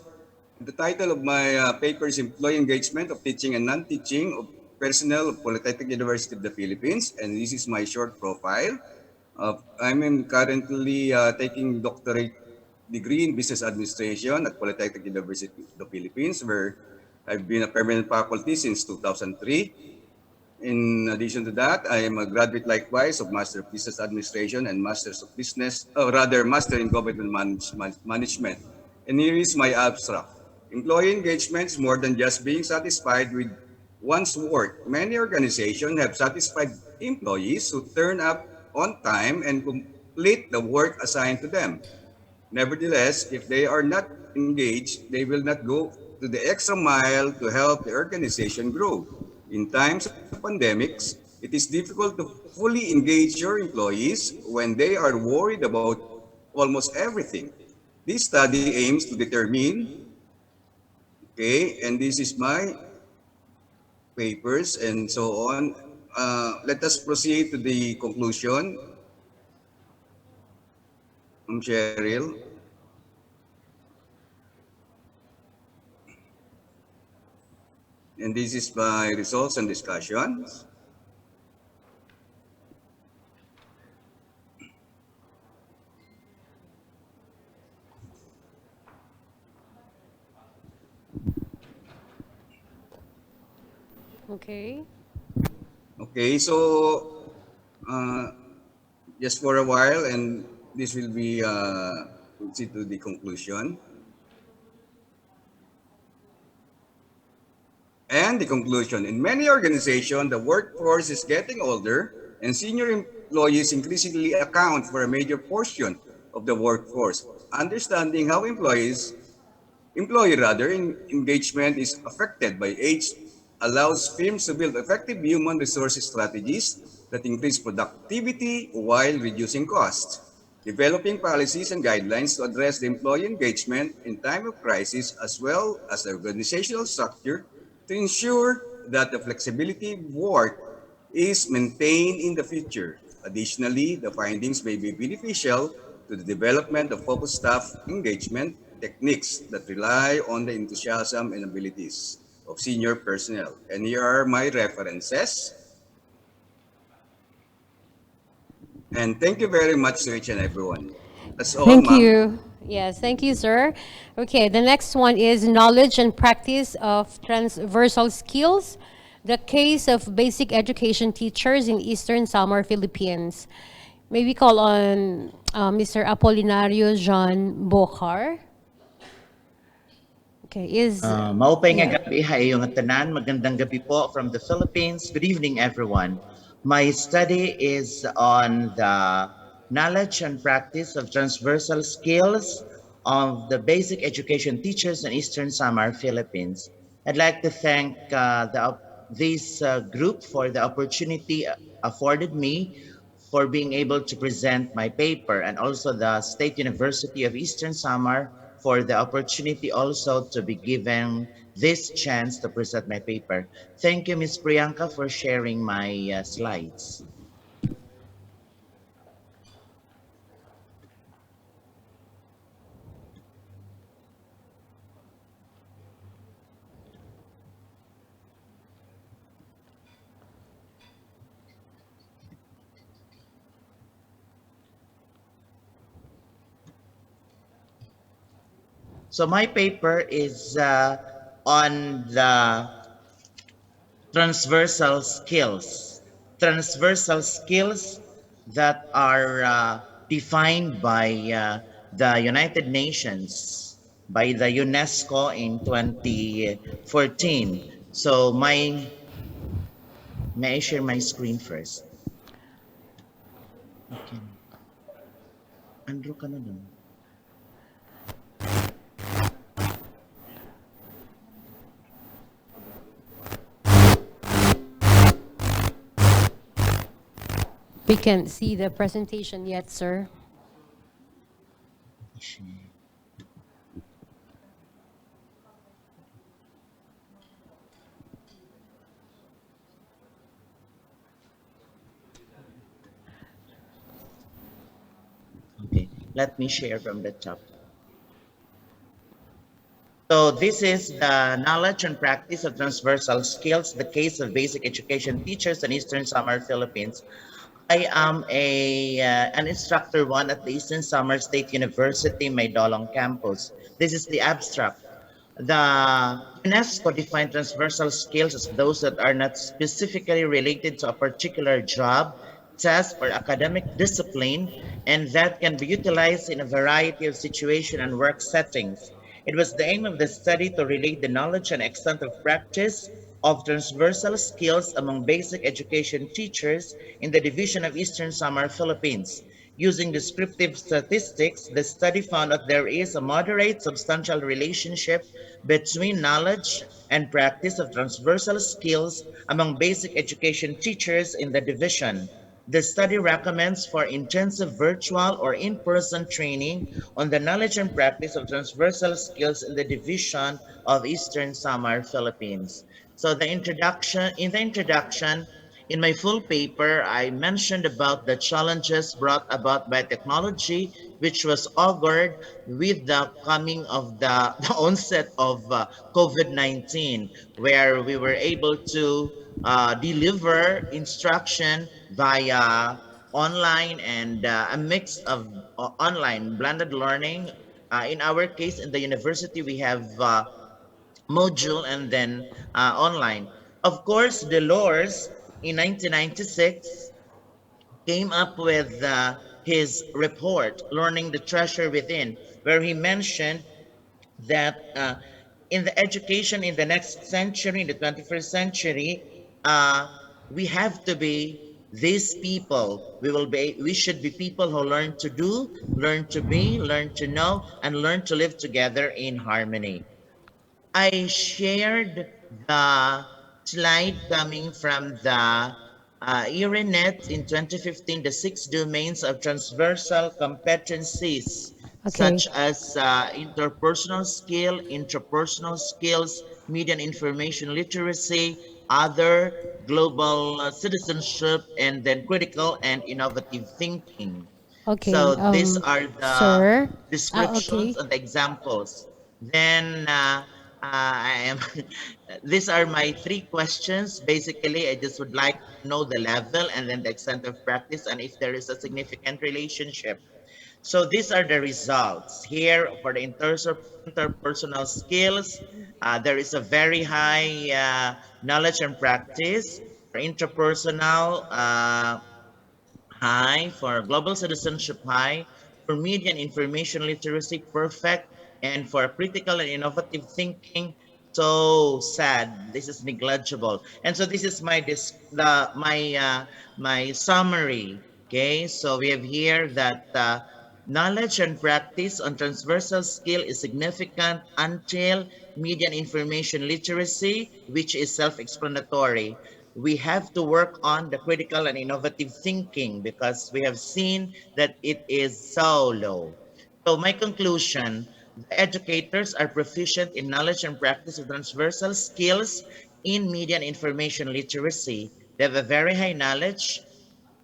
The title of my paper is Employee Engagement of Teaching and Non-Teaching of Personnel of Polytechnic University of the Philippines, and this is my short profile. I'm currently taking doctorate degree in Business Administration at Polytechnic University of the Philippines, where I've been a permanent faculty since 2003. In addition to that, I am a graduate likewise of Master of Business Administration and Masters of Business, or rather Master in Government Management. And here is my abstract. Employee engagement is more than just being satisfied with one's work. Many organizations have satisfied employees who turn up on time and complete the work assigned to them. Nevertheless, if they are not engaged, they will not go to the extra mile to help the organization grow. In times of pandemics, it is difficult to fully engage your employees when they are worried about almost everything. This study aims to determine, okay, and this is my papers and so on. Let us proceed to the conclusion. Cheryl. And this is by results and discussions. Okay. Okay, so just for a while, and this will be proceed to the conclusion. And the conclusion, in many organizations, the workforce is getting older and senior employees increasingly account for a major portion of the workforce. Understanding how engagement is affected by age allows firms to build effective human resources strategies that increase productivity while reducing costs. Developing policies and guidelines to address the employee engagement in time of crisis, as well as the organizational structure to ensure that the flexibility of work is maintained in the future. Additionally, the findings may be beneficial to the development of focused staff engagement techniques that rely on the enthusiasm and abilities of senior personnel. And here are my references. And thank you very much to each and everyone. That's all, Thank ma'am. you. Yes, thank you, sir. Okay, the next one is knowledge and practice of transversal skills, the case of basic education teachers in Eastern Samar, Philippines. May we call on Mr. Apolinario John Bocar. Okay, Maupay nga gabi hayong tanan. Magandang gabi po from the Philippines. Good evening, everyone. My study is on the knowledge and practice of transversal skills of the basic education teachers in Eastern Samar, Philippines. I'd like to thank this group for the opportunity afforded me for being able to present my paper, and also the State University of Eastern Samar for the opportunity also to be given this chance to present my paper. Thank you, Ms. Priyanka, for sharing my slides. So my paper is on the transversal skills. Transversal skills that are defined by the United Nations, by the UNESCO in 2014. So may I share my screen first? Okay. Andrew ka na dun. We can't see the presentation yet, sir. Okay, let me share from the top. So this is the knowledge and practice of transversal skills, the case of basic education teachers in Eastern Samar, Philippines. I am an instructor one at the Eastern Samar State University, Maydolong campus. This is the abstract. The UNESCO defined transversal skills as those that are not specifically related to a particular job, task, or academic discipline, and that can be utilized in a variety of situation and work settings. It was the aim of the study to relate the knowledge and extent of practice of transversal skills among basic education teachers in the division of Eastern Samar, Philippines. Using descriptive statistics, the study found that there is a moderate substantial relationship between knowledge and practice of transversal skills among basic education teachers in the division. The study recommends for intensive virtual or in-person training on the knowledge and practice of transversal skills in the division of Eastern Samar, Philippines. So in the introduction, in my full paper, I mentioned about the challenges brought about by technology, which was augured with the coming of the onset of COVID-19, where we were able to deliver instruction via online and a mix of online blended learning. In our case, in the university, we have module and then online. Of course, Delors in 1996 came up with his report, Learning the Treasure Within, where he mentioned that in the education in the next century, in the 21st century, we have to be these people. We should be people who learn to do, learn to be, learn to know, and learn to live together in harmony. I shared the slide coming from the ERINET in 2015, the 6 domains of transversal competencies, Okay. such as interpersonal skill, intrapersonal skills, media and information literacy, other global citizenship, and then critical and innovative thinking. Okay. So these are the Sir. Okay. descriptions and examples. Then I am. These are my 3 questions. Basically, I just would like to know the level and then the extent of practice and if there is a significant relationship. So these are the results here for the interpersonal skills. There is a very high knowledge and practice for interpersonal. High for global citizenship, high for media and information literacy, perfect, and for critical and innovative thinking, so sad. This is negligible. And so this is my summary. Okay, so we have here that knowledge and practice on transversal skill is significant until media and information literacy, which is self-explanatory. We have to work on the critical and innovative thinking because we have seen that it is so low. So my conclusion, the educators are proficient in knowledge and practice of transversal skills in media and information literacy. They have a very high knowledge,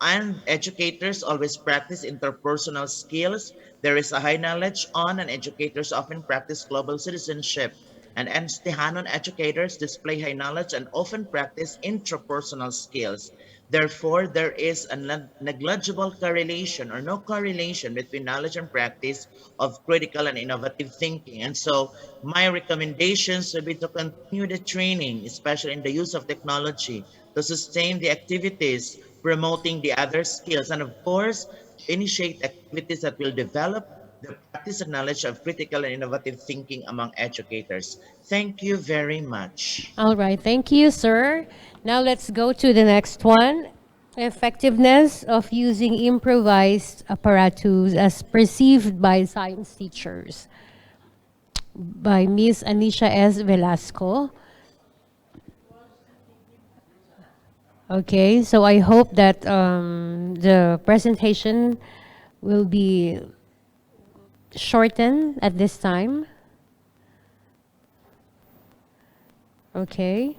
and educators always practice interpersonal skills. There is a high knowledge on, and educators often practice global citizenship. And Anstihanon educators display high knowledge and often practice intrapersonal skills. Therefore, there is a negligible correlation or no correlation between knowledge and practice of critical and innovative thinking. And so my recommendations would be to continue the training, especially in the use of technology, to sustain the activities, promoting the other skills, and of course, to initiate activities that will develop the practice and knowledge of critical and innovative thinking among educators. Thank you very much. All right. Thank you, sir. Now let's go to the next one. Effectiveness of using improvised apparatus as perceived by science teachers by Ms. Anisha S. Velasco. Okay, so I hope that the presentation will be shortened at this time. Okay.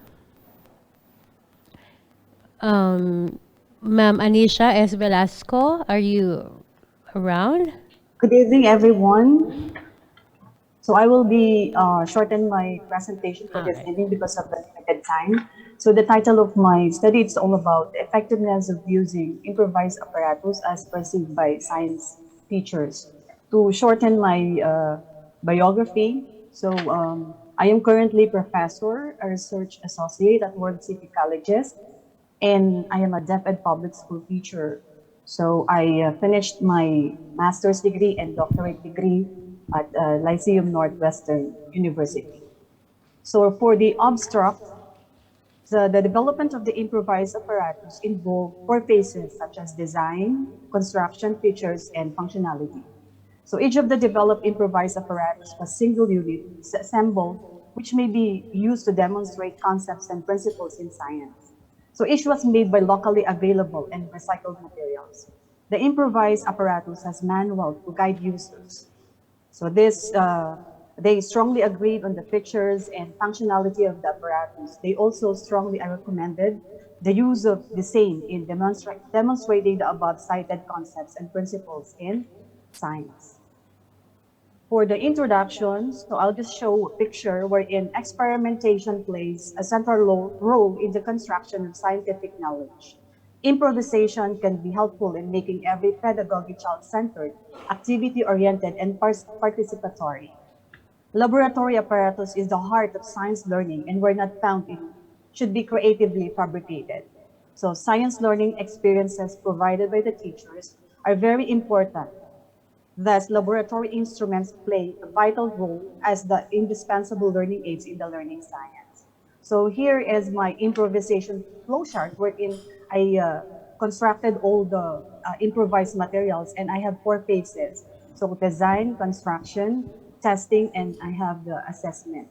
Ma'am Anisha S. Velasco, are you around? Good evening, everyone. So I will be shorten my presentation for this evening because of the limited time. So the title of my study is all about the effectiveness of using improvised apparatus as perceived by science teachers. To shorten my biography, so I am currently professor, a research associate at World City Colleges, and I am a deaf ed public school teacher. So I finished my master's degree and doctorate degree at Lyceum Northwestern University. So for the abstract, the development of the improvised apparatus involved 4 phases such as design, construction, features, and functionality. So each of the developed improvised apparatus was single unit assembled, which may be used to demonstrate concepts and principles in science. So each was made by locally available and recycled materials. The improvised apparatus has manual to guide users. So they strongly agreed on the features and functionality of the apparatus. They also strongly recommended the use of the same in demonstrating the above cited concepts and principles in science. For the introduction, so I'll just show a picture wherein experimentation plays a central role in the construction of scientific knowledge. Improvisation can be helpful in making every pedagogy child-centered, activity-oriented, and participatory. Laboratory apparatus is the heart of science learning and were not found in, should be creatively fabricated. So science learning experiences provided by the teachers are very important. Thus, laboratory instruments play a vital role as the indispensable learning aids in the learning science. So here is my improvisation flowchart wherein I constructed all the improvised materials, and I have 4 phases. So design, construction, testing, and I have the assessment.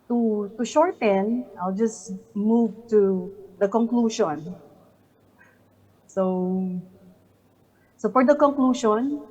To shorten, I'll just move to the conclusion. So for the conclusion,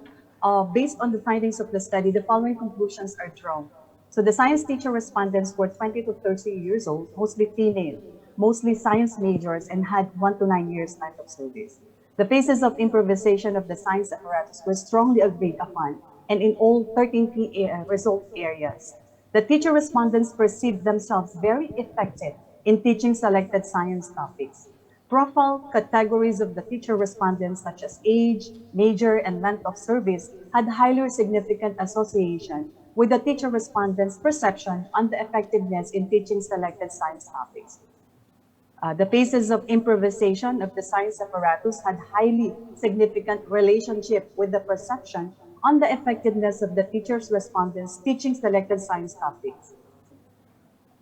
based on the findings of the study, the following conclusions are drawn. So the science teacher respondents were 20 to 30 years old, mostly female, mostly science majors, and had 1 to 9 years length of service. The phases of improvisation of the science apparatus were strongly agreed upon, and in all 13 key result areas. The teacher respondents perceived themselves very effective in teaching selected science topics. Profile categories of the teacher respondents such as age, major, and length of service had highly significant association with the teacher respondents' perception on the effectiveness in teaching selected science topics. The phases of improvisation of the science apparatus had highly significant relationship with the perception on the effectiveness of the teacher's respondents teaching selected science topics.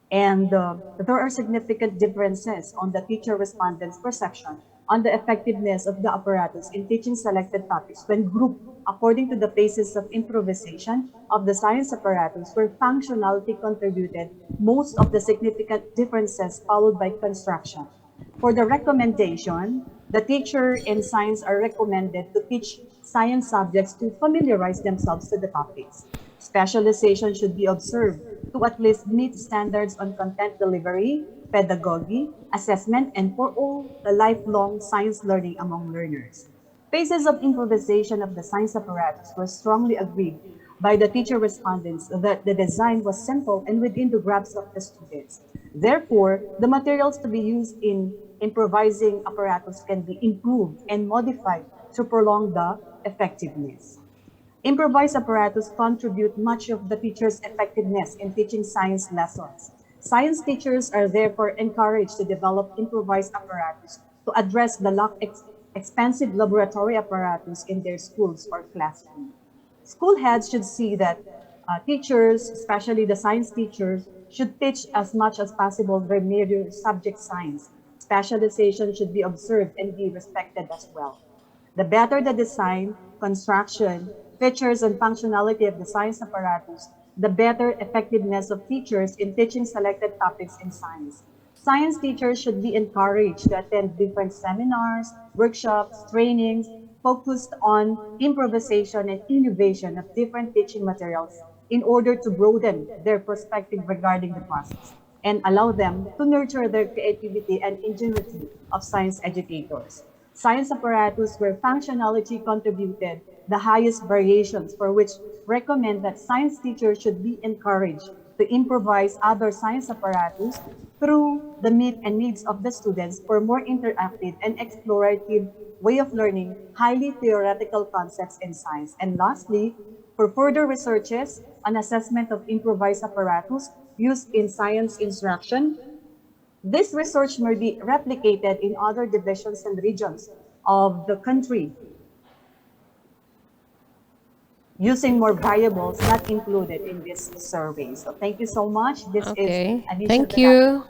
And there are significant differences on the teacher respondents' perception on the effectiveness of the apparatus in teaching selected topics when grouped according to the phases of improvisation of the science apparatus where functionality contributed most of the significant differences followed by construction. For the recommendation, the teacher in science are recommended to teach science subjects to familiarize themselves with the topics. Specialization should be observed to at least meet standards on content delivery, pedagogy, assessment, and for all the lifelong science learning among learners. Phases of improvisation of the science apparatus were strongly agreed by the teacher respondents that the design was simple and within the grasp of the students. Therefore, the materials to be used in improvising apparatus can be improved and modified to prolong the effectiveness. Improvised apparatus contribute much of the teacher's effectiveness in teaching science lessons. Science teachers are therefore encouraged to develop improvised apparatus to address the expensive laboratory apparatus in their schools or classrooms. School heads should see that teachers, especially the science teachers, should teach as much as possible their major subject science. Specialization should be observed and be respected as well. The better the design, construction, features, and functionality of the science apparatus, the better effectiveness of teachers in teaching selected topics in science. Science teachers should be encouraged to attend different seminars, workshops, trainings, focused on improvisation and innovation of different teaching materials in order to broaden their perspective regarding the process and allow them to nurture their creativity and ingenuity of science educators. Science apparatus where functionality contributed the highest variations for which recommend that science teachers should be encouraged to improvise other science apparatus through the meet and needs of the students for more interactive and explorative way of learning highly theoretical concepts in science. And lastly, for further researches on assessment of improvised apparatus used in science instruction, this research may be replicated in other divisions and regions of the country using more variables not included in this survey. So thank you so much. This is Anisha. Thank you.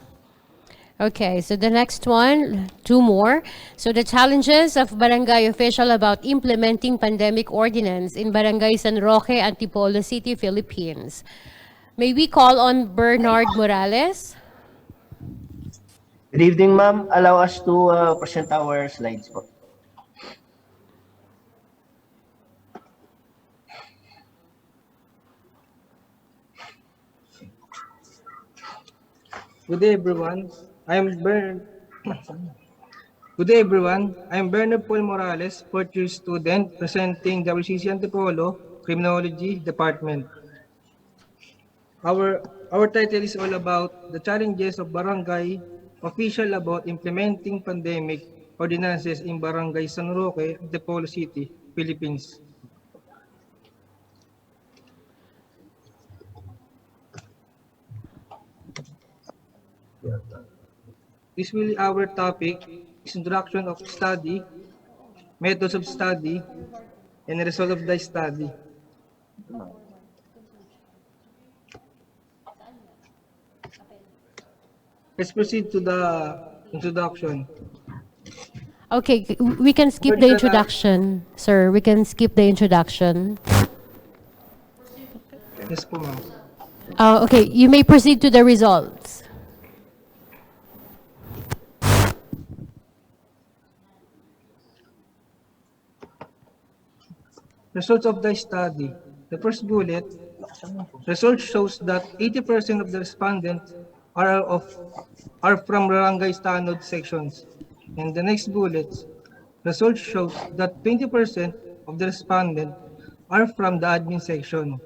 Okay, so the next one, 2 more. So the challenges of barangay official about implementing pandemic ordinance in Barangay San Roque, Antipolo City, Philippines. May we call on Bernard Morales? Good evening, ma'am. Allow us to present our slides po. Good day, everyone. I'm Bern. Good day, everyone. I'm Bernard Paul Morales, fourth year student presenting WCC Antipolo Criminology Department. Our title is all about the challenges of barangay official about implementing pandemic ordinances in Barangay San Roque, Antipolo City, Philippines. This will be our topic, introduction of study, methods of study, and result of the study. Let's proceed to the introduction. Okay, we can skip the introduction, sir. We can skip the introduction. Yes po, ma'am. Okay, you may proceed to the results. Results of the study. The first bullet, result shows that 80% of the respondents are from barangay standard sections. And the next bullet, result shows that 20% of the respondents are from the admin section.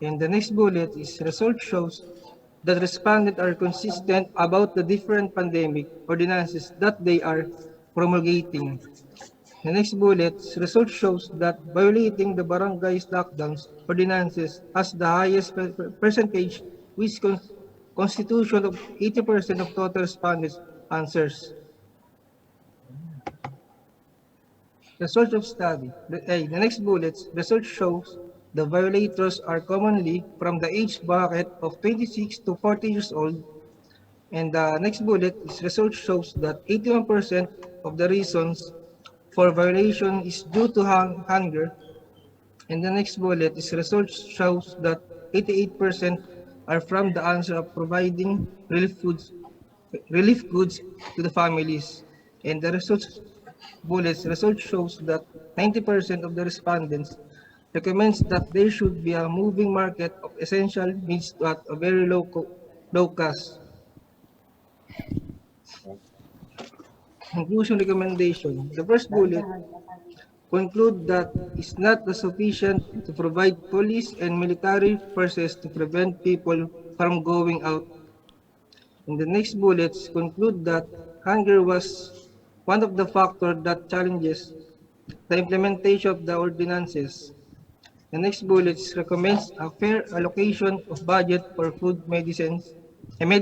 And the next bullet is result shows that respondents are consistent about the different pandemic ordinances that they are promulgating. The next bullet result shows that violating the barangay's lockdowns ordinances has the highest percentage, which constitution of 80% of total respondents answers. Result of study. The next bullet result shows the violators are commonly from the age bracket of 26 to 40 years old. And the next bullet is result shows that 81% of the reasons for violation is due to hunger. And the next bullet is result shows that 88% are from the answer of providing relief goods to the families. And the result shows that 90% of the respondents recommends that there should be a moving market of essential needs at a very low cost. Conclusion recommendation. The first bullet conclude that it's not sufficient to provide police and military forces to prevent people from going out. In the next bullets conclude that hunger was one of the factors that challenges the implementation of the ordinances. The next bullet recommends a fair allocation of budget for food, medicines, and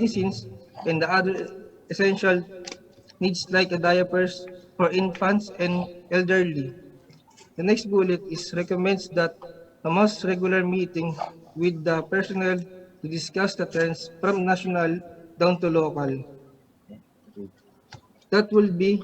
the other essential needs like diapers for infants and elderly. The next bullet recommends that a most regular meeting with the personnel to discuss the trends from national down to local. That will be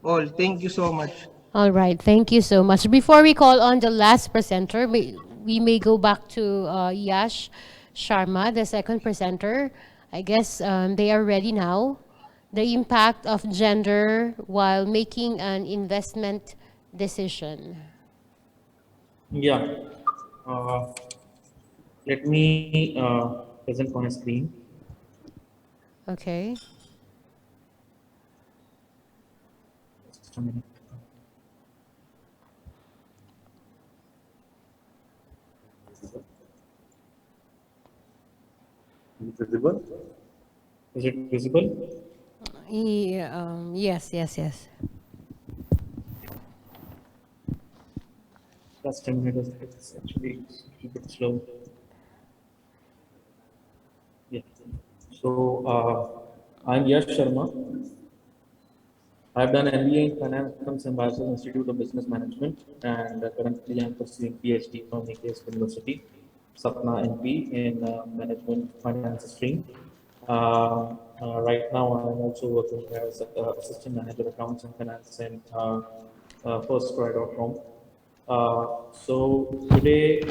all. Thank you so much. All right, thank you so much. Before we call on the last presenter, we may go back to Yash Sharma, the second presenter. I guess they are ready now. The impact of gender while making an investment decision. Yeah. Uh, Let me present on a screen. Okay. Just a minute. Visible? Is it visible? Yes. Just a minute. It's actually a bit slow. Yeah. So I'm Yash Sharma. I've done MBA in Finance from Symbiosis Institute of Business Management, and currently I'm pursuing PhD from AKS University, Sapna NP in Management Finance stream. Right now, I'm also working as Assistant Manager Accounts and Finance in FirstCry.com. So today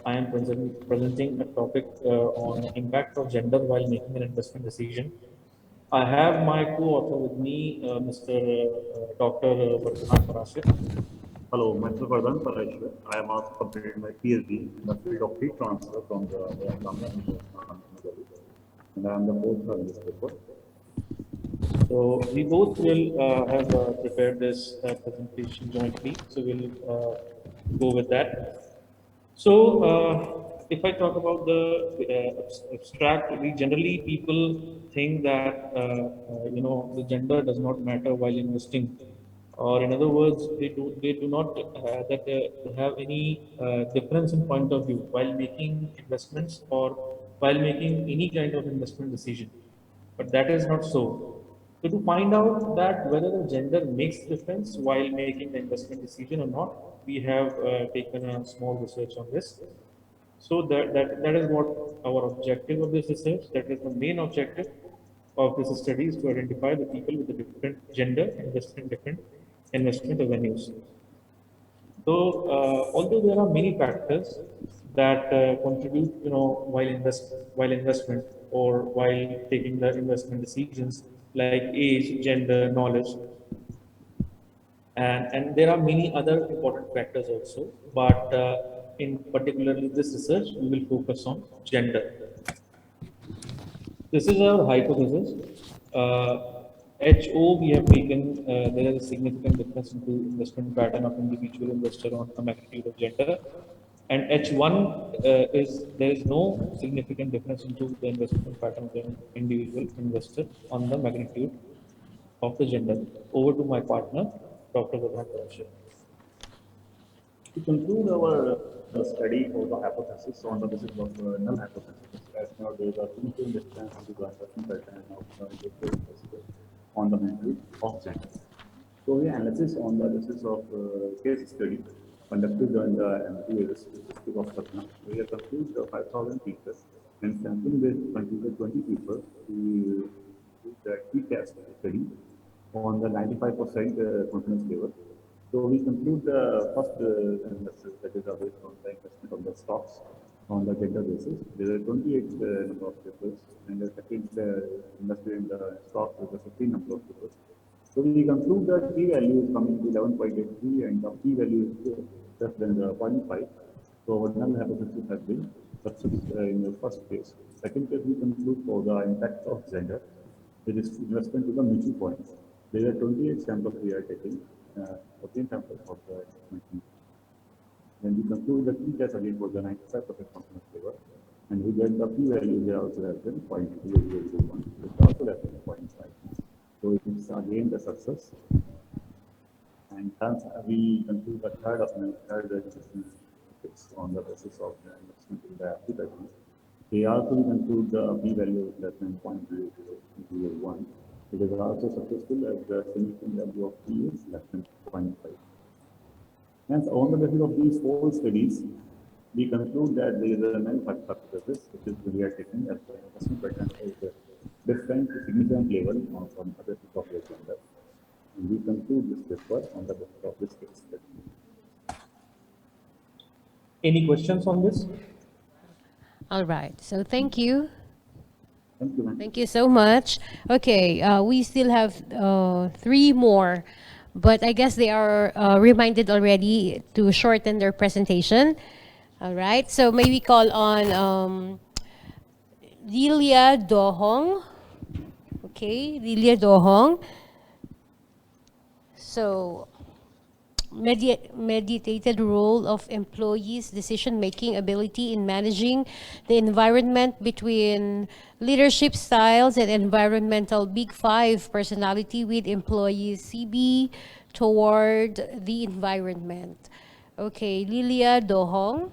I am presenting a topic on impact of gender while making an investment decision. I have my co-author with me, Mr. Dr. Vardhan Parashar. Hello, myself Vardhan Parashar. I am also completing my PhD in the field of heat transfer from the Islamia International University, and I am the co-author in this paper. So we both will have prepared this presentation jointly. So we'll go with that. So if I talk about the abstract, we generally people think that the gender does not matter while investing, or in other words, they do not that they have any difference in point of view while making investments or while making any kind of investment decision. But that is not so. So to find out that whether the gender makes difference while making the investment decision or not, we have taken a small research on this. So that is what our objective of this research, that is the main objective of this study, is to identify the people with the different gender invest in different investment avenues. So although there are many factors that contribute, while investment or while taking the investment decisions, like age, gender, knowledge, and there are many other important factors also. But in particularly this research, we will focus on gender. This is our hypothesis. HO, we have taken, there is a significant difference into investment pattern of individual investor on a magnitude of gender. And H1 there is no significant difference into the investment pattern of the individual investor on the magnitude of the gender. Over to my partner, Dr. Vardhan Parashar. To conclude our study for the hypothesis on the basis of null hypothesis, as now there is a significant difference into the investment pattern of the individual investor on the magnitude of gender. So we analysis on the basis of case study conducted on the MBA district of Patna. We have concluded 5,000 people and sampling with concluded 20 people. We did the T-test study on the 95% confidence level. So we conclude the first analysis, that is based on the investment of the stocks on the gender basis. There are 28 number of people, and the second invested in the stocks with the 15 number of people. So we conclude that p-value is coming to 11.83 and the p-value is less than 0.5. So our null hypothesis has been success in the first case. Second case, we conclude for the impact of gender. It is investment to the mutual funds. There are 28 samples we are taking, 14 samples of the investment. Then we conclude the t-test again for the 95% confidence level, and we get the p-value here also less than 0.0001. It's also less than 0.5. So it is again the success. And hence we conclude the third investment on the basis of the investment in the application. They also conclude the p-value is less than 0.0001. It is also successful as the significant value of p is less than 0.5. Hence, on the basis of these four studies, we conclude that there is a null hypothesis, which is we are taking as the investment pattern is different significant level from the basis of the gender. And we conclude this paper on the basis of this case study. Any questions on this? All right. So thank you. Thank you. Thank you so much. Okay, we still have 3 more, but I guess they are reminded already to shorten their presentation. All right. So maybe call on Lilia Dohong. Okay, Lilia Dohong. So, mediated role of employees' decision-making ability in managing the environment between leadership styles and environmental Big Five personality with employees CB toward the environment. Okay, Lilia Dohong.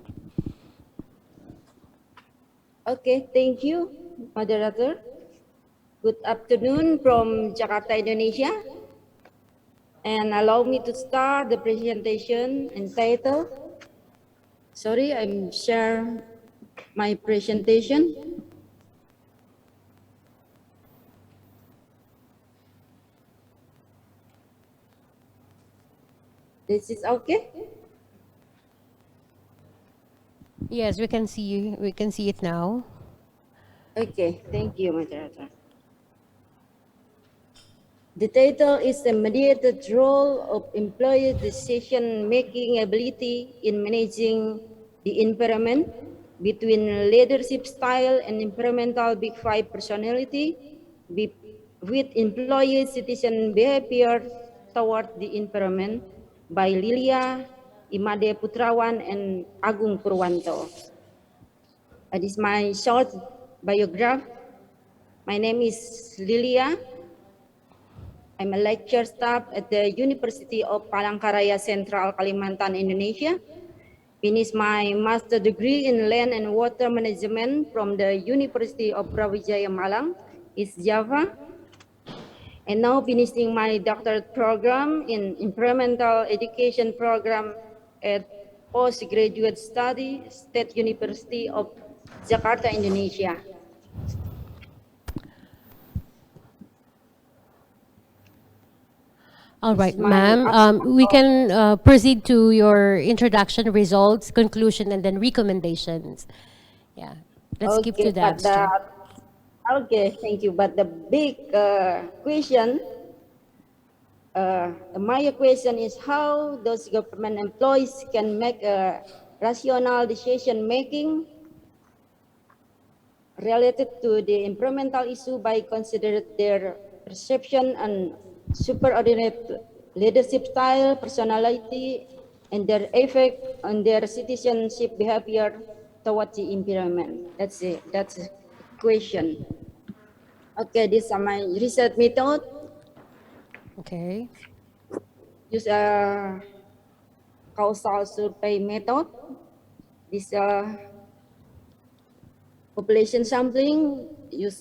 Okay, thank you, moderator. Good afternoon from Jakarta, Indonesia. And allow me to start the presentation entitled, sorry, I'm share my presentation. This is okay? Yes, we can see it now. Okay, thank you, moderator. The title is the mediated role of employee decision-making ability in managing the environment between leadership style and environmental Big Five personality with employee citizen behavior toward the environment by Lilia, Imade Putrawan, and Agung Purwanto. That is my short biography. My name is Lilia. I'm a lecture staff at the University of Palangkaraya Central, Kalimantan, Indonesia. Finished my master degree in land and water management from the University of Brawijaya Malang, East Java. And now finishing my doctorate program in environmental education program at postgraduate study, State University of Jakarta, Indonesia. All right, This is my ma'am. We can proceed to your introduction, results, conclusion, and then recommendations. Yeah, let's skip to Okay, the but the abstract. okay, thank you. But the big question, my question is how those government employees can make a rational decision making related to the environmental issue by considering their perception and superordinate leadership style, personality, and their effect on their citizenship behavior towards the environment. That's it. That's a question. Okay, these are my research method. Okay. Use a causal survey method. This population sampling use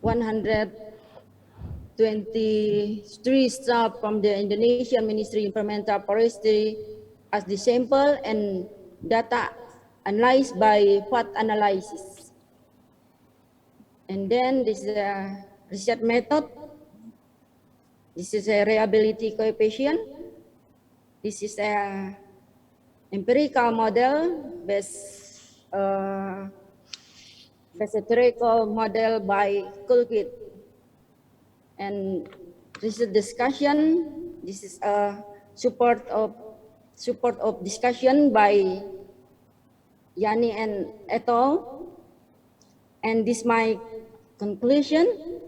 123 staff from the Indonesian Ministry of Environmental Forestry as the sample and data analyzed by FAT analysis. And then this is a research method. This is a reliability coefficient. This is a empirical model based theoretical model by Kulkit. And this is discussion. This is a support of discussion by Yani and et al. And this my conclusion.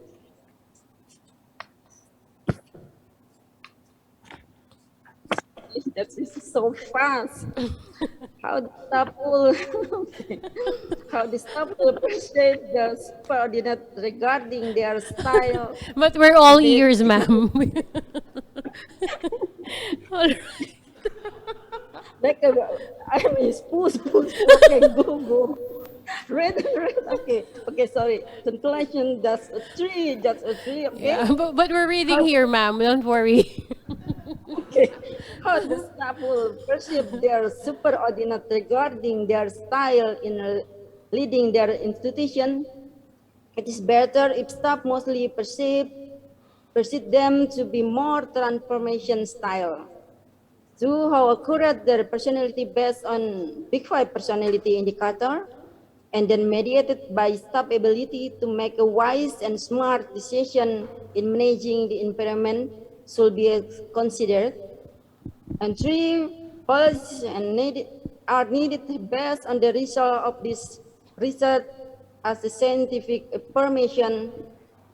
That is so fast. How the staff will how the staff will perceive the subordinate regarding their style. But we're all ears, ma'am. All right. Like I mean, push. Okay, go. Read. Okay, sorry. Conclusion, that's a three. Okay. Yeah, but we're reading here, ma'am. Don't worry. Okay. How the staff will perceive their superordinate regarding their style in leading their institution. It is better if staff mostly perceive them to be more transformation style. To how accurate their personality based on Big Five personality indicator, and then mediated by staff ability to make a wise and smart decision in managing the environment should be considered. And three, policies are needed based on the result of this research as a scientific information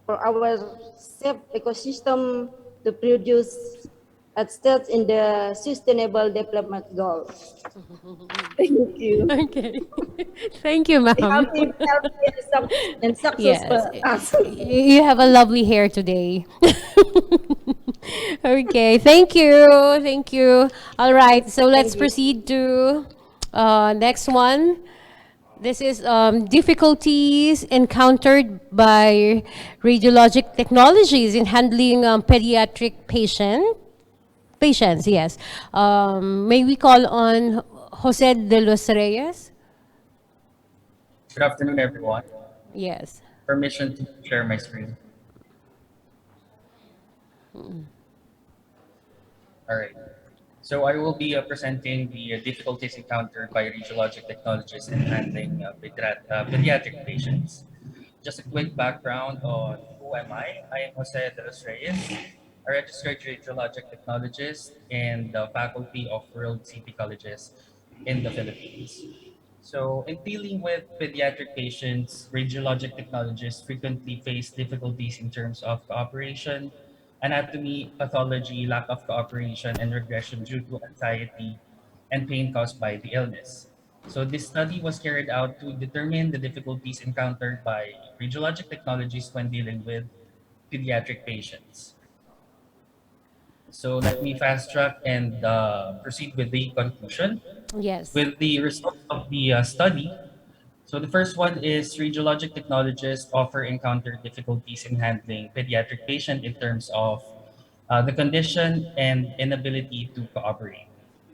for our safe ecosystem to produce at steps in the Sustainable Development Goals. Thank you. Okay. Thank you, ma'am. Healthy and success for Yes. us. You have a lovely hair today. Okay. Thank you. Thank you. All right. So let's Thank you. proceed to next one. This is difficulties encountered by radiologic technologies in handling pediatric patients. Yes. May we call on Jose de los Reyes? Good afternoon, everyone. Yes. Permission to share my screen. All right. So I will be presenting the difficulties encountered by radiologic technologists in handling pediatric patients. just a quick background on who am I. I am Jose de los Reyes, a registered radiologic technologist in the Faculty of World City Colleges in the Philippines. So, in dealing with pediatric patients, radiologic technologists frequently face difficulties in terms of cooperation, anatomy, pathology, lack of cooperation, and regression due to anxiety and pain caused by the illness. So, this study was carried out to determine the difficulties encountered by radiologic technologists when dealing with pediatric patients. So, let me fast track and proceed with the conclusion. Yes. With the results of the study, so the first one is radiologic technologists often encounter difficulties in handling pediatric patient in terms of the condition and inability to cooperate.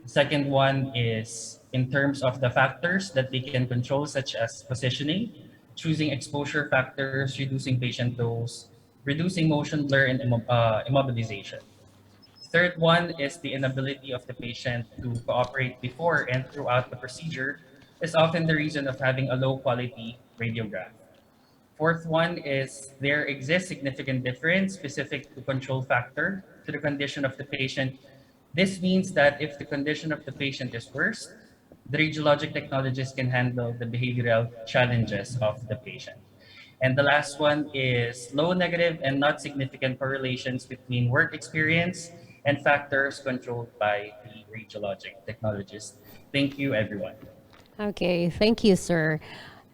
The second one is in terms of the factors that they can control, such as positioning, choosing exposure factors, reducing patient dose, reducing motion blur, and immobilization. Third one is the inability of the patient to cooperate before and throughout the procedure is often the reason of having a low quality radiograph. Fourth one is there exists significant difference specific to control factor to the condition of the patient. This means that if the condition of the patient is worse, the radiologic technologist can handle the behavioral challenges of the patient. And the last one is low negative and not significant correlations between work experience and factors controlled by the radiologic technologist. Thank you, everyone. Okay, thank you, sir.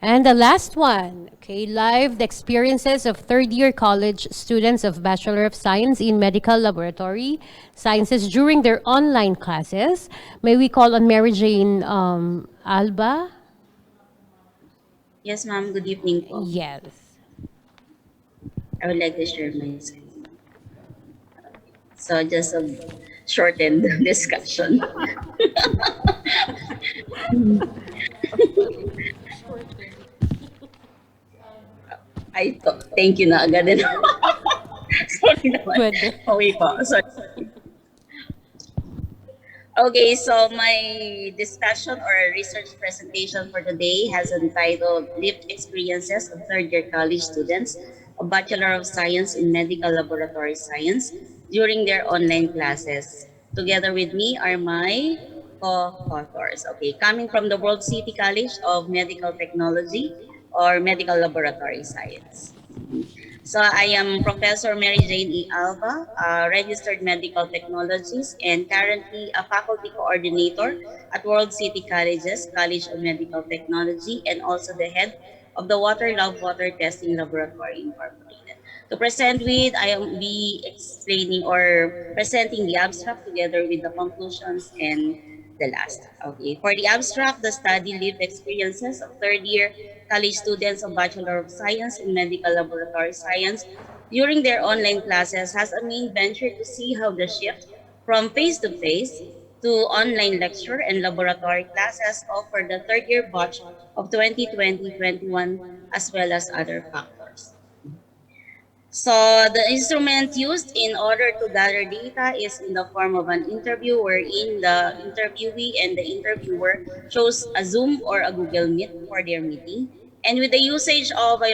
And the last one, okay, live the experiences of third year college students of Bachelor of Science in Medical Laboratory Sciences during their online classes. May we call on Mary Jane Alba? Yes, ma'am. Good evening po. Yes. I would like to share my screen. So just a shortened discussion. Thank you na agad. Sorry naman. Pwede. Okay po. Sorry. Okay, so my discussion or research presentation for today has entitled Lived Experiences of Third Year College Students of Bachelor of Science in Medical Laboratory Science during their online classes. Together with me are my co-authors. Okay, coming from the World City College of Medical Technology or Medical Laboratory Science. So I am Professor Mary Jane E. Alba, a registered medical technologist and currently a faculty coordinator at World City Colleges, College of Medical Technology, and also the head of the Water Love Water Testing Laboratory Incorporated. To present with, I am be explaining or presenting the abstract together with the conclusions and the last. Okay, for the abstract, the study lived experiences of third year college students of Bachelor of Science in Medical Laboratory Science during their online classes has a main venture to see how the shift from face-to-face to online lecture and laboratory classes offer the third year batch of 2020-21 as well as other factors. So the instrument used in order to gather data is in the form of an interview wherein the interviewee and the interviewer chose a Zoom or a Google Meet for their meeting. And with the usage of a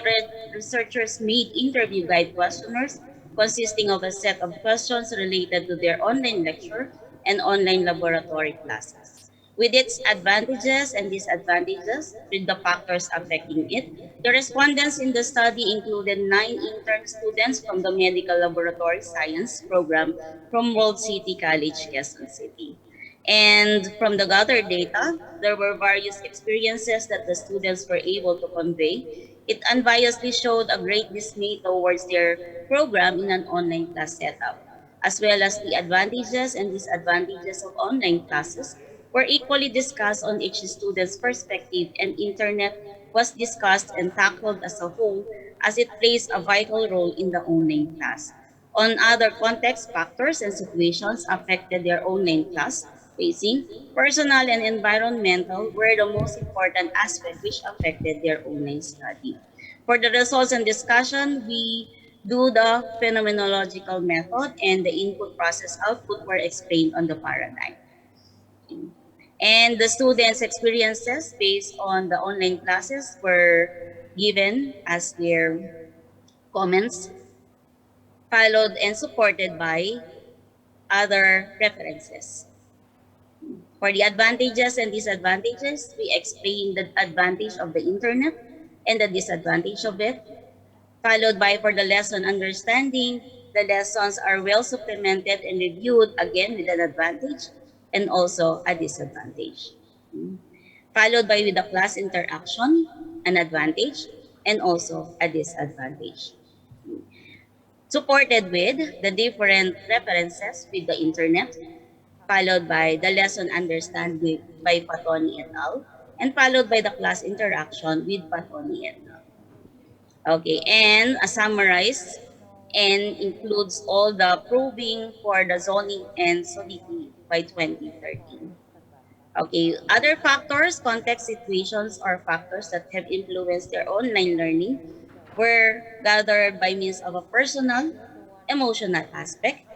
researchers made interview guide questionnaires consisting of a set of questions related to their online lecture and online laboratory classes. With its advantages and disadvantages, with the factors affecting it, the respondents in the study included 9 intern students from the Medical Laboratory Science program from World City College, Quezon City. And from the gathered data, there were various experiences that the students were able to convey. It unbiasedly showed a great dismay towards their program in an online class setup, as well as the advantages and disadvantages of online classes were equally discussed on each student's perspective, and internet was discussed and tackled as a whole as it plays a vital role in the online class. On other context factors and situations affected their online class facing, personal and environmental were the most important aspect which affected their online study. For the results and discussion, we do the phenomenological method and the input process output were explained on the paradigm. And the students' experiences based on the online classes were given as their comments, followed and supported by other references. For the advantages and disadvantages, we explain the advantage of the internet and the disadvantage of it, followed by for the lesson understanding, the lessons are well supplemented and reviewed again with an advantage and also a disadvantage. Followed by with the class interaction, an advantage and also a disadvantage. Supported with the different references with the internet, followed by the lesson understanding by Patoni et al., and followed by the class interaction with Patoni et al. Okay, and a summarize and includes all the proving for the zoning and solidity by 2013. Okay, other factors, context situations or factors that have influenced their online learning were gathered by means of a personal, emotional aspect,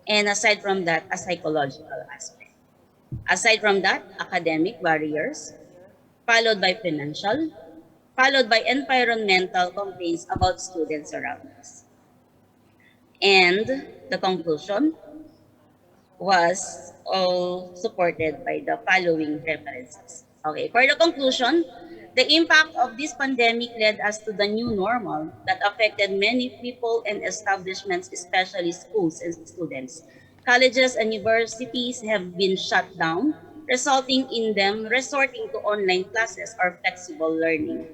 and aside from that, a psychological aspect. Aside from that, academic barriers, followed by financial, followed by environmental complaints about student surroundings. And the conclusion was all supported by the following references. Okay, for the conclusion, the impact of this pandemic led us to the new normal that affected many people and establishments, especially schools and students. Colleges and universities have been shut down, resulting in them resorting to online classes or flexible learning.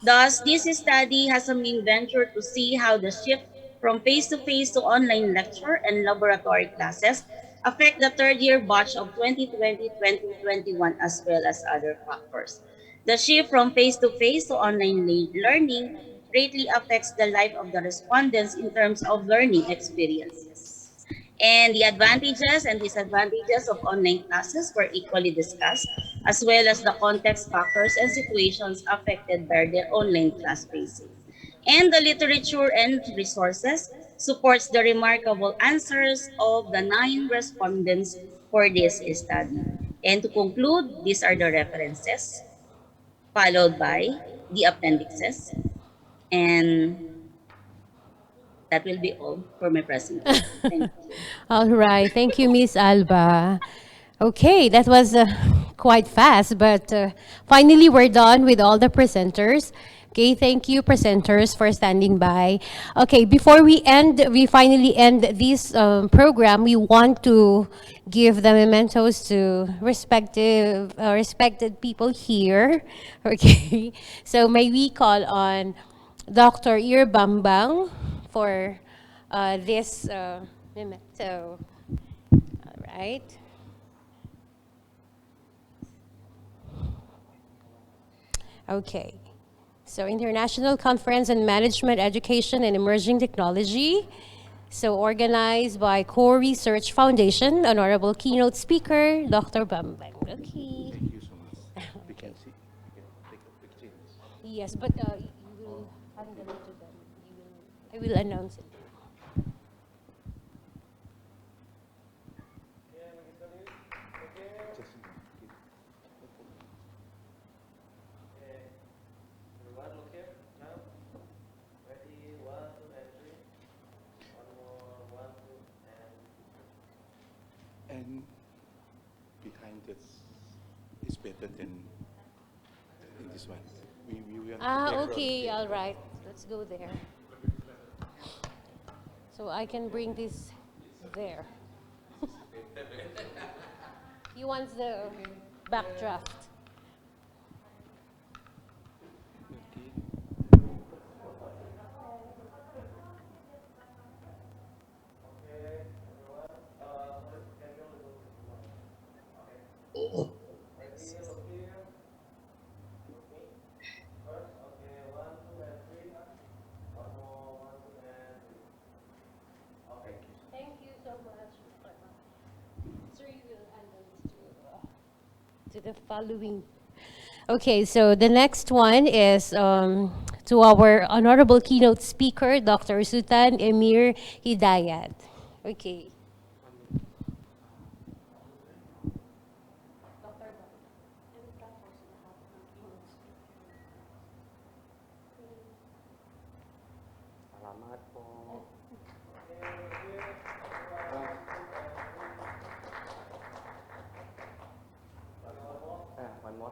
Thus, this study has a main venture to see how the shift from face-to-face to online lecture and laboratory classes affect the third-year batch of 2020-2021 as well as other factors. The shift from face-to-face to online learning greatly affects the life of the respondents in terms of learning experiences. And the advantages and disadvantages of online classes were equally discussed, as well as the context factors and situations affected by their online class facing. And the literature and resources supports the remarkable answers of the 9 respondents for this study. And to conclude, these are the references, followed by the appendixes, and that will be all for my presentation. Thank you. All right. Thank you, Miss Alba. Okay, that was quite fast, but finally we're done with all the presenters. Okay, thank you, presenters, for standing by. Okay, before we finally end this program, we want to give the mementos to respected people here. Okay, so may we call on Dr. Ir Bambang for this memento. All right. Okay. So International Conference on Management, Education, and Emerging Technology. So organized by Core Research Foundation, honorable keynote speaker, Dr. Bambang. Okay. Thank you so much. We can see. We can take a picture. Yes, but you will handle it to them. I will announce it. And behind this is better than in this one. We want to Okay, all right. Let's go there. So I can bring this there. He wants the backdraft. Thank you so much. Sir, you will handle to the following. Okay, so the next one is to our honorable keynote speaker, Dr. Sultan Emir Hidayat. Okay. Salamat po. One more.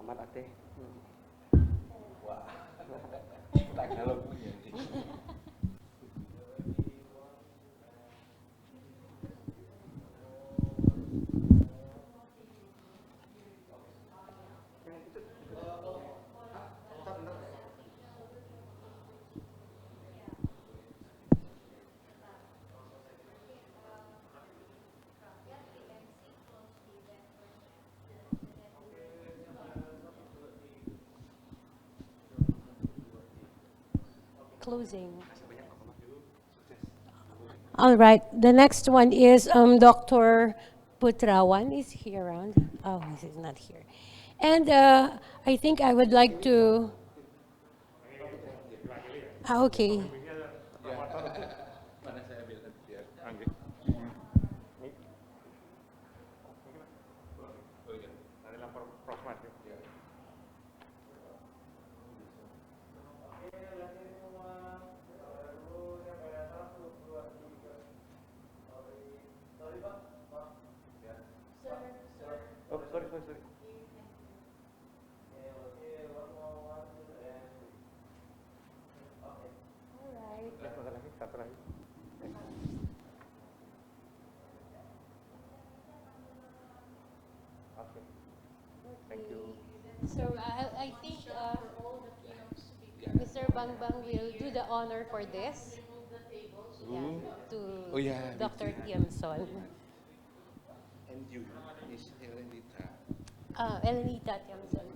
Selamat ate. Wah. Tagalog punya. Closing. All right, the next one is Dr. Putrawan is he around? Oh, he's not here. And I think I would like to. Okay. Mana saya bilang ya. Oh iya, nanti lapor Prof. Mati. Oh, sorry. Satu lagi. Okay. Thank you. So I think Mr. Bangbang will do the honor for this. Yeah, to Oh, yeah, Dr. thank you. Tiamson. And you, Miss Elenita. Elenita Tiamson.